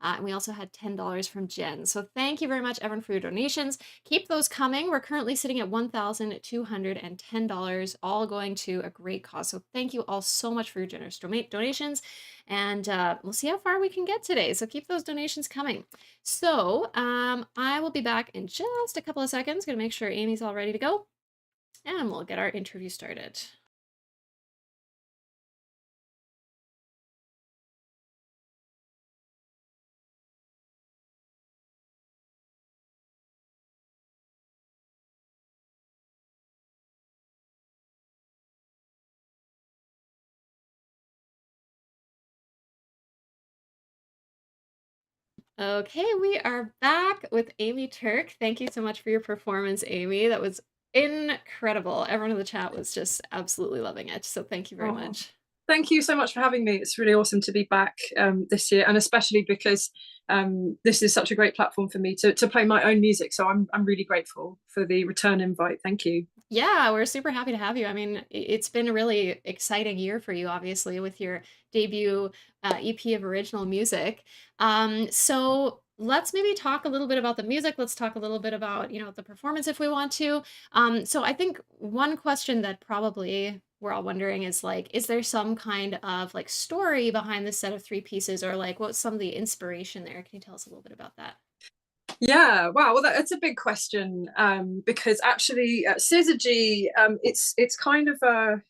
And we also had $10 from Jen. So thank you very much, everyone, for your donations. Keep those coming. We're currently sitting at $1,210, all going to a great cause. So thank you all so much for your generous donations. And we'll see how far we can get today. So keep those donations coming. So I will be back in just a couple of seconds. Gonna make sure Amy's all ready to go. And we'll get our interview started. Okay, we are back with Amy Turk. Thank you so much for your performance, Amy. That was incredible. Everyone in the chat was just absolutely loving it. So thank you very Oh, much. thank you so much for having me. It's really awesome to be back this year, and especially because this is such a great platform for me to play my own music. So I'm really grateful for the return invite. Thank you. Yeah, we're super happy to have you. I mean, it's been a really exciting year for you, obviously, with your debut EP of original music. So let's maybe talk a little bit about the music. Let's talk a little bit about, the performance if we want to. So I think one question that probably we're all wondering is like, is there some kind of like story behind this set of three pieces, or like what's some of the inspiration there? Can you tell us a little bit about that? Yeah, wow. Well, that's a big question because actually, Syzygy, it's kind of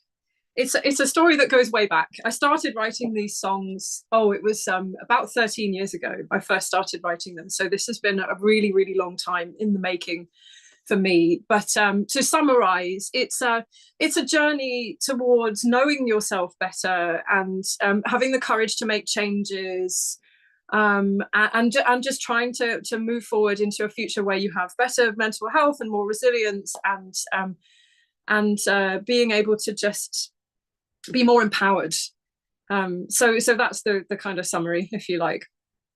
it's a story that goes way back. I started writing these songs. Oh, it was about 13 years ago. I first started writing them. So this has been a really, really long time in the making for me. But to summarize, it's a journey towards knowing yourself better and having the courage to make changes, and just trying to move forward into a future where you have better mental health and more resilience, and being able to just be more empowered. So that's the kind of summary, if you like.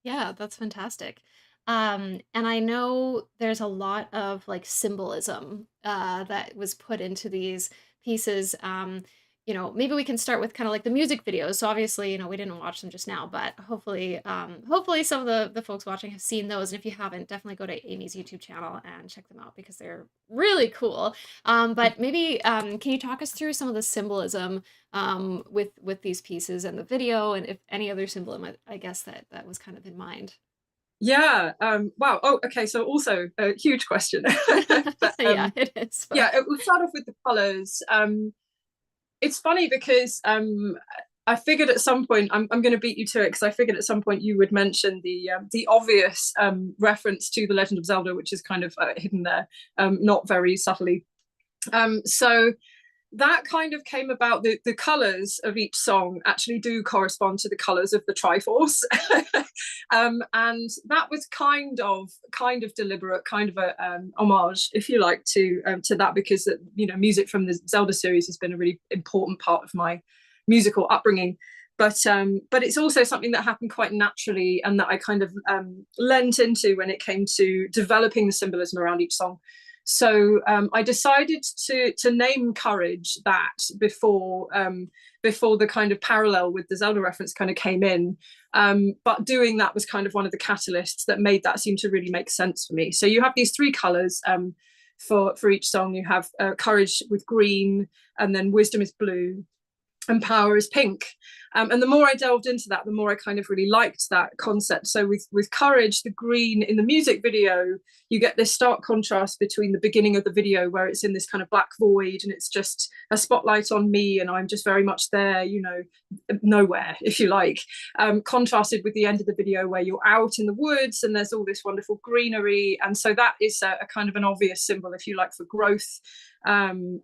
Yeah, that's fantastic. And I know there's a lot of like symbolism that was put into these pieces. Maybe we can start with kind of like the music videos. So obviously, we didn't watch them just now, but hopefully some of the folks watching have seen those. And if you haven't, definitely go to Amy's YouTube channel and check them out because they're really cool. But maybe can you talk us through some of the symbolism with these pieces and the video, and if any other symbolism, I guess that was kind of in mind. Yeah. Wow. Oh, okay. So also a huge question. But, Yeah, it is. But... yeah, we'll start off with the colors. It's funny because I figured at some point I'm going to beat you to it, because I figured at some point you would mention the obvious reference to The Legend of Zelda, which is kind of hidden there, not very subtly. So that kind of came about. The colors of each song actually do correspond to the colors of the Triforce. And that was kind of deliberate, kind of a homage, if you like, to that, because music from the Zelda series has been a really important part of my musical upbringing. But it's also something that happened quite naturally, and that I kind of lent into when it came to developing the symbolism around each song. So I decided to name Courage that before the kind of parallel with the Zelda reference kind of came in. But doing that was kind of one of the catalysts that made that seem to really make sense for me. So you have these three colors for each song. You have Courage with green, and then Wisdom is blue, and Power is pink. And the more I delved into that, the more I kind of really liked that concept. So with Courage, the green in the music video, you get this stark contrast between the beginning of the video, where it's in this kind of black void and it's just a spotlight on me, and I'm just very much there, nowhere, if you like, contrasted with the end of the video where you're out in the woods and there's all this wonderful greenery. And so that is a kind of an obvious symbol, if you like, for growth, and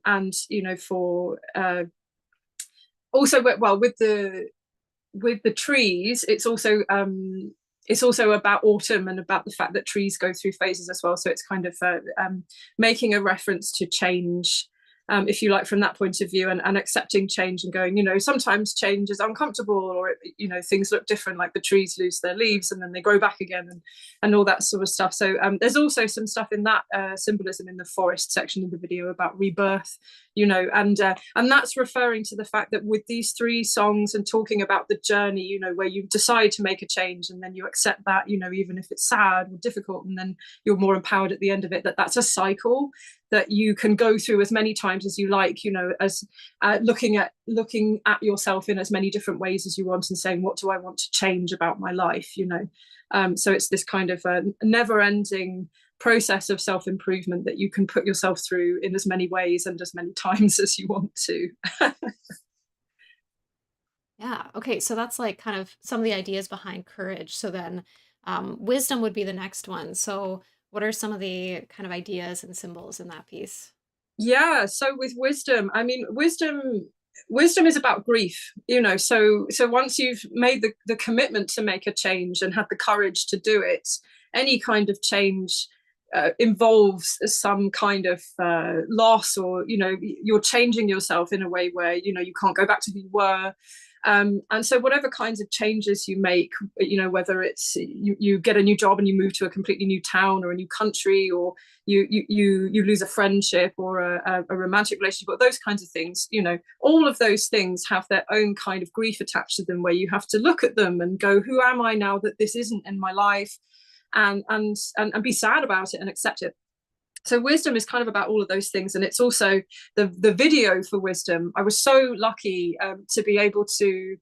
for also, well, with the trees, it's also about autumn and about the fact that trees go through phases as well. So it's kind of making a reference to change, if you like, from that point of view, and accepting change and going, sometimes change is uncomfortable, or things look different, like the trees lose their leaves and then they grow back again, and all that sort of stuff. So there's also some stuff in that symbolism in the forest section of the video about rebirth, and that's referring to the fact that with these three songs and talking about the journey, where you decide to make a change and then you accept that, even if it's sad or difficult, and then you're more empowered at the end of it, that's a cycle that you can go through as many times as you like, as looking at yourself in as many different ways as you want, and saying, what do I want to change about my life? So it's this kind of never-ending process of self-improvement that you can put yourself through in as many ways and as many times as you want to. Yeah. Okay. So that's like kind of some of the ideas behind Courage. So then Wisdom would be the next one. So what are some of the kind of ideas and symbols in that piece? Yeah, so with Wisdom, I mean, Wisdom wisdom is about grief, you know, so once you've made the commitment to make a change and had the courage to do it, any kind of change involves some kind of loss, or, you know, you're changing yourself in a way where, you know, you can't go back to who you were. And so whatever kinds of changes you make, you know, whether it's you get a new job and you move to a completely new town or a new country, or you lose a friendship or a romantic relationship, or those kinds of things, you know, all of those things have their own kind of grief attached to them, where you have to look at them and go, who am I now that this isn't in my life? And be sad about it and accept it. So wisdom is kind of about all of those things. And it's also the video for wisdom. I was so lucky to be able to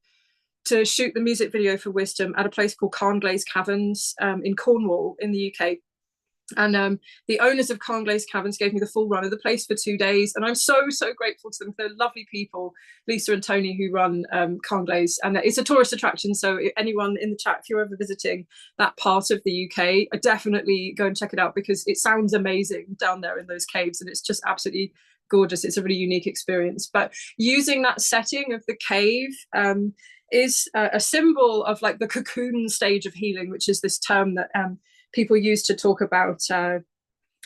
shoot the music video for wisdom at a place called Carnglaze Caverns in Cornwall in the UK. And the owners of Carnglaze Caverns gave me the full run of the place for 2 days, and I'm so grateful to them. They're lovely people, Lisa and Tony, who run Carnglaze, and it's a tourist attraction. So anyone in the chat, if you're ever visiting that part of the UK, I definitely go and check it out, because it sounds amazing down there in those caves, and it's just absolutely gorgeous. It's a really unique experience. But using that setting of the cave is a symbol of like the cocoon stage of healing, which is this term that people use to talk about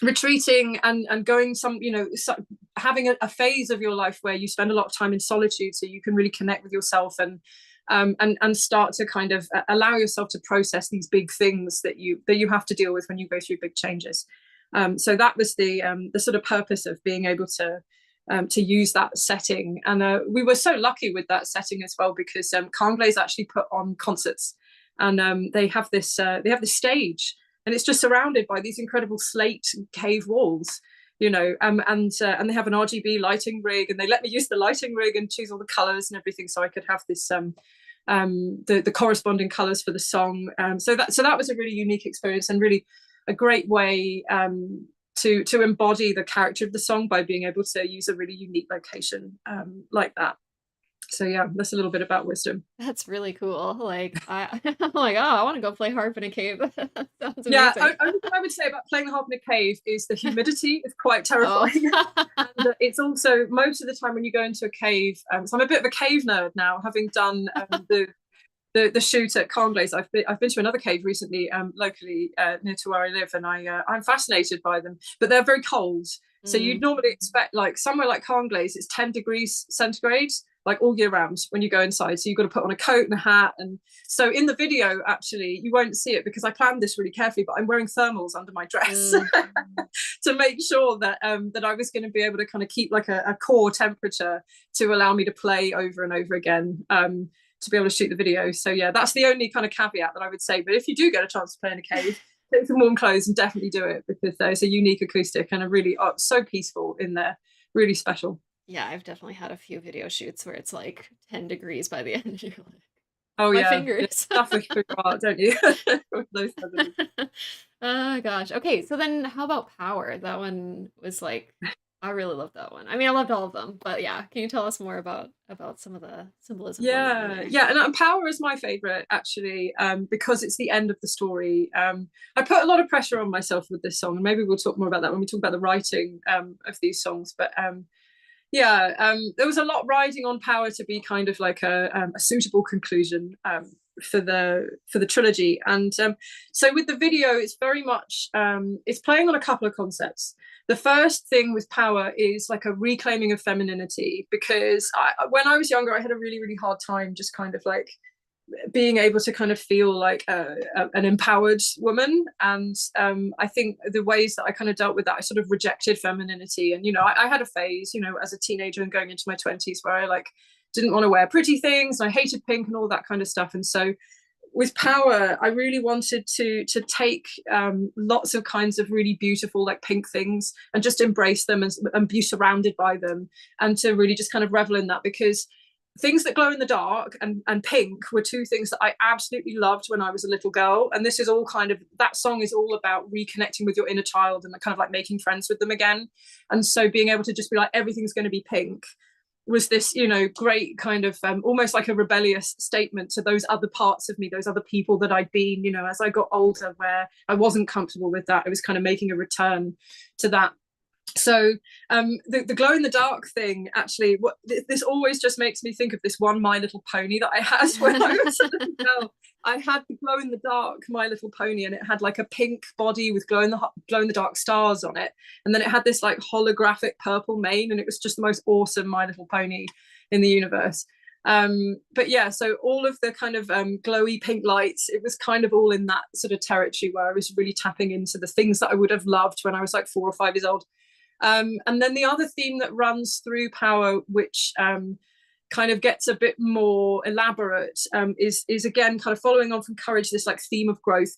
retreating and going some, you know, having a phase of your life where you spend a lot of time in solitude, so you can really connect with yourself and start to kind of allow yourself to process these big things that you have to deal with when you go through big changes. So that was the sort of purpose of being able to use that setting. And we were so lucky with that setting as well, because Carnglaze actually put on concerts, and they have this stage, and it's just surrounded by these incredible slate cave walls, you know, and they have an RGB lighting rig, and they let me use the lighting rig and choose all the colors and everything, so I could have this the corresponding colors for the song. So that was a really unique experience, and really a great way to embody the character of the song by being able to use a really unique location like that. So yeah, that's a little bit about wisdom. That's really cool. Like I'm like, oh, I want to go play harp in a cave. That sounds amazing. Yeah, only thing I would say about playing the harp in a cave is the humidity is quite terrifying. Oh. And it's also most of the time when you go into a cave. So I'm a bit of a cave nerd now, having done the shoot at Carnglaze. I've been to another cave recently, locally near to where I live, and I'm fascinated by them. But they're very cold, so you'd normally expect, like somewhere like Carnglaze, it's 10 degrees centigrade, like all year round when you go inside. So you've got to put on a coat and a hat. And so in the video, actually, you won't see it because I planned this really carefully, but I'm wearing thermals under my dress to make sure that that I was going to be able to kind of keep like a core temperature to allow me to play over and over again, to be able to shoot the video. So yeah, that's the only kind of caveat that I would say. But if you do get a chance to play in a cave, take some warm clothes and definitely do it, because there's a unique acoustic and a really so peaceful in there, really special. Yeah, I've definitely had a few video shoots where it's like 10 degrees by the end. You're like, oh my yeah, fingers. Suffer through art, don't you? Those Oh gosh. Okay, so then how about Power? That one was like, I really loved that one. I mean, I loved all of them, but yeah, can you tell us more about some of the symbolism? Yeah, and Power is my favorite actually, because it's the end of the story. I put a lot of pressure on myself with this song, and maybe we'll talk more about that when we talk about the writing of these songs. But there was a lot riding on Power to be kind of like a suitable conclusion for the trilogy. And so with the video, it's very much it's playing on a couple of concepts. The first thing with Power is like a reclaiming of femininity, because when I was younger, I had a really, really hard time just kind of like being able to kind of feel like an empowered woman. And I think the ways that I kind of dealt with that, I sort of rejected femininity. And, you know, I had a phase, you know, as a teenager and going into my 20s where I like didn't want to wear pretty things, and I hated pink and all that kind of stuff. And so with Power, I really wanted to take lots of kinds of really beautiful like pink things and just embrace them and be surrounded by them, and to really just kind of revel in that, because things that glow in the dark and pink were two things that I absolutely loved when I was a little girl. And this is all kind of, that song is all about reconnecting with your inner child and kind of like making friends with them again. And so being able to just be like, everything's going to be pink was this, you know, great kind of almost like a rebellious statement to those other parts of me, those other people that I'd been, you know, as I got older, where I wasn't comfortable with that. I was kind of making a return to that. So the glow in the dark thing, actually, this always just makes me think of this one My Little Pony that I had when I was a little girl. I had the glow in the dark My Little Pony, and it had like a pink body with glow in the dark stars on it, and then it had this like holographic purple mane, and it was just the most awesome My Little Pony in the universe. But yeah, so all of the kind of glowy pink lights, it was kind of all in that sort of territory where I was really tapping into the things that I would have loved when I was like 4 or 5 years old. And then the other theme that runs through Power, which kind of gets a bit more elaborate, is again kind of following on from Courage, this like theme of growth,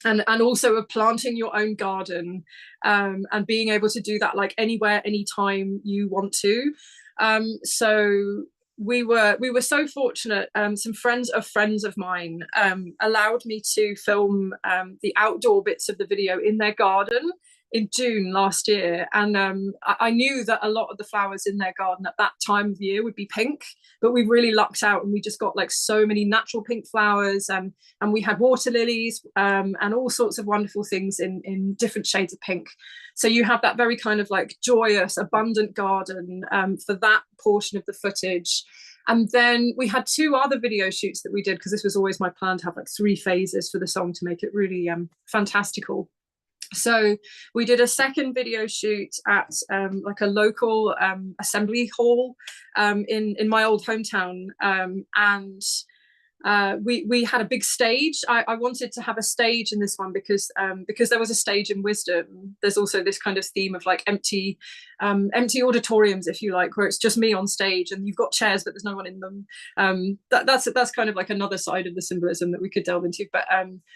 and also of planting your own garden, and being able to do that like anywhere, anytime you want to. So we were so fortunate. Some friends of mine allowed me to film the outdoor bits of the video in their garden in June last year, and I knew that a lot of the flowers in their garden at that time of year would be pink, but we really lucked out, and we just got like so many natural pink flowers, and we had water lilies, and all sorts of wonderful things in different shades of pink. So you have that very kind of like joyous, abundant garden for that portion of the footage. And then we had 2 other video shoots that we did, because this was always my plan, to have like 3 phases for the song to make it really fantastical. So we did a second video shoot at like a local assembly hall in my old hometown, and we had a big stage. I wanted to have a stage in this one because there was a stage in Wisdom. There's also this kind of theme of like empty auditoriums, if you like, where it's just me on stage and you've got chairs but there's no one in them. That's kind of like another side of the symbolism that we could delve into. But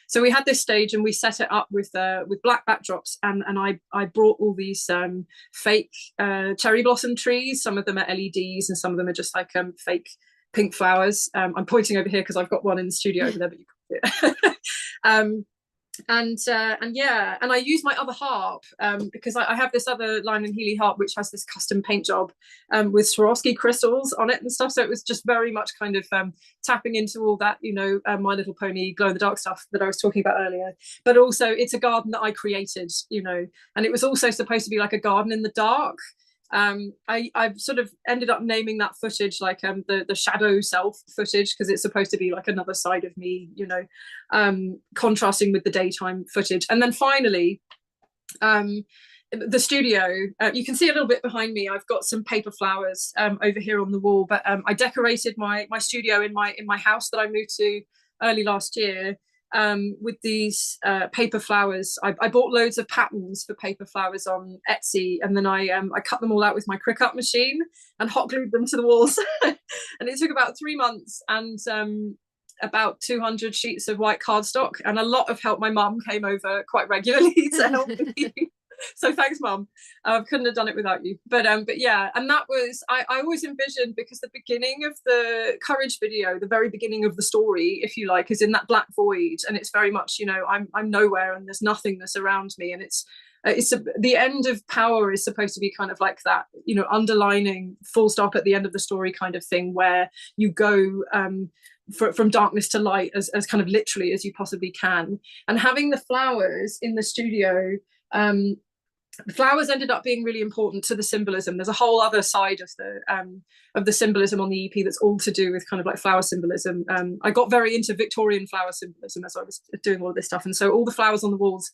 so we had this stage and we set it up with black backdrops, and I brought all these fake cherry blossom trees. Some of them are LEDs and some of them are just like fake pink flowers. I'm pointing over here because I've got one in the studio over there, but you can't see it. And I use my other harp because I have this other Lyman Healy harp which has this custom paint job with Swarovski crystals on it and stuff. So it was just very much kind of tapping into all that, My Little Pony glow in the dark stuff that I was talking about earlier. But also it's a garden that I created, and it was also supposed to be like a garden in the dark. I've sort of ended up naming that footage like the shadow self footage, because it's supposed to be like another side of me, contrasting with the daytime footage. And then finally, the studio, you can see a little bit behind me. I've got some paper flowers over here on the wall, but I decorated my studio in my house that I moved to early last year with these paper flowers. I bought loads of patterns for paper flowers on Etsy, and then I cut them all out with my Cricut machine and hot glued them to the walls. And it took about 3 months and about 200 sheets of white cardstock, and a lot of help. My mum came over quite regularly to help me. So thanks, Mum. Couldn't have done it without you. But yeah, and that was, I always envisioned, because the beginning of the Courage video, the very beginning of the story, if you like, is in that black void, and it's very much, I'm nowhere and there's nothingness around me, and it's the end of Power is supposed to be kind of like that, underlining full stop at the end of the story kind of thing, where you go from darkness to light as kind of literally as you possibly can. And having the flowers in the studio, the flowers ended up being really important to the symbolism. There's a whole other side of the symbolism on the EP that's all to do with kind of like flower symbolism. I got very into Victorian flower symbolism as I was doing all of this stuff, and so all the flowers on the walls,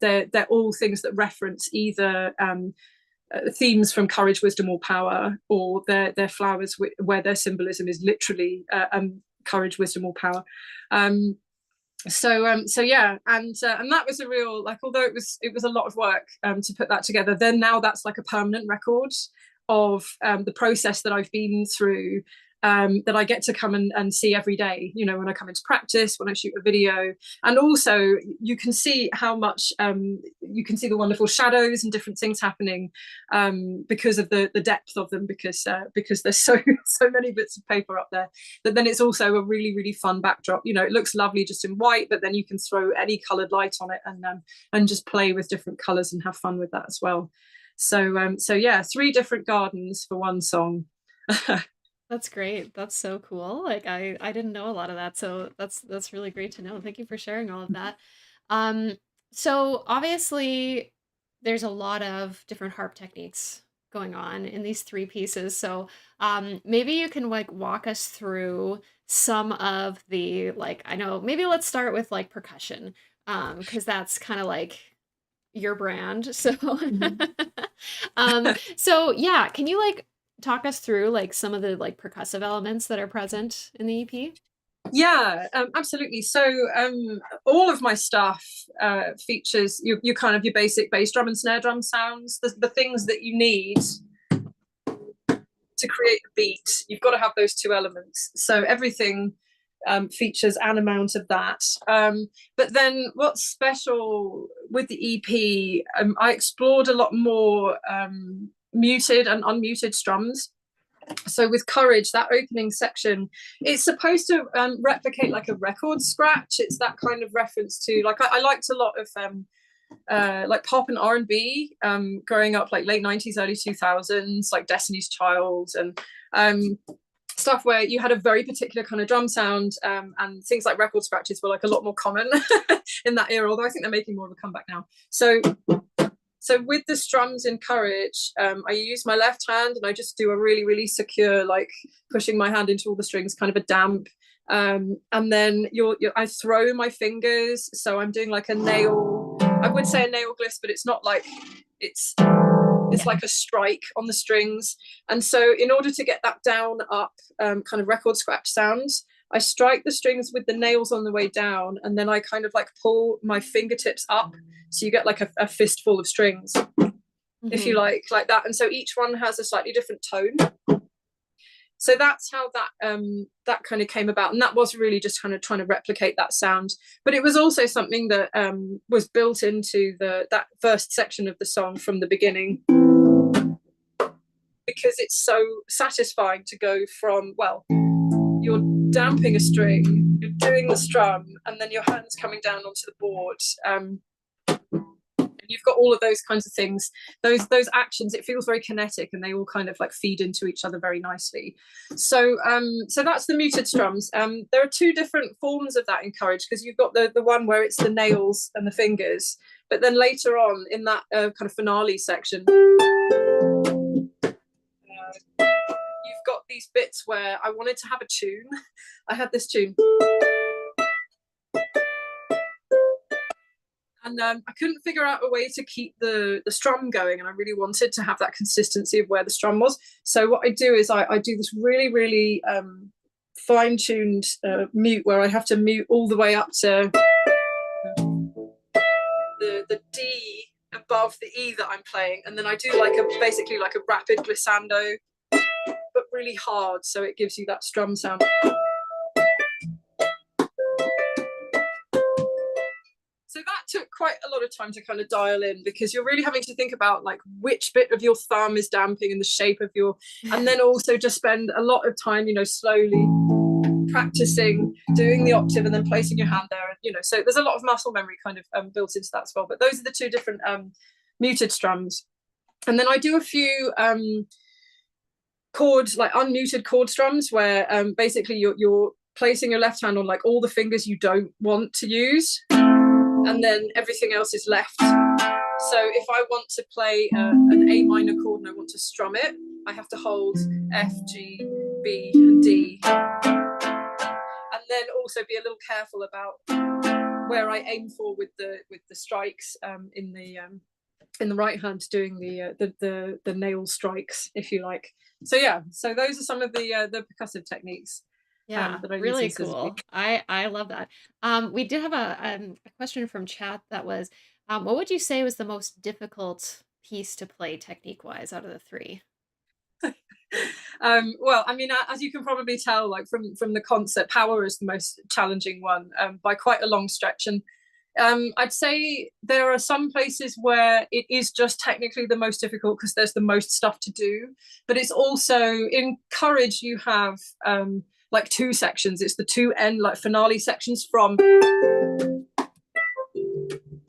they're all things that reference either themes from Courage, Wisdom, or Power, or they're flowers where their symbolism is literally Courage, Wisdom, or Power. So yeah, and that was a real, like, although it was a lot of work to put that together, then now that's like a permanent record of the process that I've been through, that I get to come and see every day, when I come into practice, when I shoot a video. And also you can see how much you can see the wonderful shadows and different things happening because of the depth of them, because there's so many bits of paper up there. But then it's also a really, really fun backdrop. It looks lovely just in white, but then you can throw any colored light on it and just play with different colors and have fun with that as well. So yeah, 3 different gardens for one song. That's great. That's so cool. Like I didn't know a lot of that, so that's really great to know. Thank you for sharing all of that. So obviously there's a lot of different harp techniques going on in these 3 pieces. So maybe you can like walk us through some of the, like, I know, maybe let's start with like percussion, because that's kind of like your brand. So so yeah, can you like talk us through like some of the like percussive elements that are present in the EP? Yeah, absolutely. So all of my stuff features you kind of your basic bass drum and snare drum sounds, the things that you need to create a beat. You've got to have those 2 elements. So everything features an amount of that. But then what's special with the EP, I explored a lot more muted and unmuted strums. So with Courage, that opening section, it's supposed to replicate like a record scratch. It's that kind of reference to, like, I liked a lot of like pop and R&B growing up, like late 90s, early 2000s, like Destiny's Child and stuff where you had a very particular kind of drum sound, and things like record scratches were like a lot more common in that era, although I think they're making more of a comeback now. So with the strums in Courage, I use my left hand and I just do a really, really secure, like pushing my hand into all the strings, kind of a damp. And then I throw my fingers. So I'm doing like a nail, I would say a nail glyph, but it's not like, it's like a strike on the strings. And so in order to get that down, up, kind of record scratch sounds, I strike the strings with the nails on the way down, and then I kind of like pull my fingertips up, so you get like a fistful of strings, if you like that. And so each one has a slightly different tone. So that's how that kind of came about, and that was really just kind of trying to replicate that sound. But it was also something that was built into that first section of the song from the beginning, because it's so satisfying to go from, well, you're damping a string, you're doing the strum, and then your hand's coming down onto the board. And you've got all of those kinds of things, those actions. It feels very kinetic, and they all kind of like feed into each other very nicely. So so that's the muted strums. There are 2 different forms of that in Courage, because you've got the one where it's the nails and the fingers, but then later on in that kind of finale section, you've got these bits where I wanted to have a tune. I had this tune. And I couldn't figure out a way to keep the strum going, and I really wanted to have that consistency of where the strum was. So what I do is I do this really, really fine-tuned mute, where I have to mute all the way up to the D above the E that I'm playing, and then I do like basically like a rapid glissando, but really hard, so it gives you that strum sound. So that took quite a lot of time to kind of dial in, because you're really having to think about like which bit of your thumb is damping and the shape of your, and then also just spend a lot of time, slowly practicing doing the octave and then placing your hand there. And, so there's a lot of muscle memory kind of built into that as well. But those are the 2 different muted strums. And then I do a few like unmuted chord strums, where basically you're placing your left hand on like all the fingers you don't want to use, and then everything else is left. So if I want to play an A minor chord and I want to strum it, I have to hold F, G, B, and D. And then also be a little careful about where I aim for with the strikes in the right hand, doing the nail strikes, if you like. So yeah, so those are some of the percussive techniques. Yeah, really cool. I love that. We did have a question from chat that was, what would you say was the most difficult piece to play technique-wise out of the 3? Well, I mean, as you can probably tell, like from the concert, Power is the most challenging one by quite a long stretch. And I'd say there are some places where it is just technically the most difficult because there's the most stuff to do. But it's also, in Courage, you have like 2 sections. It's the 2 end like finale sections from there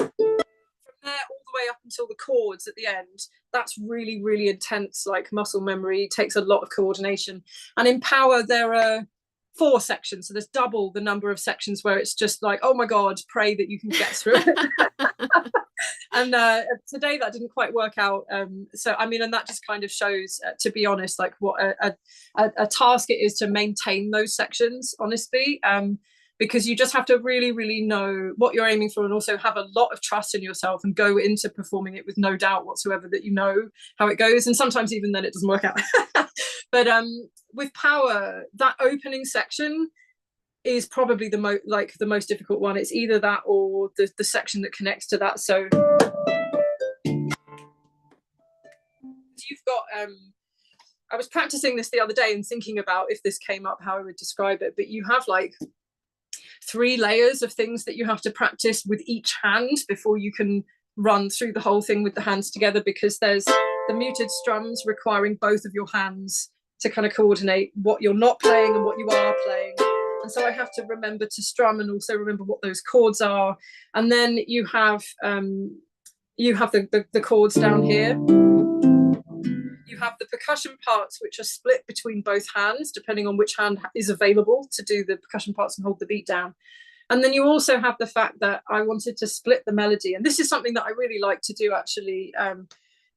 all the way up until the chords at the end. That's really, really intense, like muscle memory. It takes a lot of coordination. And in Power, there are 4 sections, so there's double the number of sections where it's just like, oh my god, pray that you can get through it. And today that didn't quite work out, so I mean, and that just kind of shows, to be honest, like what a task it is to maintain those sections, honestly, because you just have to really know what you're aiming for, and also have a lot of trust in yourself and go into performing it with no doubt whatsoever that you know how it goes. And sometimes even then it doesn't work out. But with Power, that opening section is probably the most difficult one. It's either that or the section that connects to that. So you've got I was practicing this the other day and thinking about, if this came up, how I would describe it, but you have like 3 layers of things that you have to practice with each hand before you can run through the whole thing with the hands together, because there's the muted strums requiring both of your hands to kind of coordinate what you're not playing and what you are playing. And so I have to remember to strum and also remember what those chords are. And then you have the chords down here. You have the percussion parts, which are split between both hands, depending on which hand is available to do the percussion parts and hold the beat down. And then you also have the fact that I wanted to split the melody. And this is something that I really like to do, actually.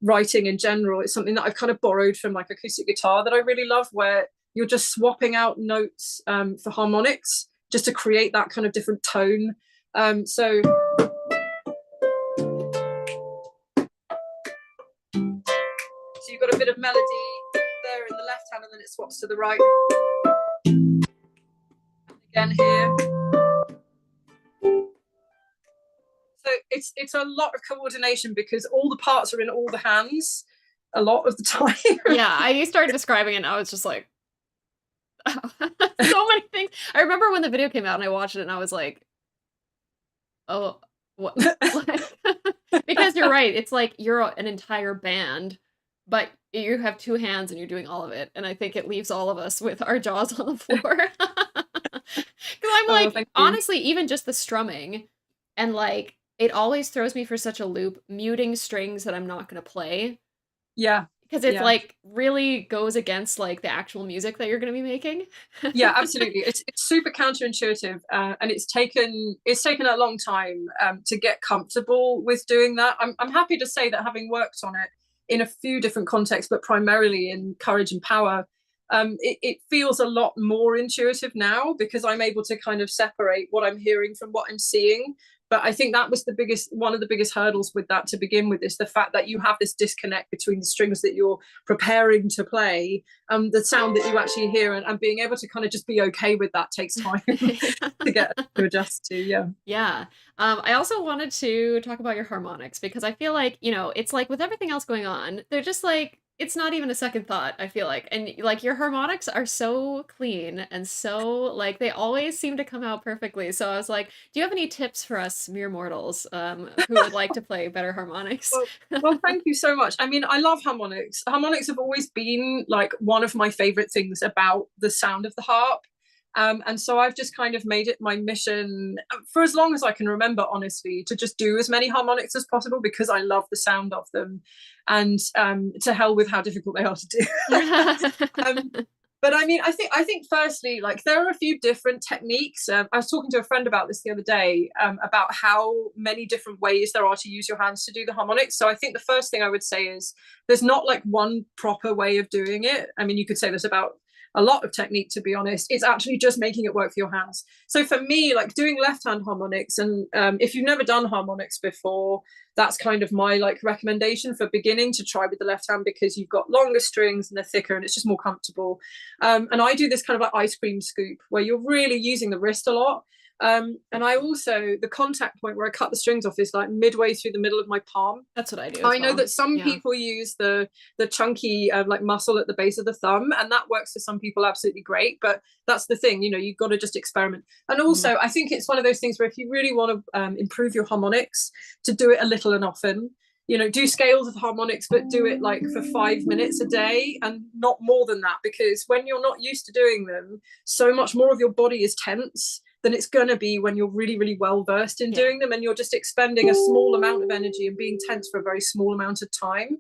Writing in general, it's something that I've kind of borrowed from like acoustic guitar that I really love, where you're just swapping out notes for harmonics, just to create that kind of different tone. So you've got a bit of melody there in the left hand, and then it swaps to the right. And again here. So it's a lot of coordination, because all the parts are in all the hands a lot of the time. Yeah, you started describing it and I was just like, so many things. I remember when the video came out and I watched it and I was like, oh, what? Because you're right, it's like you're an entire band, but you have 2 hands and you're doing all of it. And I think it leaves all of us with our jaws on the floor. Because I'm like, honestly, even just the strumming, and like, it always throws me for such a loop, muting strings that I'm not going to play. Yeah. Because it's like really goes against like the actual music that you're going to be making. Yeah, absolutely. It's super counterintuitive, and it's taken a long time to get comfortable with doing that. I'm happy to say that, having worked on it in a few different contexts, but primarily in Courage and Power, it feels a lot more intuitive now, because I'm able to kind of separate what I'm hearing from what I'm seeing. But I think that was one of the biggest hurdles with that to begin with, is the fact that you have this disconnect between the strings that you're preparing to play and the sound that you actually hear, and being able to kind of just be okay with that takes time to adjust to. Yeah. I also wanted to talk about your harmonics, because I feel like, it's like with everything else going on, they're just like, it's not even a second thought, I feel like. And like, your harmonics are so clean and so like, they always seem to come out perfectly. So I was like, do you have any tips for us mere mortals who would like to play better harmonics? Well, thank you so much. I mean, I love harmonics. Harmonics have always been like one of my favorite things about the sound of the harp. And so I've just kind of made it my mission, for as long as I can remember, honestly, to just do as many harmonics as possible, because I love the sound of them, and to hell with how difficult they are to do. But I mean, I think firstly, like, there are a few different techniques. I was talking to a friend about this the other day, about how many different ways there are to use your hands to do the harmonics. So I think the first thing I would say is there's not like one proper way of doing it. I mean, you could say this about a lot of technique, to be honest. It's actually just making it work for your hands. So for me, like, doing left hand harmonics, and if you've never done harmonics before, that's kind of my like recommendation for beginning, to try with the left hand, because you've got longer strings and they're thicker and it's just more comfortable. And I do this kind of like ice cream scoop, where you're really using the wrist a lot. And I also, the contact point where I cut the strings off is like midway through the middle of my palm. That's what I do. I know that some people use the chunky like muscle at the base of the thumb, and that works for some people absolutely great. But that's the thing, you've got to just experiment. And also, I think it's one of those things where if you really want to improve your harmonics, to do it a little and often. Do scales of harmonics, but do it like for 5 minutes a day and not more than that, because when you're not used to doing them, so much more of your body is tense than it's going to be when you're really, really well versed in doing them, and you're just expending a small amount of energy and being tense for a very small amount of time.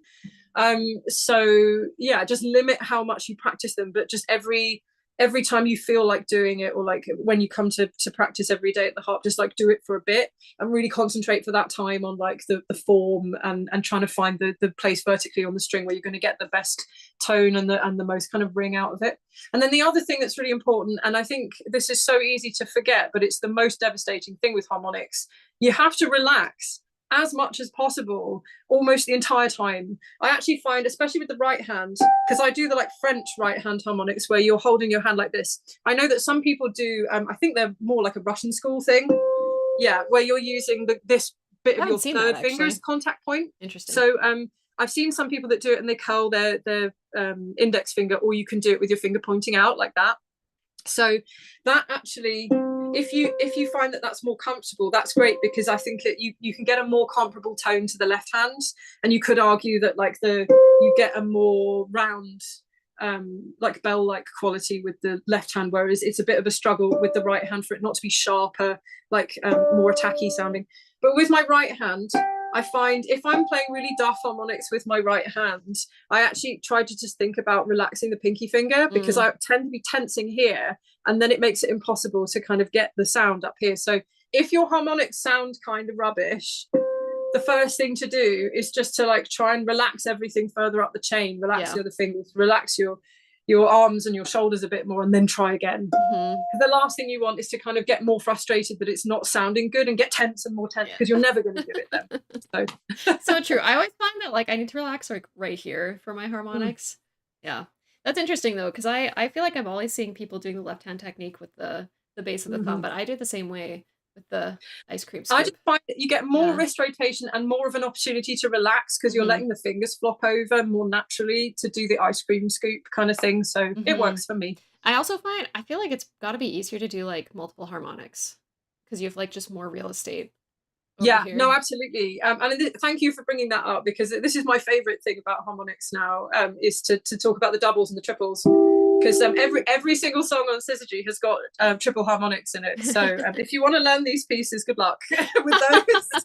So yeah, just limit how much you practice them, but just every every time you feel like doing it, or like when you come to practice every day at the harp, just like do it for a bit and really concentrate for that time on like the form and trying to find the place vertically on the string where you're going to get the best tone and the most kind of ring out of it. And then the other thing that's really important, and I think this is so easy to forget, but it's the most devastating thing with harmonics, you have to relax as much as possible almost the entire time. I actually find, especially with the right hand, because I do the like French right hand harmonics where you're holding your hand like this. I know that some people do, I think they're more like a Russian school thing, yeah, where you're using this bit of your third finger as contact point. Interesting. So I've seen some people that do it and they curl their index finger, or you can do it with your finger pointing out like that. So that actually, if you find that that's more comfortable, that's great, because I think you can get a more comparable tone to the left hand, and you could argue that like you get a more round like bell-like quality with the left hand, whereas it's a bit of a struggle with the right hand for it not to be sharper, like more attacky sounding. But with my right hand, I find if I'm playing really duff harmonics with my right hand, I actually try to just think about relaxing the pinky finger, because I tend to be tensing here, and then it makes it impossible to kind of get the sound up here. So if your harmonics sound kind of rubbish, the first thing to do is just to like try and relax everything further up the chain, relax the other fingers, relax your arms and your shoulders a bit more, and then try again. The last thing you want is to kind of get more frustrated that it's not sounding good and get tense and more tense, because you're never going to do it then. So true. I always find that like I need to relax like right here for my harmonics. Yeah, that's interesting though, because I feel like I'm always seeing people doing the left hand technique with the base of the thumb, but I do the same way with the ice cream scoop. I just find that you get more wrist rotation and more of an opportunity to relax, because you're letting the fingers flop over more naturally to do the ice cream scoop kind of thing. So it works for me. I also find, I feel like it's got to be easier to do like multiple harmonics, because you have like just more real estate. Yeah, no, absolutely. And thank you for bringing that up, because this is my favorite thing about harmonics now, is to talk about the doubles and the triples, because every single song on Syzygy has got triple harmonics in it. So if you want to learn these pieces, good luck with those.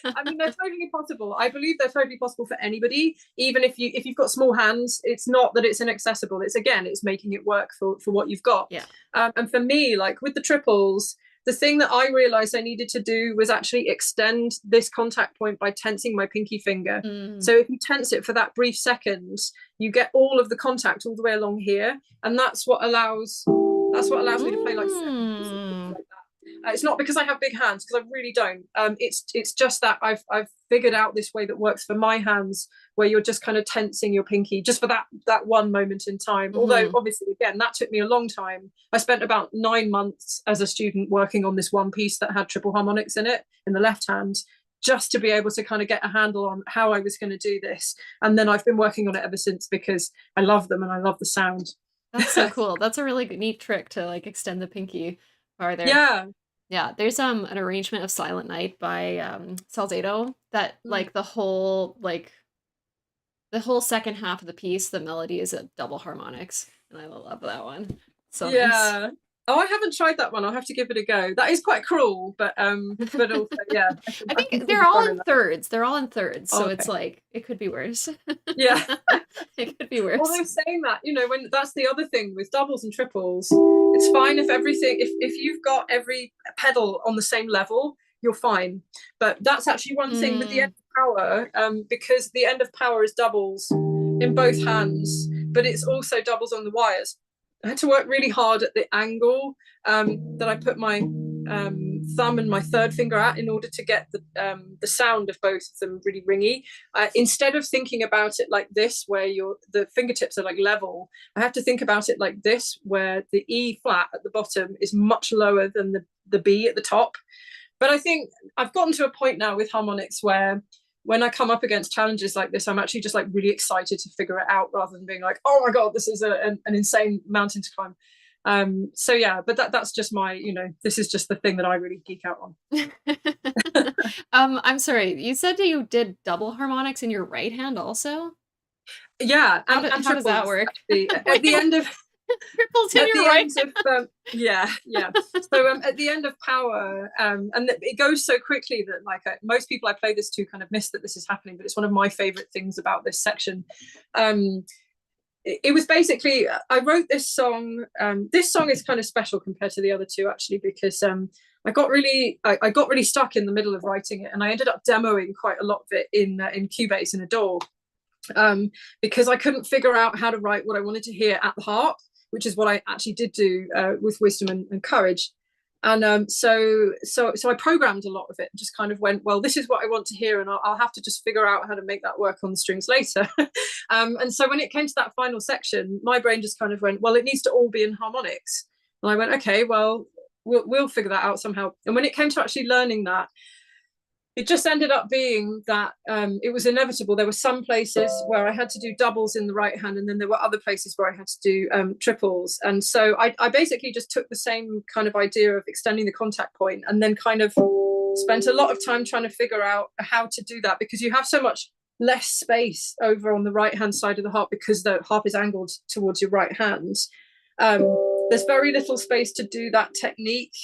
I mean, they're totally possible. I believe they're totally possible for anybody, even if you've got small hands. It's not that it's inaccessible. It's making it work for what you've got. Yeah. And for me, like with the triples, the thing that I realized I needed to do was actually extend this contact point by tensing my pinky finger. So if you tense it for that brief second, you get all of the contact all the way along here, and that's what allows me to play like that. It's not because I have big hands, because I really don't. It's just that I've figured out this way that works for my hands, where you're just kind of tensing your pinky just for that one moment in time. Although obviously, again, that took me a long time. I spent about 9 months as a student working on this one piece that had triple harmonics in it in the left hand, just to be able to kind of get a handle on how I was going to do this. And then I've been working on it ever since, because I love them and I love the sound. That's so cool. That's a really neat trick to like extend the pinky farther. Yeah, there's an arrangement of Silent Night by Salzedo that like the whole second half of the piece, the melody is a double harmonics, and I love that one. So nice. Oh, I haven't tried that one. I'll have to give it a go. That is quite cruel, but also I think they're all in thirds. They're all in thirds, so it's like it could be worse. Yeah, it could be worse. Although saying that, when that's the other thing with doubles and triples, it's fine if if you've got every pedal on the same level, you're fine. But that's actually one thing with the end of power, because the end of power is doubles in both hands, but it's also doubles on the wires. I had to work really hard at the angle that I put my thumb and my third finger at in order to get the sound of both of them really ringy. Instead of thinking about it like this, where the fingertips are like level, I have to think about it like this, where the E flat at the bottom is much lower than the B at the top. But I think I've gotten to a point now with harmonics where when I come up against challenges like this, I'm actually just like really excited to figure it out, rather than being like, oh my God, this is an insane mountain to climb. So yeah, but that's just my, this is just the thing that I really geek out on. I'm sorry, you said that you did double harmonics in your right hand also? Yeah. How does that work? At the end of triples in your right hand. So at the end of power, and it goes so quickly that like most people I play this to kind of miss that this is happening, but it's one of my favorite things about this section. it was basically, I wrote this song. This song is kind of special compared to the other two, actually, because I got really stuck in the middle of writing it, and I ended up demoing quite a lot of it in Cubase in a DAW, because I couldn't figure out how to write what I wanted to hear at the harp, which is what I actually did do with Wisdom and Courage. And so I programmed a lot of it, and just kind of went, well, this is what I want to hear, and I'll have to just figure out how to make that work on the strings later. And so when it came to that final section, my brain just kind of went, well, it needs to all be in harmonics. And I went, okay, well, we'll figure that out somehow. And when it came to actually learning that, it just ended up being that it was inevitable. There were some places where I had to do doubles in the right hand, and then there were other places where I had to do triples. And so I basically just took the same kind of idea of extending the contact point, and then kind of spent a lot of time trying to figure out how to do that, because you have so much less space over on the right hand side of the harp because the harp is angled towards your right hand. There's very little space to do that technique.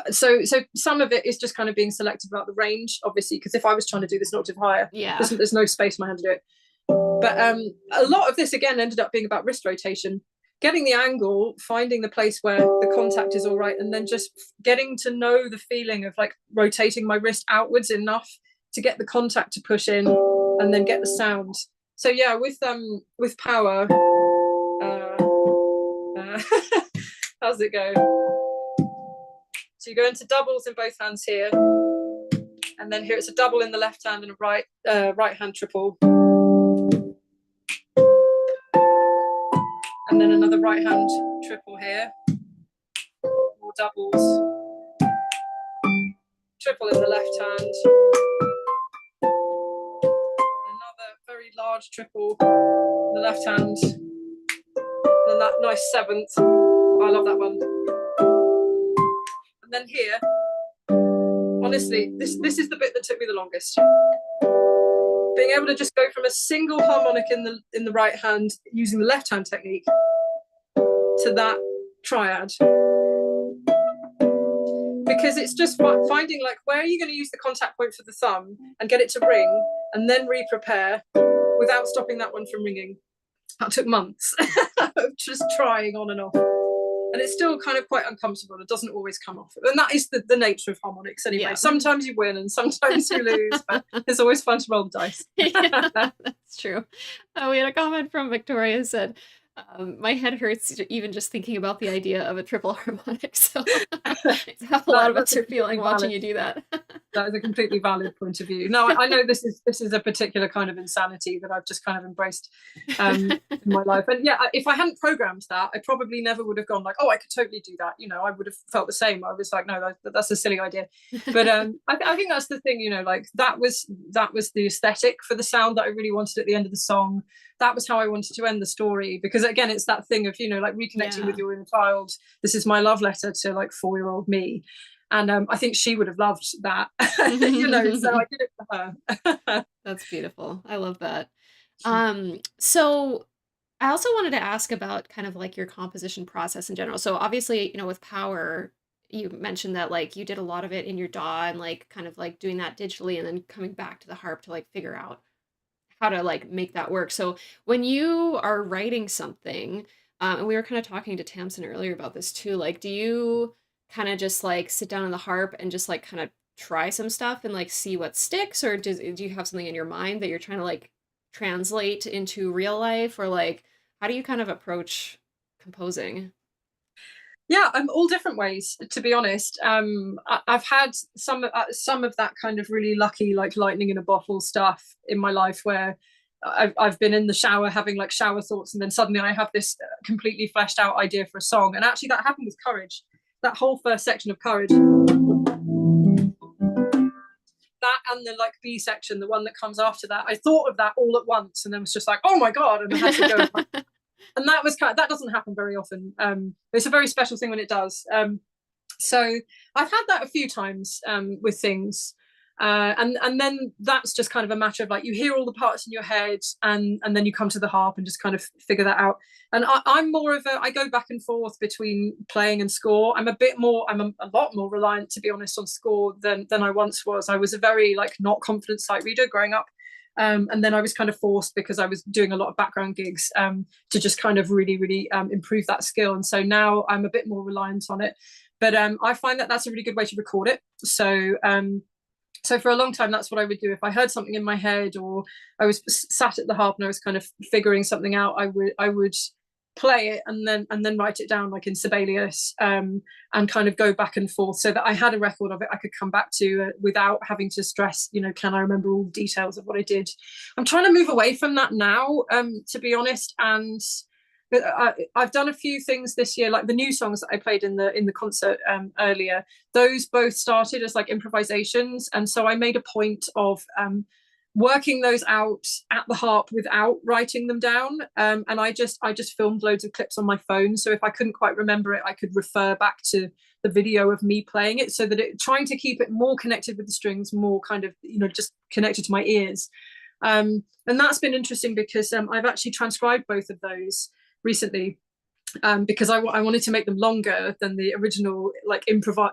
So some of it is just kind of being selective about the range, obviously, because if I was trying to do this an octave higher, there's no space in my hand to do it. But a lot of this again ended up being about wrist rotation, getting the angle, finding the place where the contact is all right, and then just getting to know the feeling of like rotating my wrist outwards enough to get the contact to push in, and then get the sound. So yeah, with Power, how's it go? So you go into doubles in both hands here, and then here it's a double in the left hand and a right hand triple, and then another right hand triple here, more doubles, triple in the left hand, another very large triple in the left hand, and then that nice seventh. I love that one. And then here, honestly, this is the bit that took me the longest. Being able to just go from a single harmonic in the right hand using the left hand technique to that triad, because it's just finding like where are you going to use the contact point for the thumb and get it to ring, and then re-prepare without stopping that one from ringing. That took months of just trying on and off. And it's still kind of quite uncomfortable. It doesn't always come off. And that is the nature of harmonics anyway. Yeah. Sometimes you win and sometimes you lose, but it's always fun to roll the dice. Yeah, that's true. We had a comment from Victoria who said, my head hurts even just thinking about the idea of a triple harmonic. So it's how a lot of us are feeling watching you do that. That is a completely valid point of view. No, I know this is a particular kind of insanity that I've just kind of embraced in my life. And yeah, if I hadn't programmed that, I probably never would have gone like, oh, I could totally do that. You know, I would have felt the same. I was like, no, that's a silly idea. But I think that's the thing, you know, like that was the aesthetic for the sound that I really wanted at the end of the song. That was how I wanted to end the story, because again, it's that thing of, you know, like reconnecting with your inner child. This is my love letter to like 4-year-old me. And I think she would have loved that, you know, so I did it for her. That's beautiful. I love that. So I also wanted to ask about kind of like your composition process in general. So obviously, you know, with Power, you mentioned that like you did a lot of it in your DAW and like kind of like doing that digitally and then coming back to the harp to like figure out how to like make that work. So when you are writing something, and we were kind of talking to Tamsin earlier about this too, like, do you kind of just like sit down on the harp and just like kind of try some stuff and like see what sticks, or do you have something in your mind that you're trying to like translate into real life, or like how do you kind of approach composing? Yeah, all different ways, to be honest. I've had some of that kind of really lucky, like lightning in a bottle stuff in my life, where I've been in the shower having like shower thoughts, and then suddenly I have this completely fleshed out idea for a song. And actually, that happened with Courage. That whole first section of Courage, that and the like B section, the one that comes after that, I thought of that all at once, and then was just like, oh my god, and I had to go. And that was that doesn't happen very often. It's a very special thing when it does. So I've had that a few times with things, and then that's just kind of a matter of like you hear all the parts in your head, and then you come to the harp and just kind of figure that out. And I'm more of I go back and forth between playing and score. I'm a lot more reliant, to be honest, on score than I once was. I was a very like not confident sight reader growing up. And then I was kind of forced, because I was doing a lot of background gigs, to just kind of really improve that skill. And so now I'm a bit more reliant on it. But I find that that's a really good way to record it. So for a long time, that's what I would do. If I heard something in my head, or I was sat at the harp and I was kind of figuring something out, I would play it and then write it down, like in Sibelius, and kind of go back and forth, so that I had a record of it I could come back to, without having to stress, can I remember all the details of what I did. I'm trying to move away from that now, to be honest. And I've done a few things this year, like the new songs that I played in the concert earlier. Those both started as like improvisations, and so I made a point of working those out at the harp without writing them down. And I just filmed loads of clips on my phone, so if I couldn't quite remember it, I could refer back to the video of me playing it, so that trying to keep it more connected with the strings, more kind of just connected to my ears. And that's been interesting, because I've actually transcribed both of those recently, because I wanted to make them longer than the original, like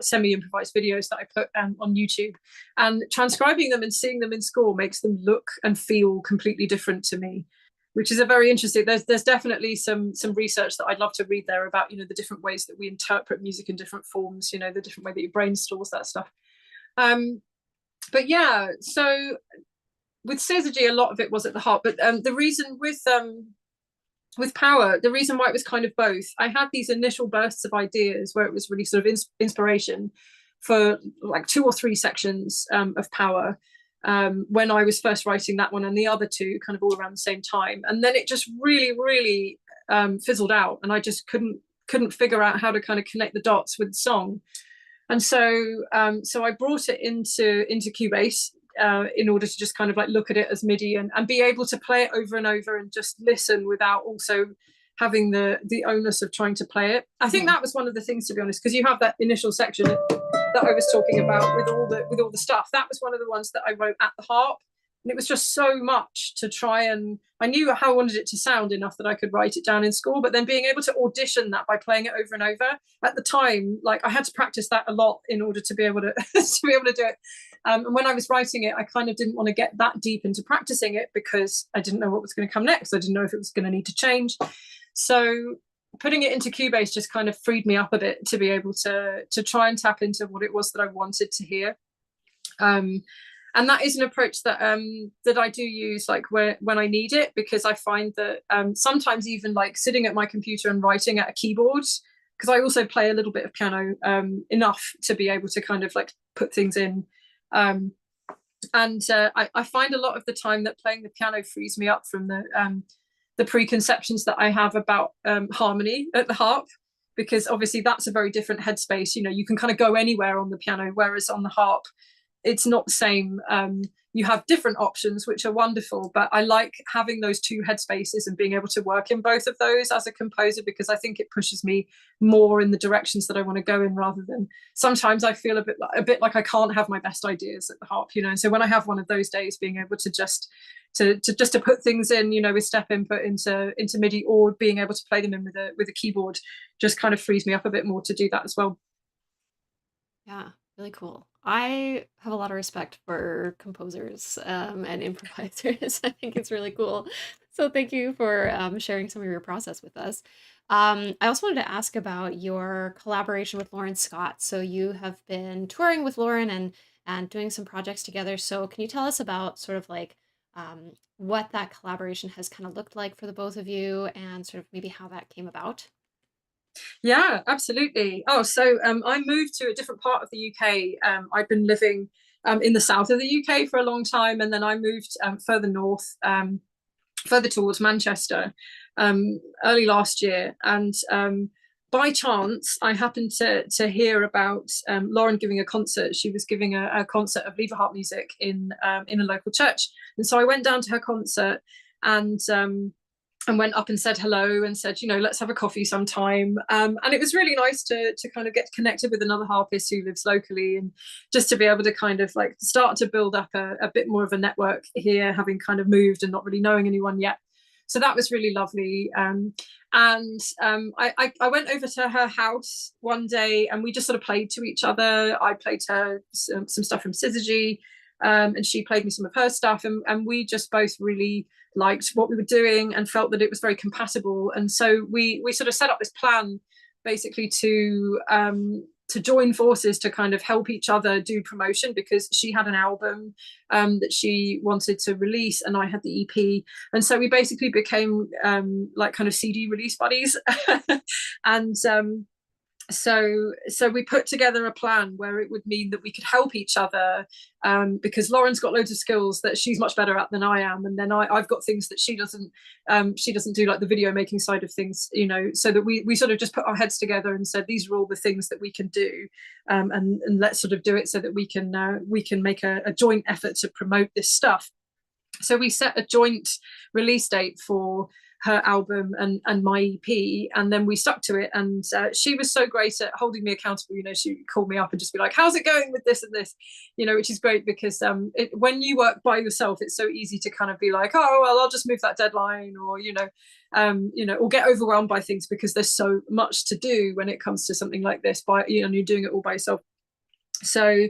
semi-improvised videos that I put on YouTube. And transcribing them and seeing them in score makes them look and feel completely different to me, which is a very interesting. There's definitely some research that I'd love to read there about the different ways that we interpret music in different forms. The different way that your brain stores that stuff. But yeah, so with Syzygy, a lot of it was at the harp. But the reason with Power, the reason why it was kind of both, I had these initial bursts of ideas where it was really sort of inspiration for like 2 or 3 sections of Power, when I was first writing that one, and the other 2 kind of all around the same time. And then it just really fizzled out, and I just couldn't figure out how to kind of connect the dots with the song. And so I brought it into Cubase, in order to just kind of like look at it as MIDI and be able to play it over and over and just listen, without also having the onus of trying to play it. I think that was one of the things, to be honest, because you have that initial section that I was talking about with all the stuff. That was one of the ones that I wrote at the harp, and it was just so much to try, and I knew how I wanted it to sound enough that I could write it down in score, but then being able to audition that by playing it over and over. At the time, like, I had to practice that a lot in order to be able to do it. And when I was writing it, I kind of didn't want to get that deep into practicing it, because I didn't know what was going to come next. I didn't know if it was going to need to change. So putting it into Cubase just kind of freed me up a bit to be able to try and tap into what it was that I wanted to hear. And that is an approach that I do use, like, when I need it, because I find that sometimes even like sitting at my computer and writing at a keyboard, because I also play a little bit of piano, enough to be able to kind of like put things in. I find a lot of the time that playing the piano frees me up from the preconceptions that I have about harmony at the harp, because obviously that's a very different headspace. You can kind of go anywhere on the piano, whereas on the harp it's not the same. You have different options, which are wonderful, but I like having those 2 headspaces and being able to work in both of those as a composer, because I think it pushes me more in the directions that I want to go in, rather than sometimes I feel a bit like I can't have my best ideas at the harp, and so when I have one of those days, being able to just to put things in, with step input into MIDI, or being able to play them in with a keyboard, just kind of frees me up a bit more to do that as well. Yeah, really cool. I have a lot of respect for composers and improvisers. I think it's really cool. So thank you for sharing some of your process with us. I also wanted to ask about your collaboration with Lauren Scott. So you have been touring with Lauren and doing some projects together. So can you tell us about sort of like what that collaboration has kind of looked like for the both of you, and sort of maybe how that came about? Yeah, absolutely. Oh, so I moved to a different part of the UK. I'd been living in the south of the UK for a long time, and then I moved further north, further towards Manchester, early last year. And by chance, I happened to hear about Lauren giving a concert. She was giving a concert of Lever Harp music in a local church, and so I went down to her concert and went up and said hello and said, let's have a coffee sometime. And it was really nice to kind of get connected with another harpist who lives locally, and just to be able to kind of like start to build up a bit more of a network here, having kind of moved and not really knowing anyone yet. So that was really lovely. I went over to her house one day, and we just sort of played to each other. I played her some stuff from Syzygy. and she played me some of her stuff, and we just both really liked what we were doing and felt that it was very compatible. And so we sort of set up this plan basically to join forces to kind of help each other do promotion, because she had an album that she wanted to release and I had the EP, and so we basically became like kind of CD release buddies. And so we put together a plan where it would mean that we could help each other, because Lauren's got loads of skills that she's much better at than I am, and then I've got things that she doesn't do, like the video making side of things, you know, so that we sort of just put our heads together and said, these are all the things that we can do, and let's sort of do it so that we can make a joint effort to promote this stuff. So we set a joint release date for her album and my EP, and then we stuck to it, and she was so great at holding me accountable. You know, she would call me up and just be like, how's it going with this and this, you know, which is great, because when you work by yourself, it's so easy to kind of be like, oh well, I'll just move that deadline, or you know, or get overwhelmed by things, because there's so much to do when it comes to something like this, by, you know, you're doing it all by yourself. So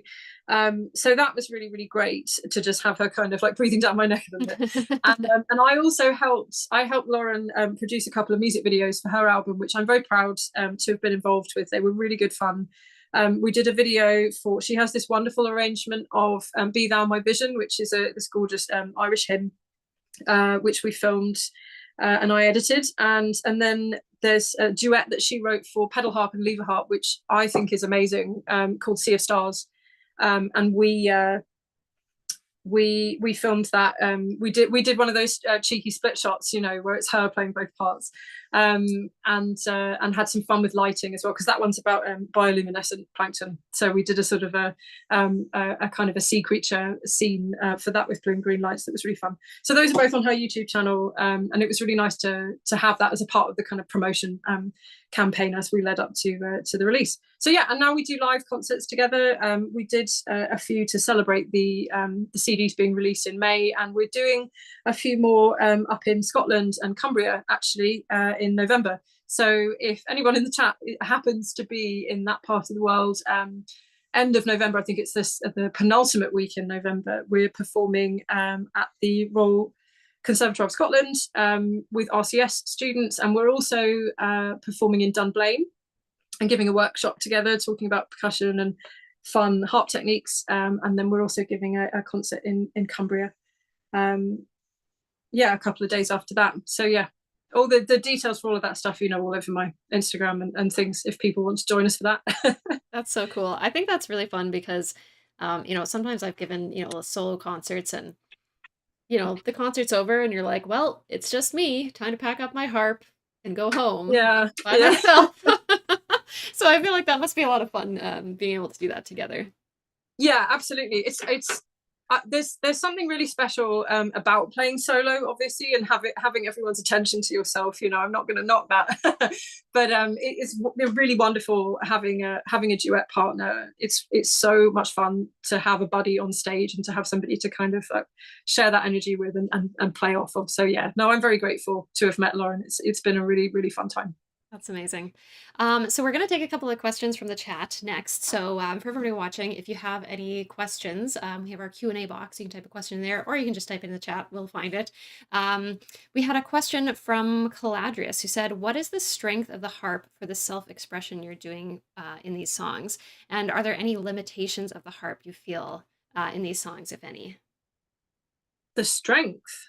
that was really, really great to just have her kind of like breathing down my neck a little bit. And I also helped Lauren produce a couple of music videos for her album, which I'm very proud to have been involved with. They were really good fun. We did a video for, she has this wonderful arrangement of Be Thou My Vision, which is this gorgeous Irish hymn, which we filmed and I edited. And then there's a duet that she wrote for pedal harp and lever harp, which I think is amazing, called Sea of Stars. And we filmed that. We did one of those cheeky split shots, you know, where it's her playing both parts, and had some fun with lighting as well, because that one's about bioluminescent plankton. So we did a sort of a kind of a sea creature scene for that with blue and green lights. That was really fun. So those are both on her YouTube channel, and it was really nice to have that as a part of the kind of promotion campaign as we led up to the release. So yeah, and now we do live concerts together. We did a few to celebrate the CDs being released in May, and we're doing a few more up in Scotland and Cumbria actually in November. So if anyone in the chat happens to be in that part of the world, end of November, I think it's the penultimate week in November, we're performing at the Royal Conservatoire of Scotland with RCS students, and we're also performing in Dunblane and giving a workshop together talking about percussion and fun harp techniques, and then we're also giving a concert in Cumbria a couple of days after that. So yeah, all the details for all of that stuff, you know, all over my Instagram and things, if people want to join us for that. That's so cool. I think that's really fun because you know, sometimes I've given, you know, solo concerts, and you know, the concert's over and you're like, well, it's just me, time to pack up my harp and go home by myself. So I feel like that must be a lot of fun, being able to do that together. Yeah, absolutely. It's there's something really special about playing solo, obviously, and having everyone's attention to yourself. You know, I'm not going to knock that, but it's really wonderful having a duet partner. It's so much fun to have a buddy on stage and to have somebody to kind of share that energy with and play off of. So yeah, no, I'm very grateful to have met Lauren. It's been a really, really fun time. That's amazing. So we're going to take a couple of questions from the chat next. So for everybody watching, if you have any questions, we have our Q&A box. You can type a question in there, or you can just type it in the chat. We'll find it. We had a question from Caladrius, who said, what is the strength of the harp for the self-expression you're doing in these songs? And are there any limitations of the harp you feel in these songs, if any? The strength?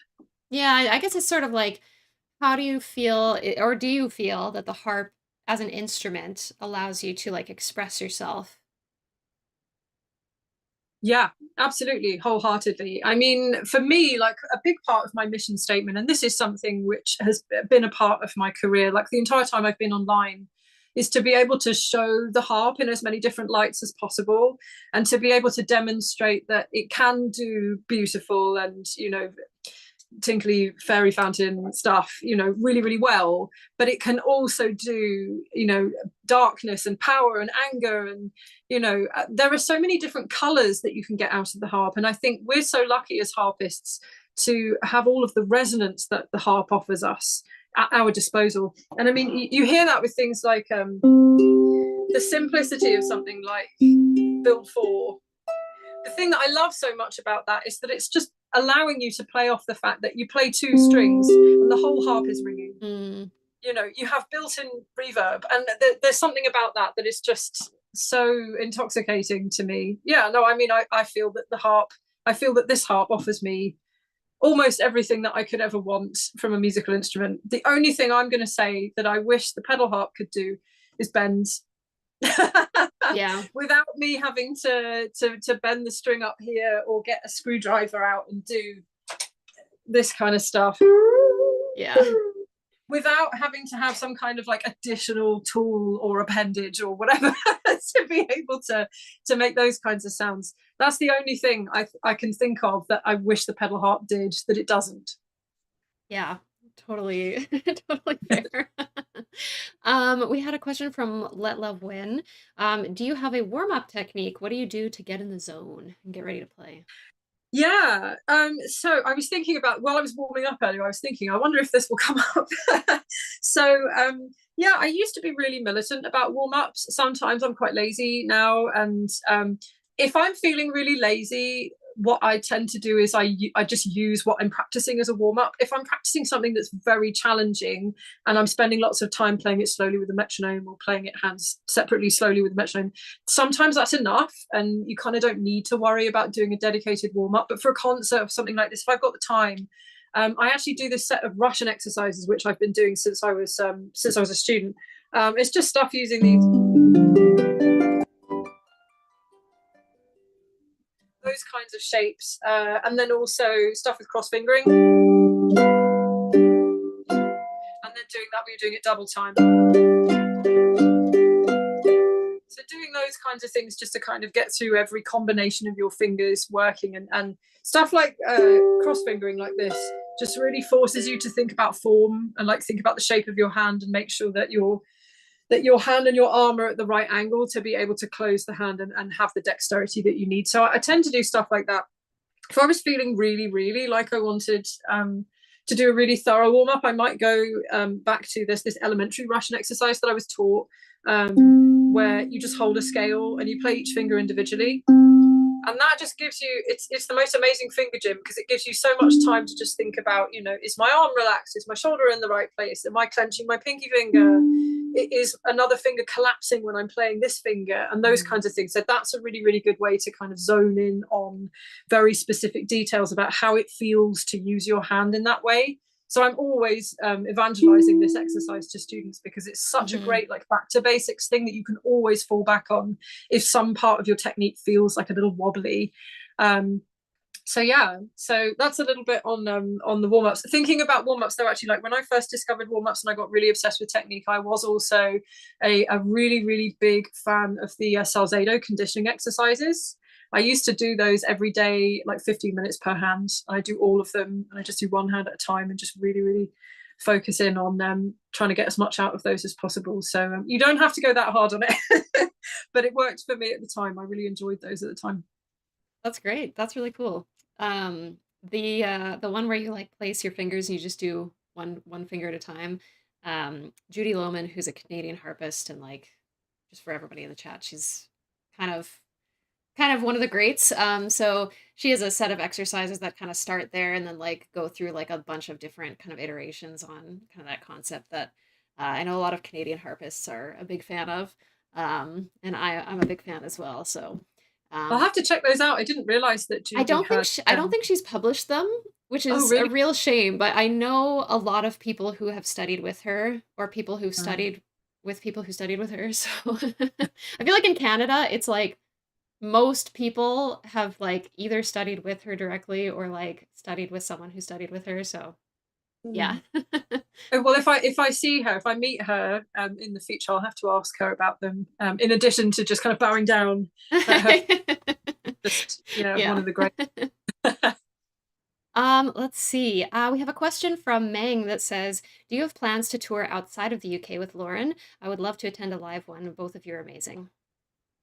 Yeah, I guess it's sort of like, how do you feel, or do you feel that the harp as an instrument allows you to like express yourself? Yeah, absolutely, wholeheartedly. I mean, for me, like a big part of my mission statement, and this is something which has been a part of my career, like the entire time I've been online, is to be able to show the harp in as many different lights as possible, and to be able to demonstrate that it can do beautiful and, you know, tinkly fairy fountain stuff, you know, really, really well, but it can also do, you know, darkness and power and anger, and you know, there are so many different colors that you can get out of the harp, and I think we're so lucky as harpists to have all of the resonance that the harp offers us at our disposal. And I mean, you hear that with things like the simplicity of something like Build 4, the thing that I love so much about that is that it's just allowing you to play off the fact that you play 2 strings and the whole harp is ringing. You know, you have built-in reverb, and there's something about that that is just so intoxicating to me. Yeah, no, I mean, I feel that this harp offers me almost everything that I could ever want from a musical instrument. The only thing I'm going to say that I wish the pedal harp could do is bend. Yeah. Without me having to bend the string up here or get a screwdriver out and do this kind of stuff. Yeah. Without having to have some kind of like additional tool or appendage or whatever to be able to make those kinds of sounds. That's the only thing I can think of that I wish the pedal harp did that it doesn't. Yeah, totally, totally fair. We had a question from Let Love Win. Do you have a warm-up technique? What do you do to get in the zone and get ready to play? Yeah, so I was thinking about, while I was warming up earlier, I was thinking, I wonder if this will come up. So, yeah, I used to be really militant about warm-ups. Sometimes I'm quite lazy now. And if I'm feeling really lazy, what I tend to do is I just use what I'm practicing as a warm-up. If I'm practicing something that's very challenging and I'm spending lots of time playing it slowly with a metronome or playing it hands separately slowly with a metronome, sometimes that's enough and you kind of don't need to worry about doing a dedicated warm-up. But for a concert or something like this, if I've got the time, I actually do this set of Russian exercises, which I've been doing since I was a student. It's just stuff using those kinds of shapes, and then also stuff with cross fingering, and then doing that when you're doing it double time. So doing those kinds of things just to kind of get through every combination of your fingers working, and stuff like cross fingering like this just really forces you to think about form and like think about the shape of your hand and make sure that your hand and your arm are at the right angle to be able to close the hand and have the dexterity that you need. So I tend to do stuff like that. If I was feeling really, really like I wanted to do a really thorough warm-up, I might go back to this elementary Russian exercise that I was taught, where you just hold a scale and you play each finger individually. And that just gives you, it's the most amazing finger gym, because it gives you so much time to just think about, you know, is my arm relaxed? Is my shoulder in the right place? Am I clenching my pinky finger? Is another finger collapsing when I'm playing this finger? And those kinds of things. So that's a really, really good way to kind of zone in on very specific details about how it feels to use your hand in that way. So I'm always evangelizing this exercise to students, because it's such a great like back to basics thing that you can always fall back on if some part of your technique feels like a little wobbly. So yeah, so that's a little bit on the warm-ups. Thinking about warm-ups though, actually, like when I first discovered warm-ups and I got really obsessed with technique, I was also a really, really big fan of the Salzedo conditioning exercises. I used to do those every day, like 15 minutes per hand. I do all of them, and I just do one hand at a time and just really, really focus in on trying to get as much out of those as possible. So you don't have to go that hard on it, but it worked for me at the time. I really enjoyed those at the time. That's great. That's really cool. The one where you like place your fingers and you just do one finger at a time. Judy Lohman, who's a Canadian harpist, and like just for everybody in the chat, she's kind of one of the greats. So she has a set of exercises that kind of start there and then like go through like a bunch of different kind of iterations on kind of that concept that I know a lot of Canadian harpists are a big fan of. And I'm a big fan as well. So I'll have to check those out. I didn't realize that Judy I don't think she's published them, which is a real shame, but I know a lot of people who have studied with her, or people who studied with people who studied with her. So I feel like in Canada it's like most people have like either studied with her directly or like studied with someone who studied with her. So yeah. Well, if I see her, if I meet her in the future, I'll have to ask her about them. In addition to just kind of bowing down at her, just one of the great. Let's see. We have a question from Meng that says, "Do you have plans to tour outside of the UK with Lauren? I would love to attend a live one. Both of you are amazing."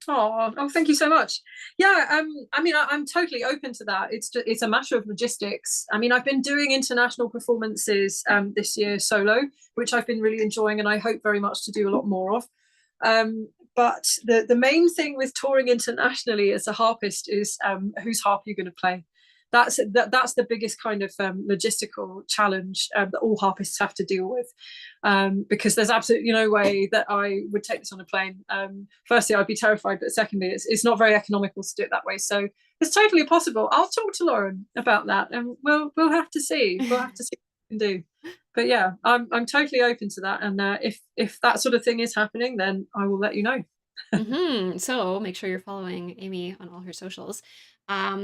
Oh, thank you so much. Yeah, I mean, I'm totally open to that. It's a matter of logistics. I mean, I've been doing international performances this year solo, which I've been really enjoying, and I hope very much to do a lot more of. But the main thing with touring internationally as a harpist is whose harp you're going to play. That's the biggest kind of logistical challenge that all harpists have to deal with, because there's absolutely no way that I would take this on a plane. Firstly, I'd be terrified, but secondly, it's not very economical to do it that way. So it's totally possible. I'll talk to Lauren about that, and we'll have to see. We'll have to see what we can do. But yeah, I'm totally open to that, and if that sort of thing is happening, then I will let you know. So make sure you're following Amy on all her socials.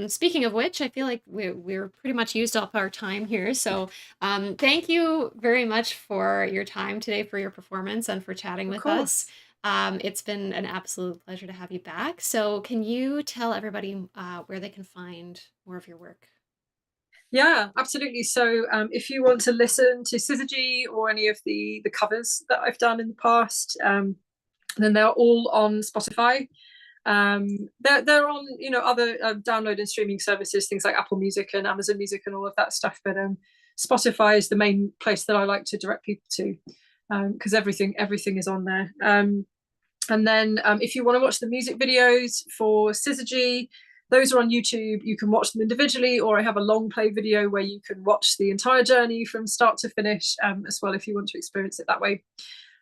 Speaking of which, I feel like we're pretty much used up our time here. So thank you very much for your time today, for your performance, and for chatting with us. It's been an absolute pleasure to have you back. So can you tell everybody where they can find more of your work? Yeah, absolutely. So if you want to listen to Syzygy or any of the covers that I've done in the past, then they're all on Spotify. They're on, you know, other download and streaming services, things like Apple Music and Amazon Music and all of that stuff. But Spotify is the main place that I like to direct people to, because everything is on there. And then if you want to watch the music videos for Syzygy, those are on YouTube. You can watch them individually, or I have a long play video where you can watch the entire journey from start to finish, as well, if you want to experience it that way.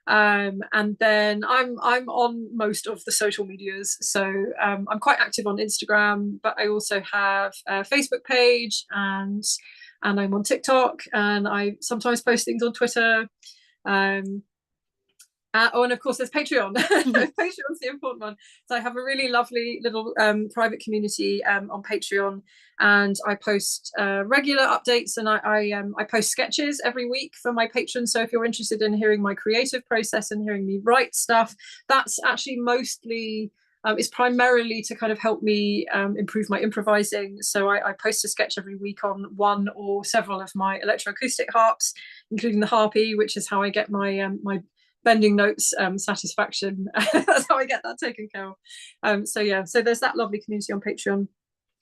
And then I'm on most of the social medias, so I'm quite active on Instagram, but I also have a Facebook page, and I'm on TikTok, and I sometimes post things on Twitter. And of course there's Patreon. Patreon's the important one. So I have a really lovely little private community on Patreon, and I post regular updates, and I post sketches every week for my patrons. So if you're interested in hearing my creative process and hearing me write stuff, that's actually mostly it's primarily to kind of help me improve my improvising. So I post a sketch every week on one or several of my electroacoustic harps, including the harpy, which is how I get my my bending notes satisfaction. That's how I get that taken care of. So yeah, so there's that lovely community on Patreon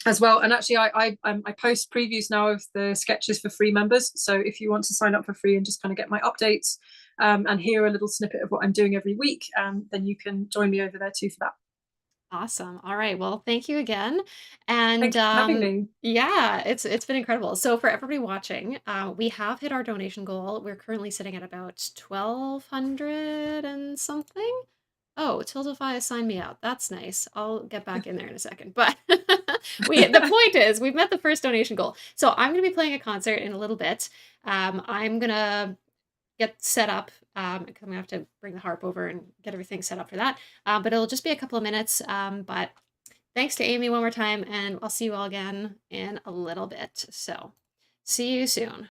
as well. And actually I post previews now of the sketches for free members. So if you want to sign up for free and just kind of get my updates and hear a little snippet of what I'm doing every week, then you can join me over there too for that. Awesome. All right. Well, thank you again. And Thanks for having me. yeah, it's been incredible. So for everybody watching, we have hit our donation goal. We're currently sitting at about 1,200 and something. Oh, Tildify signed me out. That's nice. I'll get back in there in a second. But the point is, we've met the first donation goal. So I'm going to be playing a concert in a little bit. I'm going to get set up. I'm gonna have to bring the harp over and get everything set up for that. But it'll just be a couple of minutes. But thanks to Amy one more time, and I'll see you all again in a little bit. So see you soon.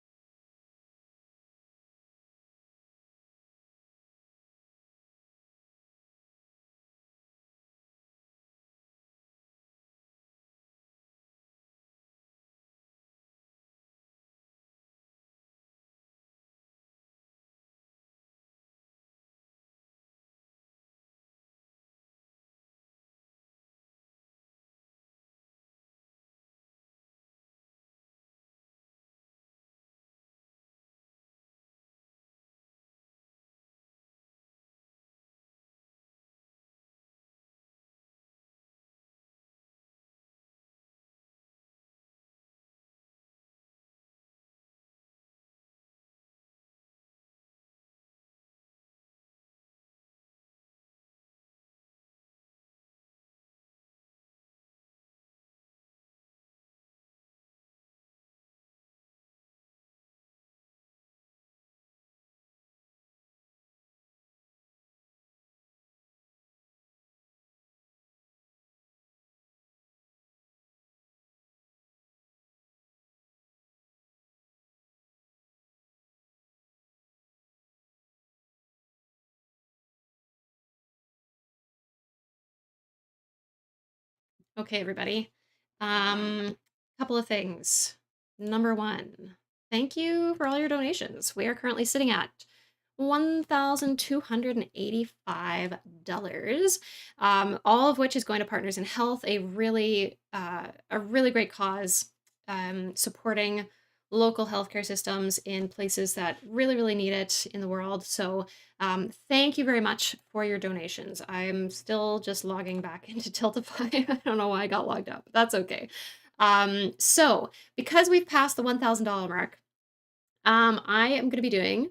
Okay, everybody. Couple of things. Number one, thank you for all your donations. We are currently sitting at $1,285, all of which is going to Partners in Health, a really great cause, supporting local healthcare systems in places that really, really need it in the world. So thank you very much for your donations. I'm still just logging back into Tiltify. I don't know why I got logged out, but that's okay. So because we've passed the $1,000 mark, I am going to be doing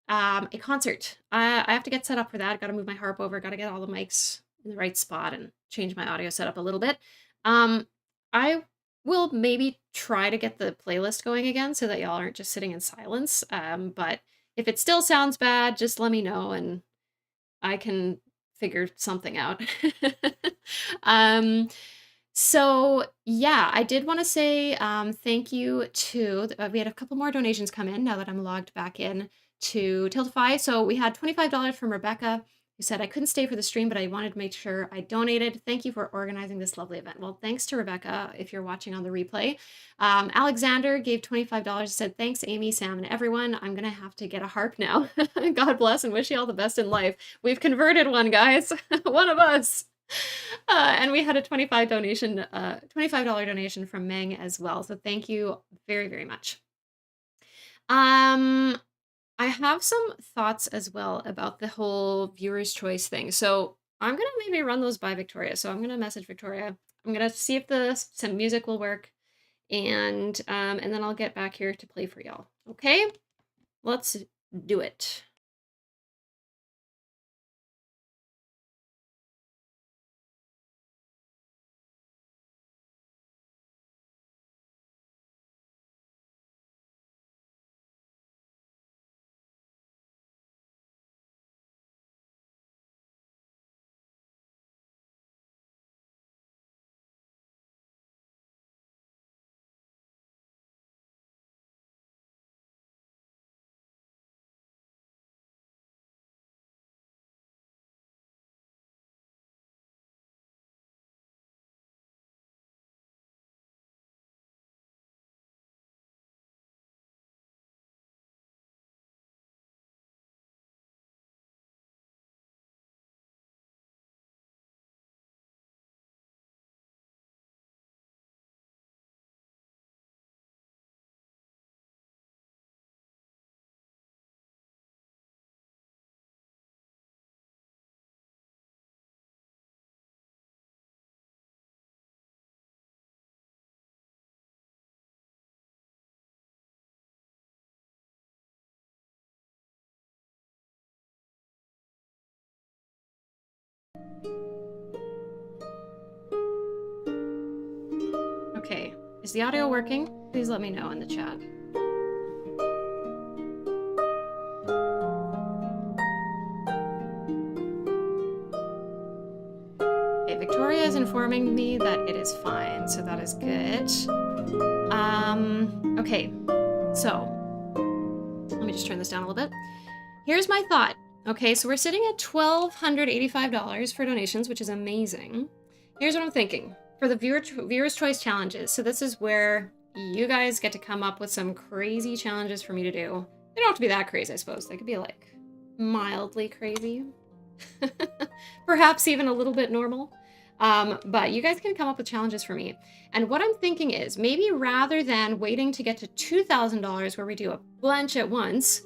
a concert. I have to get set up for that. Got to move my harp over. Got to get all the mics in the right spot and change my audio setup a little bit. I will maybe try to get the playlist going again so that y'all aren't just sitting in silence. But if it still sounds bad, just let me know and I can figure something out. So yeah, I did want to say thank you to, we had a couple more donations come in now that I'm logged back in to Tiltify. So we had $25 from Rebecca, who said, I couldn't stay for the stream, but I wanted to make sure I donated. Thank you for organizing this lovely event. Well, thanks to Rebecca, if you're watching on the replay. Alexander gave $25, said, thanks, Amy, Sam, and everyone. I'm going to have to get a harp now. God bless and wish you all the best in life. We've converted one, guys. One of us. And we had a $25 donation from Meng as well. So thank you very, very much. I have some thoughts as well about the whole viewer's choice thing. So I'm going to maybe run those by Victoria. So I'm going to message Victoria. I'm going to see if some music will work. And then I'll get back here to play for y'all. Okay? Let's do it. Okay, is the audio working? Please let me know in the chat. Okay, Victoria is informing me that it is fine, so that is good. Okay, so let me just turn this down a little bit. Here's my thought. Okay, so we're sitting at $1,285 for donations, which is amazing. Here's what I'm thinking. For the Viewer's Choice Challenges, so this is where you guys get to come up with some crazy challenges for me to do. They don't have to be that crazy, I suppose. They could be like mildly crazy. Perhaps even a little bit normal. But you guys can come up with challenges for me. And what I'm thinking is maybe rather than waiting to get to $2,000 where we do a bunch at once,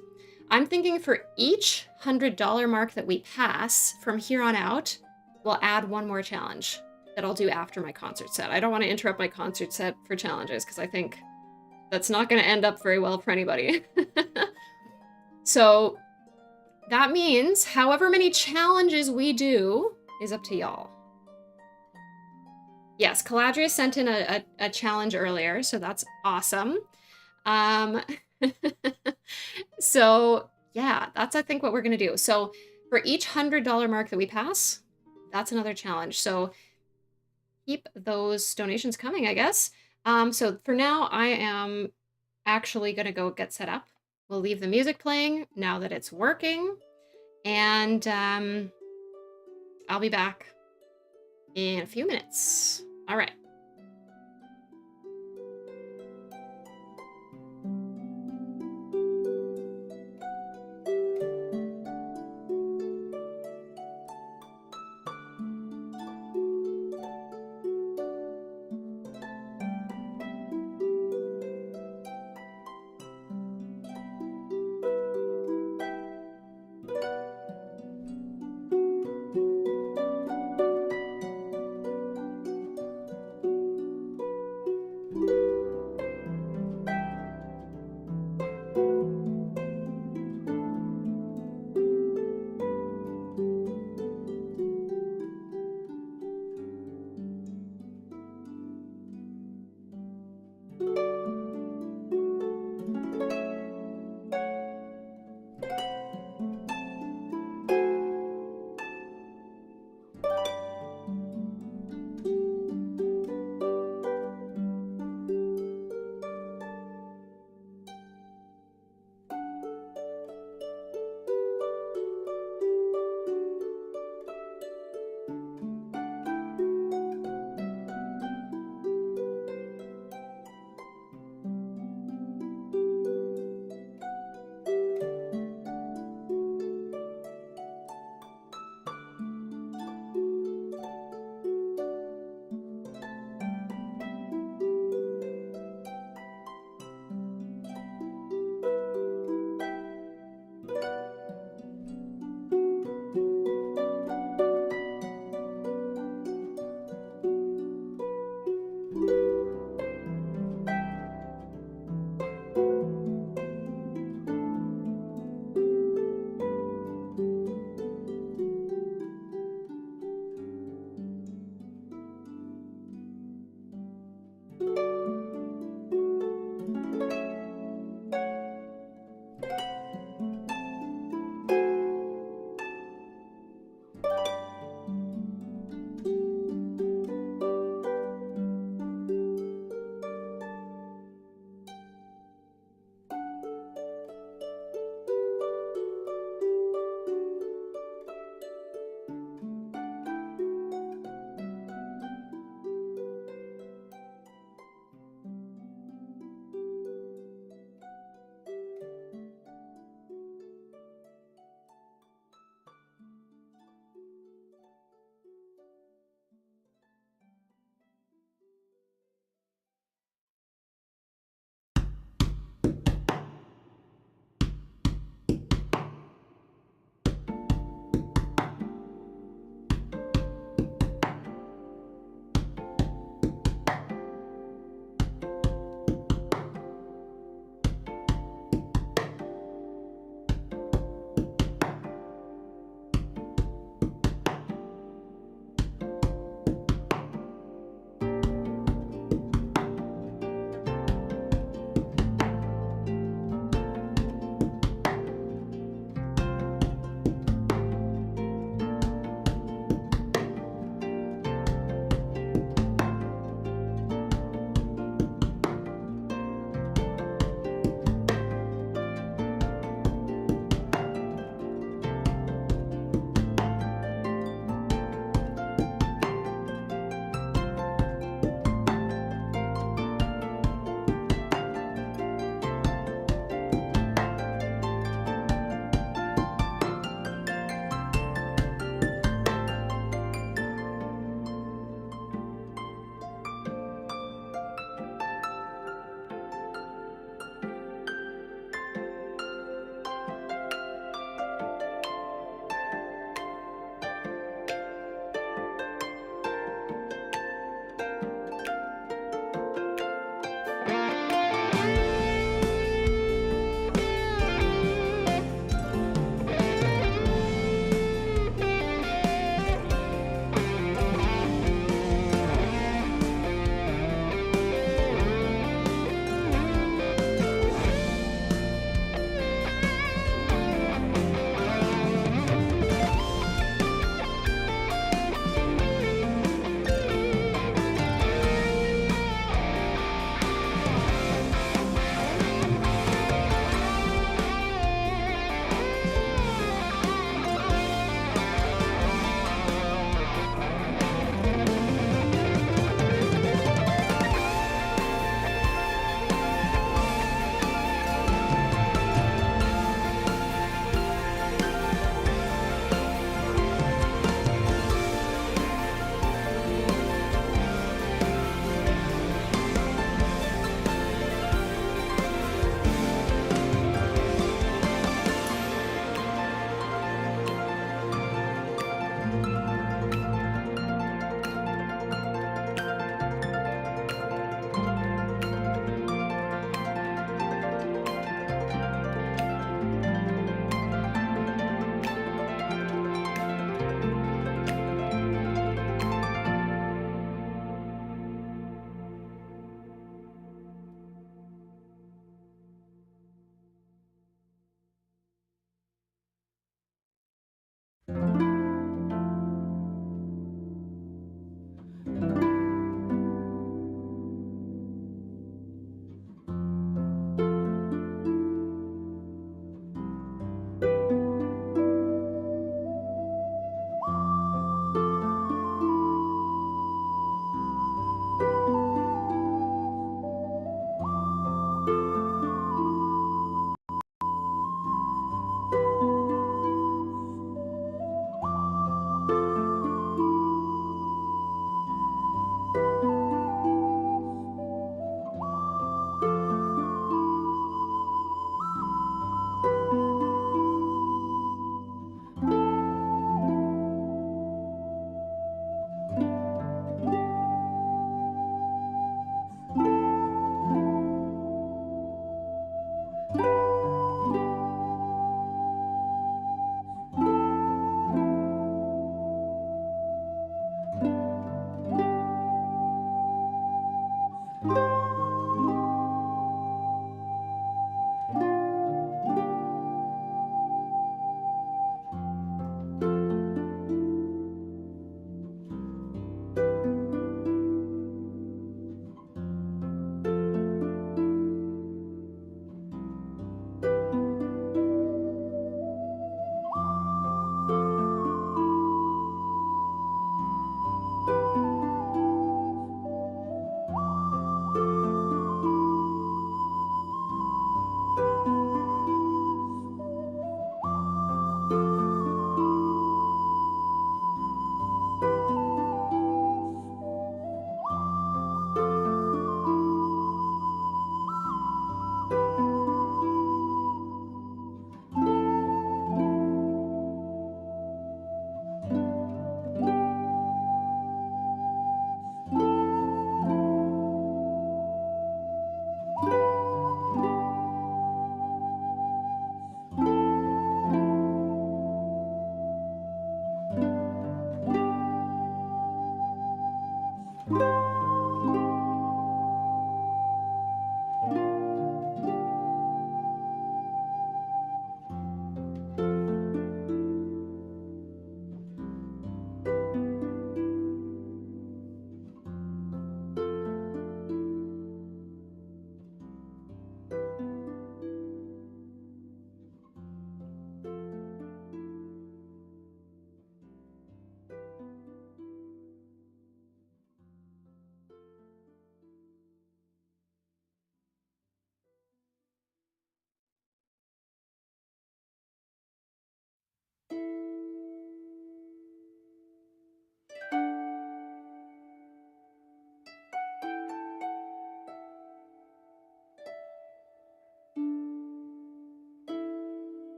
I'm thinking for each $100 mark that we pass from here on out, we'll add one more challenge that I'll do after my concert set. I don't want to interrupt my concert set for challenges because I think that's not going to end up very well for anybody. So that means however many challenges we do is up to y'all. Yes, Caladria sent in a challenge earlier, so that's awesome. So yeah, that's I think what we're gonna do. So for each $100 mark that we pass, that's another challenge. So keep those donations coming, I guess. So for now, I am actually gonna go get set up. We'll leave the music playing now that it's working, and I'll be back in a few minutes. All right.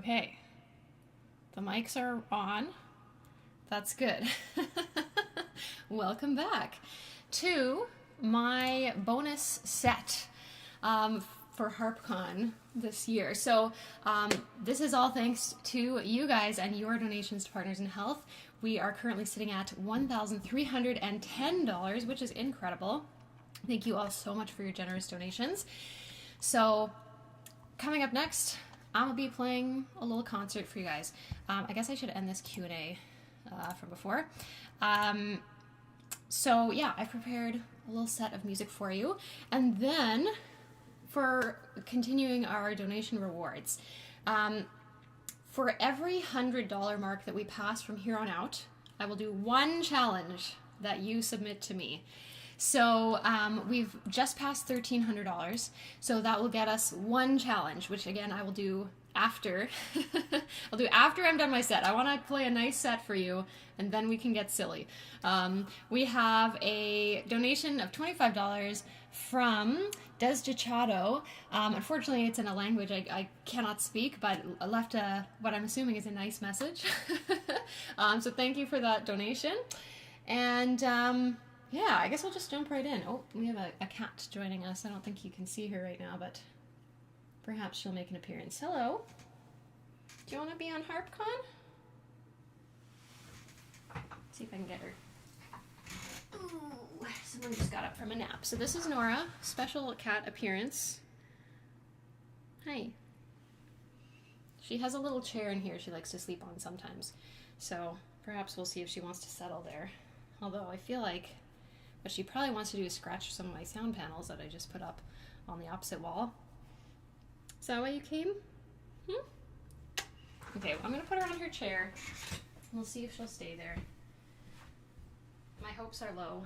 Okay. The mics are on. That's good. Welcome back to my bonus set for Harp Con this year. So this is all thanks to you guys and your donations to Partners in Health. We are currently sitting at $1,310, which is incredible. Thank you all so much for your generous donations. So coming up next, I'm gonna be playing a little concert for you guys. I guess I should end this Q&A from before. So yeah, I prepared a little set of music for you. And then for continuing our donation rewards, for every $100 mark that we pass from here on out, I will do one challenge that you submit to me. So we've just passed $1,300, so that will get us one challenge, which again I will do after. I'll do after I'm done my set. I want to play a nice set for you, and then we can get silly. We have a donation of $25 from Des Gichado. Unfortunately, it's in a language I cannot speak, but left what I'm assuming is a nice message. So thank you for that donation. And yeah, I guess we'll just jump right in. Oh, we have a cat joining us. I don't think you can see her right now, but perhaps she'll make an appearance. Hello. Do you want to be on Harp Con? See if I can get her. Ooh, someone just got up from a nap. So this is Nora, special cat appearance. Hi. She has a little chair in here she likes to sleep on sometimes. So perhaps we'll see if she wants to settle there. Although I feel like what she probably wants to do is scratch some of my sound panels that I just put up on the opposite wall. Is that why you came? Okay, well, I'm going to put her on her chair. We'll see if she'll stay there. My hopes are low,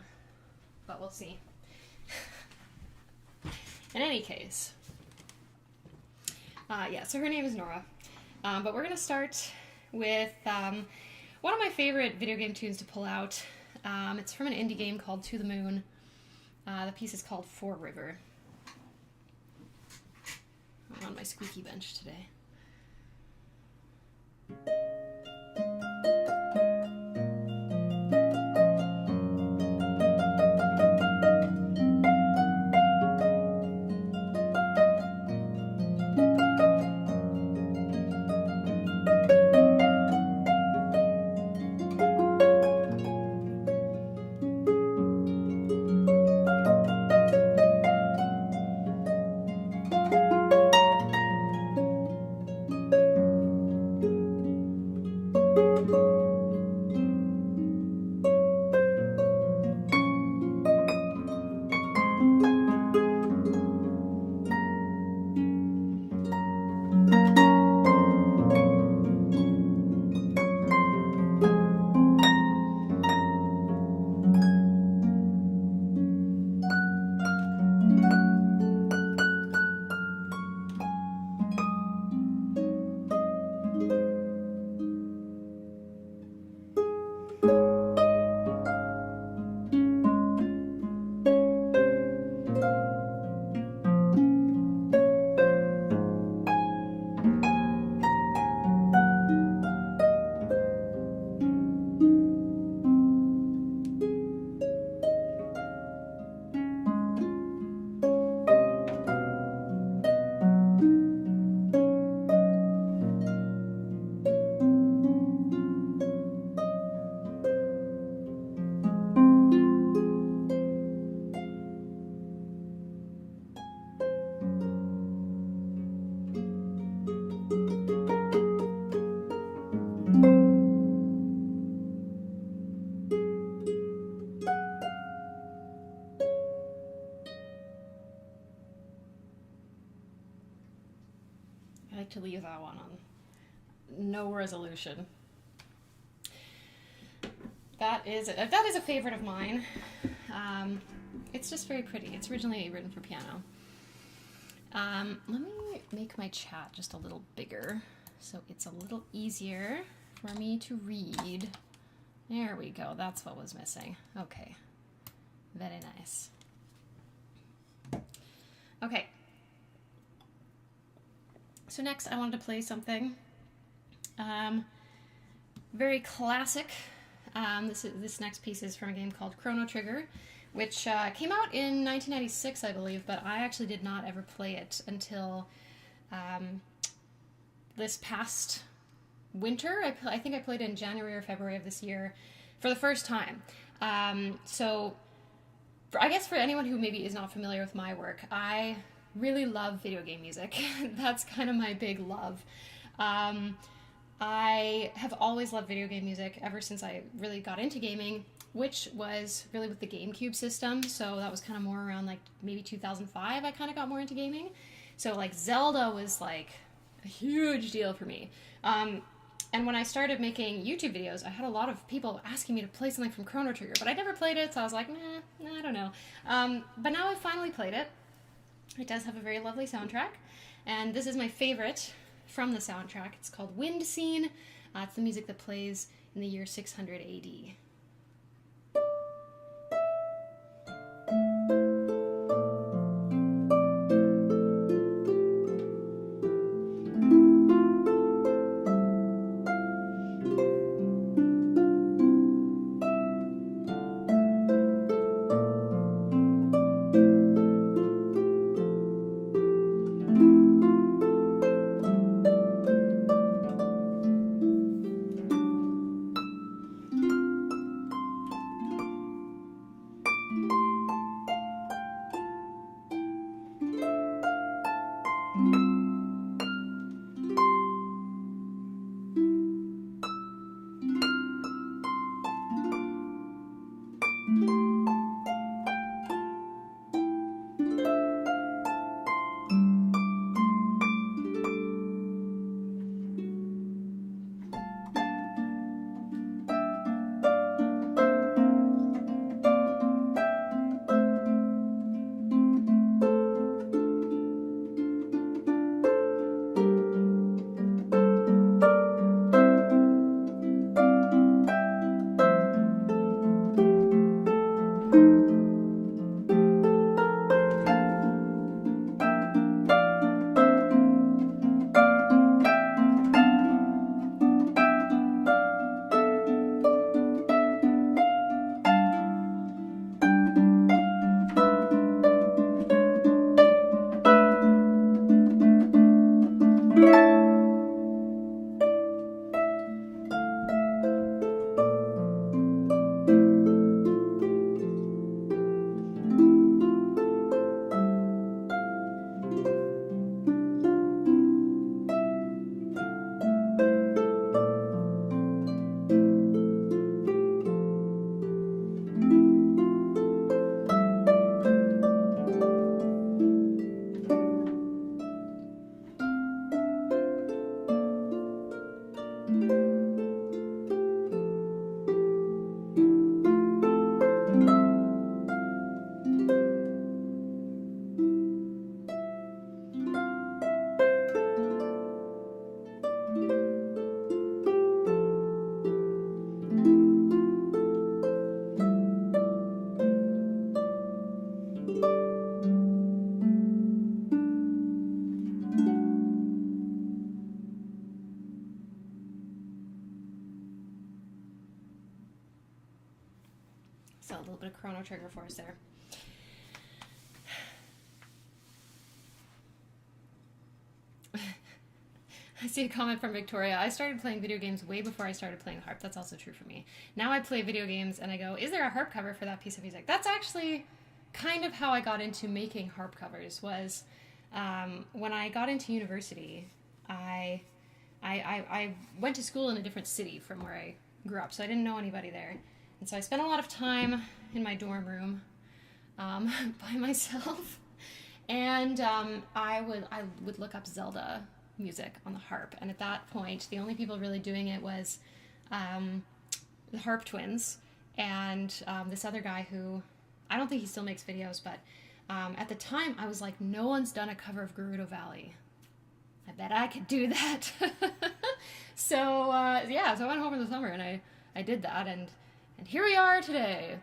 but we'll see. In any case, yeah, so her name is Nora. But we're going to start with one of my favorite video game tunes to pull out. It's from an indie game called To the Moon. The piece is called For River. I'm on my squeaky bench today. To leave that one on no resolution. That is a favorite of mine. It's just very pretty. It's originally written for piano. Let me make my chat just a little bigger so it's a little easier for me to read. There we go. That's what was missing. Okay. Very nice. Okay. So next I wanted to play something Very classic. This next piece is from a game called Chrono Trigger, which came out in 1996, I believe, but I actually did not ever play it until this past winter. I think I played it in January or February of this year for the first time. So I guess for anyone who maybe is not familiar with my work, I really love video game music. That's kind of my big love. I have always loved video game music ever since I really got into gaming, which was really with the GameCube system. So that was kind of more around like maybe 2005 I kind of got more into gaming. So like Zelda was like a huge deal for me. And when I started making YouTube videos, I had a lot of people asking me to play something from Chrono Trigger, but I never played it, so I was like, nah, I don't know. But now I've finally played it. It does have a very lovely soundtrack, and this is my favorite from the soundtrack. It's called Wind Scene. It's the music that plays in the year 600 AD. So a little bit of Chrono Trigger for us there. I see a comment from Victoria. I started playing video games way before I started playing the harp. That's also true for me. Now I play video games and I go, is there a harp cover for that piece of music? That's actually kind of how I got into making harp covers. Was when I got into university, I went to school in a different city from where I grew up, so I didn't know anybody there. And so I spent a lot of time in my dorm room by myself. And I would look up Zelda music on the harp. And at that point, the only people really doing it was the Harp Twins and this other guy who, I don't think he still makes videos, but at the time I was like, no one's done a cover of Gerudo Valley. I bet I could do that. So yeah, so I went home in the summer and I did that, and here we are today.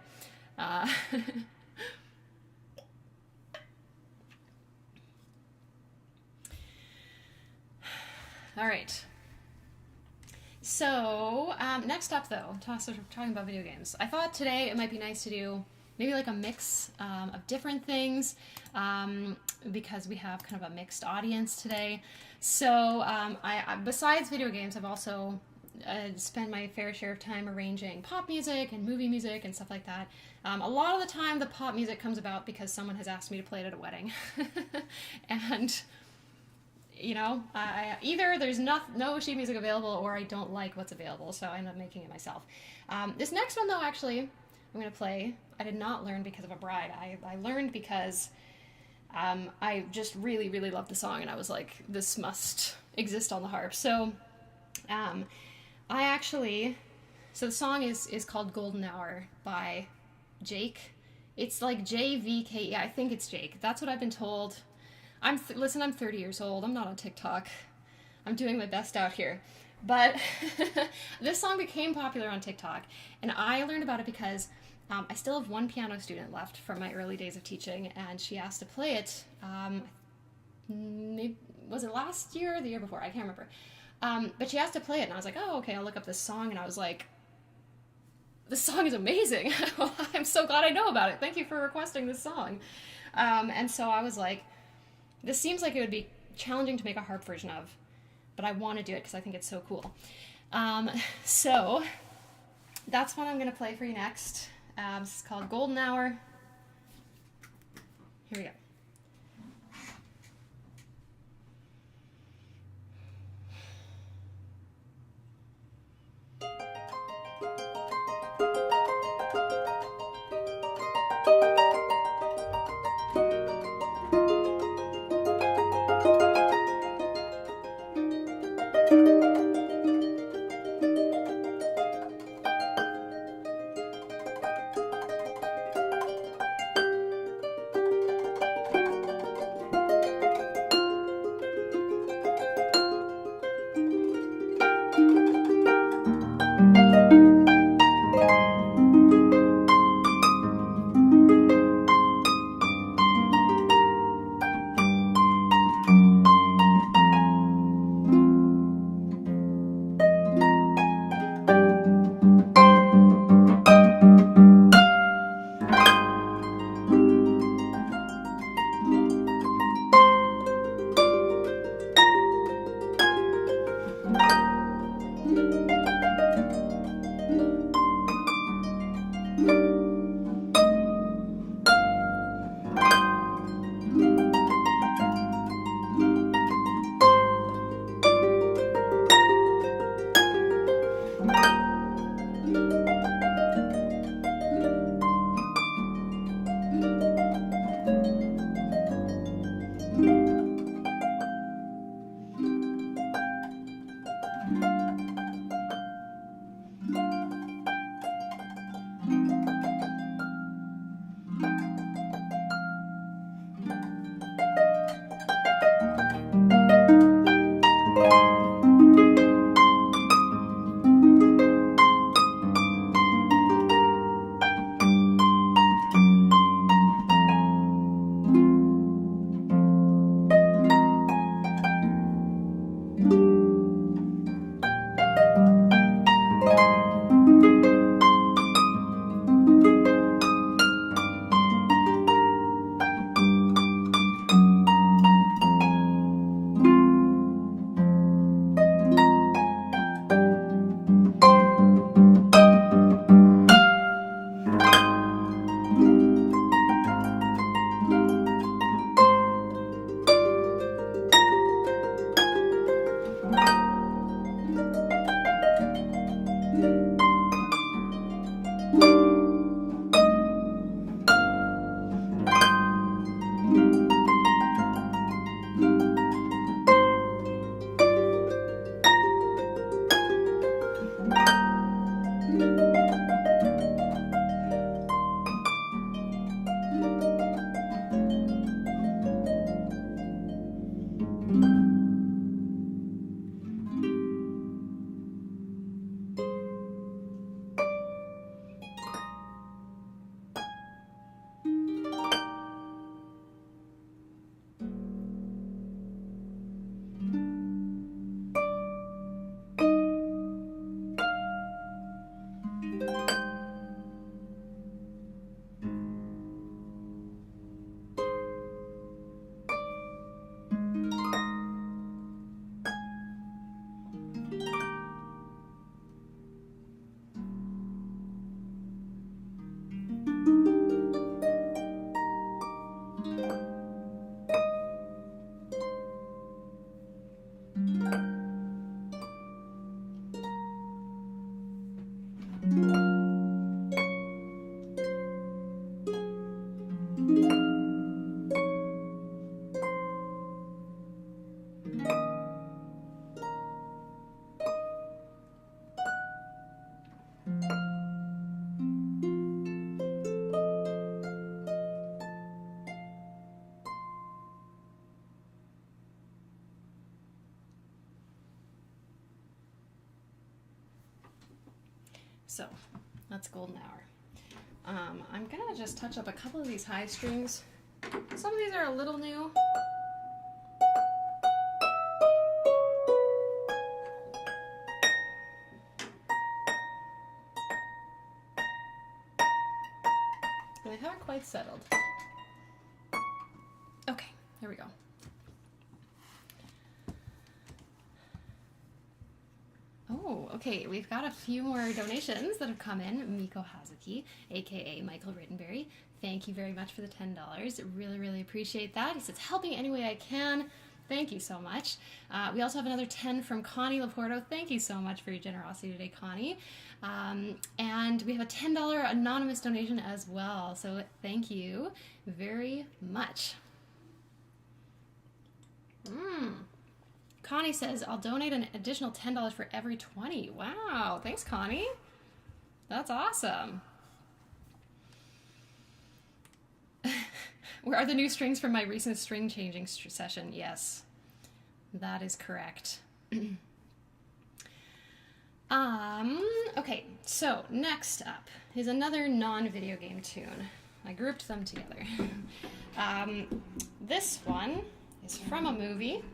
All right. So, next up though, talking about video games. I thought today it might be nice to do maybe like a mix of different things because we have kind of a mixed audience today. So, I besides video games, I've also spent my fair share of time arranging pop music and movie music and stuff like that. A lot of the time, the pop music comes about because someone has asked me to play it at a wedding, and you know, either there's no sheet music available or I don't like what's available, so I end up making it myself. This next one, though, actually, I'm going to play. I did not learn because of a bride. I learned because I just really, really loved the song, and I was like, this must exist on the harp. So so the song is called Golden Hour by Jake. It's like JVKE. I think it's Jake. That's what I've been told. Listen, I'm 30 years old. I'm not on TikTok. I'm doing my best out here. But this song became popular on TikTok, and I learned about it because I still have one piano student left from my early days of teaching, and she asked to play it. Was it last year or the year before? I can't remember. But she asked to play it, and I was like, oh, okay, I'll look up this song, and I was like, this song is amazing. I'm so glad I know about it. Thank you for requesting this song. And so I was like, this seems like it would be challenging to make a harp version of, but I want to do it because I think it's so cool. So that's what I'm going to play for you next. This is called Golden Hour. Here we go. so that's golden hour. I'm gonna just touch up a couple of these high strings. Some of these are a little new. And they haven't quite settled. Okay, there we go. Oh, okay, we've got a few more donations that have come in. Miko Hazuki, aka Michael Rittenberry, thank you very much for the $10. Really, really appreciate that. He says, helping any way I can. Thank you so much. We also have another 10 from Connie Laporto. Thank you so much for your generosity today, Connie. And we have a $10 anonymous donation as well. So thank you very much. Connie says, I'll donate an additional $10 for every 20. Wow, thanks, Connie. That's awesome. Where are the new strings from my recent string changing session? Yes, that is correct. Okay, so next up is another non-video game tune. I grouped them together. This one is from a movie,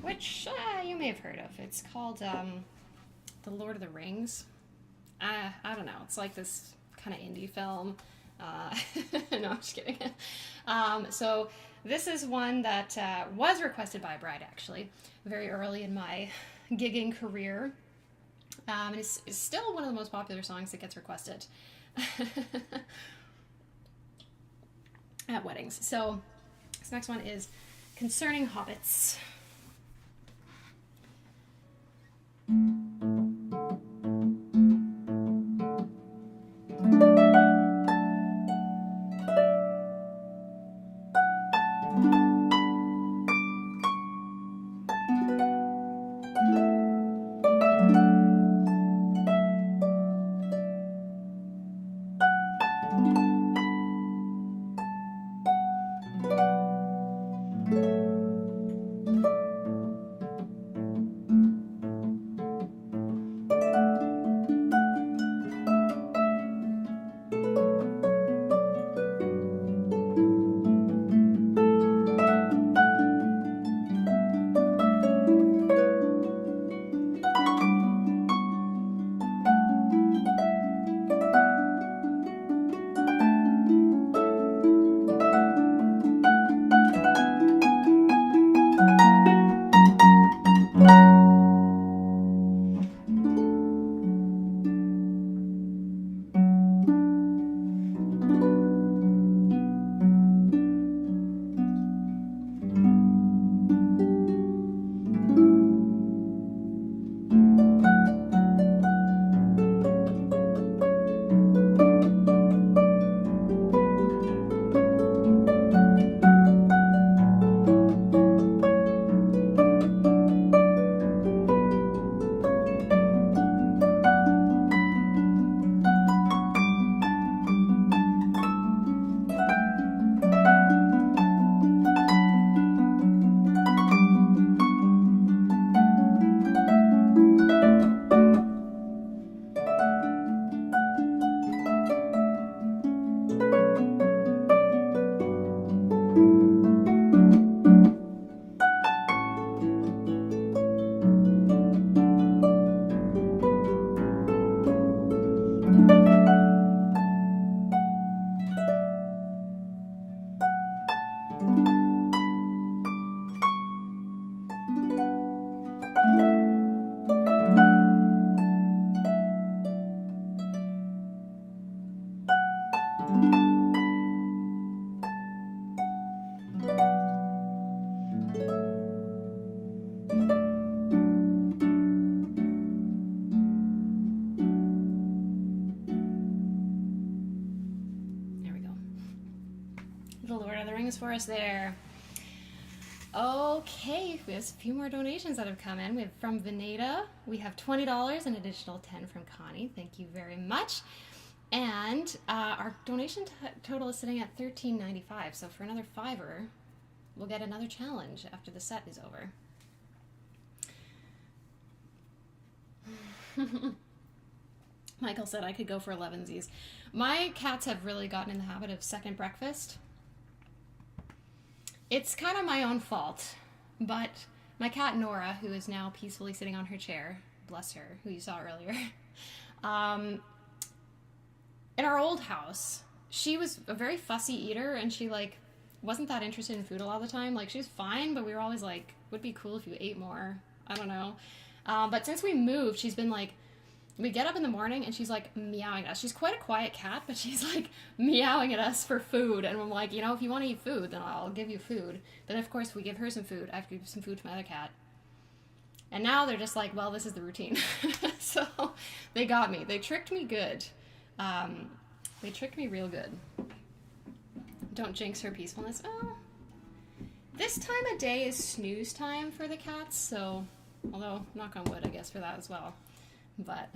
which you may have heard of. It's called The Lord of the Rings. I don't know. It's like this kind of indie film. No, I'm just kidding. So this is one that was requested by a bride, actually, very early in my gigging career. And it's still one of the most popular songs that gets requested at weddings. So this next one is Concerning Hobbits. For us there. Okay, we have a few more donations that have come in. We have from Veneta, we have $20, an additional 10 from Connie. Thank you very much. And our donation total is sitting at $13.95. So for another $5, we'll get another challenge after the set is over. Michael said I could go for 11sies. My cats have really gotten in the habit of second breakfast. It's kind of my own fault, but my cat Nora, who is now peacefully sitting on her chair, bless her, who you saw earlier, in our old house, she was a very fussy eater, and she like wasn't that interested in food a lot of the time. Like, she was fine, but we were always like, would be cool if you ate more. I don't know. But since we moved, she's been like, we get up in the morning and she's like meowing at us. She's quite a quiet cat, but she's like meowing at us for food. And I'm like, you know, if you want to eat food, then I'll give you food. Then of course we give her some food. I have to give some food to my other cat. And now they're just like, well, this is the routine. So they got me. They tricked me good. They tricked me real good. Don't jinx her peacefulness. Oh, this time of day is snooze time for the cats. So, although knock on wood, I guess, for that as well. But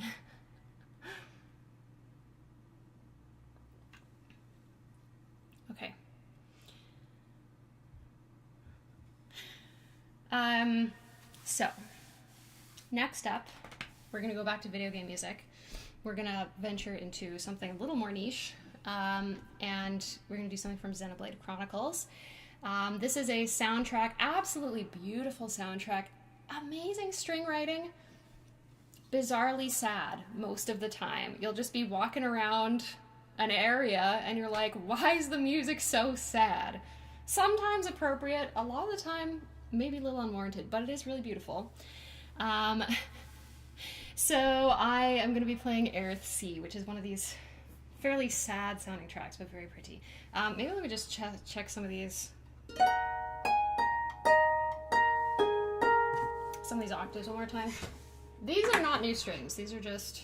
okay. So next up, we're gonna go back to video game music. We're gonna venture into something a little more niche, and we're gonna do something from Xenoblade Chronicles. This is a soundtrack, absolutely beautiful soundtrack, amazing string writing. Bizarrely sad most of the time. You'll just be walking around an area and you're like, why is the music so sad? Sometimes appropriate, a lot of the time maybe a little unwarranted, but it is really beautiful. So I am going to be playing Aerith C, which is one of these fairly sad sounding tracks, but very pretty. Maybe let me just check some of these. Some of these octaves one more time. These are not new strings, these are just...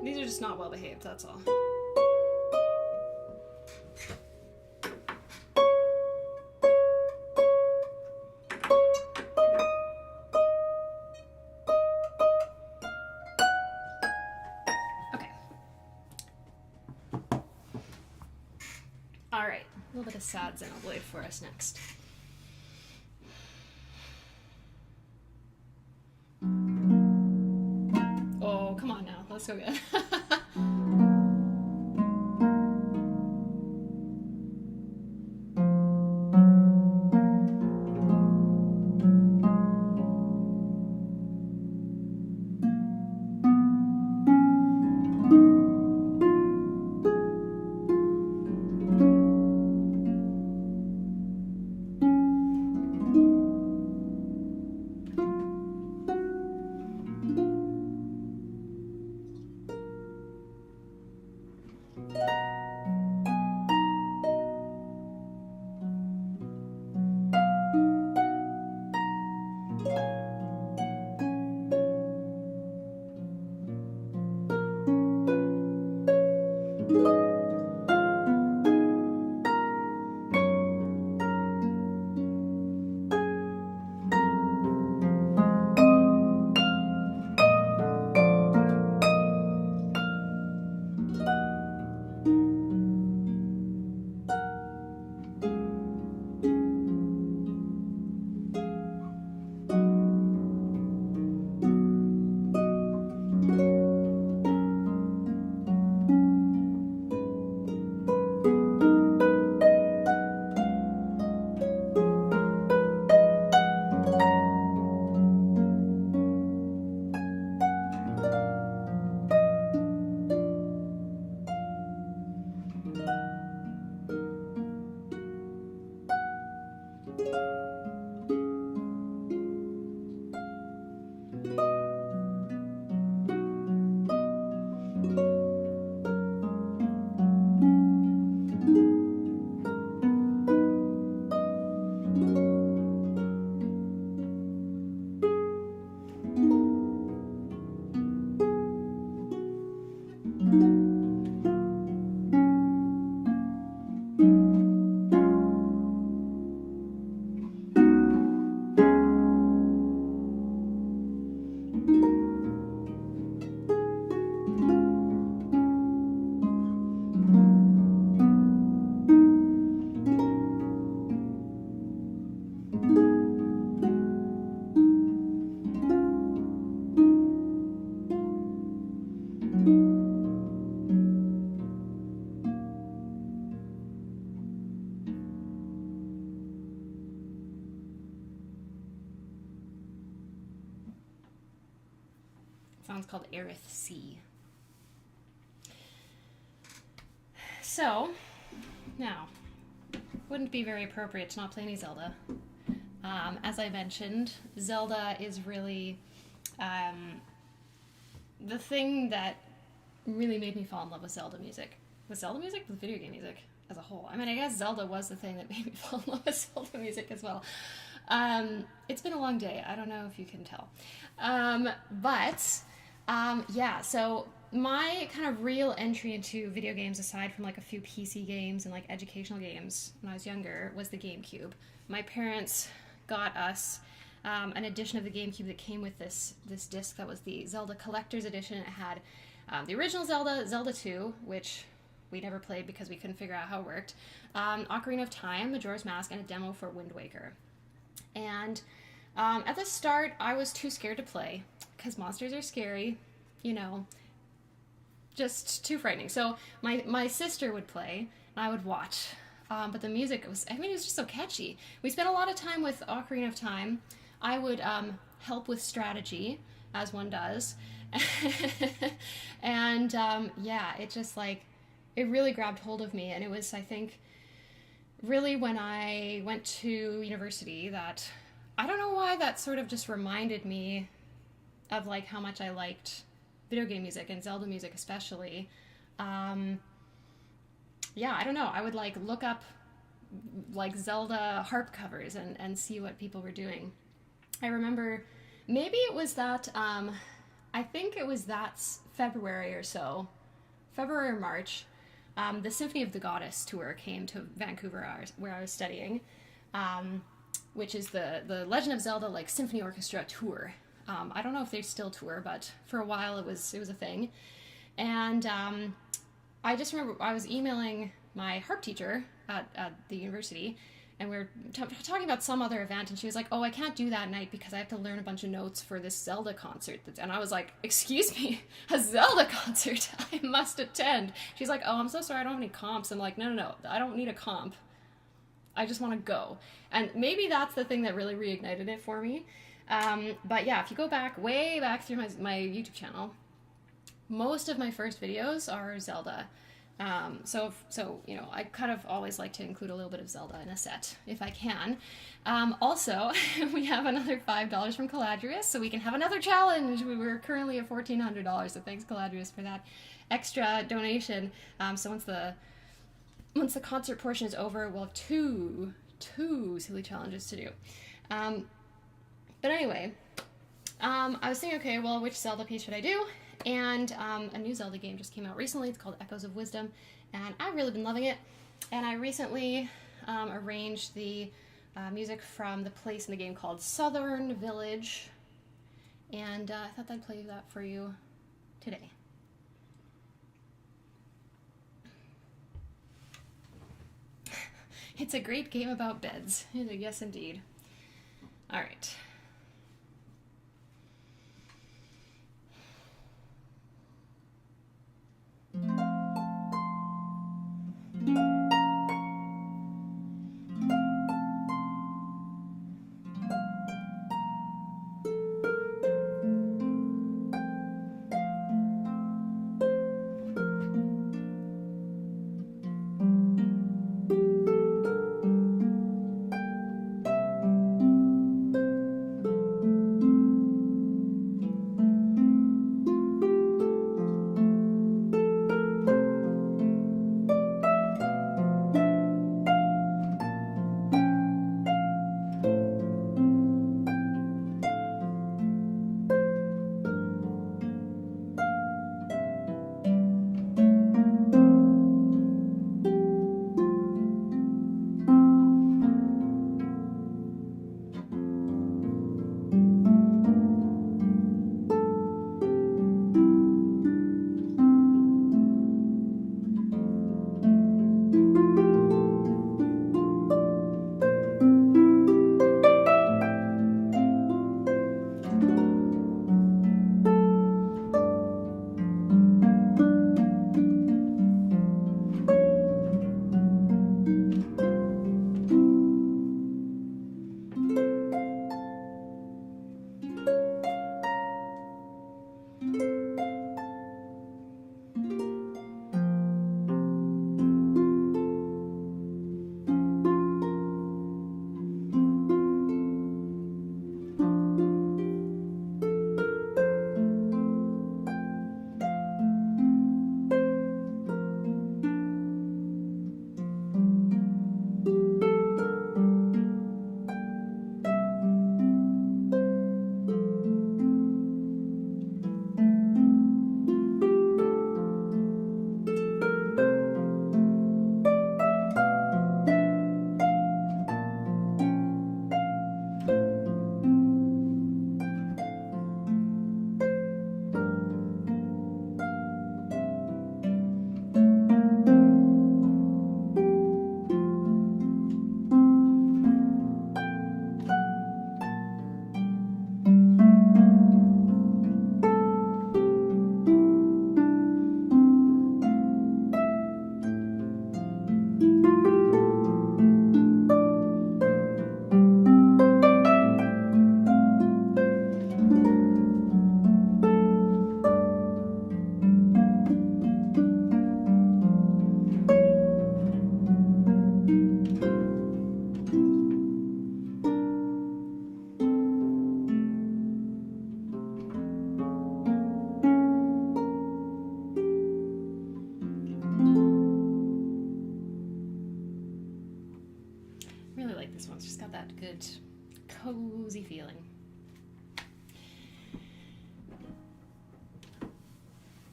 These are just not well behaved, that's all. Okay. Alright, a little bit of sad Xenoblade for us next. Oh, come on now. Let's go again. song's called Aerith Sea. So, now, wouldn't be very appropriate to not play any Zelda. As I mentioned, Zelda is really the thing that really made me fall in love with Zelda music. With Zelda music? With video game music as a whole. I mean, I guess Zelda was the thing that made me fall in love with Zelda music as well. It's been a long day. I don't know if you can tell. Yeah, so my kind of real entry into video games, aside from like a few PC games and like educational games when I was younger, was the GameCube. My parents got us an edition of the GameCube that came with this disc that was the Zelda Collector's Edition. It had the original Zelda, Zelda 2, which we never played because we couldn't figure out how it worked, Ocarina of Time, Majora's Mask, and a demo for Wind Waker. And at the start, I was too scared to play because monsters are scary, you know, just too frightening. So my sister would play and I would watch. But the music was, I mean, it was just so catchy. We spent a lot of time with Ocarina of Time. I would help with strategy, as one does. And yeah, it just like, it really grabbed hold of me. And it was, I think, really when I went to university that, I don't know why, that sort of just reminded me of like how much I liked video game music and Zelda music especially. Yeah, I don't know. I would like look up like Zelda harp covers and see what people were doing. I remember maybe it was that, I think it was that February or so, February or March, the Symphony of the Goddess tour came to Vancouver where I was studying, which is the Legend of Zelda like symphony orchestra tour. I don't know if they still tour, but for a while it was a thing. And I just remember I was emailing my harp teacher at the university, and we were talking about some other event, and she was like, oh, I can't do that night because I have to learn a bunch of notes for this Zelda concert. And I was like, excuse me, a Zelda concert? I must attend. She's like, oh, I'm so sorry, I don't have any comps. I'm like, no, I don't need a comp. I just want to go. And maybe that's the thing that really reignited it for me. But yeah, if you go way back through my YouTube channel, most of my first videos are Zelda. So you know, I kind of always like to include a little bit of Zelda in a set, if I can. Also, we have another $5 from Caladrius, so we can have another challenge. We were currently at $1,400, so thanks Caladrius for that extra donation. So once the concert portion is over, we'll have two silly challenges to do. But anyway, I was thinking, okay, well, which Zelda piece should I do? And a new Zelda game just came out recently. It's called Echoes of Wisdom, and I've really been loving it. And I recently arranged the music from the place in the game called Southern Village, and I thought I'd play that for you today. It's a great game about beds. Yes, indeed. All right.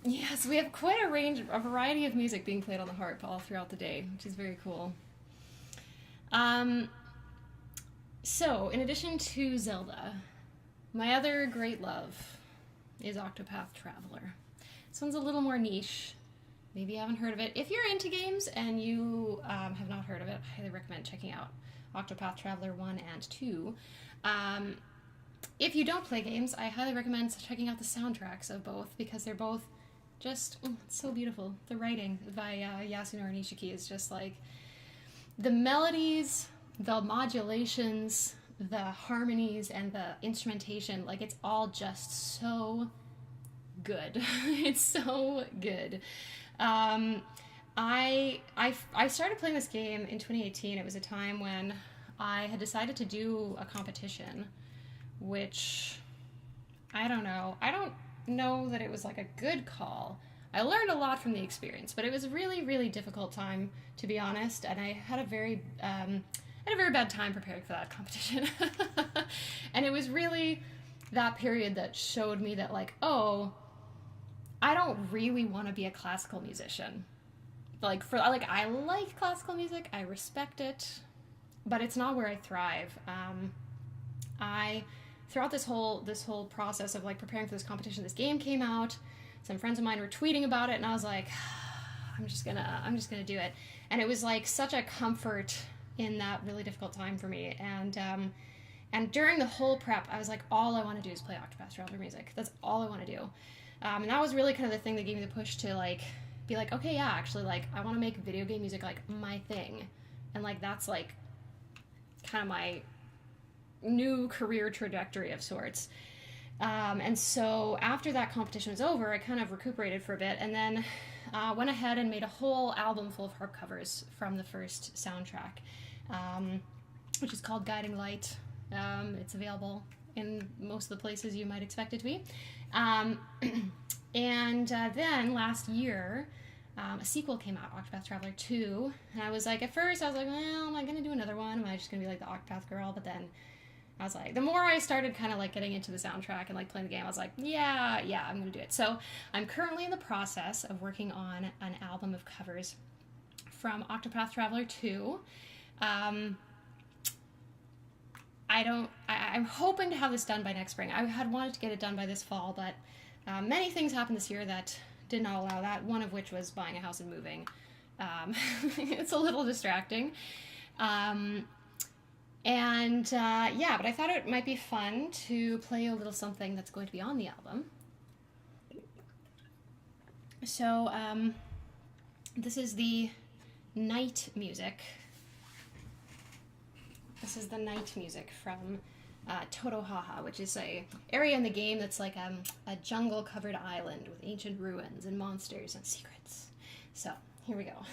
Yes, we have quite a variety of music being played on the harp all throughout the day, which is very cool. So, in addition to Zelda, my other great love is Octopath Traveler. This one's a little more niche. Maybe you haven't heard of it. If you're into games and you have not heard of it, I highly recommend checking out Octopath Traveler 1 and 2. If you don't play games, I highly recommend checking out the soundtracks of both, because they're both just it's so beautiful. The writing by Yasunori Nishiki is just like the melodies, the modulations, the harmonies, and the instrumentation. Like, it's all just so good. It's so good. I started playing this game in 2018. It was a time when I had decided to do a competition, which I don't know that it was like a good call. I learned a lot from the experience, but it was a really, really difficult time, to be honest, and I had a very bad time preparing for that competition. And it was really that period that showed me that, like, oh, I don't really want to be a classical musician. I like classical music, I respect it, but it's not where I thrive. Throughout this whole process of like preparing for this competition, this game came out. Some friends of mine were tweeting about it, and I was like, I'm just gonna do it. And it was like such a comfort in that really difficult time for me. And during the whole prep, I was like, all I want to do is play Octopath Traveler music. That's all I want to do. And that was really kind of the thing that gave me the push to like be like, okay, yeah, actually, like, I want to make video game music like my thing, and like that's like kind of my new career trajectory of sorts. And so after that competition was over, I kind of recuperated for a bit, and then went ahead and made a whole album full of harp covers from the first soundtrack, which is called Guiding Light. It's available in most of the places you might expect it to be. And then last year, a sequel came out, Octopath Traveler 2, and I was like, at first I was like, well, am I going to do another one? Am I just going to be like the Octopath girl? But then I was like, the more I started kind of like getting into the soundtrack and like playing the game, I was like, yeah, I'm going to do it. So I'm currently in the process of working on an album of covers from Octopath Traveler 2. I'm hoping to have this done by next spring. I had wanted to get it done by this fall, but many things happened this year that did not allow that, one of which was buying a house and moving. It's a little distracting. But I thought it might be fun to play a little something that's going to be on the album. So, this is the night music. This is the night music from Totohaha, which is a area in the game that's like a jungle-covered island with ancient ruins and monsters and secrets. So, here we go.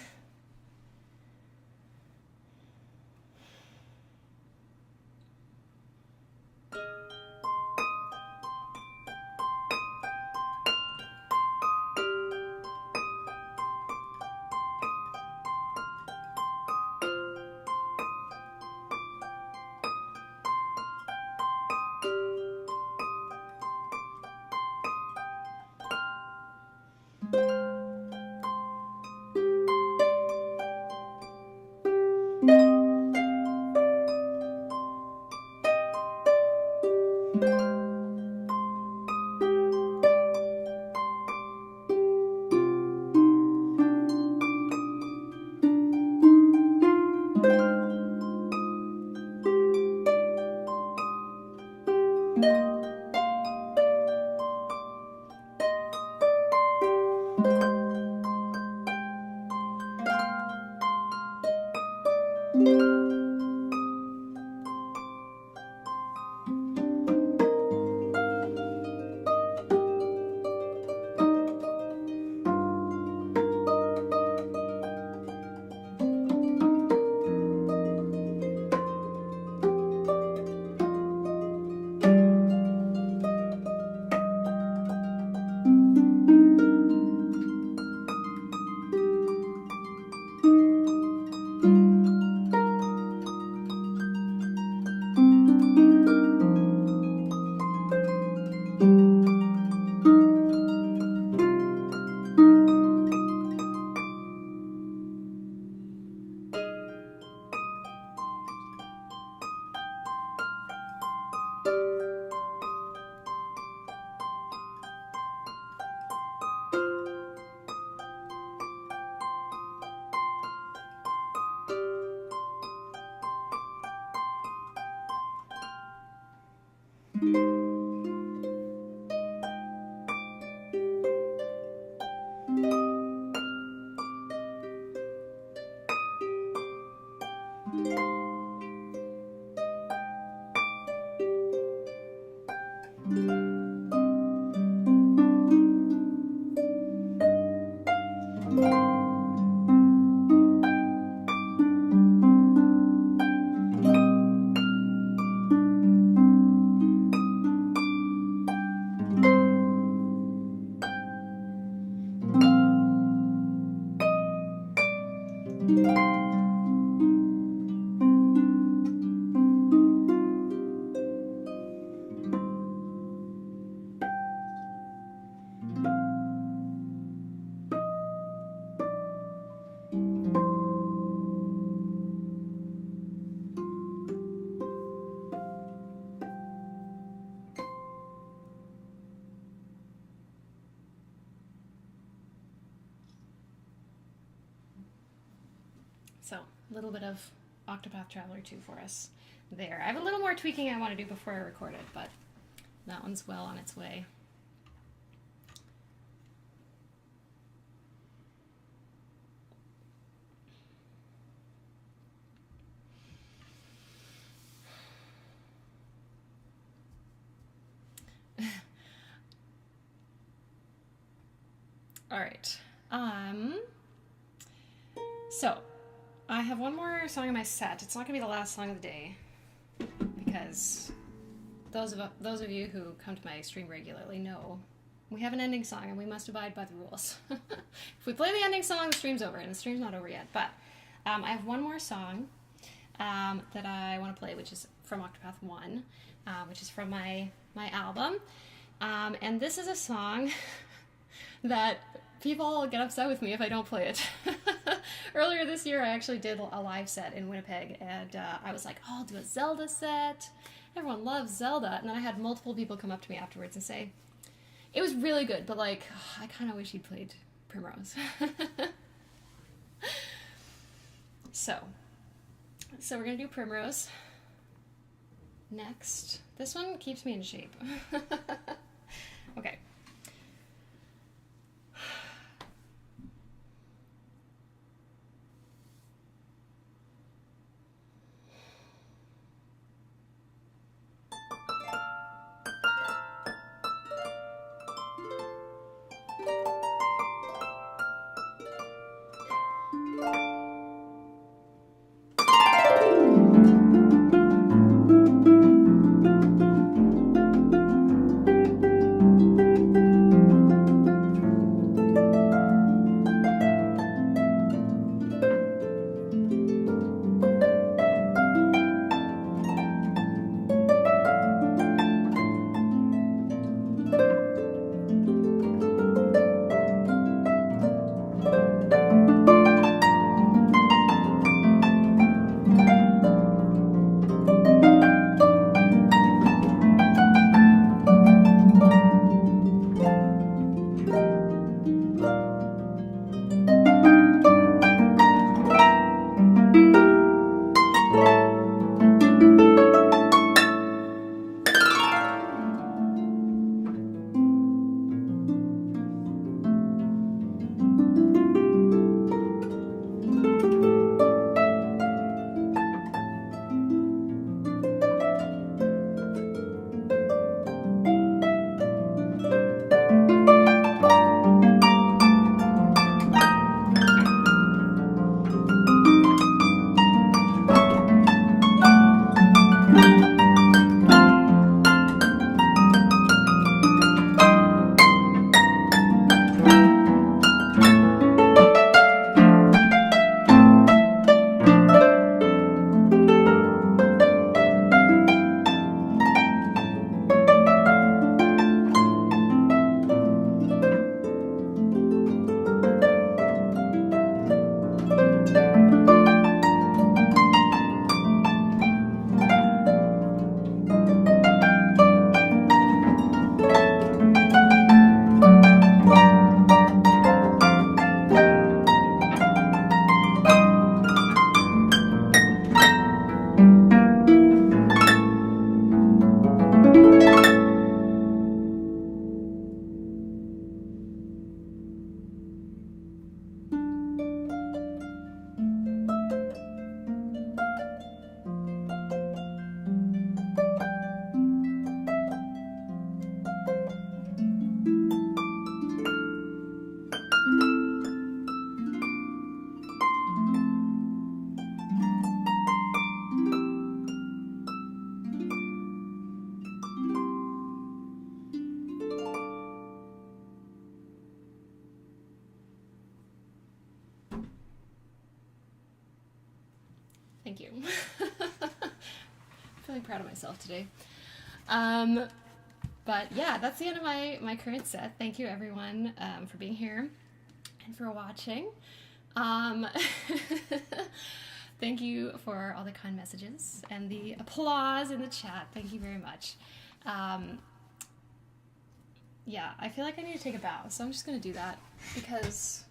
So a little bit of Octopath Traveler 2 for us there. I have a little more tweaking I want to do before I record it, but that one's well on its way. All right. So I have one more song in my set. It's not gonna be the last song of the day because those of you who come to my stream regularly know we have an ending song and we must abide by the rules. If we play the ending song, the stream's over, and the stream's not over yet. But I have one more song that I want to play, which is from Octopath 1, which is from my album. And this is a song that people get upset with me if I don't play it. Earlier this year, I actually did a live set in Winnipeg, and I was like, oh, I'll do a Zelda set. Everyone loves Zelda. And then I had multiple people come up to me afterwards and say, it was really good, but like, I kind of wish you'd played Primrose. So we're gonna do Primrose next. This one keeps me in shape. Okay. Thank you. Feeling proud of myself today. But yeah, that's the end of my current set. Thank you everyone for being here and for watching. Thank you for all the kind messages and the applause in the chat. Thank you very much. Yeah, I feel like I need to take a bow, so I'm just gonna do that because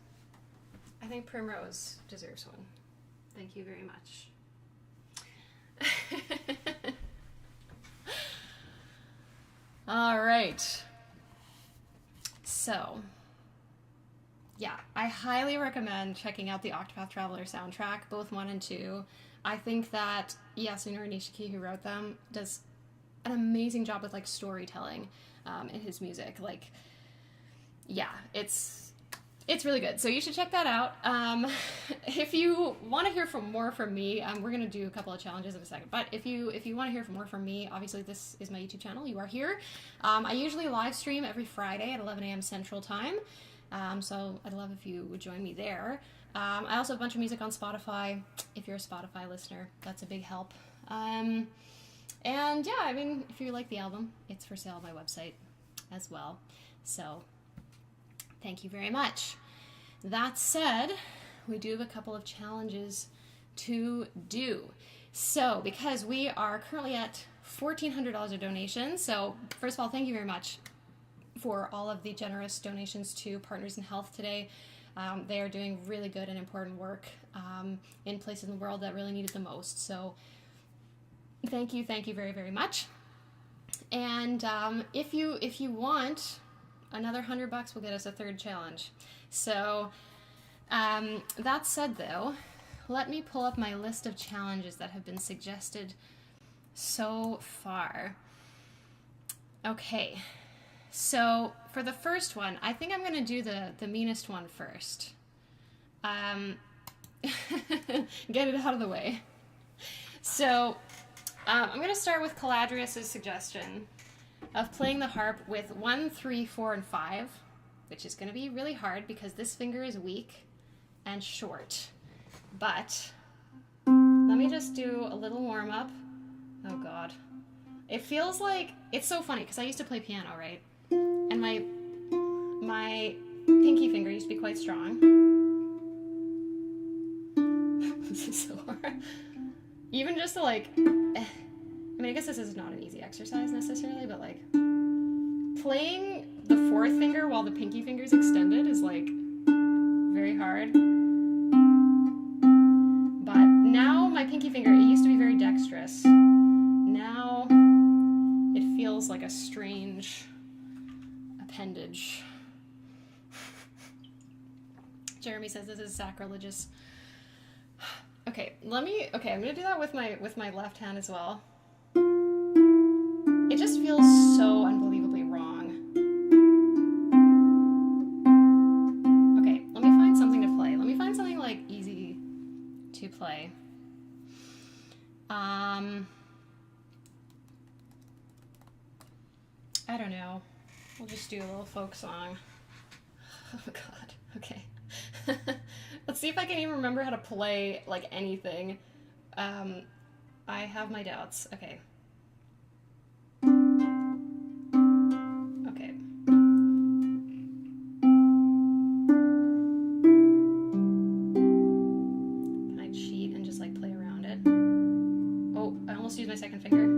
I think Primrose deserves one. Thank you very much. All right. So, yeah, I highly recommend checking out the Octopath Traveler soundtrack, both 1 and 2. I think that Yasunori Nishiki, who wrote them, does an amazing job with like storytelling in his music. Like, yeah, it's really good. So you should check that out. If you want to hear more from me, we're gonna do a couple of challenges in a second. But if you want to hear more from me, obviously this is my YouTube channel. You are here. I usually live stream every Friday at 11 a.m. Central Time. So I'd love if you would join me there. I also have a bunch of music on Spotify. If you're a Spotify listener, that's a big help. And yeah, I mean, if you like the album, it's for sale on my website as well. So thank you very much. That said, we do have a couple of challenges to do. So because we are currently at $1,400 of donations, so first of all, thank you very much for all of the generous donations to Partners in Health today. They are doing really good and important work in places in the world that really need it the most. So thank you very, very much. And if you want, another $100 will get us a third challenge. So that said though, let me pull up my list of challenges that have been suggested so far. Okay. So for the first one, I think I'm going to do the meanest one first. Get it out of the way. So I'm going to start with Caladrius's suggestion of playing the harp with 1, 3, 4, and 5, which is going to be really hard because this finger is weak and short. But let me just do a little warm-up. Oh god. It feels like, it's so funny because I used to play piano, right? And my pinky finger used to be quite strong. This is so hard. Even just to like, I mean, I guess this is not an easy exercise necessarily, but like, playing the 4th finger while the pinky finger is extended is like, very hard. But now my pinky finger, it used to be very dexterous. Now it feels like a strange appendage. Jeremy says this is sacrilegious. Okay, I'm gonna do that with my left hand as well. It just feels so unbelievably wrong. Okay, let me find something to play. Let me find something like easy to play. I don't know. We'll just do a little folk song. Oh god, okay. Let's see if I can even remember how to play, like, anything. I have my doubts. Okay. Okay. Can I cheat and just, like, play around it? Oh, I almost used my second finger.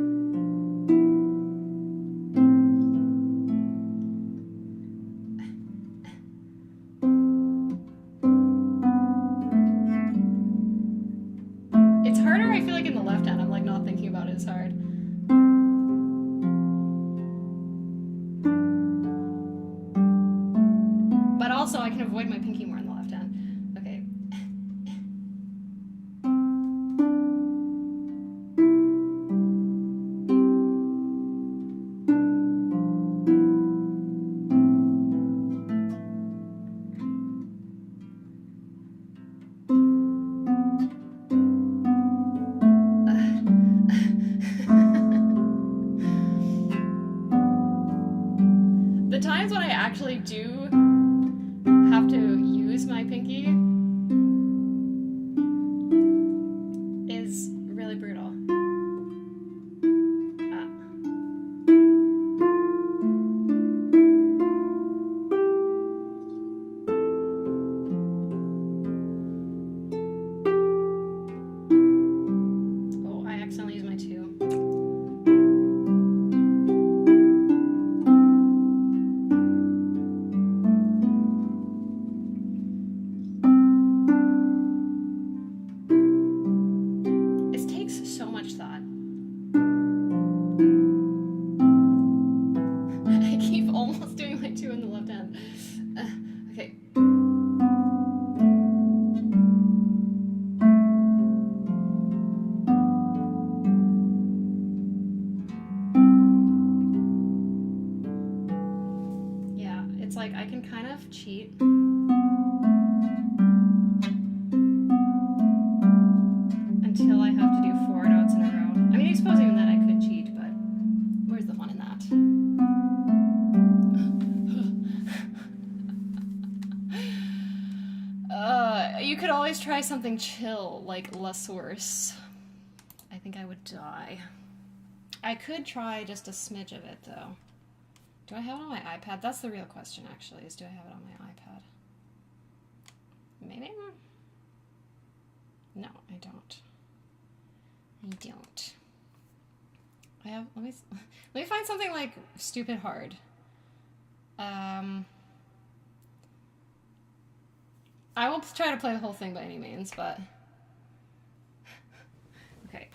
keep almost doing my 2 in the left hand. Okay. Yeah, it's like I can kind of cheat. Until I have to do 4 notes in a row. I mean, I suppose even then I could cheat, but where's the fun in that? You could always try something chill, like La Source. I think I would die. I could try just a smidge of it, though. Do I have it on my iPad? That's the real question, actually, is do I have it on my iPad? Maybe? No, I don't. I don't. I have, let me find something like stupid hard. I won't try to play the whole thing by any means, but okay.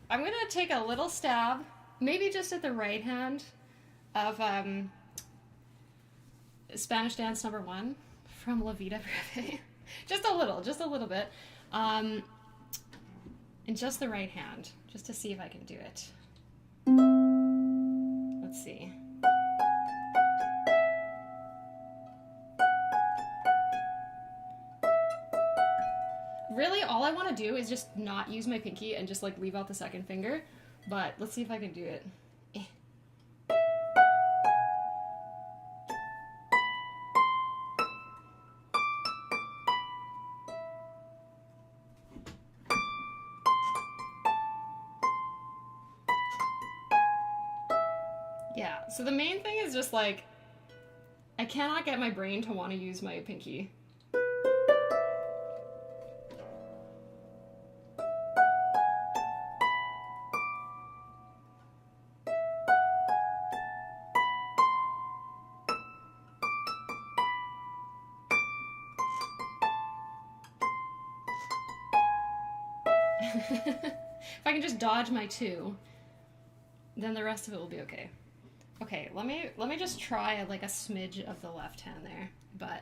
I'm gonna take a little stab, maybe just at the right hand, of Spanish Dance Number 1 from La Vida Breve. just a little bit. In just the right hand, just to see if I can do it. Let's see. Really, all I want to do is just not use my pinky and just like leave out the second finger, but let's see if I can do it. Yeah, so the main thing is just like, I cannot get my brain to want to use my pinky. If I can just dodge my 2, then the rest of it will be okay. Okay, let me just try like a smidge of the left hand there, but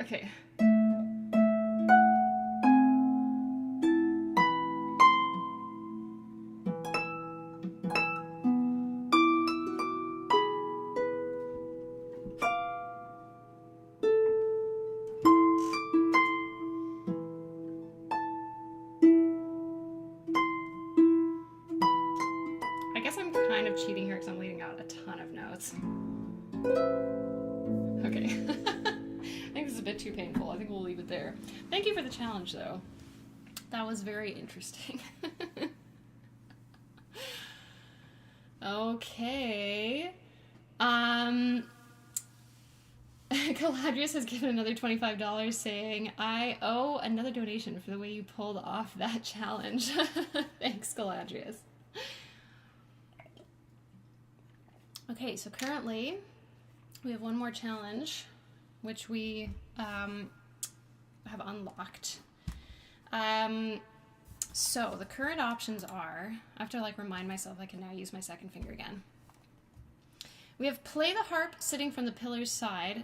okay. I guess I'm kind of cheating here because I'm leaving out a ton of notes. Okay. I think this is a bit too painful. I think we'll leave it there. Thank you for the challenge, though. That was very interesting. Okay. Galadrius has given another $25 saying, I owe another donation for the way you pulled off that challenge. Thanks, Galadrius. Okay, so currently we have one more challenge, which we have unlocked. So the current options are, I have to like remind myself I can now use my second finger again. We have play the harp sitting from the pillar's side,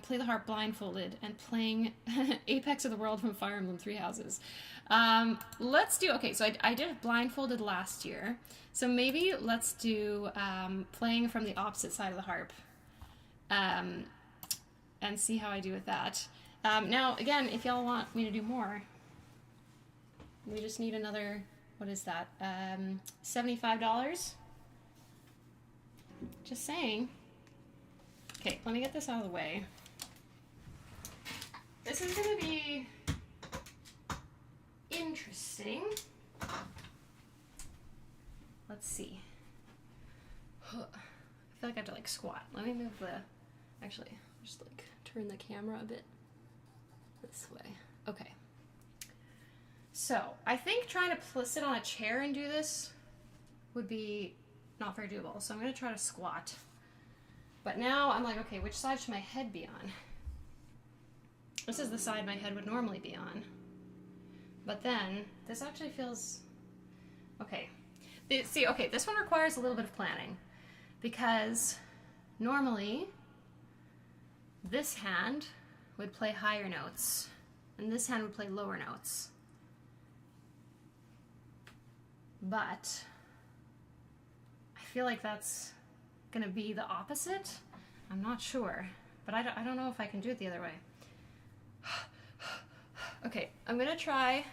play the harp blindfolded, and playing Apex of the World from Fire Emblem Three Houses. Let's do, okay, so I did blindfolded last year, so maybe let's do playing from the opposite side of the harp, and see how I do with that. Now, again, if y'all want me to do more, we just need another, what is that, $75? Just saying. Okay, let me get this out of the way. This is going to be interesting. Let's see. I feel like I have to like squat. Let me move the, actually, just like turn the camera a bit this way. Okay. So I think trying to sit on a chair and do this would be not very doable. So I'm going to try to squat. But now I'm like, okay, which side should my head be on? This is the side my head would normally be on. But then this actually feels okay. See, okay, this one requires a little bit of planning because normally this hand would play higher notes and this hand would play lower notes. But I feel like that's gonna be the opposite. I'm not sure, but I don't know if I can do it the other way. Okay, I'm gonna try.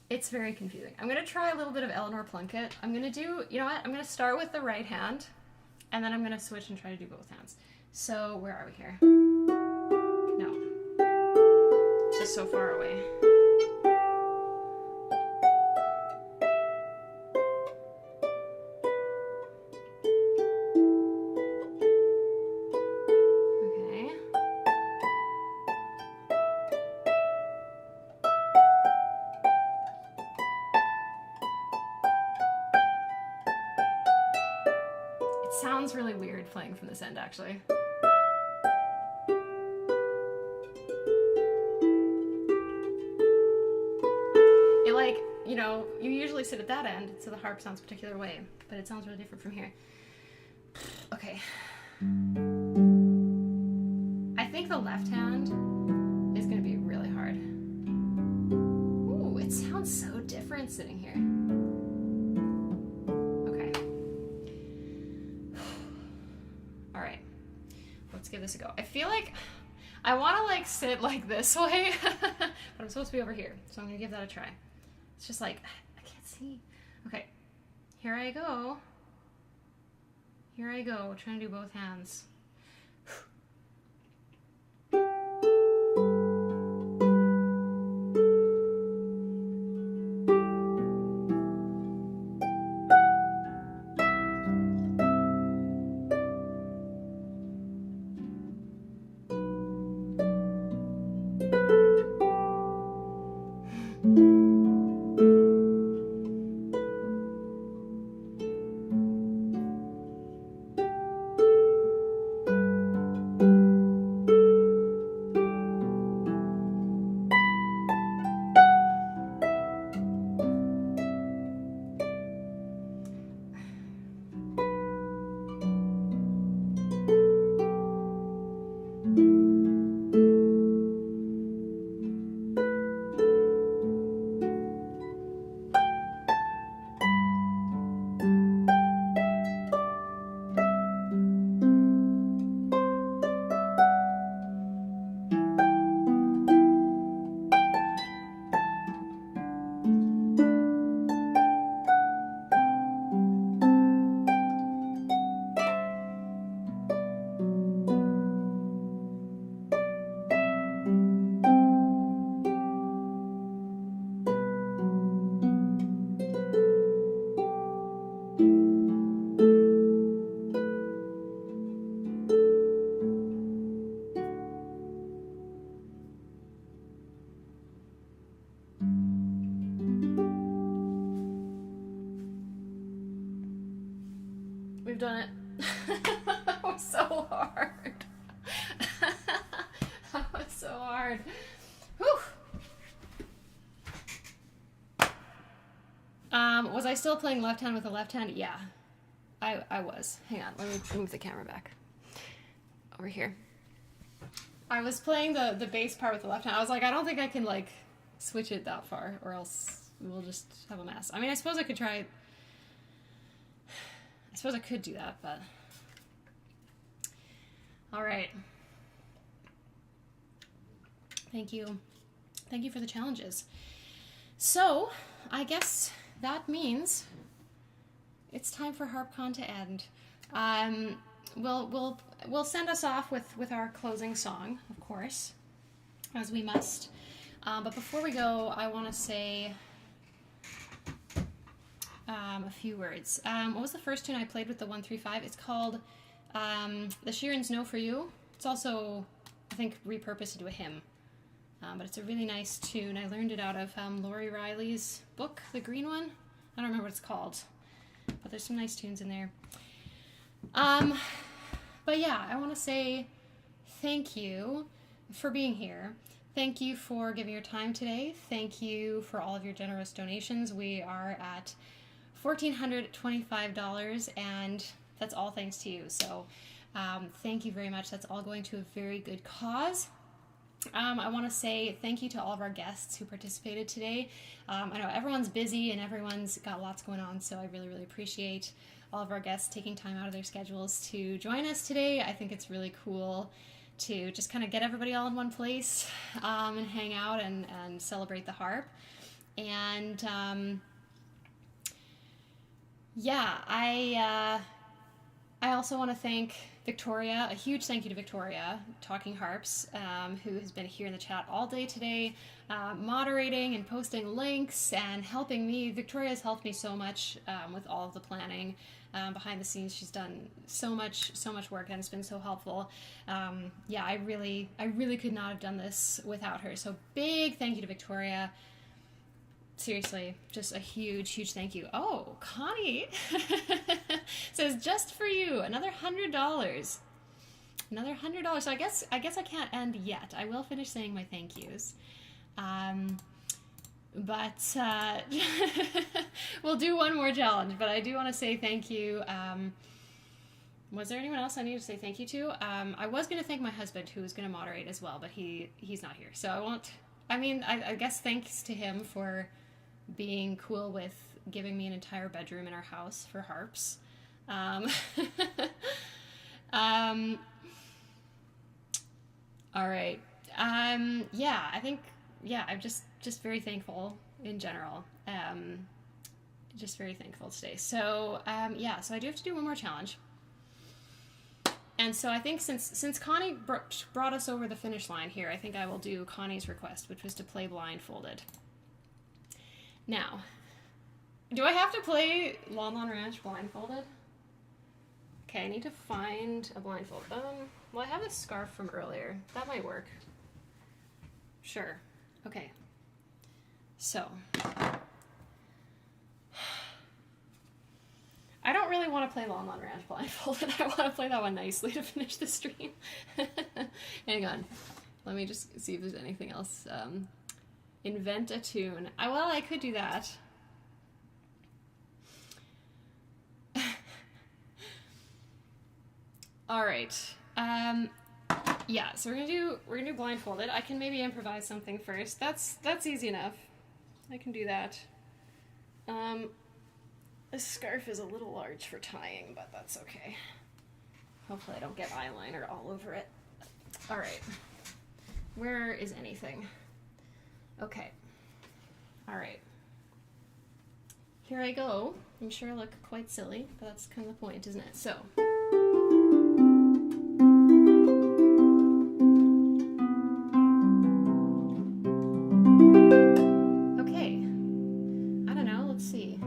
It's very confusing. I'm gonna try a little bit of Eleanor Plunkett. I'm gonna do, you know what? I'm gonna start with the right hand, and then I'm gonna switch and try to do both hands. So where are we here? No, it's just so far away. Sounds really weird playing from this end, actually. It, like, you know, you usually sit at that end, so the harp sounds a particular way, but it sounds really different from here. Okay. I think the left hand is going to be really hard. Ooh, it sounds so different sitting here. Let's give this a go. I feel like I want to like sit like this way, but I'm supposed to be over here, so I'm gonna give that a try. It's just like I can't see. Okay, here I go. Here I go, trying to do both hands. We've done it. That was so hard. That was so hard. Whew. Was I still playing left hand with the left hand? Yeah, I was. Hang on, let me move the camera back. Over here. I was playing the bass part with the left hand. I was like, I don't think I can like switch it that far or else we'll just have a mess. I mean, I suppose I could try. I suppose I could do that, but all right. Thank you. Thank you for the challenges. So I guess that means it's time for HarpCon to end. We'll send us off with our closing song, of course, as we must. But before we go, I want to say a few words. What was the first tune I played with the 135? It's called The Sheeran's No For You. It's also, I think, repurposed into a hymn. But it's a really nice tune. I learned it out of Lori Riley's book, the green one. I don't remember what it's called, but there's some nice tunes in there. But yeah, I want to say thank you for being here. Thank you for giving your time today. Thank you for all of your generous donations. We are at $1,425, and that's all thanks to you. So thank you very much. That's all going to a very good cause. I want to say thank you to all of our guests who participated today. I know everyone's busy and everyone's got lots going on, so I really, really appreciate all of our guests taking time out of their schedules to join us today. I think it's really cool to just kind of get everybody all in one place and hang out and celebrate the harp. And yeah, I also want to thank Victoria, a huge thank you to Victoria, Talking Harps, who has been here in the chat all day today, moderating and posting links and helping me. Victoria has helped me so much with all of the planning behind the scenes. She's done so much work, and it's been so helpful. Yeah, I really could not have done this without her. So big thank you to Victoria. Seriously, just a huge thank you. Oh, Connie says, just for you, another $100. Another $100. So I guess I can't end yet. I will finish saying my thank yous. But we'll do one more challenge. But I do want to say thank you. Was there anyone else I need to say thank you to? I was going to thank my husband, who was going to moderate as well, but he's not here. So I won't. I mean, I guess thanks to him for being cool with giving me an entire bedroom in our house for harps. All right. Yeah, I think, yeah, I'm just very thankful in general. Just very thankful today. So, yeah, so I do have to do one more challenge. And so I think since Connie brought us over the finish line here, I think I will do Connie's request, which was to play blindfolded. Now, do I have to play Lon Lon Ranch blindfolded? Okay, I need to find a blindfold. Well, I have this scarf from earlier. That might work. Sure. Okay. So, I don't really want to play Lon Lon Ranch blindfolded. I want to play that one nicely to finish the stream. Hang on. Let me just see if there's anything else. Invent a tune. Well, I could do that. All right. Yeah, so we're gonna do blindfolded. I can maybe improvise something first. That's easy enough. I can do that. This scarf is a little large for tying, but that's okay. Hopefully I don't get eyeliner all over it. All right. Where is anything? Okay. All right. Here I go. I'm sure I look quite silly, but that's kind of the point, isn't it? So. Okay. I don't know. Let's see.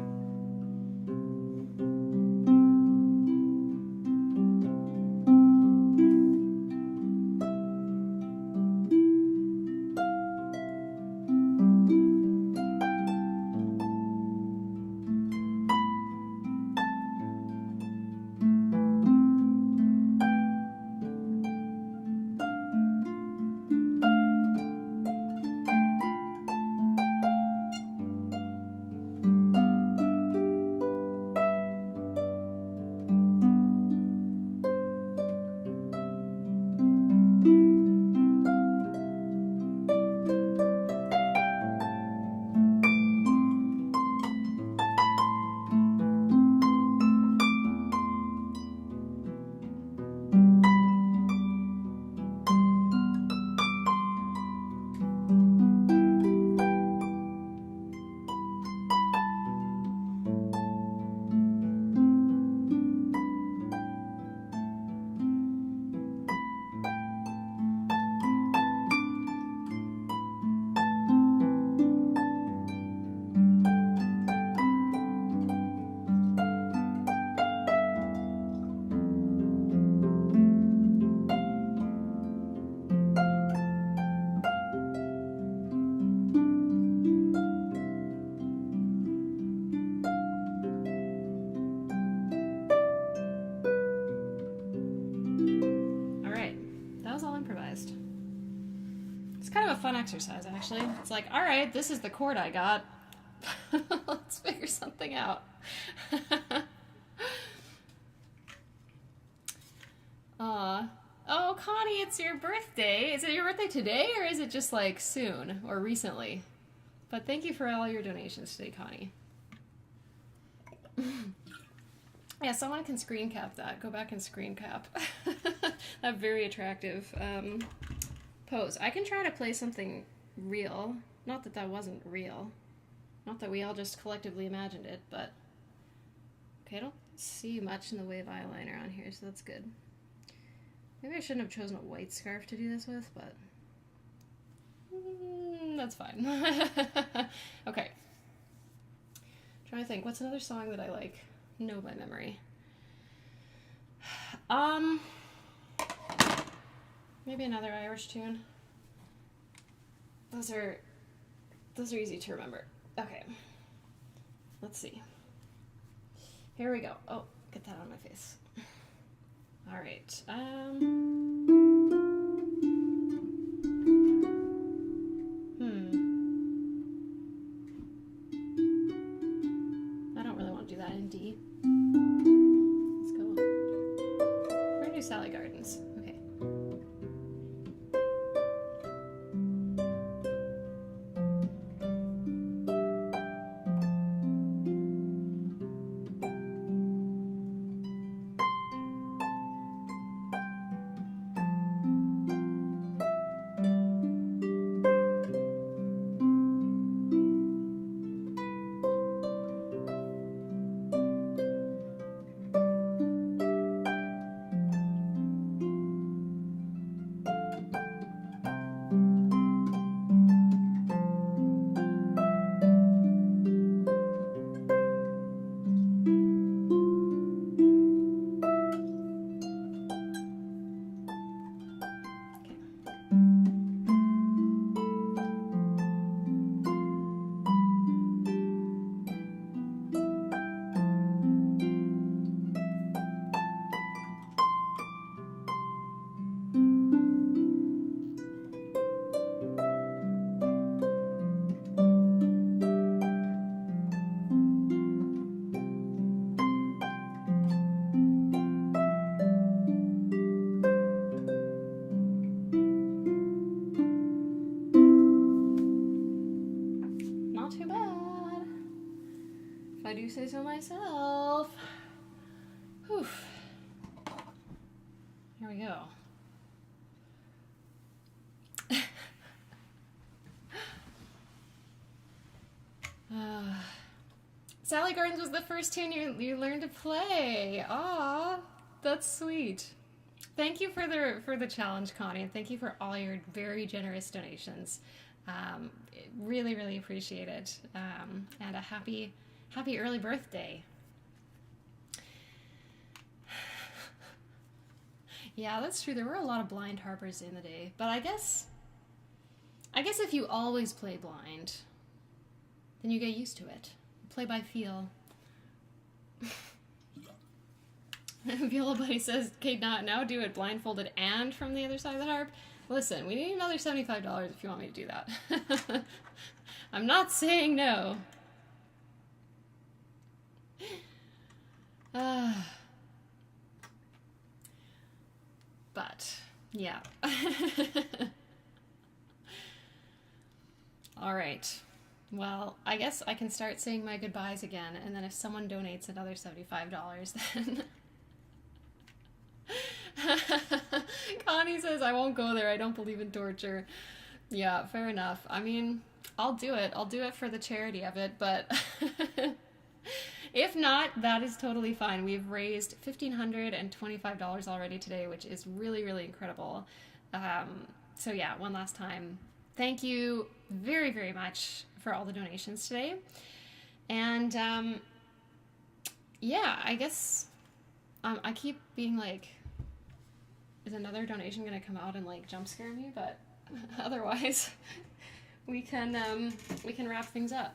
fun exercise, actually. It's like, all right, this is the chord I got. Let's figure something out. Oh, Connie, it's your birthday. Is it your birthday today, or is it just like soon or recently? But thank you for all your donations today, Connie. Yeah, someone can screen cap that. Go back and screen cap. That very attractive pose. I can try to play something real. Not that that wasn't real. Not that we all just collectively imagined it, but... Okay, I don't see much in the way of eyeliner on here, so that's good. Maybe I shouldn't have chosen a white scarf to do this with, but... that's fine. Okay. Trying to think, what's another song that I like? Know by memory. Maybe another Irish tune. Those are easy to remember. Okay. Let's see. Here we go. Oh, get that on my face. All right. I don't really want to do that in D. Let's go. We're gonna do Sally Gardens. Okay. I do say so myself. Whew. Here we go. Sally Gardens was the first tune you learned to play. Aw, that's sweet. Thank you for the challenge, Connie, and thank you for all your very generous donations. Really, really appreciate it. And a happy early birthday. Yeah, that's true. There were a lot of blind harpers in the day, but I guess if you always play blind, then you get used to it. Play by feel. Viola Buddy says, Kate, now do it blindfolded and from the other side of the harp. Listen, we need another $75 if you want me to do that. I'm not saying no. But, yeah. All right. Well, I guess I can start saying my goodbyes again, and then if someone donates another $75, then... Connie says, I won't go there. I don't believe in torture. Yeah, fair enough. I mean, I'll do it. I'll do it for the charity of it, but... If not, that is totally fine. We've raised $1,525 already today, which is really, really incredible. So yeah, one last time, thank you very, very much for all the donations today. And yeah, I guess I keep being like, is another donation gonna come out and like jump scare me? But otherwise, we can wrap things up.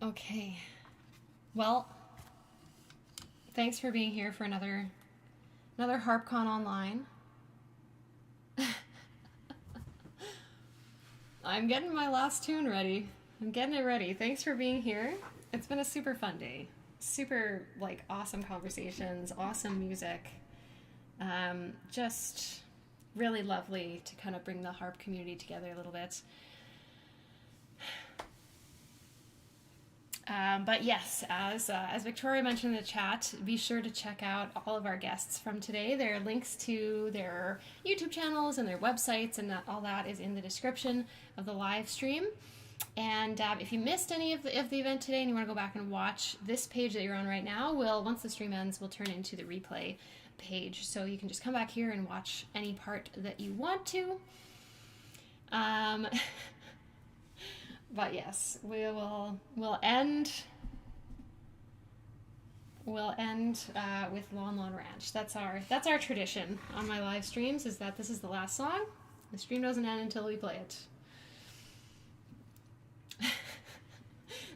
Okay, well, thanks for being here for another Harp Con Online. I'm getting my last tune ready. I'm getting it ready. Thanks for being here. It's been a super fun day. Super, like, awesome conversations, awesome music. Just really lovely to kind of bring the harp community together a little bit. But yes, as Victoria mentioned in the chat, be sure to check out all of our guests from today. There are links to their YouTube channels and their websites, and all that is in the description of the live stream. And if you missed any of the event today and you want to go back and watch, this page that you're on right now once the stream ends, will turn into the replay page. So you can just come back here and watch any part that you want to. But yes, we'll end with Lon Lon Ranch. That's our tradition on my live streams, is that this is the last song. The stream doesn't end until we play it.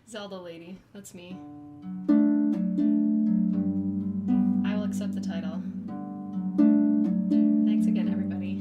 Zelda lady, that's me. I will accept the title. Thanks again, everybody.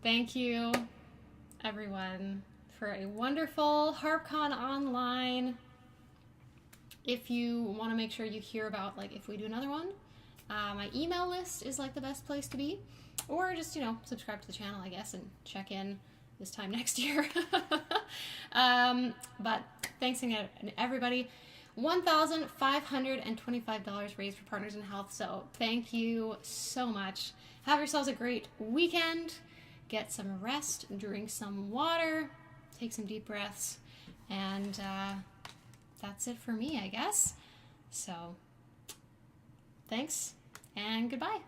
Thank you, everyone, for a wonderful Harp Con Online. If you want to make sure you hear about, like, if we do another one, my email list is, like, the best place to be. Or just, subscribe to the channel, I guess, and check in this time next year. But thanks again, everybody. $1,525 raised for Partners in Health, so thank you so much. Have yourselves a great weekend. Get some rest, drink some water, take some deep breaths, and that's it for me, I guess. So, thanks, and goodbye.